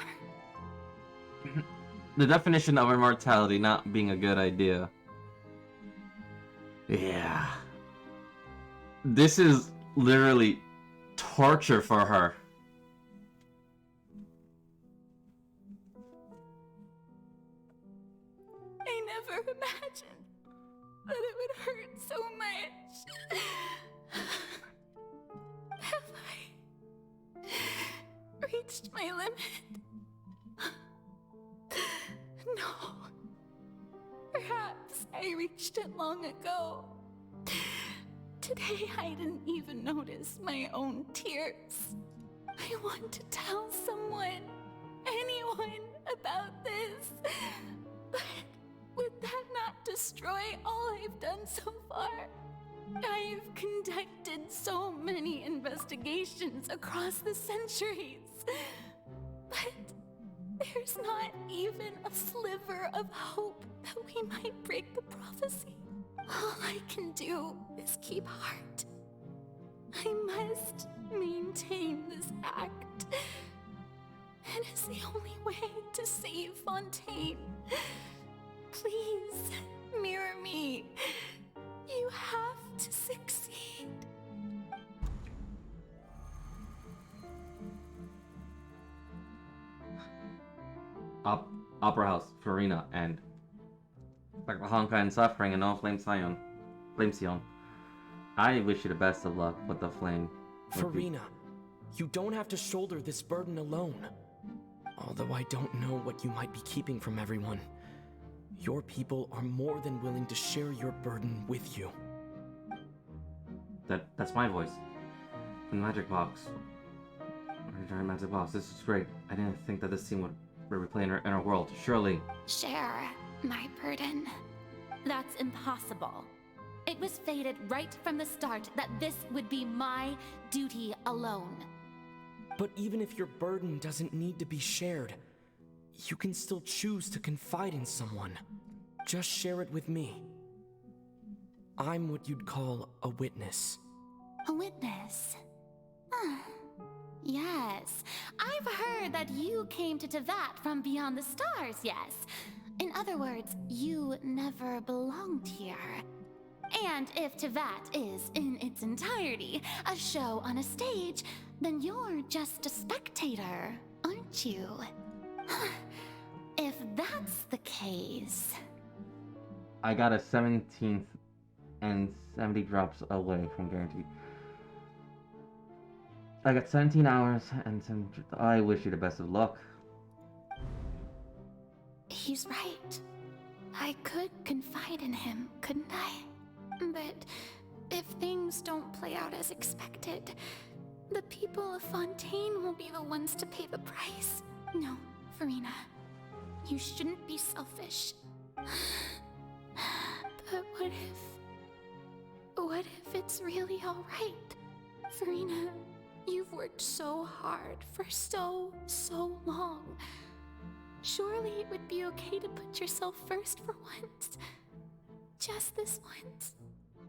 The definition of immortality not being a good idea. Yeah. This is literally torture for her. I never imagined that it would hurt so much. Have I reached my limit? No. Perhaps I reached it long ago. Today I didn't even notice my own tears. I want to tell someone, anyone, about this. But would that not destroy all I've done so far? I've conducted so many investigations across the centuries. But there's not even a sliver of hope that we might break the prophecy. All I can do is keep heart. I must maintain this act. It is the only way to save Fontaine. Please, mirror me. You have to succeed. Opera House, Farina, and Honka and Suffering, and all Flame Sion. I wish you the best of luck with the flame. Farina, you don't have to shoulder this burden alone. Although I don't know what you might be keeping from everyone, your people are more than willing to share your burden with you. That's my voice. From the Magic Box. Magic Box, this is great. I didn't think that this scene would replay in our world. Surely. Share my burden. That's impossible. It was fated right from the start that this would be my duty alone. But even if your burden doesn't need to be shared, you can still choose to confide in someone. Just share it with me. I'm what you'd call a witness. A witness? Yes. I've heard that you came to Tevat from beyond the stars, yes. In other words, you never belonged here. And if Tevat is, in its entirety, a show on a stage, then you're just a spectator, aren't you? If that's the case... I got a 17th and 70 drops away from guaranteed. I got 17 hours and 7... I wish you the best of luck. He's right. I could confide in him, couldn't I? But if things don't play out as expected, the people of Fontaine will be the ones to pay the price. No, Farina, you shouldn't be selfish. But what if it's really alright? Farina, you've worked so hard for so long. Surely it would be okay to put yourself first for once. Just this once.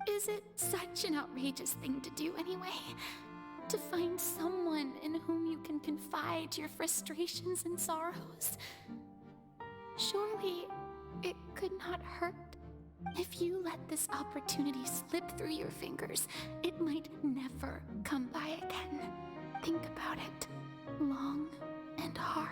Is it such an outrageous thing to do anyway? To find someone in whom you can confide your frustrations and sorrows? Surely it could not hurt. If you let this opportunity slip through your fingers, it might never come by again. Think about it long and hard.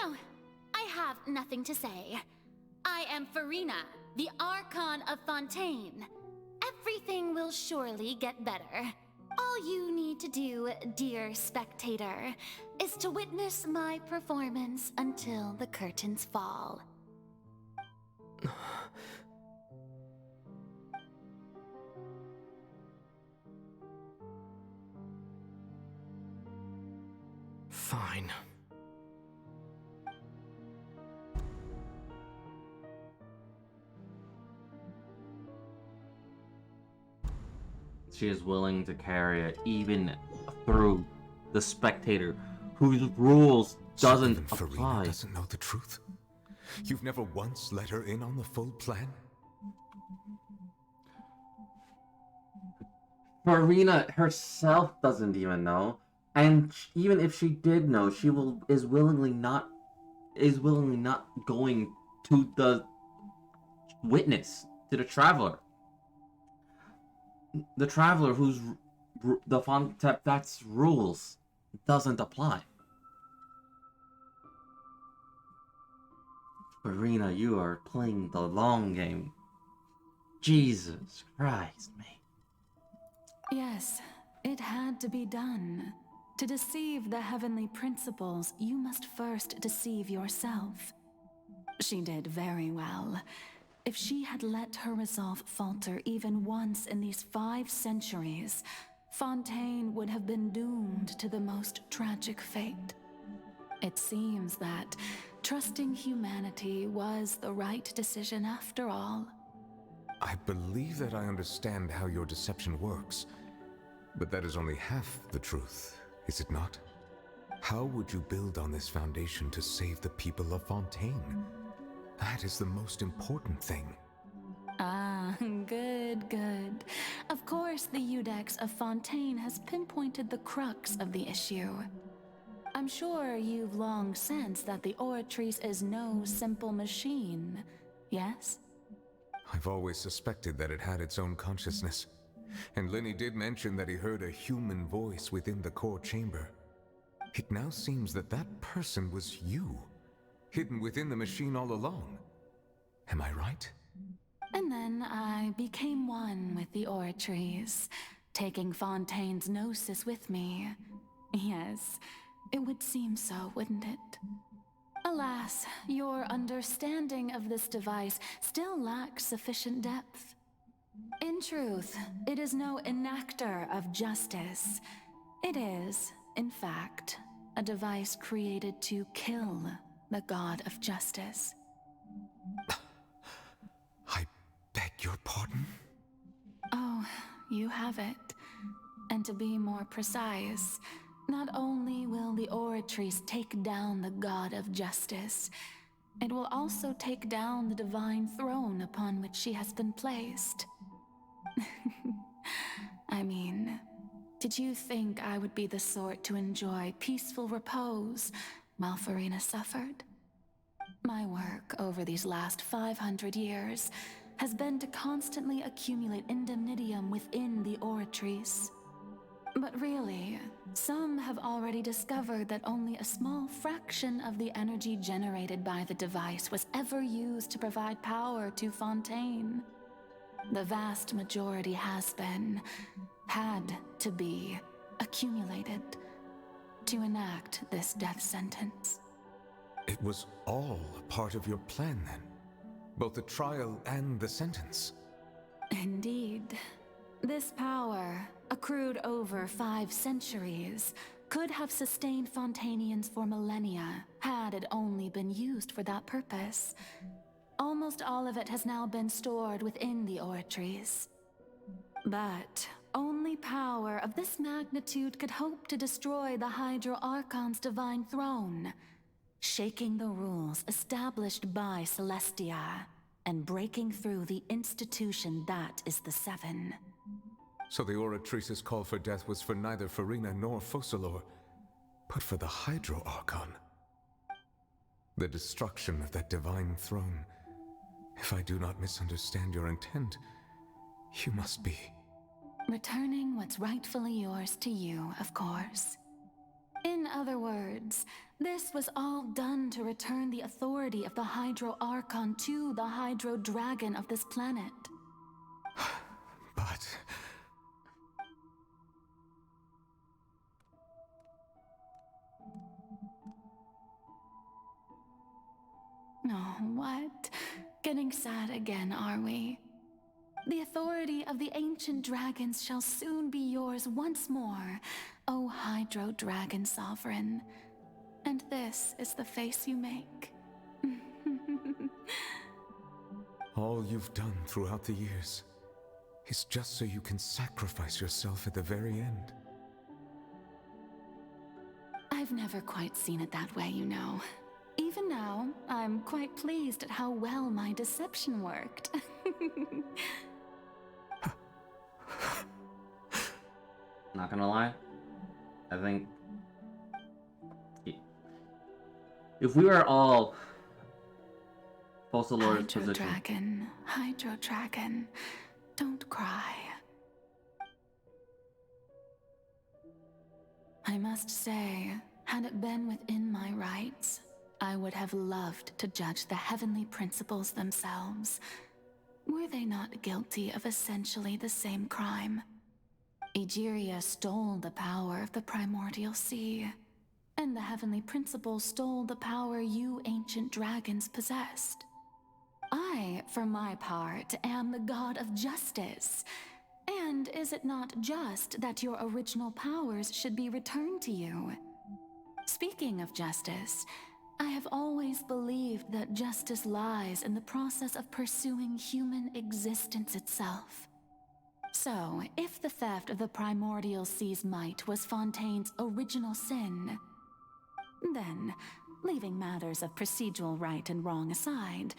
No, I have nothing to say. I am Farina, the Archon of Fontaine. Everything will surely get better. All you need to do, dear spectator, is to witness my performance until the curtains fall. Fine. She is willing to carry it even through the spectator whose rules doesn't so even apply. Farina doesn't know the truth? You've never once let her in on the full plan? Farina herself doesn't even know, and even if she did know, she is willingly not going to the witness, to the traveler. The traveler whose the Fontep's rules doesn't apply. Farina, you are playing the long game. Jesus Christ, me. Yes, it had to be done. To deceive the heavenly principles, you must first deceive yourself. She did very well. If she had let her resolve falter even once in these 5 centuries, Fontaine would have been doomed to the most tragic fate. It seems that trusting humanity was the right decision after all. I believe that I understand how your deception works, but that is only half the truth, is it not? How would you build on this foundation to save the people of Fontaine? That is the most important thing. Ah, good. Of course, the Iudex of Fontaine has pinpointed the crux of the issue. I'm sure you've long sensed that the Oratrice is no simple machine, yes? I've always suspected that it had its own consciousness. And Lenny did mention that he heard a human voice within the core chamber. It now seems that that person was you, hidden within the machine all along. Am I right? And then I became one with the Oratrice, taking Fontaine's gnosis with me. Yes, it would seem so, wouldn't it? Alas, your understanding of this device still lacks sufficient depth. In truth, it is no enactor of justice. It is, in fact, a device created to kill the god of justice. I beg your pardon? Oh, you have it. And to be more precise, not only will the Oratrice take down the god of justice, it will also take down the divine throne upon which she has been placed. I mean, did you think I would be the sort to enjoy peaceful repose while Farina suffered? My work over these last 500 years has been to constantly accumulate indemnitium within the Oratrice. But really, some have already discovered that only a small fraction of the energy generated by the device was ever used to provide power to Fontaine. The vast majority has been, had to be, accumulated to enact this death sentence. It was all a part of your plan, then? Both the trial and the sentence? Indeed. This power, accrued over 5 centuries, could have sustained Fontainians for millennia had it only been used for that purpose. Almost all of it has now been stored within the oratories. But only power of this magnitude could hope to destroy the Hydro Archon's divine throne, shaking the rules established by Celestia and breaking through the institution that is the Seven. So the Oratrice's call for death was for neither Farina nor Focalor, but for the Hydro Archon. The destruction of that divine throne. If I do not misunderstand your intent, you must be... Returning what's rightfully yours to you, of course. In other words, this was all done to return the authority of the Hydro Archon to the Hydro Dragon of this planet. But... Oh, what? Getting sad again, are we? The authority of the ancient dragons shall soon be yours once more, O Hydro Dragon Sovereign. And this is the face you make. All you've done throughout the years is just so you can sacrifice yourself at the very end. I've never quite seen it that way, you know. Even now, I'm quite pleased at how well my deception worked. Not gonna lie, I think if we were all Focalor's position... Hydro Dragon, don't cry. I must say, had it been within my rights, I would have loved to judge the heavenly principles themselves. Were they not guilty of essentially the same crime? Egeria stole the power of the primordial sea, and the heavenly principles stole the power you ancient dragons possessed. I, for my part, am the god of justice. And is it not just that your original powers should be returned to you? Speaking of justice, I have always believed that justice lies in the process of pursuing human existence itself. So, if the theft of the primordial sea's might was Fontaine's original sin, then, leaving matters of procedural right and wrong aside,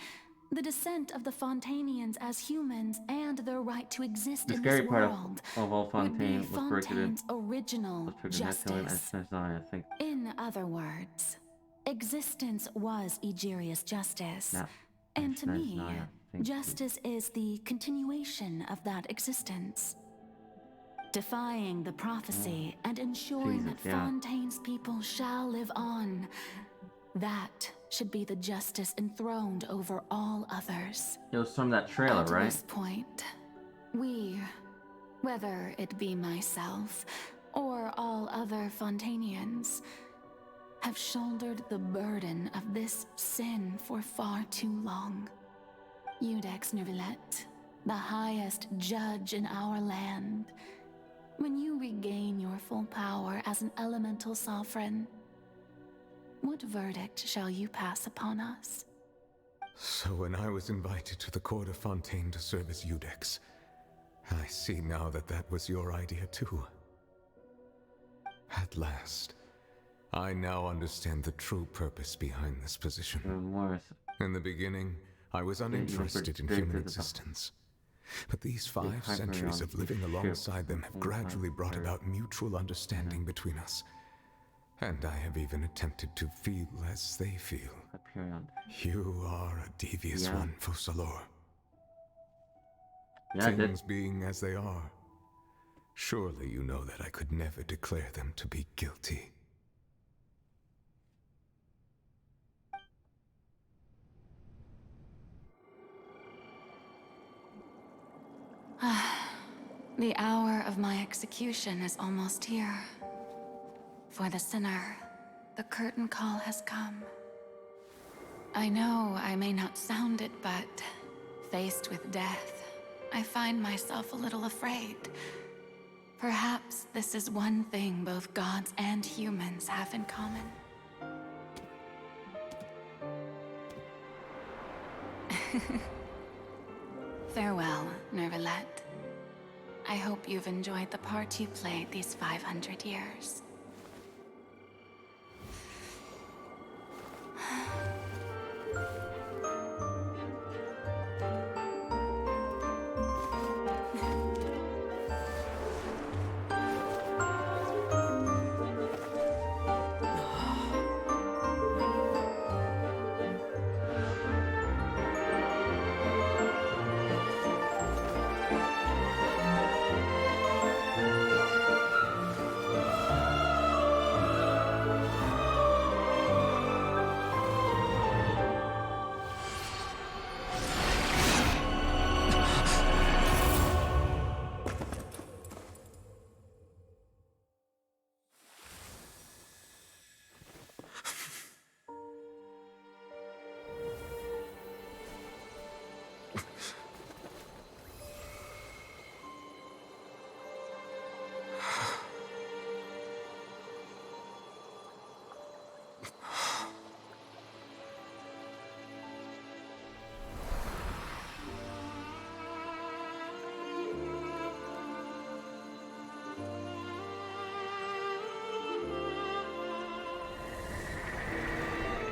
the descent of the Fontainians as humans and their right to exist in this world would be Fontaine's original justice. In other words, existence was Egeria's justice, and to me, justice is the continuation of that existence. Defying the prophecy and ensuring that Fontaine's people shall live on, that should be the justice enthroned over all others. It was from that trailer, right? At this point, we, whether it be myself or all other Fontainians, have shouldered the burden of this sin for far too long. Iudex Nervillet, the highest judge in our land, when you regain your full power as an elemental sovereign, what verdict shall you pass upon us? So when I was invited to the court of Fontaine to serve as Iudex, I see now that that was your idea too. At last, I now understand the true purpose behind this position. In the beginning, I was uninterested in human existence. But these 5 centuries of living alongside them have gradually brought about mutual understanding between us. And I have even attempted to feel as they feel. You are a devious one, Focalor. Things being as they are, Surely you know that I could never declare them to be guilty. The hour of my execution is almost here. For the sinner, the curtain call has come. I know I may not sound it, but faced with death, I find myself a little afraid. Perhaps this is one thing both gods and humans have in common. Farewell, Nervalette. I hope you've enjoyed the part you played these 500 years.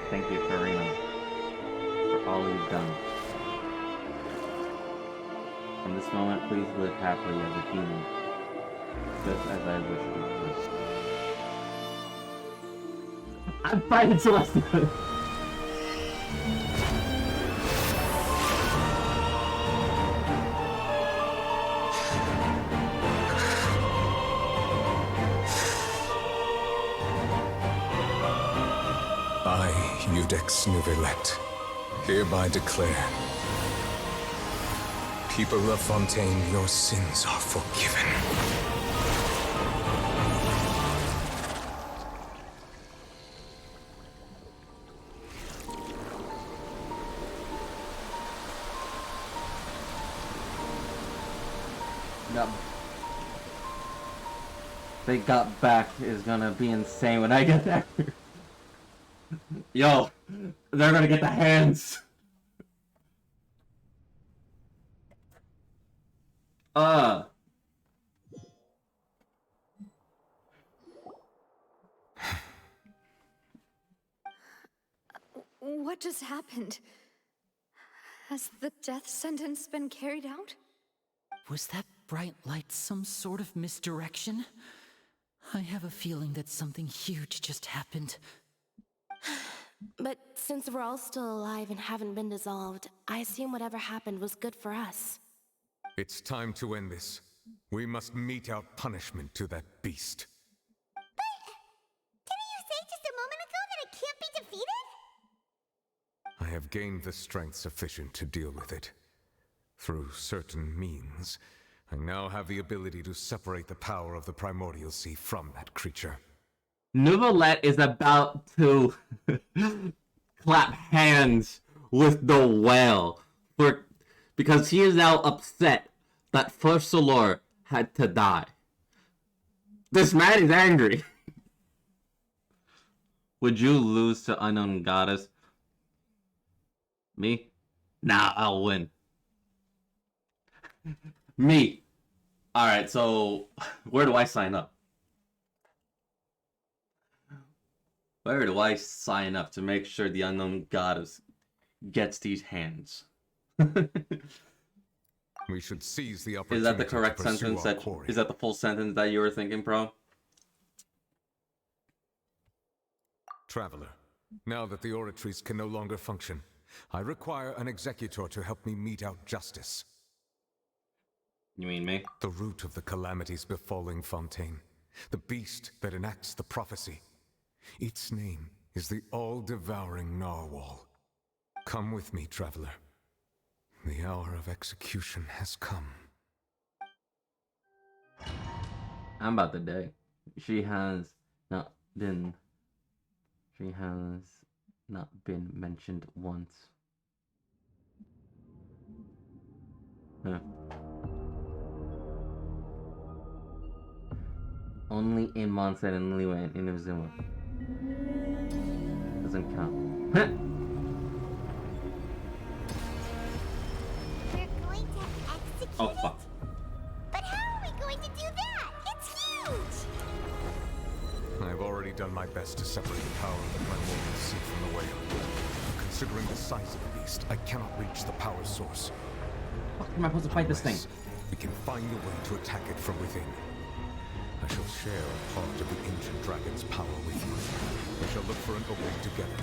Thank you, Karina, for all you've done. From this moment, please live happily as a human, just as I wish you would. I'm fighting Celestia! I, Eudex Nouvelet, hereby declare, people of Fontaine, your sins are forgiven. They got back is gonna be insane when I get there. Yo, they're gonna get the hands. What just happened? Has the death sentence been carried out? Was that bright light some sort of misdirection? I have a feeling that something huge just happened. But since we're all still alive and haven't been dissolved, I assume whatever happened was good for us. It's time to end this. We must mete out punishment to that beast. Didn't you say just a moment ago that it can't be defeated? I have gained the strength sufficient to deal with it. Through certain means, I now have the ability to separate the power of the Primordial Sea from that creature. Nouvelet is about to clap hands with the whale because he is now upset that First Solor had to die. This man is angry. Would you lose to Unknown Goddess? Me? Nah, I'll win. Me. Alright, so where do I sign up? Where do I sign up to make sure the Unknown Goddess gets these hands? We should seize the opportunity. Is that the correct to pursue sentence? our That quarry. is that the full sentence that you were thinking, bro? Traveler, now that the oratories can no longer function, I require an executor to help me mete out justice. You mean me? The root of the calamities befalling Fontaine. The beast that enacts the prophecy. Its name is the all-devouring Narwhal. Come with me, traveler. The hour of execution has come. I'm about to die. She has not been mentioned once. Huh. Only in Mondstadt and Liyue and Inazuma. Doesn't count. We're going to execute Oh fuck. But how are we going to do that? It's huge! I've already done my best to separate the power that my warriors see from the whale. Considering the size of the beast, I cannot reach the power source. How am I supposed to fight this thing? We can find a way to attack it from within. I shall share a part of the ancient dragon's power with you. We shall look for an opening together.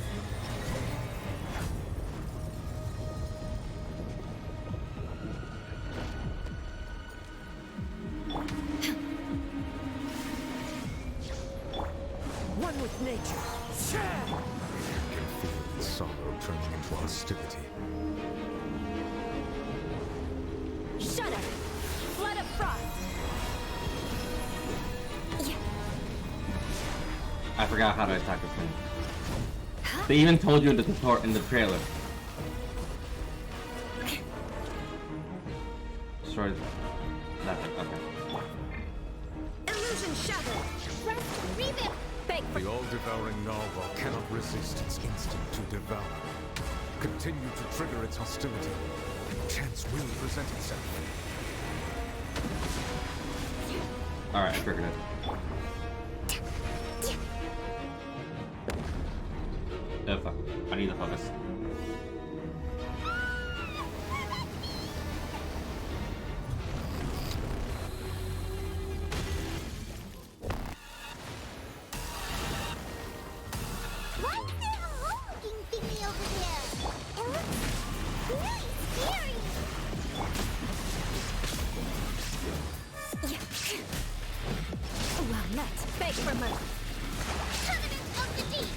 One with nature. I can feel the sorrow turning into hostility. Shudder! Flood of frost! I forgot how to attack this thing. They even told you in the trailer. Destroy that thing. Okay. Illusion shatter! Revamp! The all-devouring narwhal cannot resist its instinct to devour. Continue to trigger its hostility. Chance will present itself. Alright, I triggered it. Oh fuck. I need to focus. Why is there a hole-looking thingy over there? It looks really scary! Well met. Beg for mercy. Covenant of the Deep!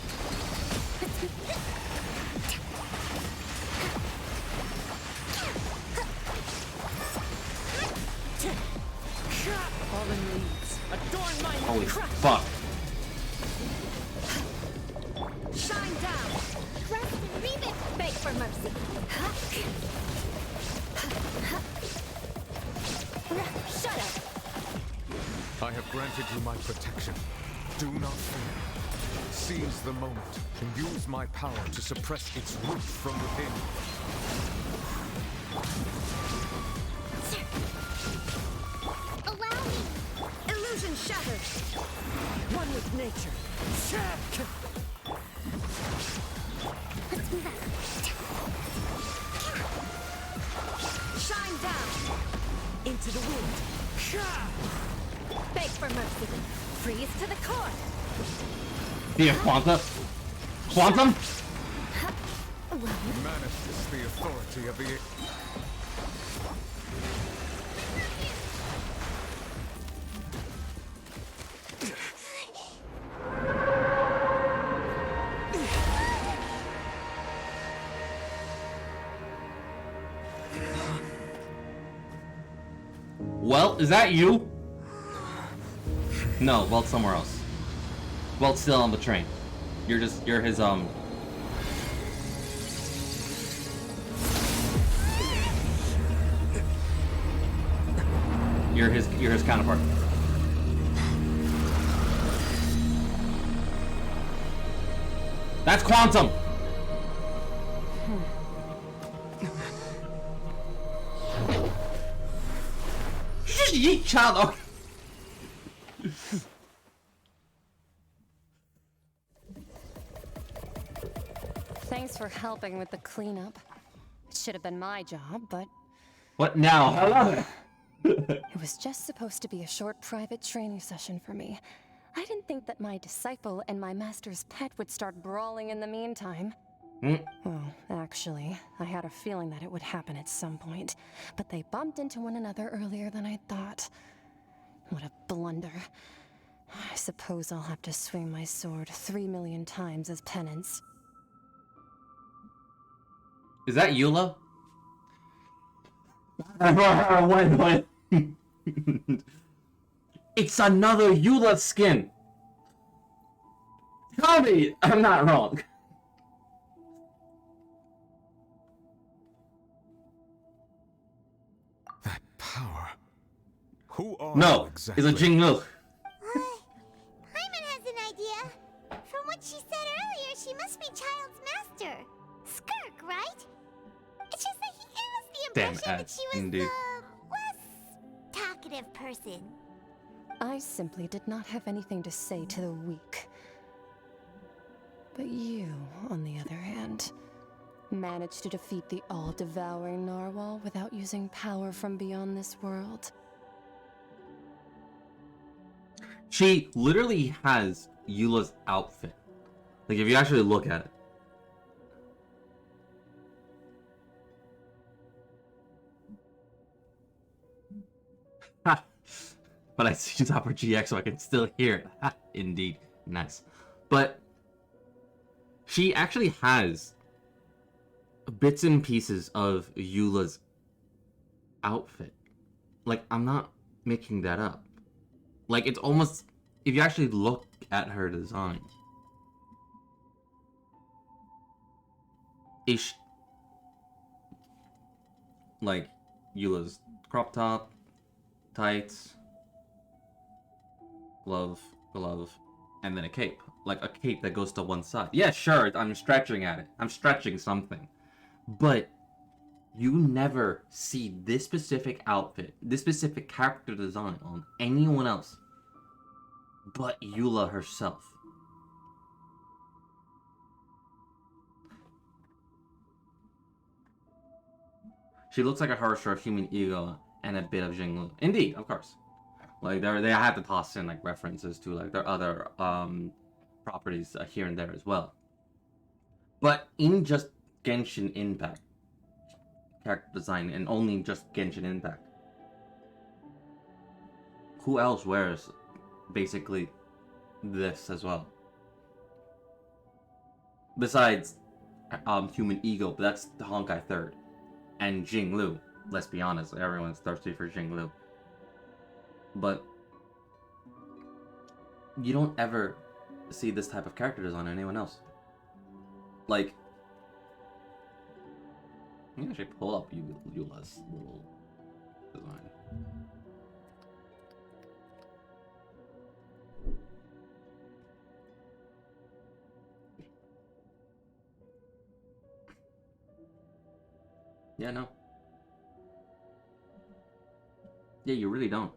Fallen leaves. Adorn my Holy crust. fuck. Shine down! Rest and revamp! Beg for mercy. Shut up! I have granted you my protection. Do not fear. Seize the moment and use my power to suppress its root from within. Allow me! Illusion shattered! One with nature. Let's move out. Shine down! Into the wind. Beg for mercy. Freeze to the core! Here, Quanta. Quantum? Manifest the authority of the... Well, is that you? No, Welt's somewhere else. Welt's still on the train. You're his, You're his counterpart. That's Quantum! Just yeet child. Okay. Thanks for helping with the cleanup. It should have been my job, but What now? Hello? it was just supposed to be a short private training session for me. I didn't think that my disciple and my master's pet would start brawling in the meantime. Well, actually, I had a feeling that it would happen at some point, but they bumped into one another earlier than I thought. What a blunder. I suppose I'll have to swing my sword 3 million times as penance. Is that Eula? Wait. It's another Eula skin! Tell me I'm not wrong. That power. Who are No, you exactly? it's a Jinglu. Paimon has an idea. From what she said earlier, she must be Child's master. Skirk, right? It's just that he gave us the impression that she was indeed. the less talkative person. I simply did not have anything to say to the weak. But you, on the other hand, managed to defeat the all-devouring narwhal without using power from beyond this world. She literally has Eula's outfit. Like, if you actually look at it. Ha! But I switched Opera GX so I can still hear it. Ha! Indeed. Nice. But she actually has bits and pieces of Eula's outfit. Like, I'm not making that up. Like, it's almost, if you actually look at her design, ish, like Eula's crop top, tights, glove, and then a cape. Like a cape that goes to one side. Yeah, sure, I'm stretching at it. I'm stretching something. But you never see this specific outfit, this specific character design on anyone else but Eula herself. She looks like a Harsher of human ego and a bit of Jinglu. Indeed, of course. Like they have to toss in like references to like their other properties here and there as well. But in just Genshin Impact character design, and only just Genshin Impact, who else wears basically this as well? Besides human ego, but that's the Honkai third. And Jinglu. Let's be honest, everyone's thirsty for Jinglu. But you don't ever see this type of character design on anyone else. Like, let me actually pull up Eula's little design. Yeah, no. Yeah, you really don't.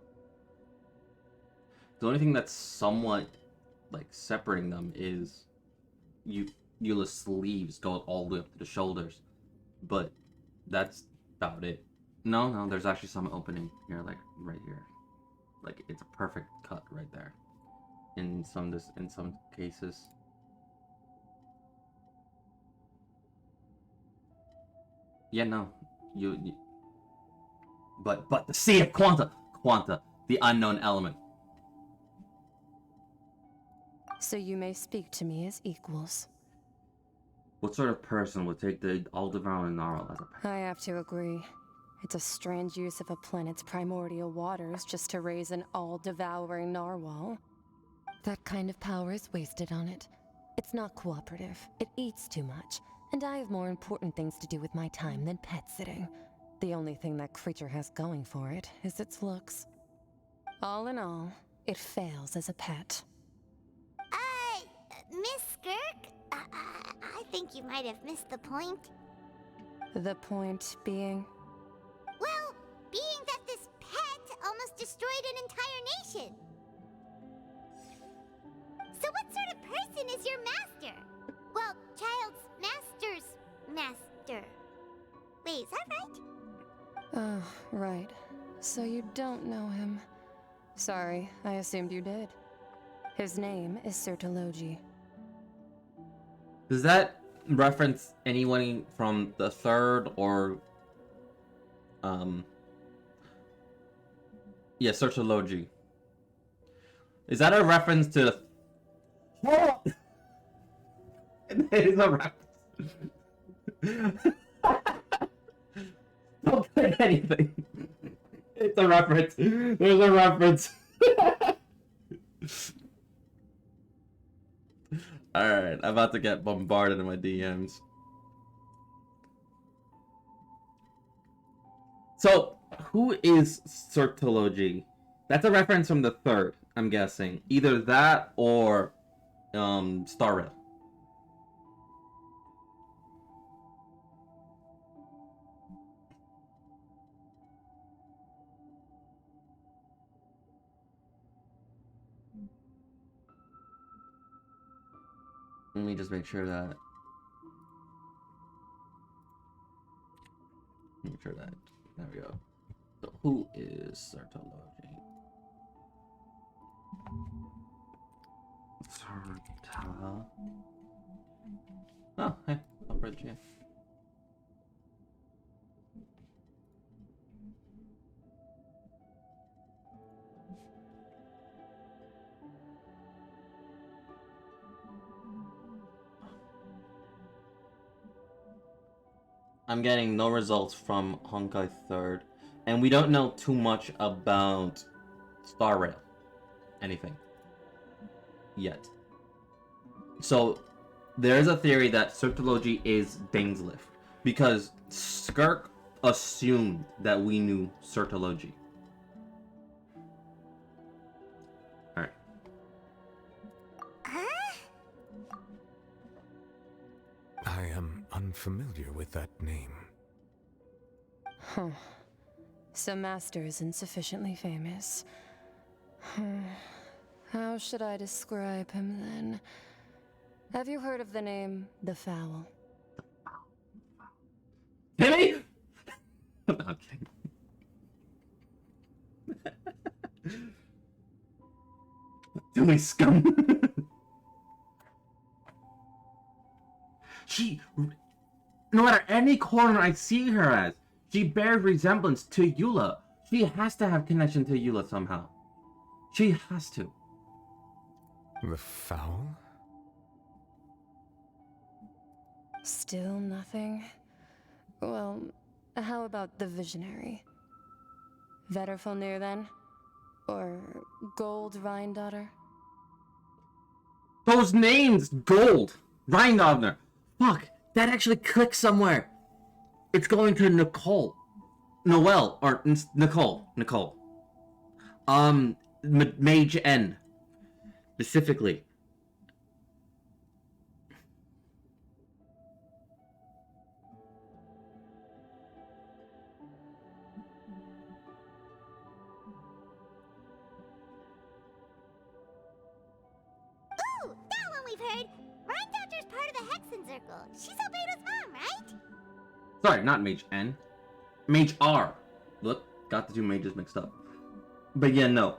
The only thing that's somewhat like separating them is Eula's sleeves go all the way up to the shoulders, but that's about it. No, there's actually some opening here, like right here. Like it's a perfect cut right there. In some cases. Yeah, no, you but the Sea of Quanta, the unknown element. So you may speak to me as equals. What sort of person would take the all-devouring Gnarl as a pet? I have to agree. It's a strange use of a planet's primordial waters just to raise an all-devouring narwhal. That kind of power is wasted on it. It's not cooperative. It eats too much. And I have more important things to do with my time than pet sitting. The only thing that creature has going for it is its looks. All in all, it fails as a pet. Miss Skirk? I think you might have missed the point. The point being? Well, being that this pet almost destroyed an entire nation. So what sort of person is your master? Well, Child's master's master. Wait, is that right? Oh, right. So you don't know him. Sorry, I assumed you did. His name is Sertologi. Does that reference anyone from the third or yeah, Searchology. Is that a reference to the it is a reference. Don't say anything. It's a reference. There's a reference. Alright, I'm about to get bombarded in my DMs. So, who is Searchology? That's a reference from the third, I'm guessing. Either that or Star Rail. Let me just make sure that. Make sure that. There we go. So who is Searchology? Sarta. Oh, hey, Upbridge, yeah. I'm getting no results from Honkai 3rd, and we don't know too much about Star Rail. Anything. Yet. So, there's a theory that Searchology is Dainslift, because Skirk assumed that we knew Searchology. Alright. I am unfamiliar with that name. Huh. So Master isn't sufficiently famous. How should I describe him then? Have you heard of the name The Fowl? Timmy? I'm not kidding. Doing scum. She, no matter any corner I see her as, she bears resemblance to Eula. She has to have connection to Eula somehow. She has to. The Fowl? Still nothing? Well, how about the Visionary? Vetterfalnir then? Or Gold Rhindaughter? Those names! Gold! Rhindaughter! Fuck! That actually clicks somewhere! It's going to Nicole. Noelle, or Nicole. Nicole. Mage N. Specifically. Ooh, that one we've heard. Rhindaughter's part of the Hexen Circle. She's Albedo's mom, right? Sorry, not Mage N. Mage R. Look, got the two mages mixed up. But yeah, no.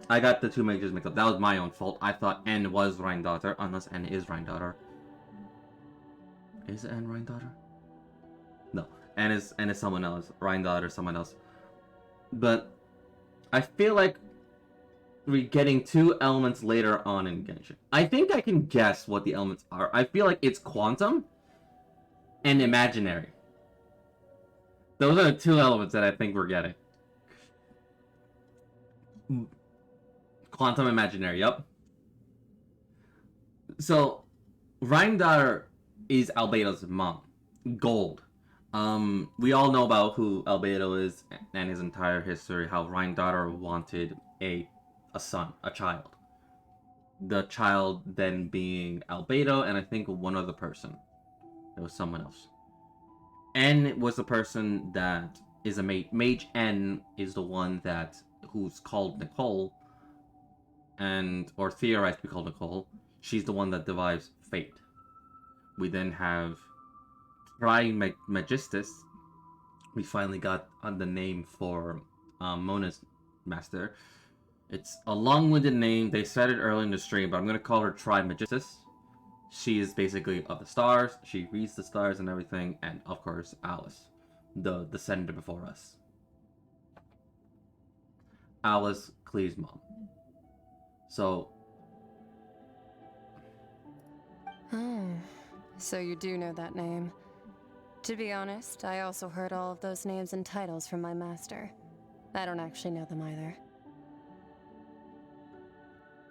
I got the two mages mixed up. That was my own fault. I thought N was Rhindaughter, unless N is Rhindaughter. Is N Rhindaughter? No. N is someone else. Rhindaughter, someone else. But I feel like we're getting two elements later on in Genshin. I think I can guess what the elements are. I feel like it's quantum and imaginary. Those are the two elements that I think we're getting. Quantum imaginary, yep. So, Rhindaughter is Albedo's mom. Gold. We all know about who Albedo is and his entire history, how Rhindaughter wanted a son, a child. The child then being Albedo, and I think one other person. It was someone else. N was the person that is a mage. Mage N is the one who's called Nicole, or theorized to be called Nicole. She's the one that derives fate. We then have Trimagistus. We finally got the name for Mona's master. It's a long-winded name. They said it early in the stream, but I'm going to call her Trimagistus. She is basically of the stars. She reads the stars and everything. And of course, Alice, the descendant before us. Alice, Clee's mom. So. Oh, so you do know that name. To be honest, I also heard all of those names and titles from my master. I don't actually know them either.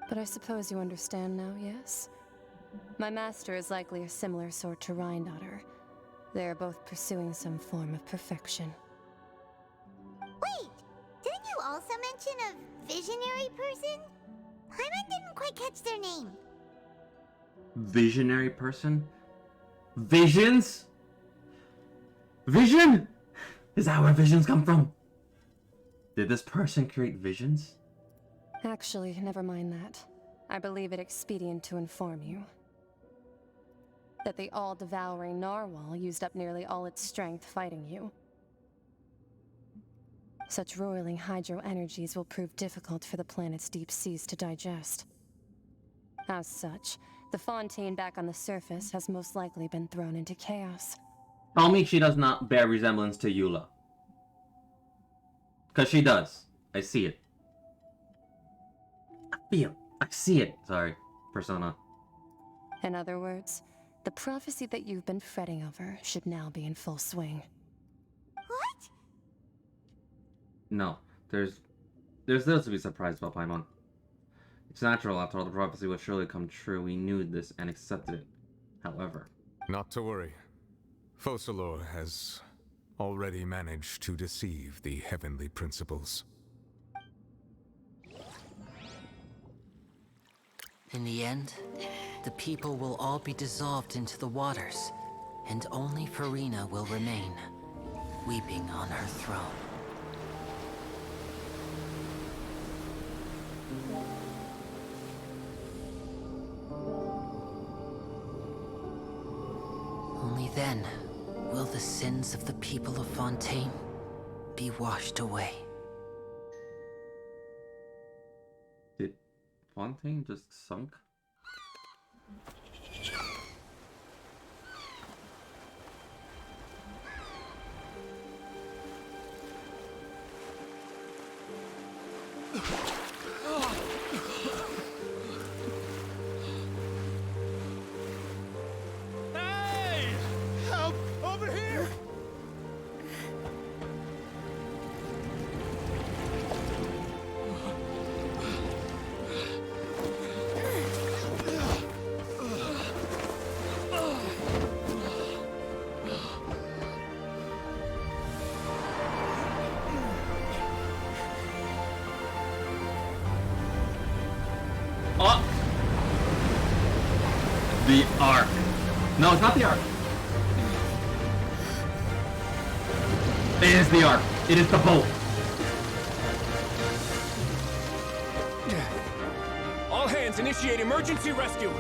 But I suppose you understand now, yes? My master is likely a similar sort to Rhindaughter. They are both pursuing some form of perfection. Wait! Didn't you also mention a visionary person? Paimon didn't quite catch their name. Visionary person? Visions? Vision? Is that where visions come from? Did this person create visions? Actually, never mind that. I believe it expedient to inform you that the all-devouring narwhal used up nearly all its strength fighting you. Such roiling hydro energies will prove difficult for the planet's deep seas to digest. As such, the fontaine back on the surface has most likely been thrown into chaos. Tell me she does not bear resemblance to Eula. Because she does. I see it. I see it. Sorry. Persona. In other words, the prophecy that you've been fretting over should now be in full swing. What? No. There's little to be surprised about, Paimon. It's natural after all the prophecy would surely come true. We knew this and accepted it. However. Not to worry. Focalor has already managed to deceive the heavenly principles. In the end, the people will all be dissolved into the waters, and only Farina will remain, weeping on her throne. Only then will the sins of the people of Fontaine be washed away. Did Fontaine just sunk? Hey! Help! Over here! Oh! The Ark. No, it's not the Ark. It is the Ark. It is the boat. All hands initiate emergency rescue!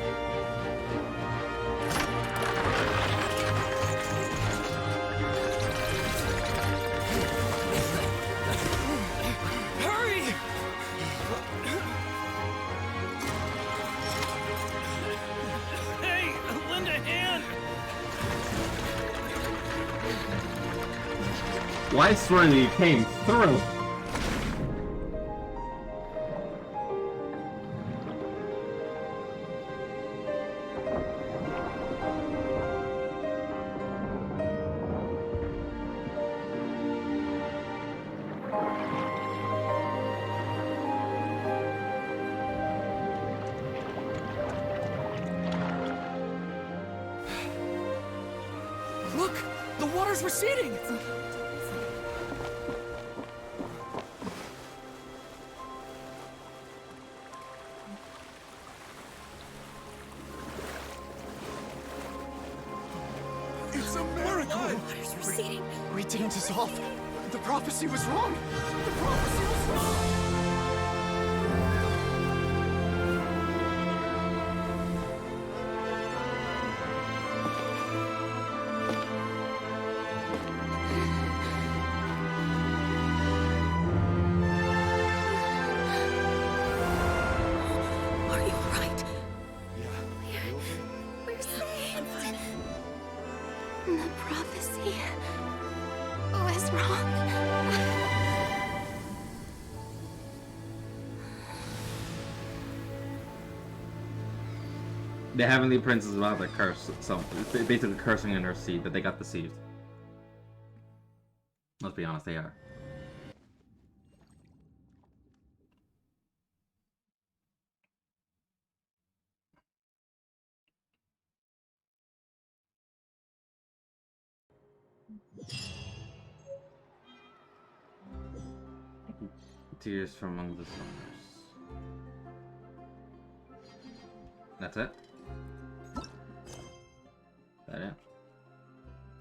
Hurry! Hey, lend a hand! Why swearing that you came through? Look! The water's receding! It's a miracle! Water's receding. We didn't dissolve. The prophecy was wrong. The prophecy was wrong. Are you alright? Yeah. We're The Heavenly Prince is about to curse something. Basically cursing in her seed that they got deceived. Let's be honest, they are. Tears from among the stars. That's it? That it?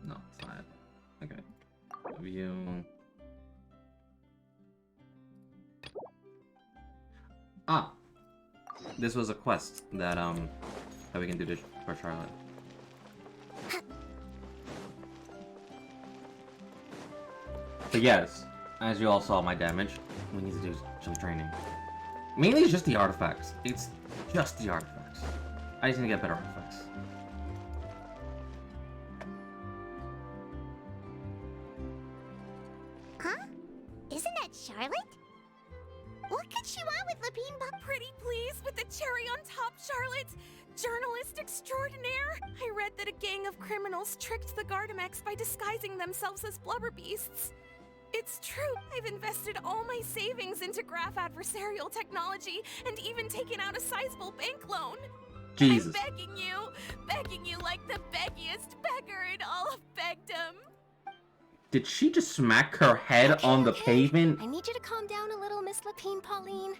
No, it's not it. Okay. View. Ah! This was a quest that we can do for Charlotte. But yes, as you all saw my damage, we need to do some training. Mainly it's just the artifacts. It's just the artifacts. I just need to get better artifacts. Huh? Isn't that Charlotte? What could she want with Lapine Pop? Pretty please with the cherry on top, Charlotte! Journalist extraordinaire! I read that a gang of criminals tricked the Gardamex by disguising themselves as blubber beasts. It's true, I've invested all my savings into graph adversarial technology and even taken out a sizable bank loan. Jesus. I'm begging you like the beggiest beggar in all of begdom. Did she just smack her head on the pavement? I need you to calm down a little, Miss Lapine Pauline.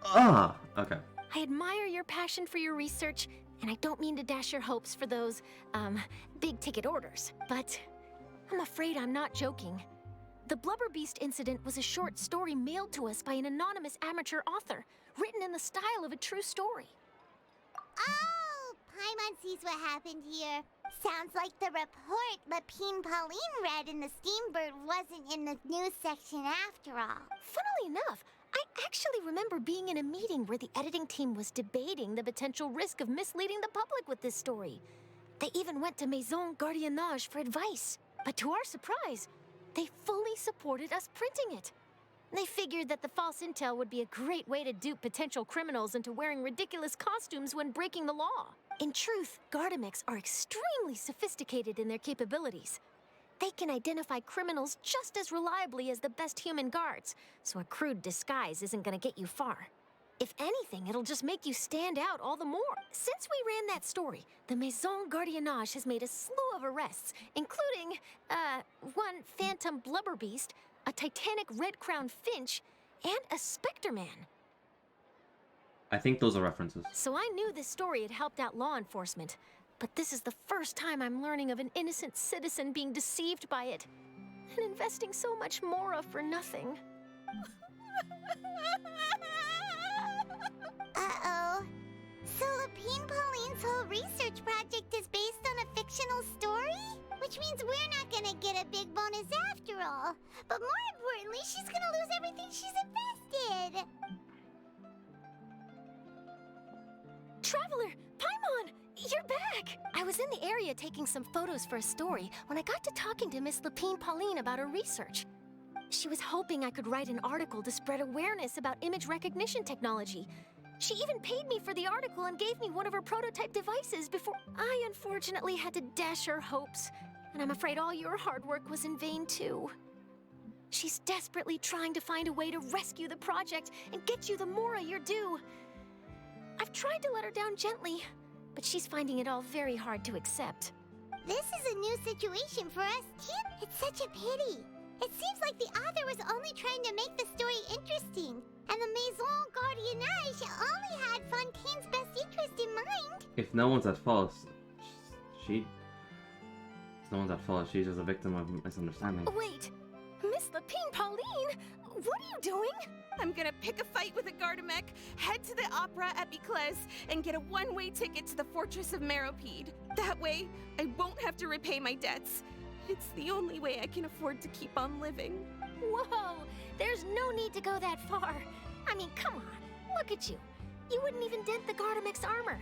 Ah, okay. I admire your passion for your research, and I don't mean to dash your hopes for those, big-ticket orders, but I'm afraid I'm not joking. The Blubber Beast incident was a short story mailed to us by an anonymous amateur author, written in the style of a true story. Oh, Paimon sees what happened here. Sounds like the report Lapine Pauline read in the Steambird wasn't in the news section after all. Funnily enough, I actually remember being in a meeting where the editing team was debating the potential risk of misleading the public with this story. They even went to Maison Gardiennage for advice. But to our surprise, they fully supported us printing it. They figured that the false intel would be a great way to dupe potential criminals into wearing ridiculous costumes when breaking the law. In truth, Gardamex are extremely sophisticated in their capabilities. They can identify criminals just as reliably as the best human guards, so a crude disguise isn't gonna get you far. If anything, it'll just make you stand out all the more. Since we ran that story, the Maison Gardiennage has made a slew of arrests, including, one phantom blubber beast, a titanic red-crowned finch, and a specter man. I think those are references. So I knew this story had helped out law enforcement, but this is the first time I'm learning of an innocent citizen being deceived by it, and investing so much Mora for nothing. Uh-oh. So Lapine Pauline's whole research project is based on a fictional story? Which means we're not gonna get a big bonus after all. But more importantly, she's gonna lose everything she's invested. Traveler! Paimon! You're back! I was in the area taking some photos for a story when I got to talking to Miss Lapine Pauline about her research. She was hoping I could write an article to spread awareness about image recognition technology. She even paid me for the article and gave me one of her prototype devices before I unfortunately had to dash her hopes. And I'm afraid all your hard work was in vain too. She's desperately trying to find a way to rescue the project and get you the Mora you're due. I've tried to let her down gently, but she's finding it all very hard to accept. This is a new situation for us, too. It's such a pity. It seems like the author was only trying to make the story interesting, and the Maison Gardiennage only had Fontaine's best interest in mind. If no one's at fault, she's just a victim of misunderstanding. Wait, Miss Lapine Pauline, what are you doing? I'm gonna pick a fight with a Gardamek, head to the opera at Biclez, and get a one-way ticket to the Fortress of Meropide. That way, I won't have to repay my debts. It's the only way I can afford to keep on living. Whoa, there's no need to go that far. I mean, come on, look at you. You wouldn't even dent the Gardamex armor.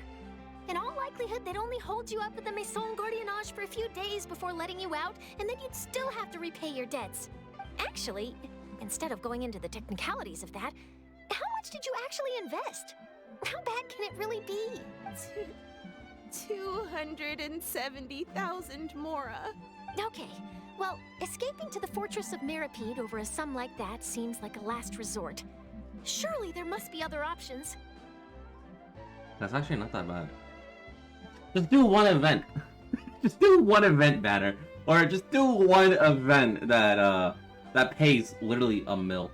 In all likelihood, they'd only hold you up at the Maison Gardiennage for a few days before letting you out, and then you'd still have to repay your debts. Actually, instead of going into the technicalities of that, how much did you actually invest? How bad can it really be? 270,000 Mora. Okay, well, escaping to the Fortress of Mirapede over a sum like that seems like a last resort. Surely there must be other options. That's actually not that bad. Just do one event. Just do one event banner. Or just do one event that that pays literally $1 million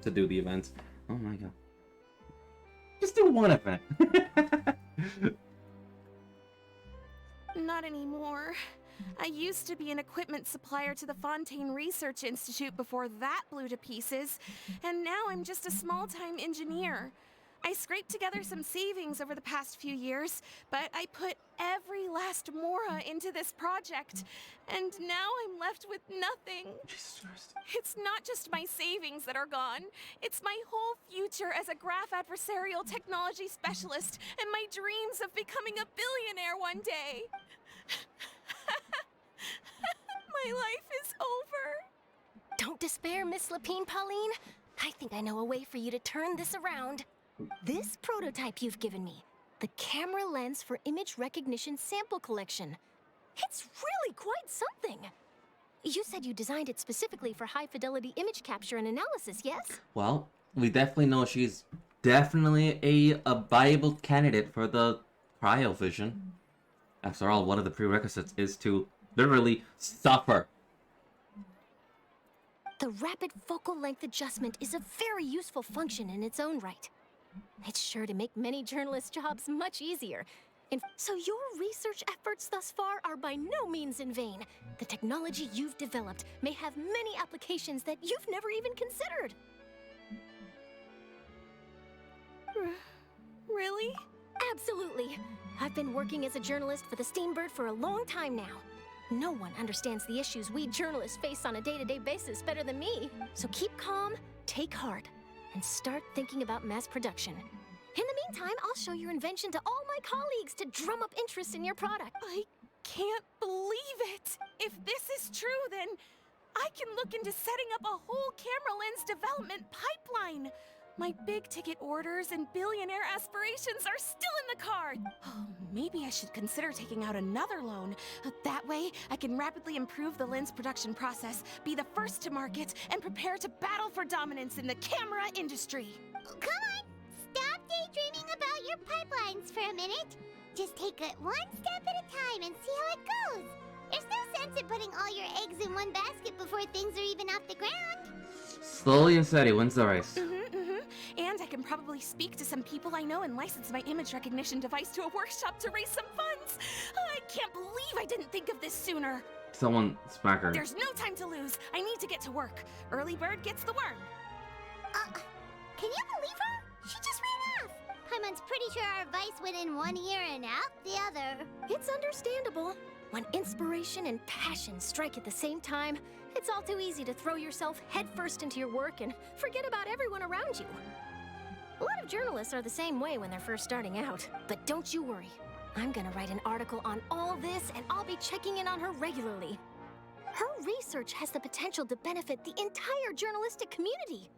to do the events. Oh my god. Just do one event. Not anymore. I used to be an equipment supplier to the Fontaine Research Institute before that blew to pieces, and now I'm just a small-time engineer. I scraped together some savings over the past few years, but I put every last Mora into this project, and now I'm left with nothing. It's not just my savings that are gone, it's my whole future as a graph adversarial technology specialist and my dreams of becoming a billionaire one day. My life is over. Don't despair, Miss Lapine Pauline. I think I know a way for you to turn this around. This prototype you've given me, the camera lens for image recognition sample collection. It's really quite something. You said you designed it specifically for high-fidelity image capture and analysis, yes? Well, we definitely know she's definitely a viable candidate for the cryovision. After all, one of the prerequisites is to literally suffer. The rapid focal length adjustment is a very useful function in its own right. It's sure to make many journalists' jobs much easier. So your research efforts thus far are by no means in vain. The technology you've developed may have many applications that you've never even considered. Really? Absolutely. I've been working as a journalist for the Steambird for a long time now. No one understands the issues we journalists face on a day-to-day basis better than me. So keep calm, take heart, and start thinking about mass production. In the meantime, I'll show your invention to all my colleagues to drum up interest in your product. I can't believe it! If this is true, then I can look into setting up a whole camera lens development pipeline. My big-ticket orders and billionaire aspirations are still in the card. Oh, maybe I should consider taking out another loan. That way, I can rapidly improve the lens production process, be the first to market, and prepare to battle for dominance in the camera industry. Come on! Stop daydreaming about your pipelines for a minute. Just take it one step at a time and see how it goes. There's no sense in putting all your eggs in one basket before things are even off the ground. Slowly and steady wins the race. And I can probably speak to some people I know and license my image recognition device to a workshop to raise some funds. I can't believe I didn't think of this sooner. Someone smack her. There's no time to lose. I need to get to work. Early bird gets the worm. Can you believe her? She just ran off. Paimon's pretty sure our advice went in one ear and out the other. It's understandable. When inspiration and passion strike at the same time, it's all too easy to throw yourself headfirst into your work and forget about everyone around you. A lot of journalists are the same way when they're first starting out. But don't you worry. I'm gonna write an article on all this, and I'll be checking in on her regularly. Her research has the potential to benefit the entire journalistic community.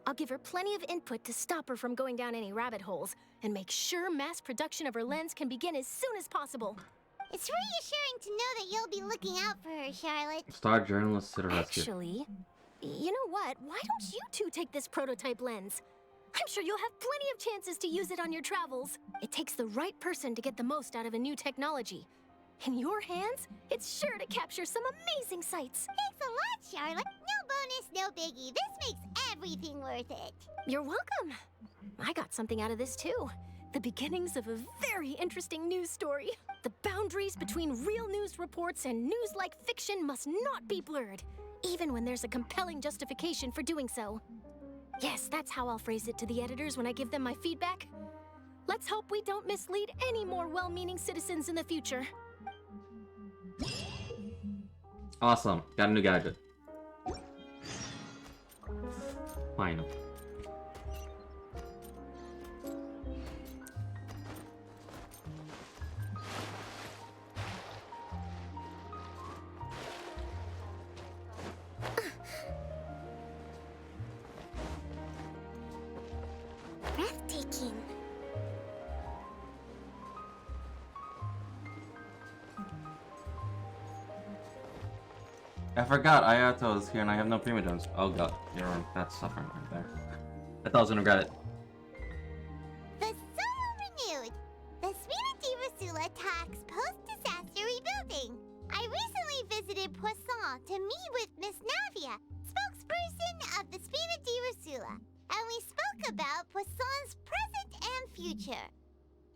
I'll give her plenty of input to stop her from going down any rabbit holes, and make sure mass production of her lens can begin as soon as possible. It's reassuring to know that you'll be looking out for her, Charlotte. Star journalist to the rescue. Actually, you know what? Why don't you two take this prototype lens? I'm sure you'll have plenty of chances to use it on your travels. It takes the right person to get the most out of a new technology. In your hands, it's sure to capture some amazing sights. Thanks a lot, Charlotte. No bonus, no biggie. This makes everything worth it. You're welcome. I got something out of this too. The beginnings of a very interesting news story. The boundaries between real news reports and news-like fiction must not be blurred, even when there's a compelling justification for doing so. Yes, that's how I'll phrase it to the editors when I give them my feedback. Let's hope we don't mislead any more well-meaning citizens in the future. Awesome. Got a new gadget. Final. Breathtaking. breathtaking. I forgot Ayato is here and I have no primogems. Oh god, that's suffering right there. I thought I was gonna grab it. The Soul Renewed! The Spina di Rasula talks post-disaster rebuilding. I recently visited Poisson to meet with Miss Navia, spokesperson of the Spina di Rasula, and we spoke about Poisson's present and future.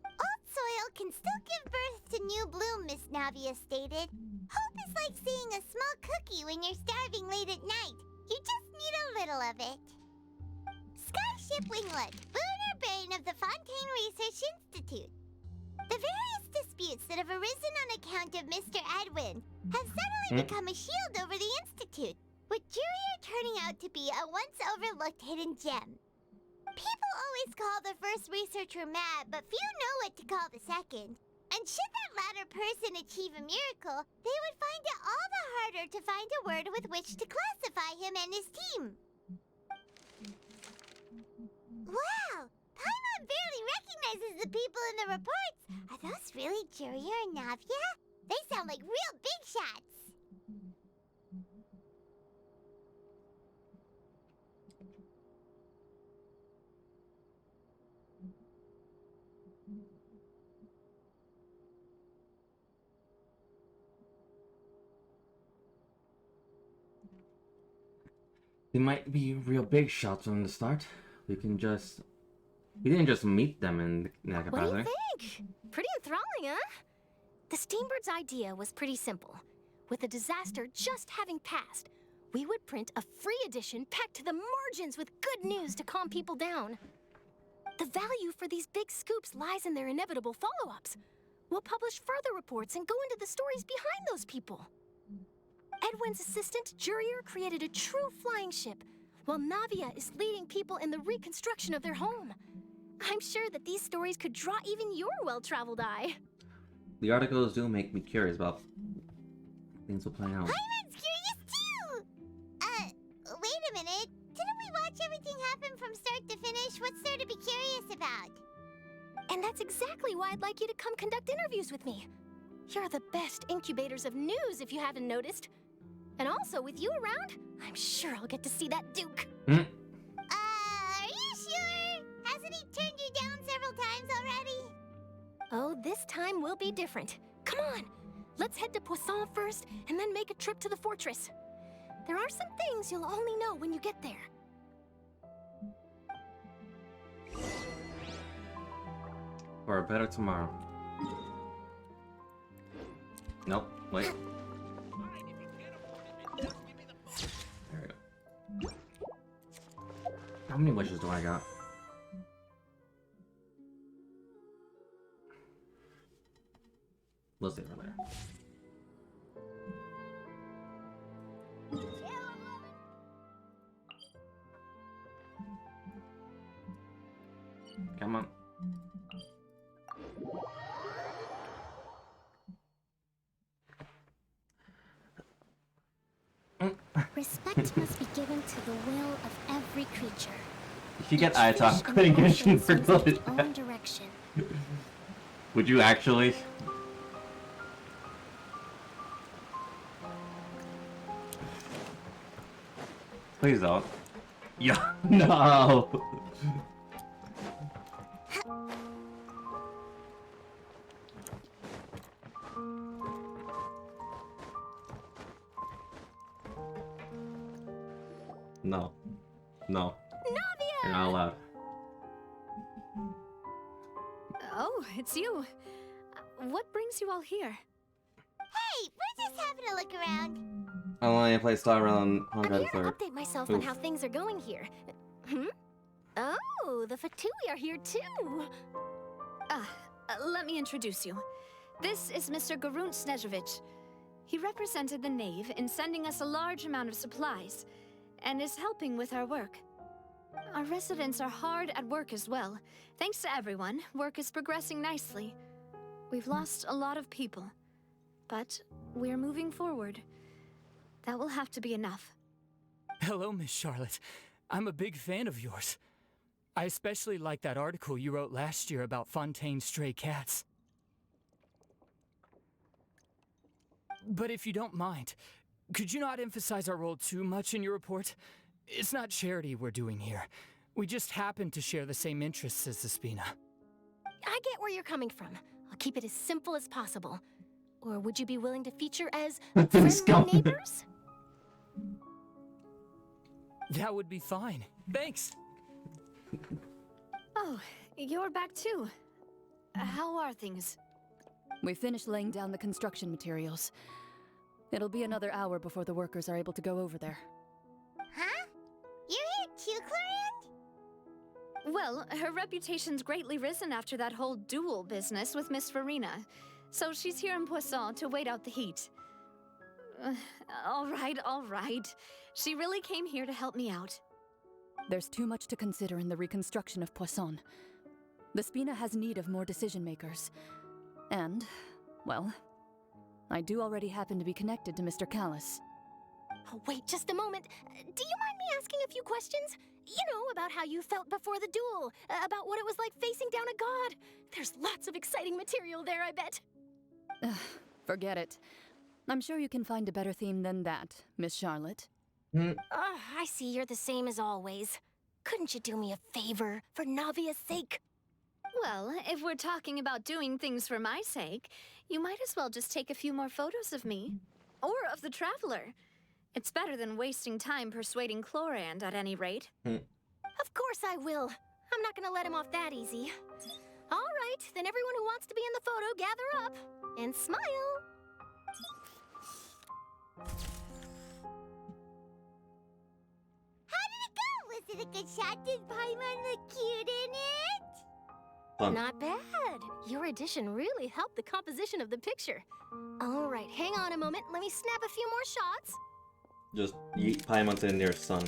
Old soil can still give birth to new bloom, Miss Navia stated. Hope is like seeing a small cookie when you're starving late at night. You just need a little of it. Skyship Winglet, lunar brain of the Fontaine Research Institute. The various disputes that have arisen on account of Mr. Edwin have suddenly become a shield over the Institute, with Jurier turning out to be a once overlooked hidden gem. People always call the first researcher mad, but few know what to call the second. And should that latter person achieve a miracle, they would find it all the harder to find a word with which to classify him and his team. Wow! Paimon barely recognizes the people in the reports. Are those really Jurier and Navia? They sound like real big shots. They might be real big shots from the start. We didn't just meet them in that What do you capacity. think? Pretty enthralling, huh? The Steambird's idea was pretty simple. With the disaster just having passed, we would print a free edition packed to the margins with good news to calm people down. The value for these big scoops lies in their inevitable follow-ups. We'll publish further reports and go into the stories behind those people. Edwin's assistant, Jurier, created a true flying ship, while Navia is leading people in the reconstruction of their home. I'm sure that these stories could draw even your well-traveled eye. The articles do make me curious about things will play out. Paimon's curious too! Wait a minute. Didn't we watch everything happen from start to finish? What's there to be curious about? And that's exactly why I'd like you to come conduct interviews with me. You're the best incubators of news, if you haven't noticed. And also, with you around, I'm sure I'll get to see that Duke. Are you sure? Hasn't he turned you down several times already? Oh, this time will be different. Come on, let's head to Poisson first, and then make a trip to the fortress. There are some things you'll only know when you get there. For a better tomorrow. Nope, wait. There we go. How many wishes do I got? We'll see over there. Come on. Respect must be given to the will of every creature. If you get Each Ayato, fish quitting in the Genshin ocean for swims in its good. own direction. Would you actually? Please don't. Yeah, no. No. No. You're not allowed. Oh, it's you. What brings you all here? Hey, we're just having a look around. I want to play Star Realm I'm Conquer here to Third. update myself on how things are going here. Oh, the Fatui are here too. Let me introduce you. This is Mr. Garunt Snežević. He represented the Knave in sending us a large amount of supplies, and is helping with our work. Our residents are hard at work as well. Thanks to everyone, work is progressing nicely. We've lost a lot of people, but we're moving forward. That will have to be enough. Hello, Miss Charlotte. I'm a big fan of yours. I especially like that article you wrote last year about Fontaine's stray cats. But if you don't mind, could you not emphasize our role too much in your report? It's not charity we're doing here. We just happen to share the same interests as the Spina. I get where you're coming from. I'll keep it as simple as possible. Or would you be willing to feature as friendly neighbors? That would be fine. Thanks. Oh, you're back too. How are things? We finished laying down the construction materials. It'll be another hour before the workers are able to go over there. Huh? You're here too, Clorian? Well, her reputation's greatly risen after that whole duel business with Miss Farina. So she's here in Poisson to wait out the heat. All right. She really came here to help me out. There's too much to consider in the reconstruction of Poisson. The Spina has need of more decision-makers. And, well, I do already happen to be connected to Mr. Callis. Oh, wait just a moment. Do you mind me asking a few questions? You know, about how you felt before the duel, about what it was like facing down a god. There's lots of exciting material there, I bet. Forget it. I'm sure you can find a better theme than that, Miss Charlotte. I see you're the same as always. Couldn't you do me a favor, for Navia's sake? Well, if we're talking about doing things for my sake, you might as well just take a few more photos of me. Or of the Traveler. It's better than wasting time persuading Clorand, at any rate. Of course I will. I'm not gonna let him off that easy. All right, then everyone who wants to be in the photo, gather up. And smile. How did it go? Was it a good shot? Did Paimon look cute in it? Fun. Not bad. Your addition really helped the composition of the picture. All right, hang on a moment. Let me snap a few more shots. Just yeet Paimon in their son.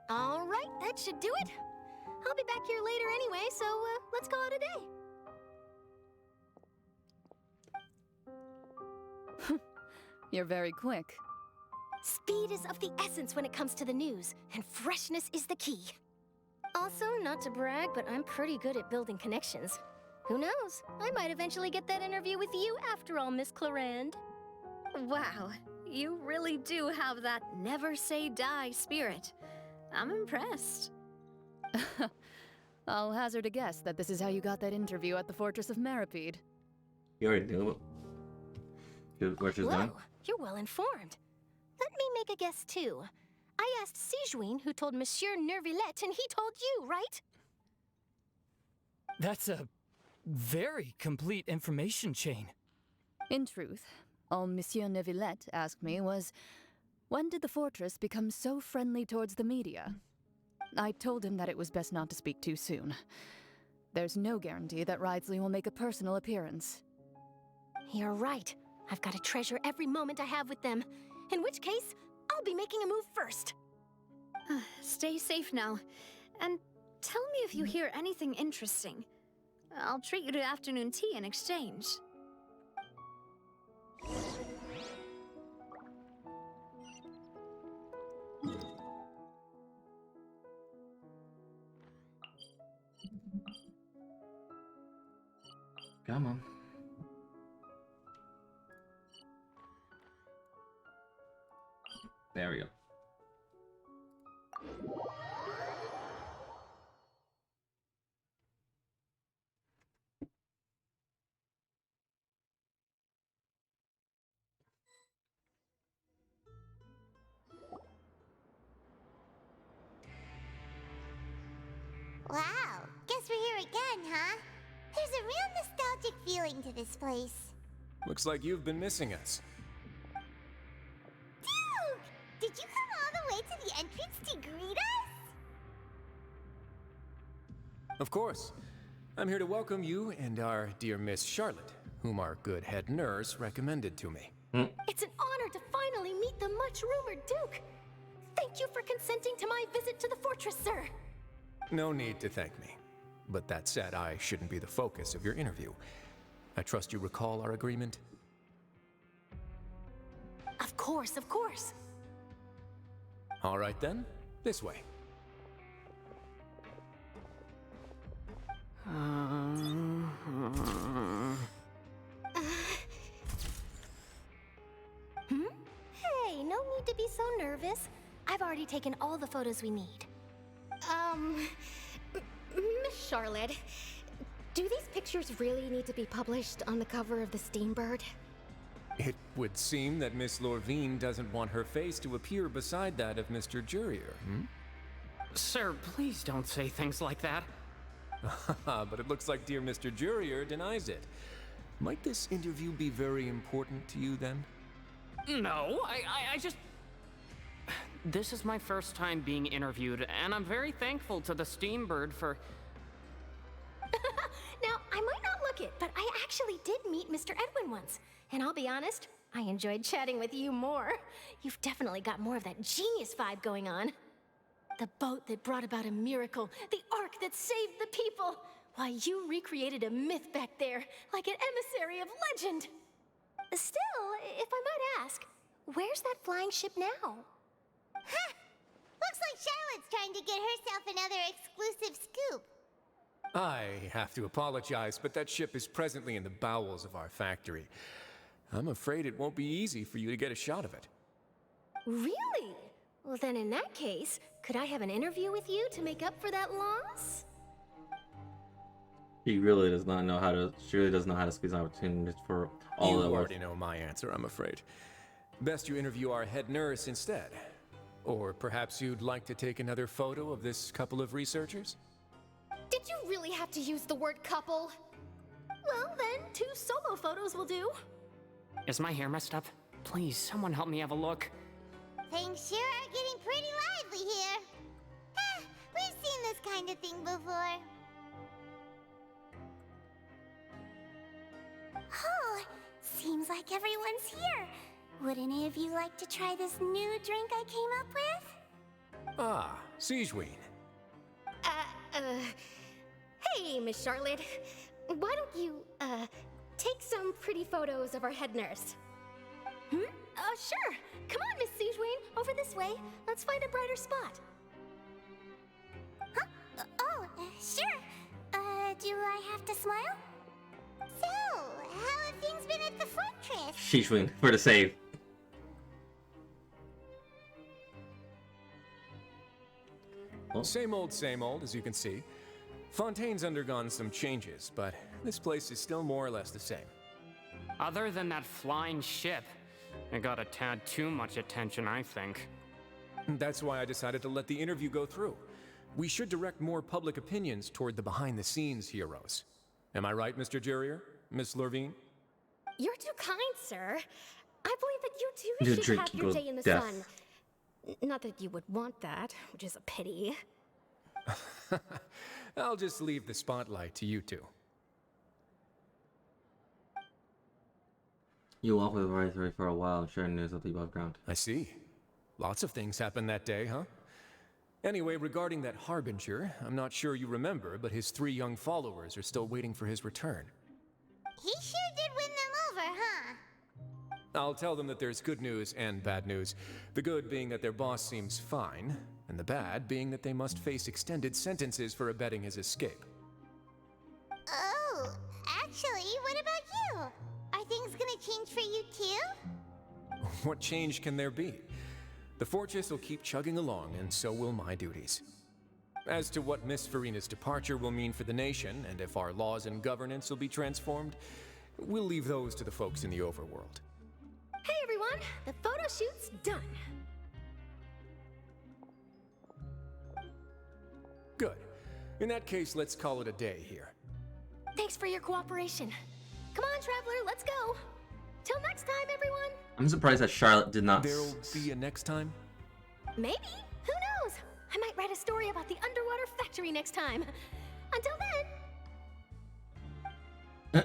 All right, that should do it. I'll be back here later anyway, so let's call it a day. You're very quick. Speed is of the essence when it comes to the news, and freshness is the key. Also, not to brag, but I'm pretty good at building connections. Who knows? I might eventually get that interview with you after all, Miss Clorand. Wow, you really do have that never say die spirit. I'm impressed. I'll hazard a guess that this is how you got that interview at the Fortress of Meripede. You already knew what she's doing? You're well informed. Let me make a guess too. I asked Sijuin who told Monsieur Nervillette, and he told you, right? That's a very complete information chain. In truth, all Monsieur Nervillette asked me was, when did the fortress become so friendly towards the media? I told him that it was best not to speak too soon. There's no guarantee that Ridsley will make a personal appearance. You're right. I've got to treasure every moment I have with them. In which case, I'll be making a move first. Stay safe now. And tell me if you hear anything interesting. I'll treat you to afternoon tea in exchange. Come on. There we go. Wow, guess we're here again, huh? There's a real nostalgic feeling to this place. Looks like you've been missing us. Duke! Did you come all the way to the entrance to greet us? Of course. I'm here to welcome you and our dear Miss Charlotte, whom our good head nurse recommended to me. It's an honor to finally meet the much-rumored Duke. Thank you for consenting to my visit to the fortress, sir. No need to thank me. But that said, I shouldn't be the focus of your interview. I trust you recall our agreement? Of course, of course. All right then, this way. Hey, no need to be so nervous. I've already taken all the photos we need. Miss Charlotte, do these pictures really need to be published on the cover of the Steambird? It would seem that Miss Lorvine doesn't want her face to appear beside that of Mr. Jurier, hmm? Sir, please don't say things like that. But it looks like dear Mr. Jurier denies it. Might this interview be very important to you then? No, I just... This is my first time being interviewed, and I'm very thankful to the Steambird for... Now, I might not look it, but I actually did meet Mr. Edwin once. And I'll be honest, I enjoyed chatting with you more. You've definitely got more of that genius vibe going on. The boat that brought about a miracle, the ark that saved the people. Why, you recreated a myth back there, like an emissary of legend. Still, if I might ask, where's that flying ship now? Huh! Looks like Charlotte's trying to get herself another exclusive scoop. I have to apologize, but that ship is presently in the bowels of our factory. I'm afraid it won't be easy for you to get a shot of it. Really? Well, then in that case, could I have an interview with you to make up for that loss? He really does not know how to. She really doesn't know how to squeeze opportunities for all You that. already know my answer, I'm afraid. Best you interview our head nurse instead. Or perhaps you'd like to take another photo of this couple of researchers? Did you really have to use the word couple? Well, then, 2 solo photos will do. Is my hair messed up? Please, someone help me have a look. Things sure are getting pretty lively here. We've seen this kind of thing before. Oh, seems like everyone's here. Would any of you like to try this new drink I came up with? Ah, Siegeween. Hey, Miss Charlotte. Why don't you, take some pretty photos of our head nurse? Sure. Come on, Miss Siegeween. Over this way. Let's find a brighter spot. Huh? Sure. Do I have to smile? So, how have things been at the fortress? Shishwin for the save. Well, same old, as you can see. Fontaine's undergone some changes, but this place is still more or less the same. Other than that flying ship, it got a tad too much attention, I think. That's why I decided to let the interview go through. We should direct more public opinions toward the behind-the-scenes heroes. Am I right, Mr. Jurier? Miss Lorvine? You're too kind, sir. I believe that you You too should drink have your your day in the death. sun. Not that you would want that, which is a pity. I'll just leave the spotlight to you two. You walk with Rory for a while, sharing news of the above ground. I see. Lots of things happened that day, huh? Anyway, regarding that Harbinger, I'm not sure you remember, but his 3 young followers are still waiting for his return. He sure did win them over, huh? I'll tell them that there's good news and bad news. The good being that their boss seems fine, and the bad being that they must face extended sentences for abetting his escape. Oh, actually, what about you? Are things gonna change for you too? What change can there be? The fortress will keep chugging along, and so will my duties. As to what Miss Farina's departure will mean for the nation, and if our laws and governance will be transformed, we'll leave those to the folks in the overworld. Hey everyone, the photo shoot's done. Good. In that case, let's call it a day here. Thanks for your cooperation. Come on, Traveler, let's go. Till next time, everyone. I'm surprised that Charlotte did not. There'll be a next time? Maybe. Who knows? I might write a story about the underwater factory next time. Until then.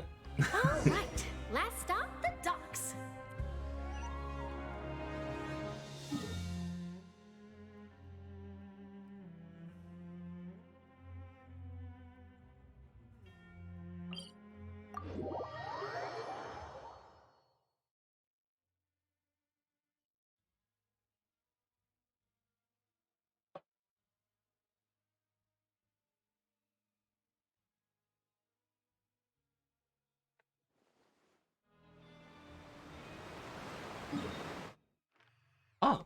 All right. Last stop, the docks. Oh.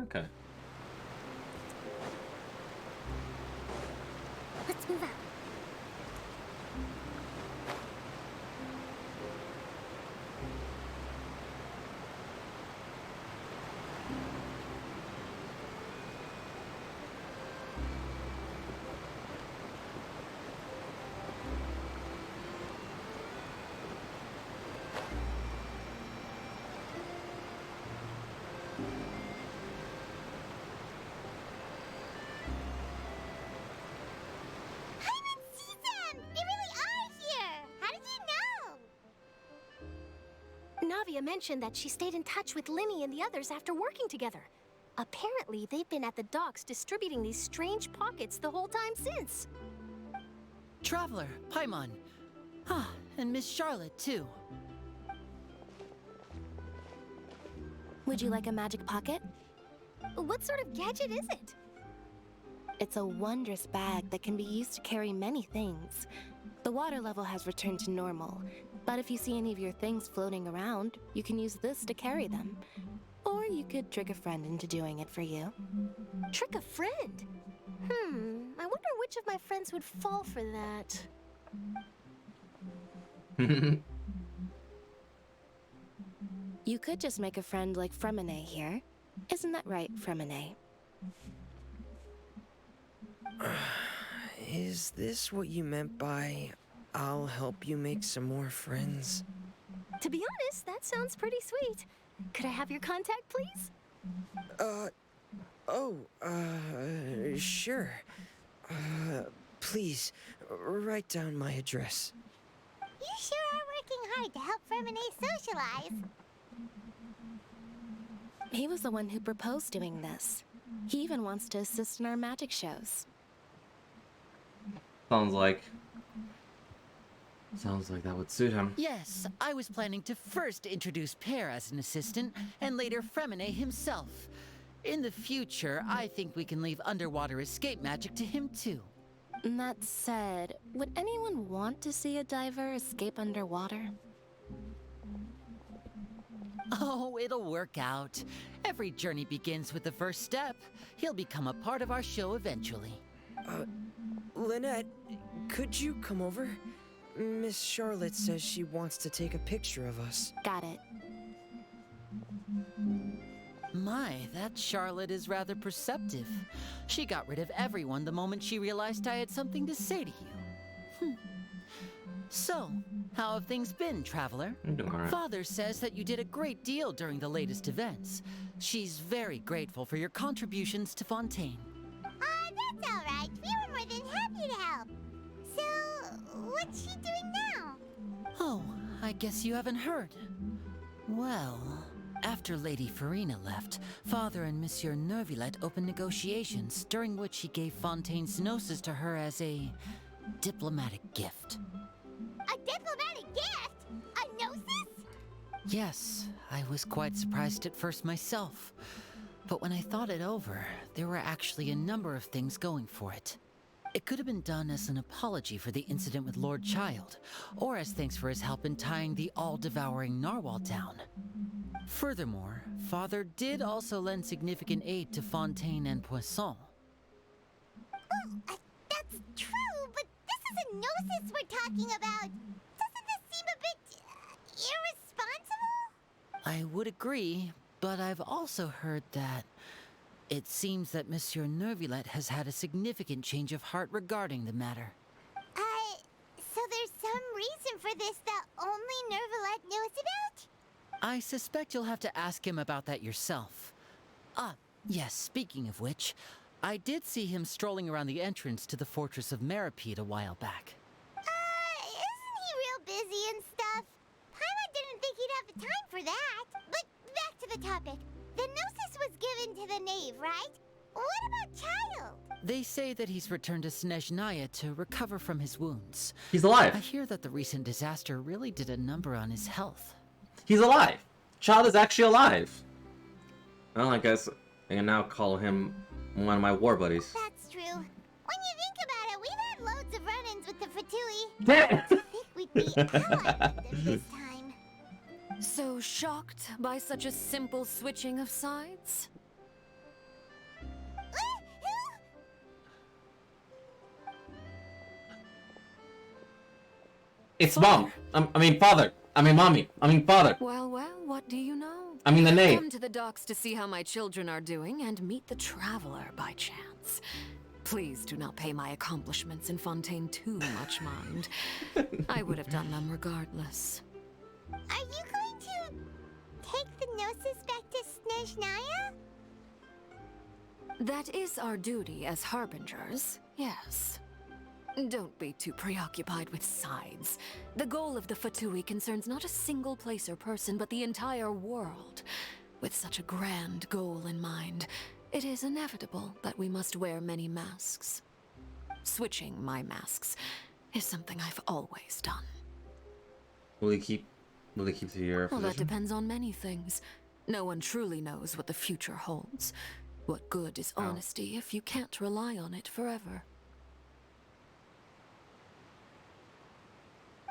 Okay. Let's move out. Navia mentioned that she stayed in touch with Linny and the others after working together. Apparently, they've been at the docks distributing these strange pockets the whole time since. Traveler, Paimon. Ah, and Miss Charlotte, too. Would you like a magic pocket? What sort of gadget is it? It's a wondrous bag that can be used to carry many things. The water level has returned to normal, but if you see any of your things floating around, you can use this to carry them. Or you could trick a friend into doing it for you. Trick a friend? I wonder which of my friends would fall for that. You could just make a friend like Fremine here. Isn't that right, Fremine? Is this what you meant by, I'll help you make some more friends? To be honest, that sounds pretty sweet. Could I have your contact, please? Sure. Please, write down my address. You sure are working hard to help Fremine socialize. He was the one who proposed doing this. He even wants to assist in our magic shows. Sounds like that would suit him. Yes, I was planning to first introduce Pear as an assistant, and later Fremine himself. In the future, I think we can leave underwater escape magic to him too. That said, would anyone want to see a diver escape underwater? Oh, it'll work out. Every journey begins with the first step. He'll become a part of our show eventually. Lynette, could you come over? Miss Charlotte says she wants to take a picture of us. Got it. My, that Charlotte is rather perceptive. She got rid of everyone the moment she realized I had something to say to you. So, how have things been, Traveler? I'm doing all right. Father says that you did a great deal during the latest events. She's very grateful for your contributions to Fontaine. That's all right. We were more than happy to help. So, what's she doing now? Oh, I guess you haven't heard. Well, after Lady Farina left, Father and Monsieur Neuvillette opened negotiations, during which he gave Fontaine's gnosis to her as a diplomatic gift. A diplomatic gift? A gnosis? Yes, I was quite surprised at first myself. But when I thought it over, there were actually a number of things going for it. It could have been done as an apology for the incident with Lord Child, or as thanks for his help in tying the all-devouring narwhal down. Furthermore, Father did also lend significant aid to Fontaine and Poisson. That's true, but this is a gnosis we're talking about. Doesn't this seem a bit irresponsible? I would agree, but I've also heard that it seems that Monsieur Neuvillette has had a significant change of heart regarding the matter. So there's some reason for this that only Neuvillette knows about? I suspect you'll have to ask him about that yourself. Ah, yes, speaking of which, I did see him strolling around the entrance to the Fortress of Meripede a while back. Isn't he real busy and stuff? Paimon didn't think he'd have the time for that. But back to the topic. The gnosis was given to the knave, right? What about Child? They say that he's returned to Snezhnaya to recover from his wounds. He's alive. I hear that the recent disaster really did a number on his health. He's alive. Child is actually alive. Well, I guess I can now call him one of my war buddies. That's true. When you think about it, we've had loads of run-ins with the Fatui. Damn. I think we'd be allies with them this time. So shocked by such a simple switching of sides? It's mom. I mean father. I mean mommy. I mean father. Well, what do you know? I mean the name. Come to the docks to see how my children are doing and meet the traveler by chance. Please do not pay my accomplishments in Fontaine too much mind. I would have done them regardless. Are you going to take the Gnosis back to Snezhnaya? That is our duty as harbingers, yes. Don't be too preoccupied with sides. The goal of the Fatui concerns not a single place or person, but the entire world. With such a grand goal in mind, it is inevitable that we must wear many masks. Switching my masks is something I've always done. Will he keep to your Well, position? that depends on many things. No one truly knows what the future holds. What good is honesty if you can't rely on it forever?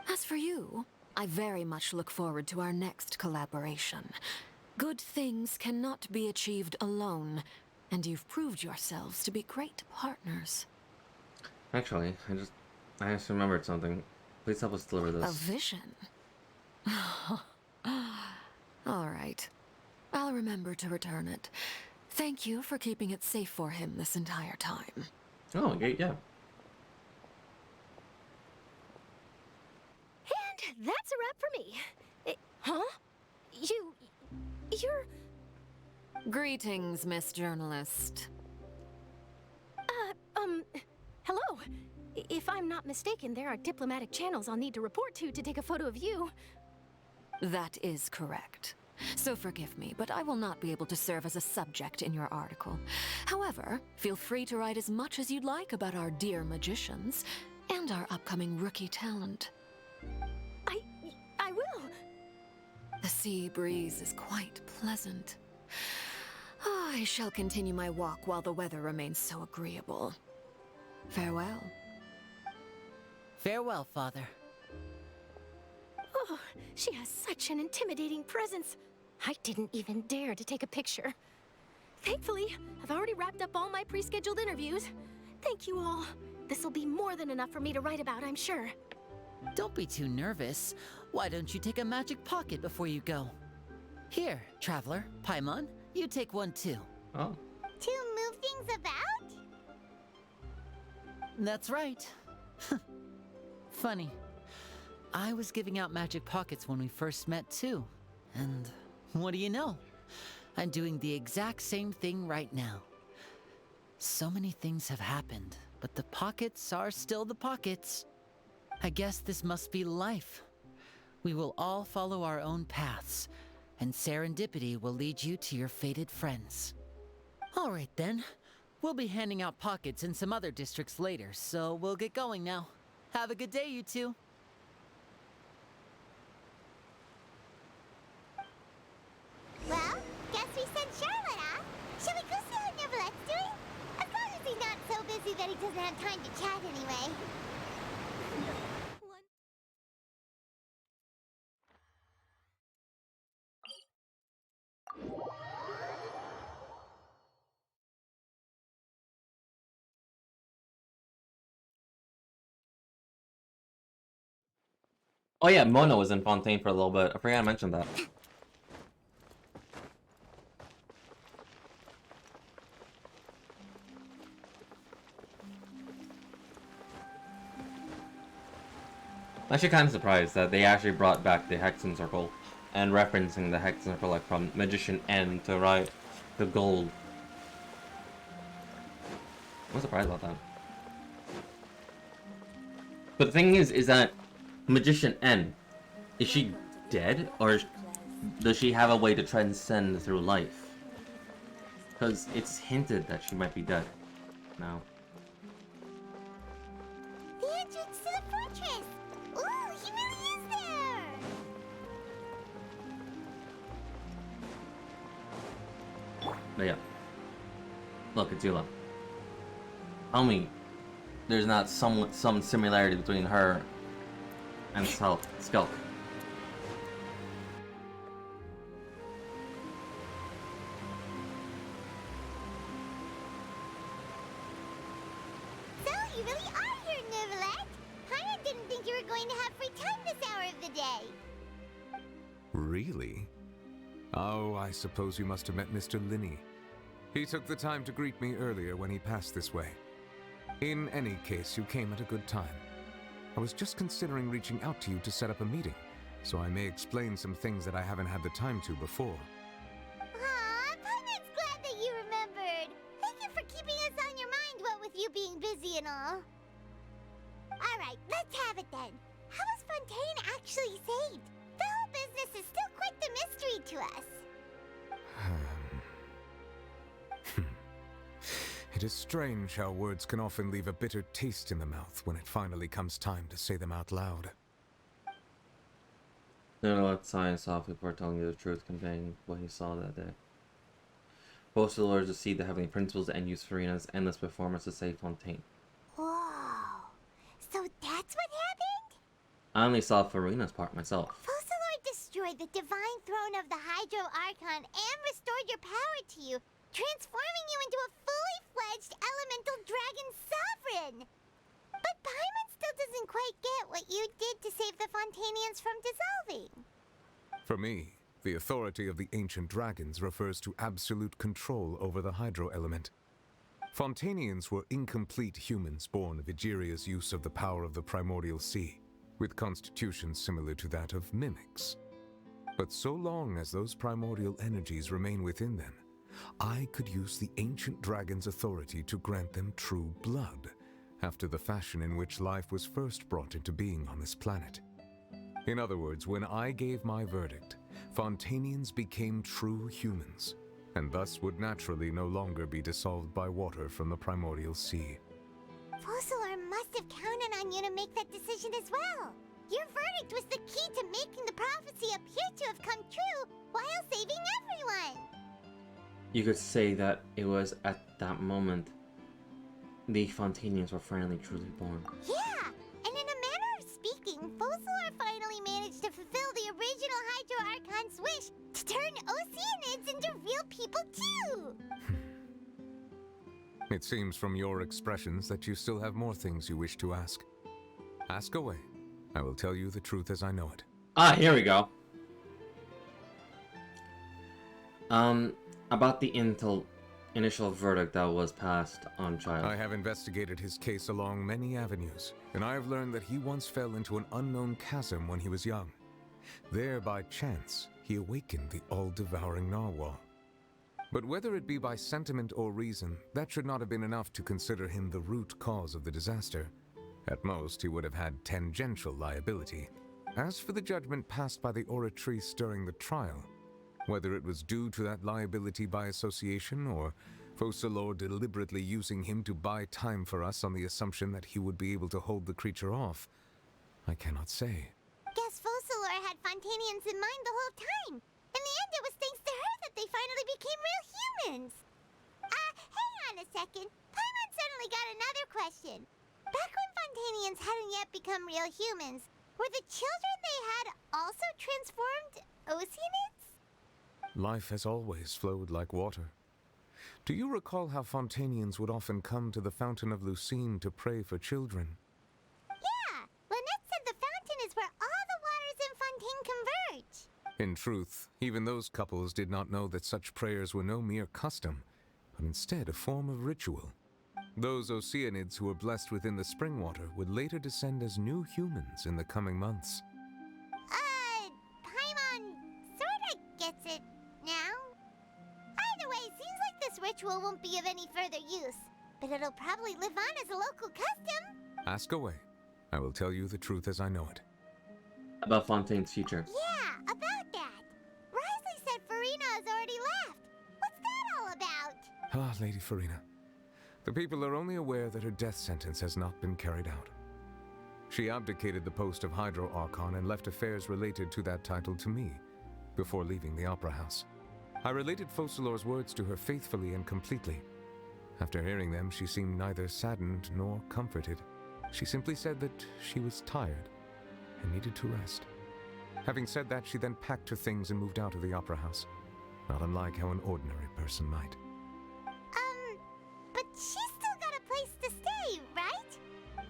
As for you, I very much look forward to our next collaboration. Good things cannot be achieved alone, and you've proved yourselves to be great partners. Actually, I just remembered something. Please help us deliver this. A vision? All right. I'll remember to return it. Thank you for keeping it safe for him this entire time. Oh, okay, yeah. And that's a wrap for me. Huh? You're... Greetings, Miss Journalist. Hello. If I'm not mistaken, there are diplomatic channels I'll need to report to take a photo of you. That is correct. So forgive me, but I will not be able to serve as a subject in your article. However, feel free to write as much as you'd like about our dear magicians and our upcoming rookie talent. I will. The sea breeze is quite pleasant. I shall continue my walk while the weather remains so agreeable. Farewell. Farewell, Father. Oh, she has such an intimidating presence. I didn't even dare to take a picture. Thankfully, I've already wrapped up all my pre-scheduled interviews. Thank you all. This'll be more than enough for me to write about, I'm sure. Don't be too nervous. Why don't you take a magic pocket before you go? Here, Traveler, Paimon, you take one too. Oh. To move things about? That's right. Funny. I was giving out magic pockets when we first met too. And what do you know? I'm doing the exact same thing right now. So many things have happened, but the pockets are still the pockets. I guess this must be life. We will all follow our own paths, and serendipity will lead you to your fated friends. All right then. We'll be handing out pockets in some other districts later, so we'll get going now. Have a good day, you two. Well, guess we sent Charlotte off. Shall we go see what Neverlette's doing? As long as he's not so busy that he doesn't have time to chat anyway. Oh yeah, Mona was in Fontaine for a little bit. I forgot I mentioned that. I'm actually kind of surprised that they actually brought back the Hexen Circle and referencing the Hexen Circle like from Magician N to right to Gold. I'm surprised about that. But the thing is that Magician N, is she dead or does she have a way to transcend through life? Because it's hinted that she might be dead now. The entrance to the fortress! Ooh, he really is there! But yeah. Look, it's Eula. Tell me there's not some similarity between her and Skelk. you really are here, Neuvillette. Paimon didn't think you were going to have free time this hour of the day. Really? Oh, I suppose you must have met Mr. Linney. He took the time to greet me earlier when he passed this way. In any case, you came at a good time. I was just considering reaching out to you to set up a meeting, so I may explain some things that I haven't had the time to before. Aw, Paimon's glad that you remembered. Thank you for keeping us on your mind, what with you being busy and all. Alright, let's have it then. How was Fontaine actually saved? The whole business is still quite the mystery to us. It is strange how words can often leave a bitter taste in the mouth when it finally comes time to say them out loud. No, let science off before telling you the truth, conveying what he saw that day. Focalors received the heavenly principles and used Furina's endless performance to save Fontaine. Whoa. So that's what happened? I only saw Furina's part myself. Focalor destroyed the divine throne of the Hydro Archon and restored your power to you, transforming you into a fully fledged elemental dragon sovereign. But Paimon still doesn't quite get what you did to save the Fontainians from dissolving. For me, the authority of the ancient dragons refers to absolute control over the hydro element. Fontainians were incomplete humans born of Egeria's use of the power of the primordial sea, with constitutions similar to that of mimics. But so long as those primordial energies remain within them, I could use the ancient dragon's authority to grant them true blood, after the fashion in which life was first brought into being on this planet. In other words, when I gave my verdict, Fontainians became true humans, and thus would naturally no longer be dissolved by water from the primordial sea. Focalor must have counted on you to make that decision as well. Your verdict was the key to making the prophecy appear to have come true while saving everyone. You could say that it was at that moment the Fontainians were finally truly born. Yeah, and in a manner of speaking, Focalor finally managed to fulfill the original Hydro Archon's wish to turn Oceanids into real people too! It seems from your expressions that you still have more things you wish to ask. Ask away. I will tell you the truth as I know it. Ah, here we go. About the initial verdict that was passed on Child. I have investigated his case along many avenues, and I have learned that he once fell into an unknown chasm when he was young. There, by chance, he awakened the all-devouring narwhal. But whether it be by sentiment or reason, that should not have been enough to consider him the root cause of the disaster. At most, he would have had tangential liability. As for the judgment passed by the Oratrice during the trial, whether it was due to that liability by association or Focalor deliberately using him to buy time for us on the assumption that he would be able to hold the creature off, I cannot say. Guess Focalor had Fontainians in mind the whole time. In the end, it was thanks to her that they finally became real humans. Hang on a second. Paimon suddenly got another question. Back when Fontainians hadn't yet become real humans, were the children they had also transformed Oceanids? Life has always flowed like water. Do you recall how Fontainians would often come to the Fountain of Lucine to pray for children? Yeah! Lynette said the fountain is where all the waters in Fontaine converge. In truth, even those couples did not know that such prayers were no mere custom, but instead a form of ritual. Those Oceanids who were blessed within the spring water would later descend as new humans in the coming months. Paimon sorta gets it now. Either way, seems like this ritual won't be of any further use, but it'll probably live on as a local custom. Ask away. I will tell you the truth as I know it. About Fontaine's future. Yeah, about that. Risley said Furina has already left. What's that all about? Ah, Lady Furina. The people are only aware that her death sentence has not been carried out. She abdicated the post of Hydro Archon and left affairs related to that title to me, before leaving the Opera House. I related Focalor's words to her faithfully and completely. After hearing them, she seemed neither saddened nor comforted. She simply said that she was tired and needed to rest. Having said that, she then packed her things and moved out of the Opera House, not unlike how an ordinary person might. But she's still got a place to stay, right?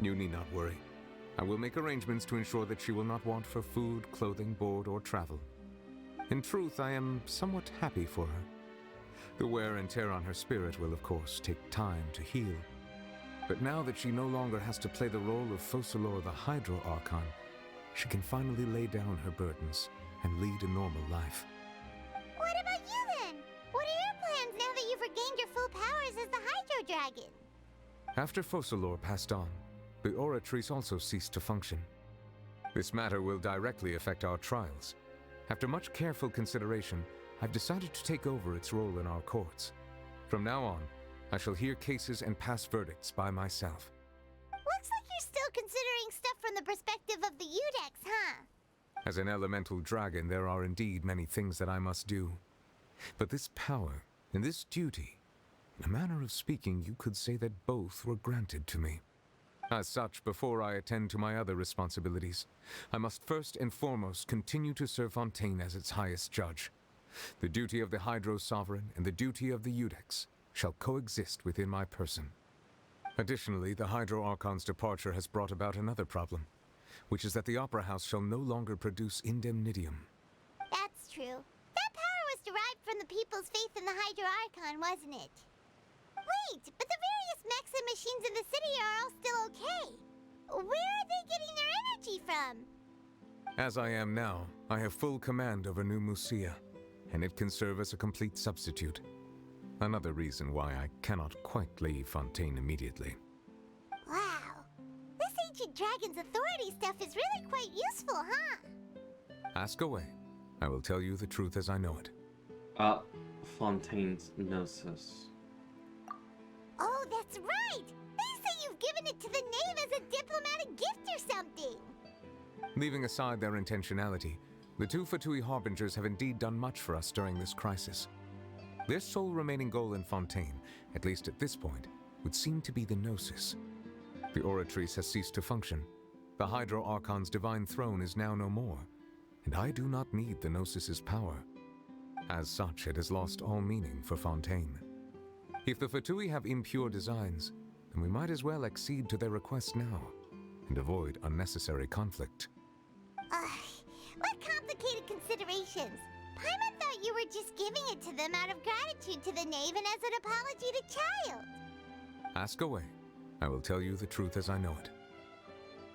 You need not worry. I will make arrangements to ensure that she will not want for food, clothing, board, or travel. In truth, I am somewhat happy for her. The wear and tear on her spirit will, of course, take time to heal. But now that she no longer has to play the role of Focalor the Hydro Archon, she can finally lay down her burdens and lead a normal life. What about you then? What are your plans now that you've regained your full powers as the Hydro Dragon? After Focalor passed on, the Oratrice also ceased to function. This matter will directly affect our trials. After much careful consideration, I've decided to take over its role in our courts. From now on, I shall hear cases and pass verdicts by myself. Looks like you're still considering stuff from the perspective of the Udex, huh? As an elemental dragon, there are indeed many things that I must do. But this power and this duty, in a manner of speaking, you could say that both were granted to me. As such, before I attend to my other responsibilities, I must first and foremost continue to serve Fontaine as its highest judge. The duty of the Hydro Sovereign and the duty of the Udex shall coexist within my person. Additionally, the Hydro Archon's departure has brought about another problem, which is that the Opera House shall no longer produce indemnitium. That's true. That power was derived from the people's faith in the Hydro Archon, wasn't it? Wait, but the various mechs and machines in the city are all still okay. Where are they getting their energy from? As I am now, I have full command over New Musia, and it can serve as a complete substitute. Another reason why I cannot quite leave Fontaine immediately. Wow. This ancient dragon's authority stuff is really quite useful, huh? Ask away. I will tell you the truth as I know it. Fontaine's Gnosis. Oh, that's right! They say you've given it to the knave as a diplomatic gift or something! Leaving aside their intentionality, the two Fatui Harbingers have indeed done much for us during this crisis. Their sole remaining goal in Fontaine, at least at this point, would seem to be the Gnosis. The Oratrice has ceased to function. The Hydro Archon's divine throne is now no more, and I do not need the Gnosis's power. As such, it has lost all meaning for Fontaine. If the Fatui have impure designs, then we might as well accede to their request now, and avoid unnecessary conflict. What complicated considerations! Paimon thought you were just giving it to them out of gratitude to the knave and as an apology to Child. Ask away. I will tell you the truth as I know it.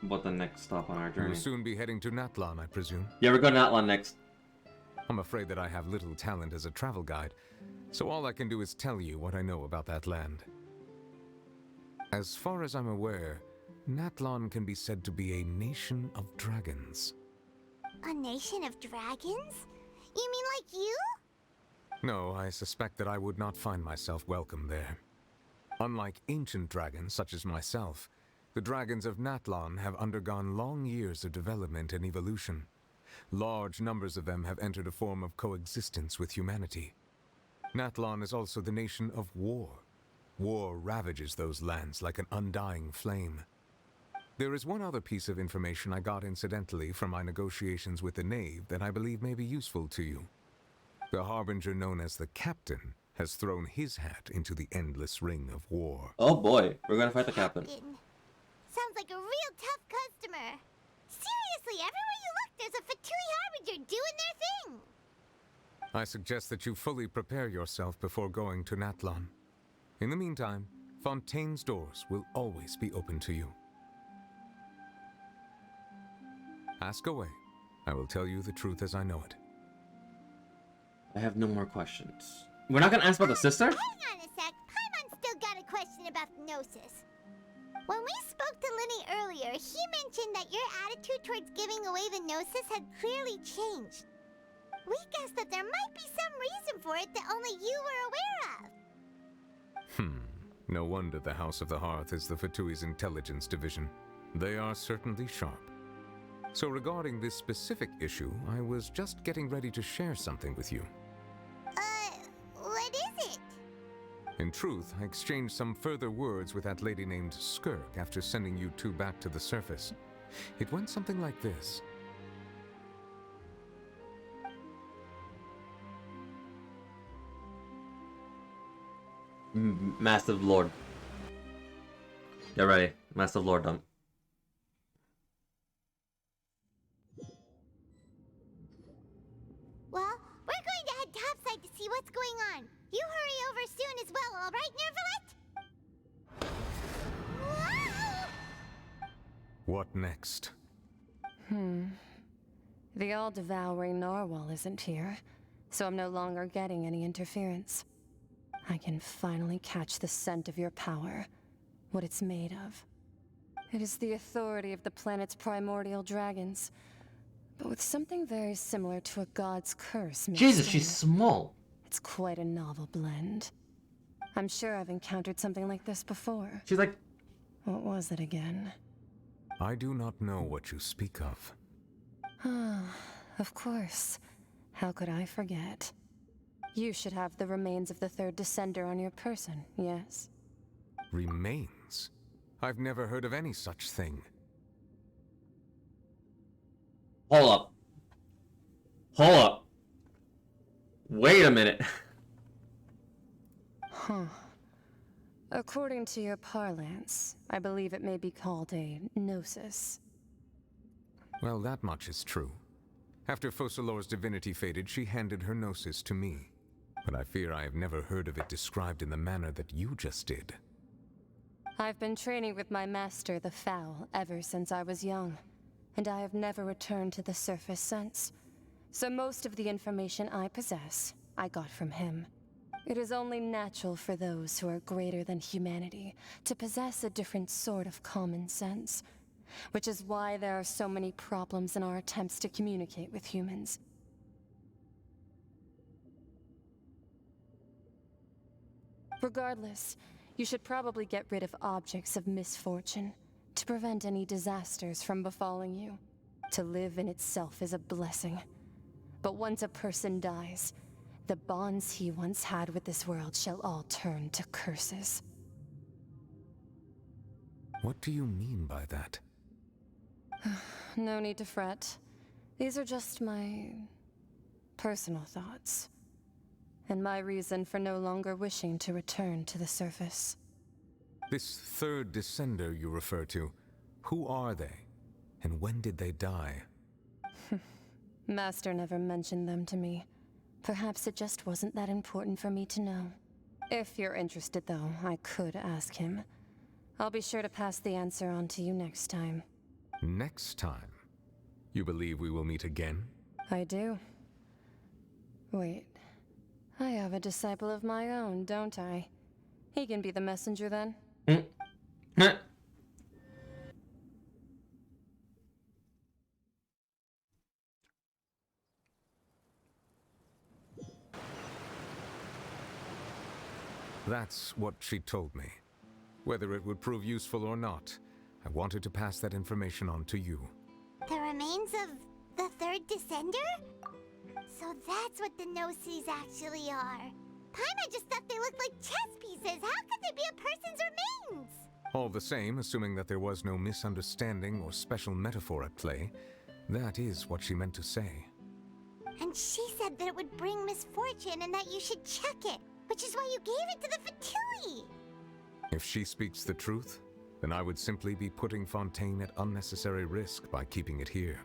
What the next stop on our We journey? will soon be heading to Natlan, I presume. Yeah, we're going to Natlan next. I'm afraid that I have little talent as a travel guide, so all I can do is tell you what I know about that land. As far as I'm aware, Natlan can be said to be a nation of dragons. A nation of dragons? You mean like you? No, I suspect that I would not find myself welcome there. Unlike ancient dragons such as myself, the dragons of Natlan have undergone long years of development and evolution. Large numbers of them have entered a form of coexistence with humanity. Natlan is also the nation of war. War ravages those lands like an undying flame. There is one other piece of information I got incidentally from my negotiations with the knave that I believe may be useful to you. The harbinger known as the Captain has thrown his hat into the endless ring of war. Oh boy, we're gonna fight the captain. Sounds like a real tough customer. Seriously, everywhere you look, there's a Fatui Harbinger doing their thing. I suggest that you fully prepare yourself before going to Natlan. In the meantime, Fontaine's doors will always be open to you. Ask away. I will tell you the truth as I know it. I have no more questions. We're not gonna ask about the sister? Hang on a sec. Paimon's still got a question about Gnosis. When we spoke to Linny earlier, he mentioned that your attitude towards giving away the Gnosis had clearly changed. We guessed that there might be some reason for it that only you were aware of. No wonder the House of the Hearth is the Fatui's intelligence division. They are certainly sharp. So regarding this specific issue, I was just getting ready to share something with you. What is it? In truth, I exchanged some further words with that lady named Skirk after sending you two back to the surface. It went something like this. Massive Lord. Get ready. Massive Lord dump. all right, Nervalet? Whoa! What next? The all-devouring narwhal isn't here, so I'm no longer getting any interference. I can finally catch the scent of your power, what it's made of. It is the authority of the planet's primordial dragons, but with something very similar to a god's curse mixed Jesus, in. she's small. It's quite a novel blend. I'm sure I've encountered something like this before. She's like... What was it again? I do not know what you speak of. Ah, of course. How could I forget? You should have the remains of the third descender on your person, yes? Remains? I've never heard of any such thing. Hold up. Hold up. Wait a minute. Huh. According to your parlance, I believe it may be called a gnosis. Well, that much is true. After Focalor's divinity faded, she handed her gnosis to me. But I fear I have never heard of it described in the manner that you just did. I've been training with my master, the Foul, ever since I was young, and I have never returned to the surface since. So most of the information I possess, I got from him. It is only natural for those who are greater than humanity to possess a different sort of common sense, which is why there are so many problems in our attempts to communicate with humans. Regardless, you should probably get rid of objects of misfortune to prevent any disasters from befalling you. To live in itself is a blessing. But once a person dies, the bonds he once had with this world shall all turn to curses. What do you mean by that? No need to fret. These are just my personal thoughts, and my reason for no longer wishing to return to the surface. This third descender you refer to, who are they? And when did they die? Master never mentioned them to me. Perhaps it just wasn't that important for me to know. If you're interested, though, I could ask him. I'll be sure to pass the answer on to you next time. Next time? You believe we will meet again? I do. Wait. I have a disciple of my own, don't I? He can be the messenger then? That's what she told me. Whether it would prove useful or not, I wanted to pass that information on to you. The remains of the third descender? So that's what the Gnosis actually are. Paimon just thought they looked like chess pieces. How could they be a person's remains? All the same, assuming that there was no misunderstanding or special metaphor at play, that is what she meant to say. And she said that it would bring misfortune and that you should check it, which is why you gave it to the Fatui. If she speaks the truth, then I would simply be putting Fontaine at unnecessary risk by keeping it here.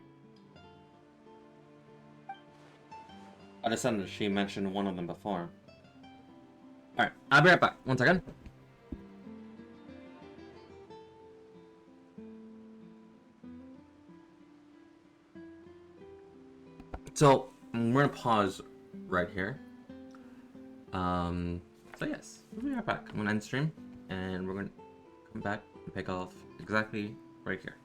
I decided she mentioned one of them before. Alright, I'll be right back. 1 second. So, we're gonna pause right here. So yes, we'll be right back. I'm gonna end stream, and we're gonna come back and pick off exactly right here.